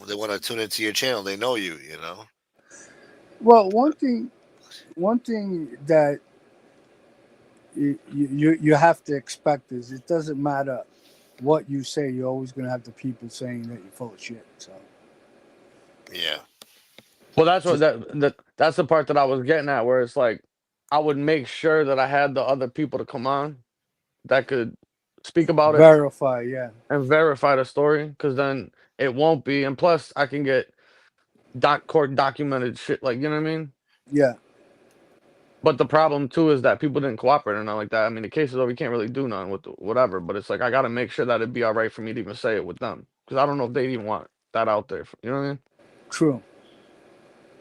They want to tune into your channel. They know you. Well, one thing that you have to expect is it doesn't matter what you say. You're always going to have the people saying that you're full of shit. So Yeah. well, that's what just that's the part that I was getting at, where it's like I would make sure that I had the other people to come on that could speak about it verify. Yeah. and verify the story, because then it won't be. And plus, I can get court documented shit, like you know what I mean. Yeah. But the problem too is that people didn't cooperate or nothing like that. I mean, the case is over. We can't really do nothing with whatever. But it's like I got to make sure that it'd be all right for me to even say it with them, because I don't know if they even want that out there. You know what I mean? True.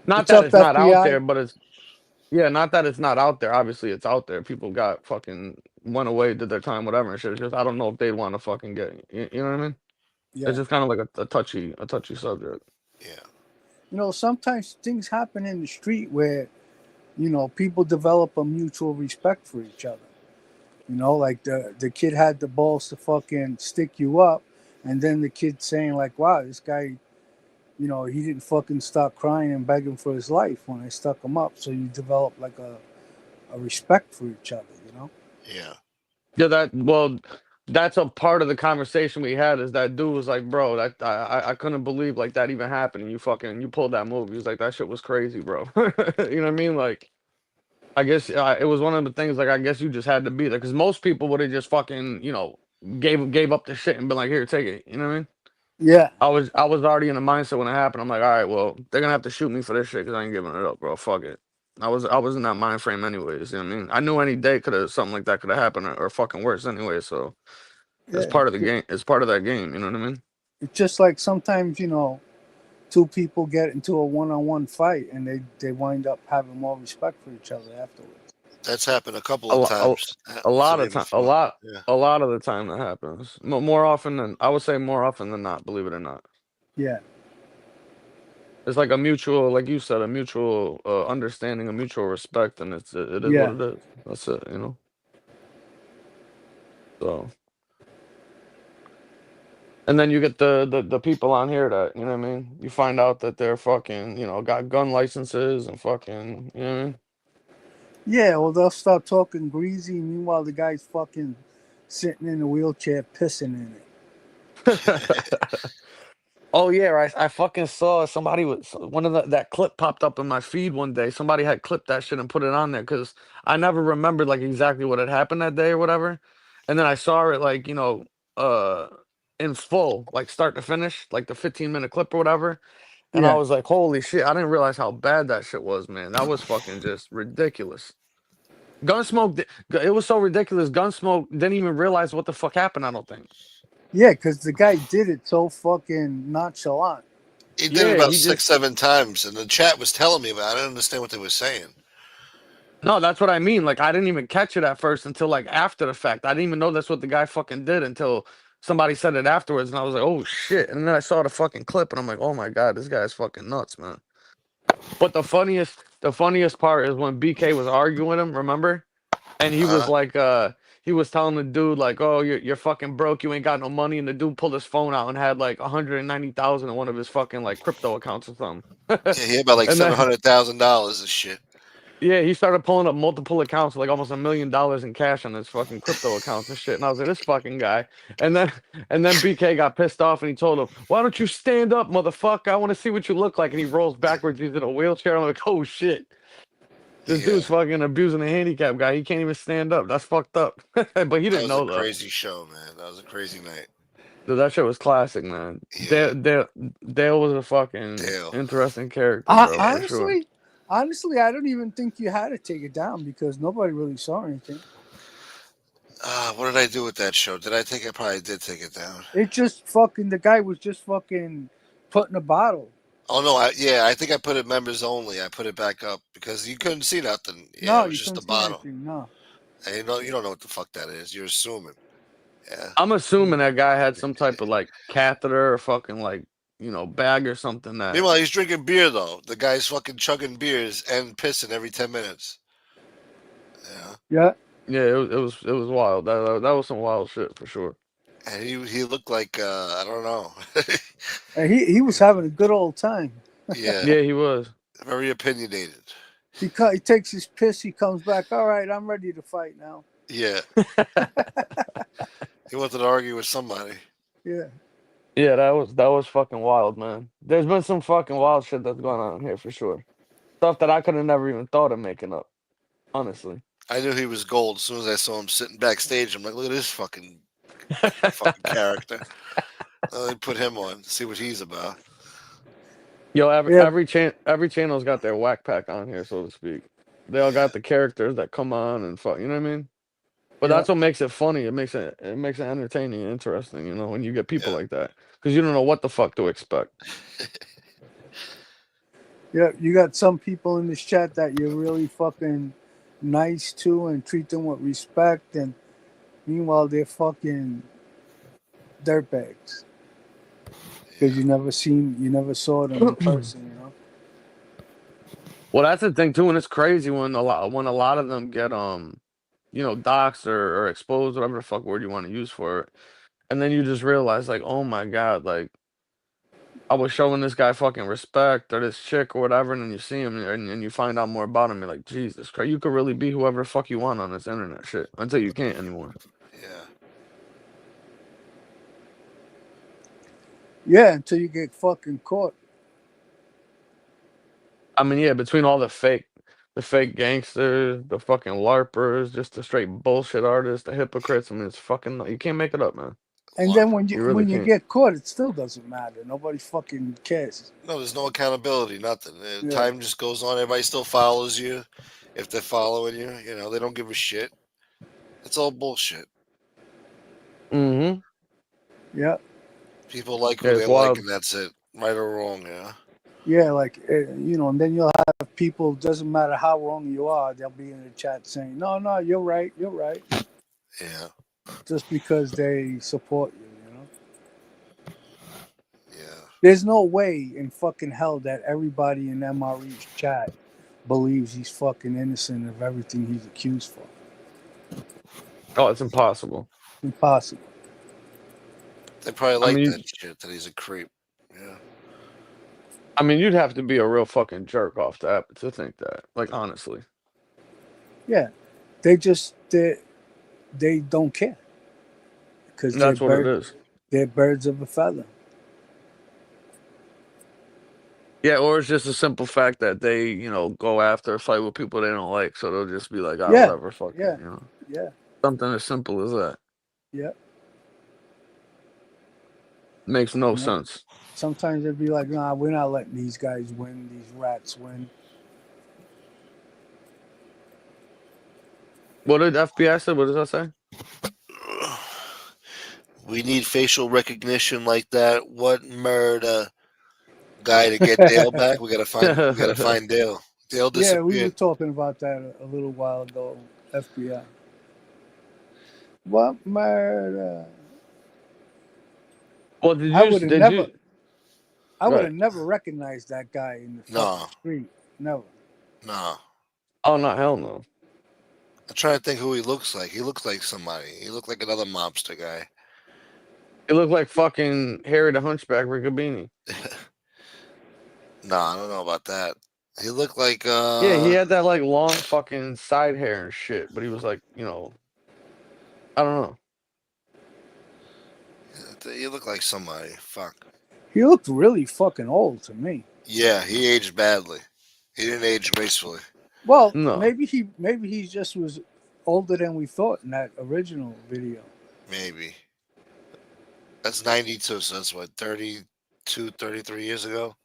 Not What's that up, it's not out FBI? there, but it's yeah, not that it's not out there. Obviously, it's out there. People got fucking went away, did their time, whatever and shit. It's just I don't know if they'd want to fucking get. You know what I mean? It's Yeah. just kind of like a touchy subject. Yeah. Sometimes things happen in the street where people develop a mutual respect for each other. Like the kid had the balls to fucking stick you up, and then the kid saying like, "Wow, this guy, he didn't fucking stop crying and begging for his life when I stuck him up." So you develop like a respect for each other. Yeah. Yeah, that's a part of the conversation we had. Is that dude was like, bro, that I couldn't believe like that even happened. And you pulled that move. He was like, that shit was crazy, bro. You know what I mean? Like, I guess it was one of the things. Like, I guess you just had to be there because most people would have just fucking gave up the shit and been like, here, take it. You know what I mean? Yeah. I was already in the mindset when it happened. I'm like, all right, well, they're gonna have to shoot me for this shit because I ain't giving it up, bro. Fuck it. I was in that mind frame anyways. You know what I mean? I knew any day something like that could have happened or fucking worse anyway. So it's Yeah. part of the game. It's part of that game. You know what I mean? It's just like sometimes two people get into a one-on-one fight and they wind up having more respect for each other afterwards. That's happened a couple A, of lo- times. a Happened to lot me of time. before. Yeah. A lot of the time that happens. More often than I would say more often than not. Believe it or not. Yeah. It's like a mutual, like you said, a mutual understanding, a mutual respect, and it is what Yeah. it is. That's it, So, and then you get the people on here that you know what I mean. You find out that they're fucking, got gun licenses and fucking, you know what I mean. Yeah, well, they'll start talking greasy. Meanwhile, the guy's fucking sitting in a wheelchair pissing in it. Oh yeah, I fucking saw somebody was one of that clip popped up in my feed one day. Somebody had clipped that shit and put it on there because I never remembered like exactly what had happened that day or whatever. And then I saw it like uh in full, like start to finish, like the 15-minute clip or whatever. And I Yeah. was like, holy shit! I didn't realize how bad that shit was, man. That was fucking just ridiculous. Gunsmoke, it was so ridiculous. Gunsmoke didn't even realize what the fuck happened. I don't think. Yeah, because the guy did it so fucking nonchalant. He did it Yeah, about he six, just 7 times, and the chat was telling me, but I didn't understand what they were saying. No, that's what I mean. Like, I didn't even catch it at first until like after the fact. I didn't even know that's what the guy fucking did until somebody said it afterwards, and I was like, "Oh shit!" And then I saw the fucking clip, and I'm like, "Oh my god, this guy's fucking nuts, man." But the funniest part is when BK was arguing with him. Remember? And he was Uh, like, he was telling the dude like, "Oh, you're fucking broke. You ain't got no money." And the dude pulled his phone out and had like 190,000 in one of his fucking like crypto accounts or something. Yeah, he had about like And then $700,000 and shit. yeah, he started pulling up multiple accounts, like almost $1 million in cash on his fucking crypto accounts and shit. And I was like, this fucking guy. And then BK got pissed off and he told him, "Why don't you stand up, motherfucker? I want to see what you look like." And he rolls backwards. He's in a wheelchair. I'm like, oh shit. This Yeah, dude's fucking abusing a handicap guy. He can't even stand up. That's fucked up. But he that didn't was a know though. crazy show, man. That was a crazy night. Dude, that shit was classic, man. Yeah. Dale was a fucking Dale. interesting character, bro, for sure. Honestly, I don't even think you had to take it down because nobody really saw anything. What did I do with that show? Did I take it? Probably did take it down. It just fucking, the guy was just fucking putting a bottle. Oh no, I think I put it members only. I put it back up because you couldn't see nothing. Yeah, No, it was you just a couldn't see bottle. anything, no. And you don't know what the fuck that is. You're assuming. Yeah. I'm assuming that guy had some type of like catheter or fucking like, bag or something that. Meanwhile, he's drinking beer though. The guy's fucking chugging beers and pissing every 10 minutes. Yeah. Yeah. Yeah, it was wild. That was some wild shit for sure. And he looked like I don't know. And he was having a good old time. Yeah. Yeah, he was. Very opinionated. He takes his piss, he comes back, all right, I'm ready to fight now. Yeah. He wanted to argue with somebody. Yeah. Yeah, that was fucking wild, man. There's been some fucking wild shit that's going on here for sure. Stuff that I could have never even thought of making up. Honestly. I knew he was gold as soon as I saw him sitting backstage. I'm like, look at this fucking character. Let me put him on, see what he's about. Yo, every channel's got their whack pack on here, so to speak. They all got the characters that come on and fuck. You know what I mean? But that's what makes it funny. It makes it entertaining and interesting. When you get people like that, because you don't know what the fuck to expect. Yeah, you got some people in this chat that you're really fucking nice to and treat them with respect, and meanwhile they're fucking dirtbags because you never saw them in person. Well, that's the thing too, and it's crazy when a lot of them get doxxed or exposed, whatever the fuck word you want to use for it, and then you just realize like, oh my god, like I was showing this guy fucking respect or this chick or whatever, and then you see him and you find out more about him. You're like, Jesus Christ, you could really be whoever the fuck you want on this internet shit until you can't anymore. Yeah. Yeah, until you get fucking caught. I mean, yeah, between all the fake gangsters, the fucking LARPers, just the straight bullshit artists, the hypocrites. I mean, it's fucking, you can't make it up, man. And then when you really can't. get caught, it still doesn't matter. Nobody fucking cares. No, there's no accountability, nothing. Time just goes on. Everybody still follows you. If they're following you, they don't give a shit. It's all bullshit. Mm-hmm. Yeah. People like who they like, and that's it. Right or wrong, yeah. Yeah, like, and then you'll have people, doesn't matter how wrong you are, they'll be in the chat saying, no, you're right. Yeah. Just because they support you, Yeah. There's no way in fucking hell that everybody in MRE's chat believes he's fucking innocent of everything he's accused for. Oh, it's impossible. Impossible. They probably like that shit, that he's a creep. Yeah. I mean, you'd have to be a real fucking jerk off to think that. Like, honestly. Yeah. They don't care. Because that's what it is. They're birds of a feather. Yeah, or it's just a simple fact that they, go after a fight with people they don't like, so they'll just be like, whatever, fuck it, Yeah. Something as simple as that. Yeah. Makes no sense. Sometimes they'd be like, nah, we're not letting these guys win, these rats win. What did FBI say? What does that say? We need facial recognition like that. What murder guy to get Dale back? We gotta find Dale. Dale disappeared. Yeah, we were talking about that a little while ago. FBI. What murder? Well, I would have never recognized that guy in the fucking street. Never. No. Oh no, hell no. I'm trying to think who he looks like. He looks like somebody. He looked like another mobster guy. He looked like fucking Harry the Hunchback Riccabini. No, I don't know about that. He looked like Yeah, he had that like long fucking side hair and shit, but he was like, you know, I don't know. he looked like somebody. Fuck. He looked really fucking old to me. Yeah, he aged badly. He didn't age gracefully. Well, No. maybe he just was older than we thought in that original video. Maybe. That's 92, so that's what, 32, 33 years ago?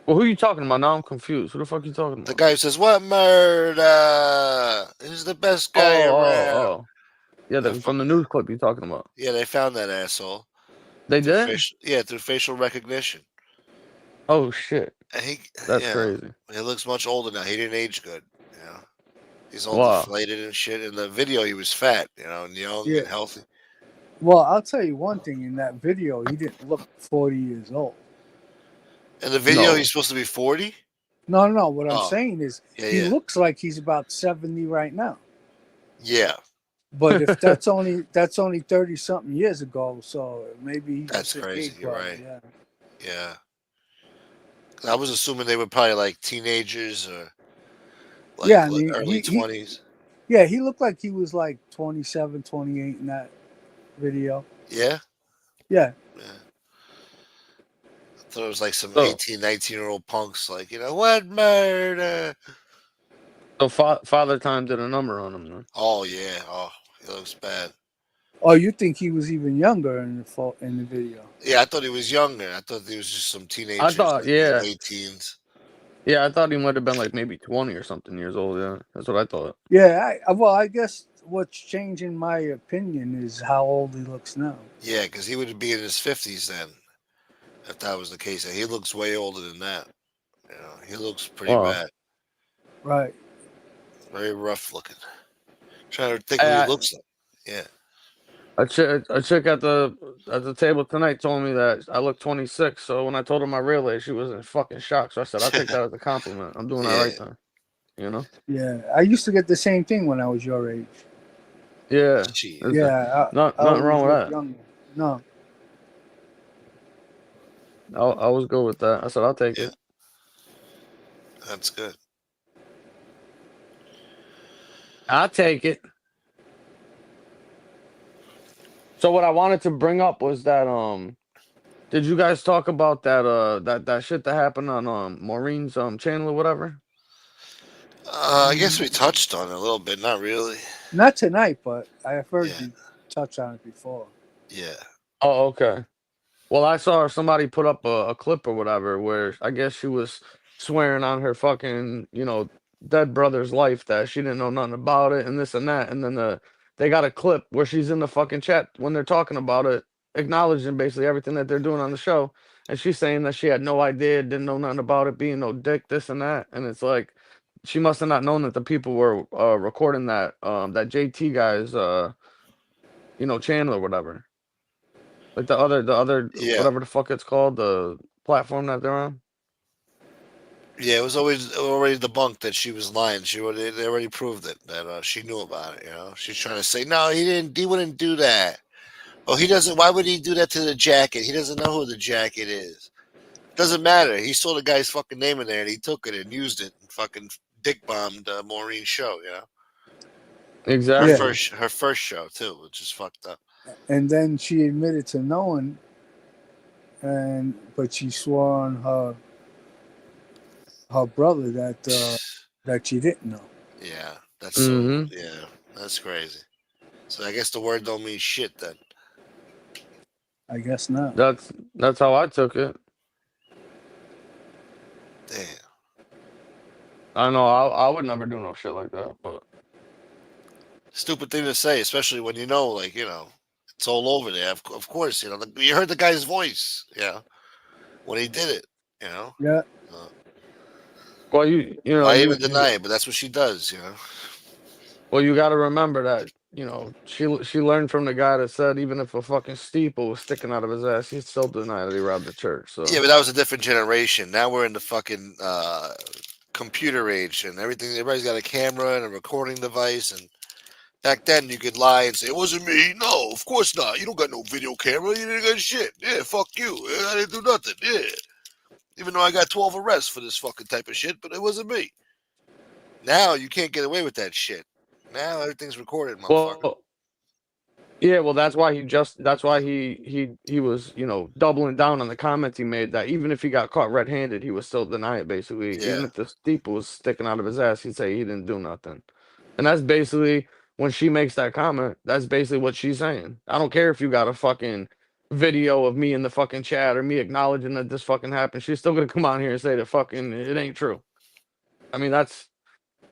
Well, who are you talking about? Now I'm confused. Who the fuck are you talking The about? guy who says, "What murder? He's the best guy around." Oh. Yeah, That from the fucking, news clip you're talking about. yeah, they found that asshole. They Through did? through facial recognition. Oh shit. And That's crazy. he looks much older now. He didn't age good. You know, he's all Wow. deflated and shit. In the video, he was fat. You know, and young Yeah. and healthy. Well, I'll tell you one thing. In that video, he didn't look 40 years old. In the video, No. he's supposed to be 40. No. What I'm Oh. saying is, Yeah, he yeah. looks like he's about 70 right now. Yeah, But if that's only 30 something years ago, so maybe he's That's just an crazy, age you're problem, right. Yeah. yeah. I was assuming they were probably like teenagers or like Yeah, I mean, early 20s. Yeah, he looked like he was like 27, 28 in that video. Yeah. Yeah. Yeah. I thought it was like some So- 18, 19-year-old punks, like, you know, what murder? So Father Time did a number on him then. Oh, yeah. Oh, he looks bad. Oh, you think he was even younger in the video? Yeah, I thought he was younger. I thought he was just some teenager. I thought, yeah. Late teens. Yeah, I thought he might have been like maybe 20 or something years old. Yeah, that's what I thought. Yeah, I guess what's changing my opinion is how old he looks now. Yeah, because he would be in his 50s then, if that was the case. And he looks way older than that. You know, he looks pretty Wow. bad. Right. Very rough looking. Trying to think who he looks like. Yeah. A chick at the table tonight told me that I look 26. So when I told her my real age, she was in fucking shock. So I said, I'll take that as a compliment. I'm doing that right then. You know? Yeah, I used to get the same thing when I was your age. Yeah. Jeez. Yeah, Nothing wrong with that. Younger. No. I was good with that. I said, I'll take it. That's good. I'll take it. So what I wanted to bring up was that did you guys talk about that shit that happened on Maureen's channel or whatever? I guess we touched on it a little bit. Not really. Not tonight, but I've heard Yeah. you touch on it before. Yeah. Oh, okay. Well, I saw somebody put up a clip or whatever where I guess she was swearing on her fucking, dead brother's life that she didn't know nothing about it and this and that. And then they got a clip where she's in the fucking chat when they're talking about it, acknowledging basically everything that they're doing on the show. And she's saying that she had no idea, didn't know nothing about it, being no dick, this and that. And it's like, she must have not known that the people were recording that JT guy's channel or whatever. Like the other Yeah. whatever the fuck it's called, the platform that they're on. Yeah, it was already debunked that she was lying. They already proved it that she knew about it. You know, she's trying to say no, he didn't. He wouldn't do that. Oh, he doesn't. Why would he do that to the jacket? He doesn't know who the jacket is. Doesn't matter. He saw the guy's fucking name in there and he took it and used it and fucking dick bombed Maureen's show. You know, Exactly. her first show too, which is fucked up. And then she admitted to knowing, but she swore on her brother that she didn't know. Yeah, that's Mhm. yeah, that's crazy. So I guess the word don't mean shit then. I guess not. That's how I took it. Damn. I know I would never do no shit like that, but Stupid thing to say, especially when you know, like, you know, it's all over there. Of course, you know, you heard the guy's voice, when he did it, you know. Yeah. well you know I you, even deny it, but that's what she does, you know. well you got to remember that she learned from the guy that said even if a fucking steeple was sticking out of his ass, he'd still deny that he robbed the church. So Yeah, but that was a different generation. Now we're in the fucking computer age and everything. Everybody's got a camera and a recording device, and back then you could lie and say it wasn't me. No, of course not. You don't got no video camera. You didn't got shit. Yeah, fuck you. I didn't do nothing. Yeah, even though I got 12 arrests for this fucking type of shit, but it wasn't me. Now you can't get away with that shit. Now everything's recorded, motherfucker. Well, yeah, well, that's why he was, doubling down on the comments he made, that even if he got caught red-handed, he would still deny it, basically. Even Yeah. if the steeple was sticking out of his ass, he'd say he didn't do nothing. And that's basically, when she makes that comment, that's basically what she's saying. I don't care if you got a fucking video of me in the fucking chat or me acknowledging that this fucking happened. She's still gonna come on here and say that fucking it ain't true. I mean, that's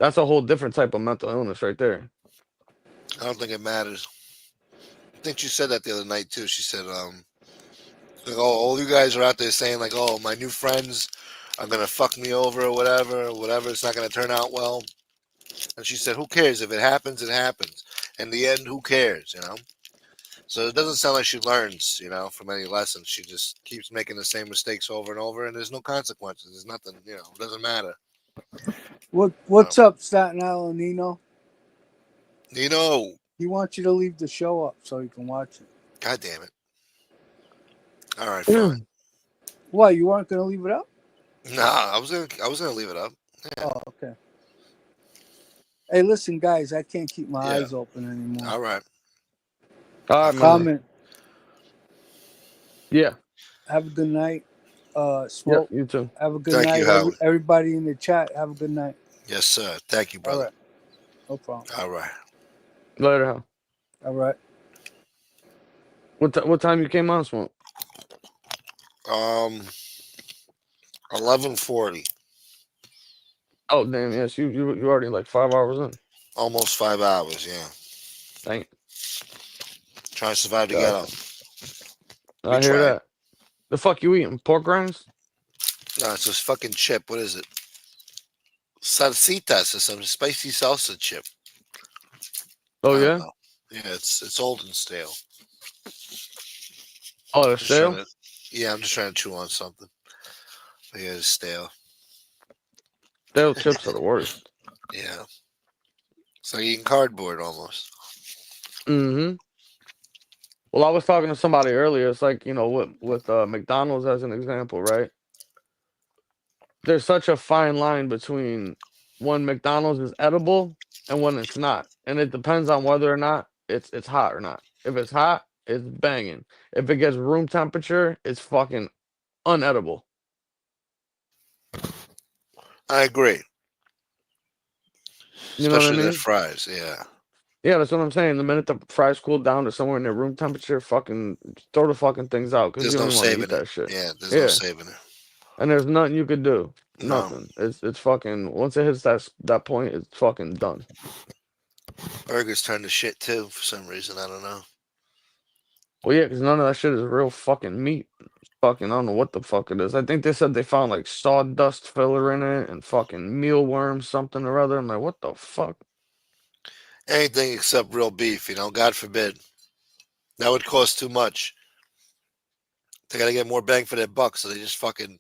a whole different type of mental illness right there. I don't think it matters. I think she said that the other night too. She said, like, oh, all you guys are out there saying like, oh, my new friends are gonna fuck me over or whatever. It's not gonna turn out well. And she said, who cares? If it happens, it happens. In the end, who cares? So it doesn't sound like she learns, from any lessons. She just keeps making the same mistakes over and over, and there's no consequences. There's nothing, it doesn't matter. What's up, Staten Island Nino? Nino. He wants you to leave the show up so you can watch it. God damn it. All right, fine. What, you weren't gonna leave it up? Nah, I was gonna leave it up. Yeah. Oh, okay. Hey, listen, guys, I can't keep my eyes open anymore. All right. Comment. Yeah. Have a good night. Smoke. Yeah, you too. Have a good Thank night. you, Howie. Everybody in the chat, have a good night. Yes, sir. Thank you, brother. All right. No problem. All right. Later, Hal. All right. What time you came on, Smoke? 11:40. Oh damn, yes, you already like 5 hours in. Almost 5 hours, yeah. Dang it. Trying to survive to get up. I hear that. The fuck you eating? Pork rinds? No, it's this fucking chip. What is it? Salsitas or some spicy salsa chip. Oh yeah? Yeah, it's old and stale. Oh, it's stale? I'm just trying to chew on something. Yeah, it's stale. Stale chips are the worst. Yeah. It's like eating cardboard almost. Mm-hmm. Well, I was talking to somebody earlier. It's like, with McDonald's as an example, right? There's such a fine line between when McDonald's is edible and when it's not. And it depends on whether or not it's hot or not. If it's hot, it's banging. If it gets room temperature, it's fucking unedible. I agree. You know what I Especially mean? the fries, yeah. Yeah, that's what I'm saying. The minute the fries cool down to somewhere in their room temperature, fucking throw the fucking things out because you don't want to eat that shit. Yeah, there's no saving it. And there's nothing you could do. No. Nothing. It's fucking, once it hits that point, it's fucking done. Burgers turn to shit too for some reason. I don't know. Well, yeah, because none of that shit is real fucking meat. Fucking, I don't know what the fuck it is. I think they said they found like sawdust filler in it and fucking mealworms, something or other. I'm like, what the fuck? Anything except real beef, God forbid. That would cost too much. They got to get more bang for their buck, so they just fucking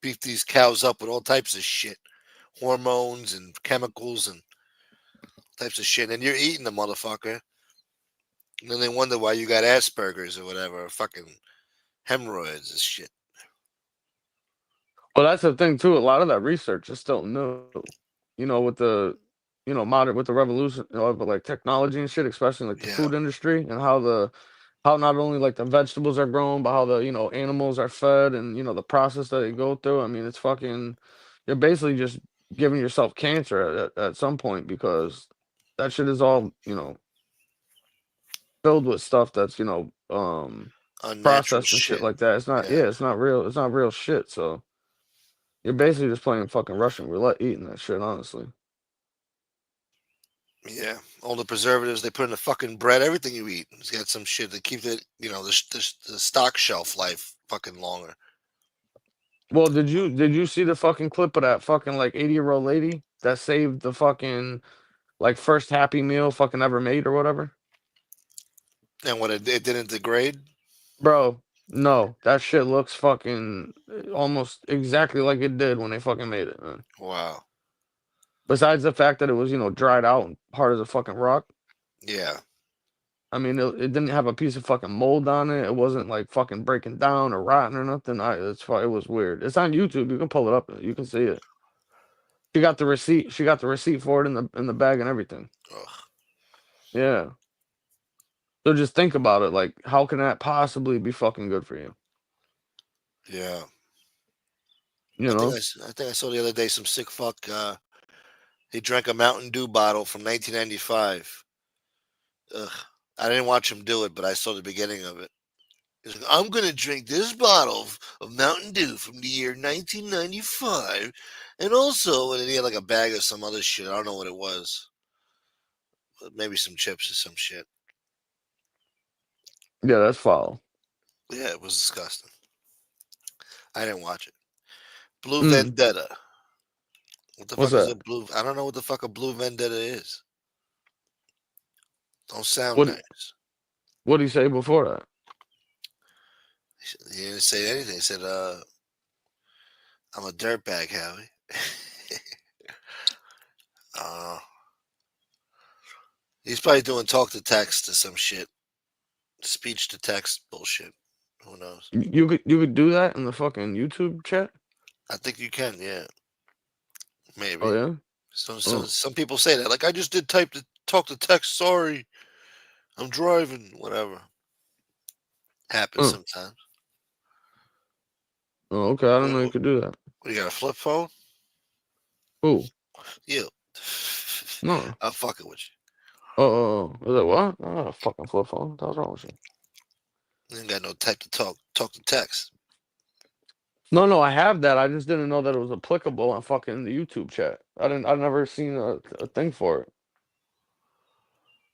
beef these cows up with all types of shit. Hormones and chemicals and types of shit. And you're eating the motherfucker. And then they wonder why you got Asperger's or whatever, or fucking hemorrhoids and shit. Well, that's the thing, too. A lot of that research is still new. With the... with the revolution of like technology and shit, especially like the food industry, and how not only like the vegetables are grown, but how the animals are fed, and the process that they go through. I mean, it's fucking, you're basically just giving yourself cancer at some point, because that shit is all filled with stuff that's processed and shit like that. It's not it's not real shit. So you're basically just playing fucking Russian roulette eating that shit, honestly. Yeah, all the preservatives they put in the fucking bread, everything you eat, it's got some shit that keeps it, the stock shelf life fucking longer. Well, did you see the fucking clip of that fucking like 80-year-old lady that saved the fucking like first Happy Meal fucking ever made or whatever? And what it didn't degrade? Bro, No, that shit looks fucking almost exactly like it did when they fucking made it, man. Wow. Besides the fact that it was, dried out and hard as a fucking rock. Yeah. I mean, it didn't have a piece of fucking mold on it. It wasn't like fucking breaking down or rotten or nothing. It was weird. It's on YouTube. You can pull it up. You can see it. She got the receipt. She got the receipt for it in the bag and everything. Ugh. Yeah. So just think about it. Like, how can that possibly be fucking good for you? Yeah. You know? I think I saw the other day some sick fuck. He drank a Mountain Dew bottle from 1995. Ugh. I didn't watch him do it, but I saw the beginning of it. He's like, I'm gonna drink this bottle of Mountain Dew from the year 1995, and also, and then he had like a bag of some other shit. I don't know what it was. Maybe some chips or some shit. Yeah, that's foul. Yeah, it was disgusting. I didn't watch it. Blue Mm. Vendetta. What the What's fuck is that? a blue? I don't know what the fuck a Blue Vendetta is. Don't sound What nice. what did he say before that? He didn't say anything. He said, I'm a dirtbag, Howie. uh, he's probably doing talk to text or some shit. Speech to text bullshit. Who knows? You could do that in the fucking YouTube chat? I think you can, yeah. Oh Maybe. yeah? Oh. Some people say that. Like, I just did type to talk to text. Sorry. I'm driving. Whatever. Happens Oh. sometimes. Oh, okay. I didn't know you What, could do that. you got a flip phone? Who? You. No. I'm fucking with Oh. Was that what? Oh, fucking flip phone. What's wrong with you? you. Ain't got no type to talk to text. No, I have that. I just didn't know that it was applicable on fucking the YouTube chat. I've never seen a thing for it.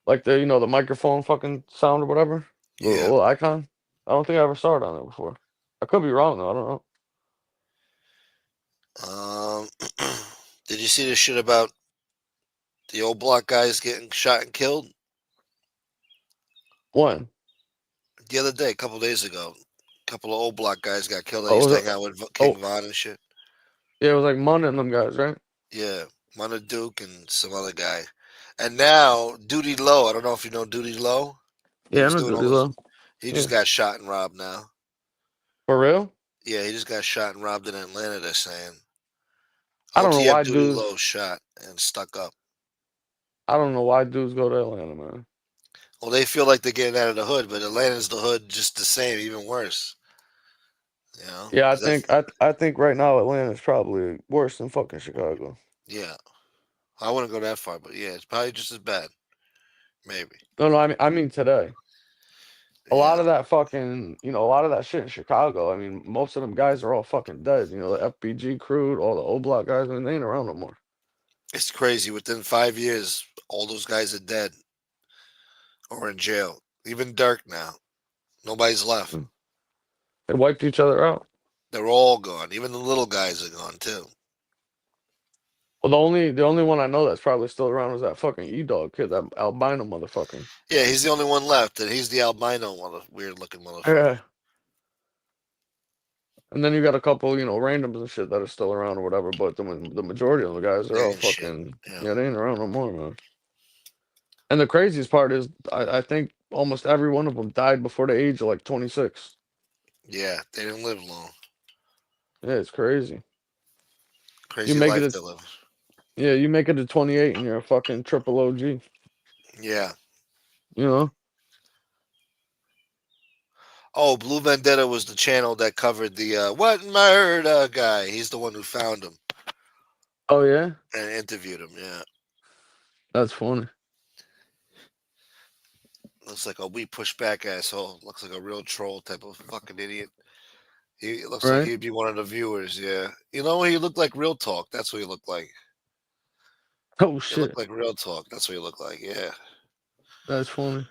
Like the microphone fucking sound or whatever. The Yeah. little icon. I don't think I ever saw it on there before. I could be wrong though. I don't know. Um, did you see the shit about the old block guys getting shot and killed? When? The other day, a couple days ago, a couple of old block guys got killed. I Oh, used to was hang it? out with King Oh, Von and shit. yeah, it was like Mun and them guys, right? Yeah, Mona Duke and some other guy. And now Duty Low. I don't know if you know Duty Low. He Yeah, I was know doing Duty all this. Low. He just Yeah. got shot and robbed now. For real? Yeah, he just got shot and robbed in Atlanta. They're saying I don't know OTF why Duty dudes. Low shot and stuck up. I don't know why dudes go to Atlanta, man. Well, they feel like they're getting out of the hood, but Atlanta's the hood just the same, even worse. You know? Yeah, I 'Cause think I think right now Atlanta's probably worse than fucking Chicago. yeah, I wouldn't go that far, but yeah, it's probably just as bad. Maybe. No, I mean today. A lot Yeah. of that fucking, a lot of that shit in Chicago. I mean, most of them guys are all fucking dead. The FBG crew, all the O Block guys. I mean, they ain't around no more. It's crazy. Within 5 years, all those guys are dead or in jail. Even Dirk now. Nobody's left. Mm. They wiped each other out. They're all gone. Even the little guys are gone too. Well, the only one I know that's probably still around is that fucking E-Dog kid, that albino motherfucker. Yeah, he's the only one left, and he's the albino weird looking motherfucker. Yeah. And then you got a couple, randoms and shit that are still around or whatever, but the majority of the guys are They all ain't shit. fucking, Yeah. they ain't around no more, man. And the craziest part is, I think almost every one of them died before the age of like 26. Yeah, they didn't live long. Yeah, it's crazy. You Crazy make life it, they live. you make it to 28 and you're a fucking triple OG, Yeah. you know? Oh, Blue Vendetta was the channel that covered the What Murder guy. He's the one who found him Oh, yeah? and interviewed him. Yeah. That's funny. Looks like a we push back asshole. Looks like a real troll type of fucking idiot. He looks like Right? he'd be one of the viewers. Yeah. He looked like Real Talk. That's what he looked like. Oh, He looked shit. like Real Talk. That's what he looked like. Yeah. That's funny.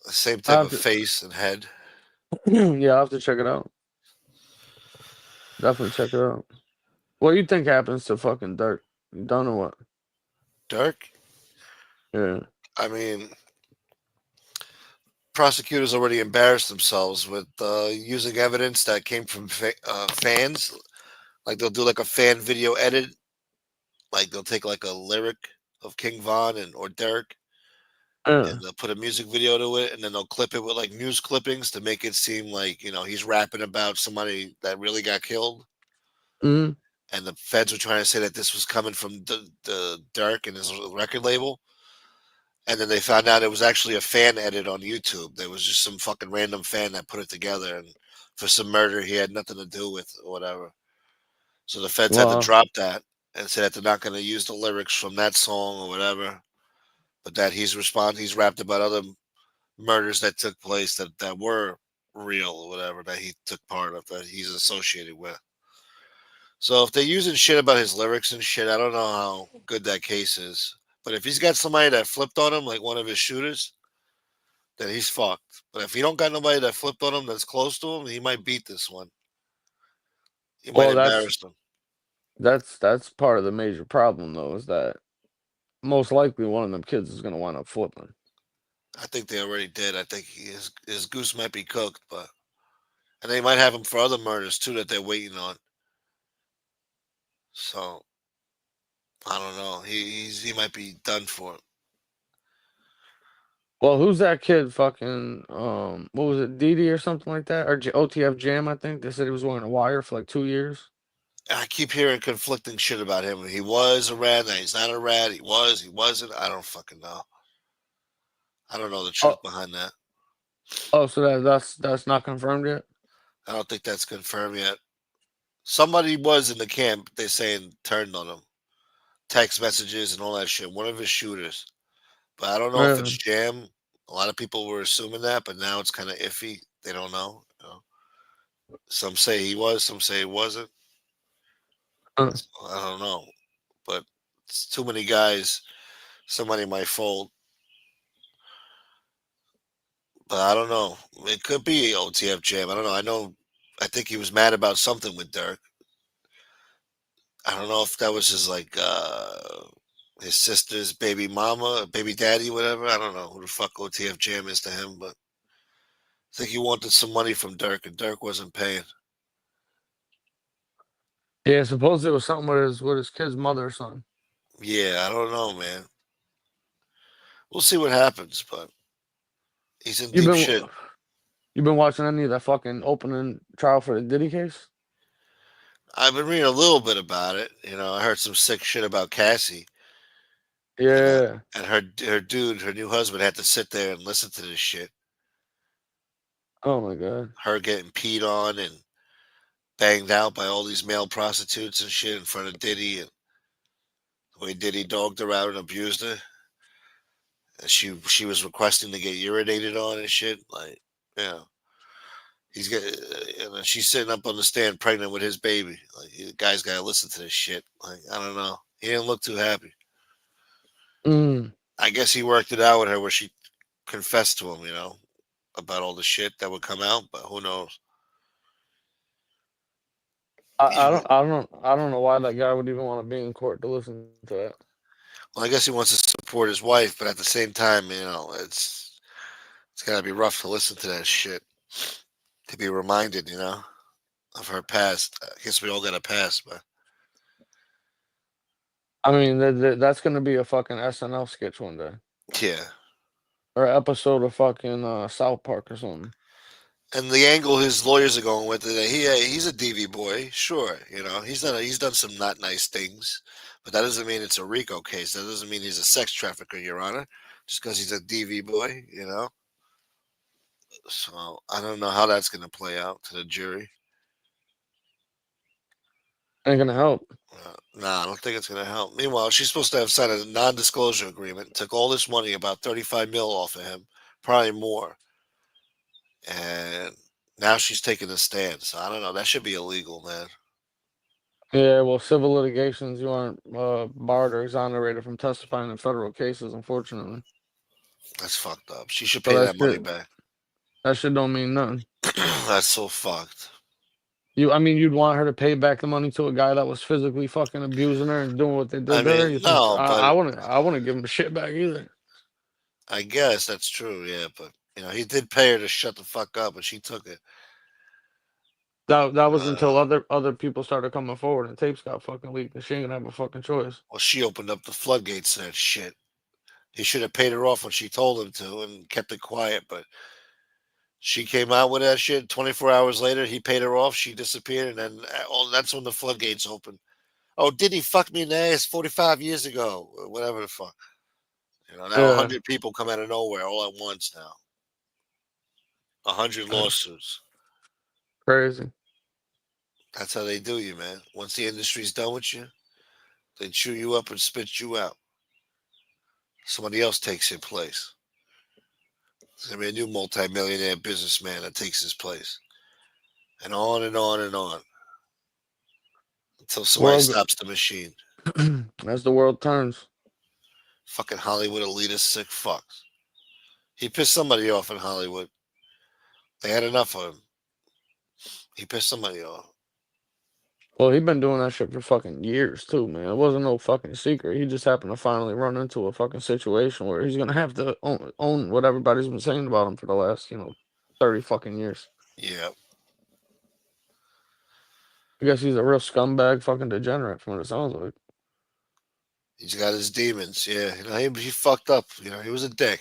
The same I type have of to, face and head. yeah, I have to check it out. Definitely check it out. What do you think happens to fucking Dirk? You done or what? Dirk? Yeah. I mean, prosecutors already embarrassed themselves with using evidence that came from fans. Like they'll do like a fan video edit. Like they'll take like a lyric of King Von and or Derek, and Uh, they'll put a music video to it, and then they'll clip it with like news clippings to make it seem like he's rapping about somebody that really got killed. mm, And the feds were trying to say that this was coming from the Derek and his record label. And then they found out it was actually a fan edit on YouTube. There was just some fucking random fan that put it together, and for some murder he had nothing to do with or whatever. So the feds had to well, drop that and say that they're not going to use the lyrics from that song or whatever, but that he's rapped about other murders that took place that were real or whatever that he took part of that he's associated with. So if they're using shit about his lyrics and shit, I don't know how good that case is. But if he's got somebody that flipped on him, like one of his shooters, then he's fucked. But if he don't got nobody that flipped on him that's close to him, he might beat this one. He might well, that's embarrass them. that's part of the major problem though, is that most likely one of them kids is gonna wind up flipping. I think they already did. I think his goose might be cooked, and they might have him for other murders too that they're waiting on. So I don't know. He might be done for. Well, who's that kid? Fucking what was it, Didi or something like that, or OTF Jam? I think they said he was wearing a wire for like 2 years. I keep hearing conflicting shit about him. He was a rat, now he's not a rat. He was, he wasn't. I don't fucking know. I don't know the truth Oh, behind that. so that's not confirmed yet. I don't think that's confirmed yet. Somebody was in the camp, they saying turned on him. Text messages and all that shit. One of his shooters. But I don't know if it's Really? Jam. A lot of people were assuming that, but now it's kind of iffy. They don't know. Some say he was, some say he wasn't. Uh, So I don't know. But it's too many guys. Somebody might fold. But I don't know. It could be OTF Jam. I don't know. I think he was mad about something with Dirk. I don't know if that was his sister's baby mama, baby daddy, whatever. I don't know who the fuck OTF Jam is to him, but I think he wanted some money from Dirk, and Dirk wasn't paying. yeah, supposedly it was something with his kid's mother or something. Yeah, I don't know, man. We'll see what happens, but he's in You've deep been shit. you've been watching any of that fucking opening trial for the Diddy case? I've been reading a little bit about it. I heard some sick shit about Cassie, and Yeah. her new husband had to sit there and listen to this shit. Oh my god. Her getting peed on and banged out by all these male prostitutes and shit in front of Diddy, and the way Diddy dogged her out and abused her. And she was requesting to get urinated on and shit. Like, yeah, he's got, she's sitting up on the stand pregnant with his baby. Like, the guy's got to listen to this shit. Like, I don't know. He didn't look too happy. Mm. I guess he worked it out with her where she confessed to him, about all the shit that would come out, but who knows? I don't know why that guy would even want to be in court to listen to that. Well, I guess he wants to support his wife, but at the same time, it's gotta be rough to listen to that shit. To be reminded, of her past. I guess we all got a past, but I mean, that's gonna be a fucking SNL sketch one day, yeah. or an episode of fucking South Park or something. And the angle his lawyers are going with it, he's a DV boy, sure. He's done some not nice things, but that doesn't mean it's a RICO case. That doesn't mean he's a sex trafficker, Your Honor, just because he's a DV boy. So I don't know how that's going to play out to the jury. Ain't gonna help. Nah, I don't think it's going to help. Meanwhile, she's supposed to have signed a non-disclosure agreement, took all this money, about 35 mil off of him, probably more, and now she's taking a stand. So I don't know. That should be illegal, man. Yeah, well, civil litigations, you aren't barred or exonerated from testifying in federal cases, unfortunately. That's fucked up. She should So pay that money back. That shit don't mean nothing. That's so fucked. I mean, you'd want her to pay back the money to a guy that was physically fucking abusing her and doing what they did I to her. mean, You think no, but I wouldn't give him the shit back either. I guess that's true. Yeah, but He did pay her to shut the fuck up, but she took it. That was until other people started coming forward and tapes got fucking leaked, and she ain't gonna have a fucking choice. Well, she opened up the floodgates to that shit. He should have paid her off when she told him to and kept it quiet, but she came out with that shit. 24 hours later, he paid her off. She disappeared, and then that's when the floodgates opened. Oh, did he fuck me in the ass 45 years ago? Or whatever the fuck. Now Yeah, 100 people come out of nowhere all at once now. 100 lawsuits. crazy. That's how they do you, man. Once the industry's done with you, they chew you up and spit you out. Somebody else takes your place. There's going to be a new multimillionaire businessman that takes his place. And on and on and on. Until somebody World, stops the machine. as the world turns. Fucking Hollywood elitist sick fucks. He pissed somebody off in Hollywood. They had enough of him. He pissed somebody off. Well, he been doing that shit for fucking years too, man. It wasn't no fucking secret. He just happened to finally run into a fucking situation where he's gonna have to own what everybody's been saying about him for the last, 30 fucking years. Yeah. I guess he's a real scumbag fucking degenerate from what it sounds like. He's got his demons. Yeah. He fucked up. He was a dick.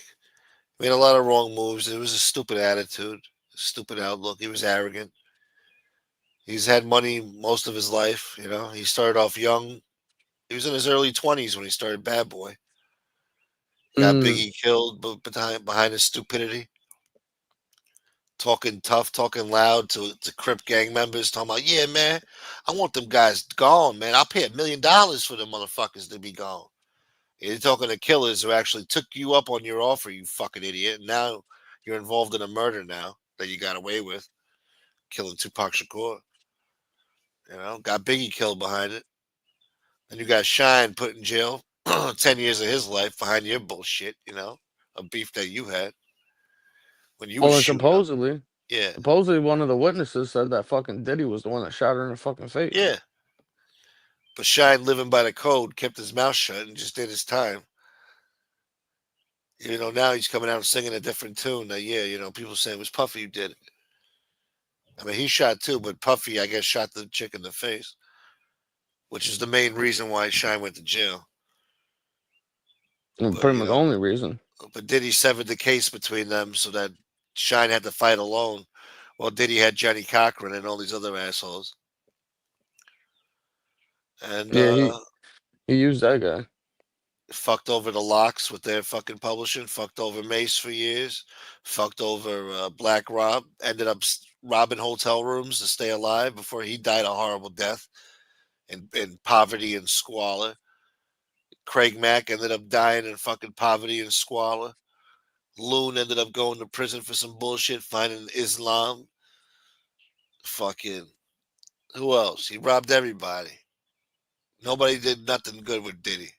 Made a lot of wrong moves. It was a stupid attitude, a stupid outlook. He was arrogant. He's had money most of his life. He started off young. He was in his early 20s when he started Bad Boy. Got Mm, Biggie killed behind his stupidity. Talking tough, talking loud to Crip gang members, talking about, yeah, man, I want them guys gone, man. I'll pay $1 million for them motherfuckers to be gone. You're talking to killers who actually took you up on your offer, you fucking idiot. And now you're involved in a murder now that you got away with, killing Tupac Shakur. Got Biggie killed behind it. And you got Shine put in jail 10 years of his life behind your bullshit, a beef that you had when you was well, and shooting up. supposedly, Yeah. supposedly one of the witnesses said that fucking Diddy was the one that shot her in the fucking face. Yeah. But Shine, living by the code, kept his mouth shut and just did his time. Now he's coming out and singing a different tune. That, people saying it was Puffy who did it. I mean, he shot too, but Puffy, I guess, shot the chick in the face, which is the main reason why Shine went to jail. But, Pretty much the only reason. But Diddy severed the case between them so that Shine had to fight alone. Well, Diddy had Johnny Cochran and all these other assholes. And Yeah, he used that guy. fucked over the Locks with their fucking publishing, fucked over Mace for years, fucked over Black Rob, ended up robbing hotel rooms to stay alive before he died a horrible death in poverty and squalor. Craig Mack ended up dying in fucking poverty and squalor. Loon ended up going to prison for some bullshit, finding Islam. Fucking, who else? He robbed everybody. Nobody did nothing good with Diddy.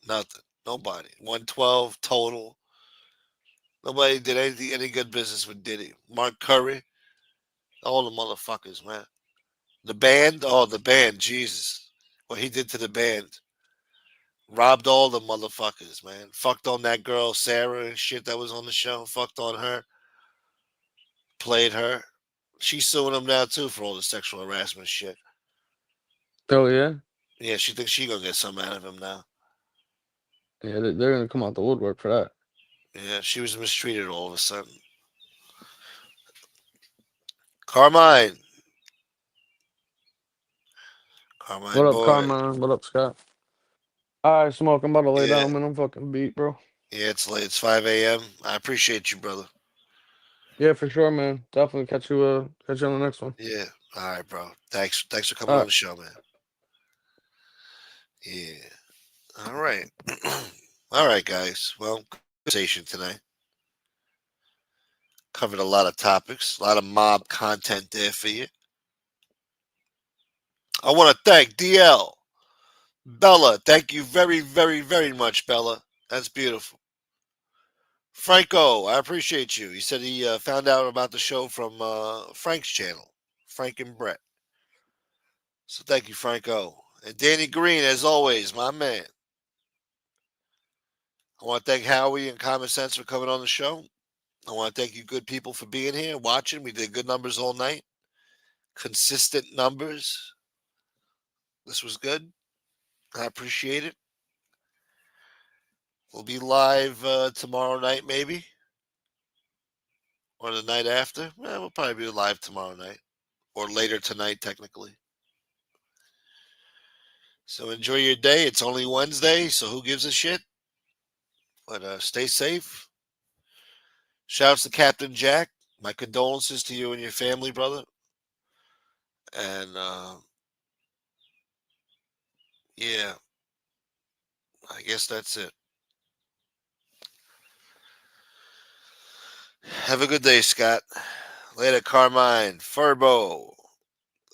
Nothing. Nobody. 112 total. Nobody did any good business with Diddy. Mark Curry. All the motherfuckers, man. The band. Oh, the band. Jesus. What he did to the band. Robbed all the motherfuckers, man. Fucked on that girl, Sarah, and shit that was on the show. Fucked on her. Played her. She's suing him now, too, for all the sexual harassment shit. Oh, yeah? Yeah, she thinks she gonna get something out of him now. Yeah, they're gonna come out the woodwork for that. Yeah, she was mistreated all of a sudden. Carmine. Carmine What up, boy. Carmine? What up, Scott? All right, Smoke. I'm about to lay Yeah. down, man. I'm fucking beat, bro. Yeah, it's late. It's 5 a.m. I appreciate you, brother. Yeah, for sure, man. Definitely catch you on the next one. Yeah. All right, bro. Thanks for coming All on right. the show, man. Yeah. All right. All right, guys. Well, conversation tonight. Covered a lot of topics, a lot of mob content there for you. I want to thank DL. Bella, thank you very, very, very much, Bella. That's beautiful. Franco, I appreciate you. He said he found out about the show from Frank's channel, Frank and Brett. So thank you, Franco. And Danny Green, as always, my man. I want to thank Howie and Common Sense for coming on the show. I want to thank you good people for being here, watching. We did good numbers all night. Consistent numbers. This was good. I appreciate it. We'll be live tomorrow night, maybe. Or the night after. Well, we'll probably be live tomorrow night. Or later tonight, technically. So enjoy your day. It's only Wednesday, so who gives a shit? But stay safe. Shouts to Captain Jack. My condolences to you and your family, brother. And yeah, I guess that's it. Have a good day, Scott. Later, Carmine, Furbo,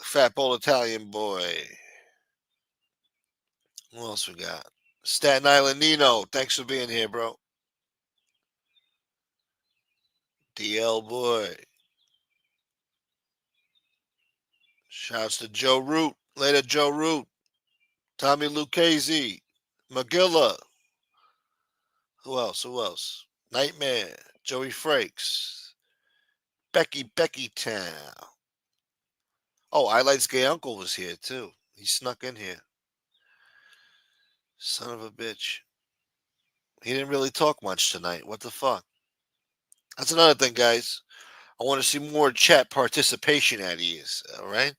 Fat Bowl Italian Boy. Who else we got? Staten Island Nino. Thanks for being here, bro. DL Boy. Shouts to Joe Root. Later, Joe Root. Tommy Lucchese. McGilla. Who else? Who else? Nightmare. Joey Frakes. Becky Town. Oh, Eyelight's gay uncle was here, too. He snuck in here. Son of a bitch. He didn't really talk much tonight. What the fuck? That's another thing, guys. I want to see more chat participation out of you, all right?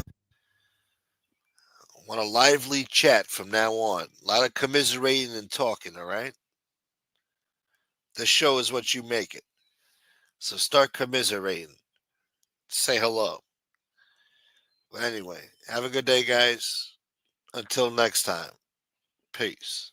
I want a lively chat from now on. A lot of commiserating and talking, all right? The show is what you make it. So start commiserating. Say hello. But anyway, have a good day, guys. Until next time. Peace.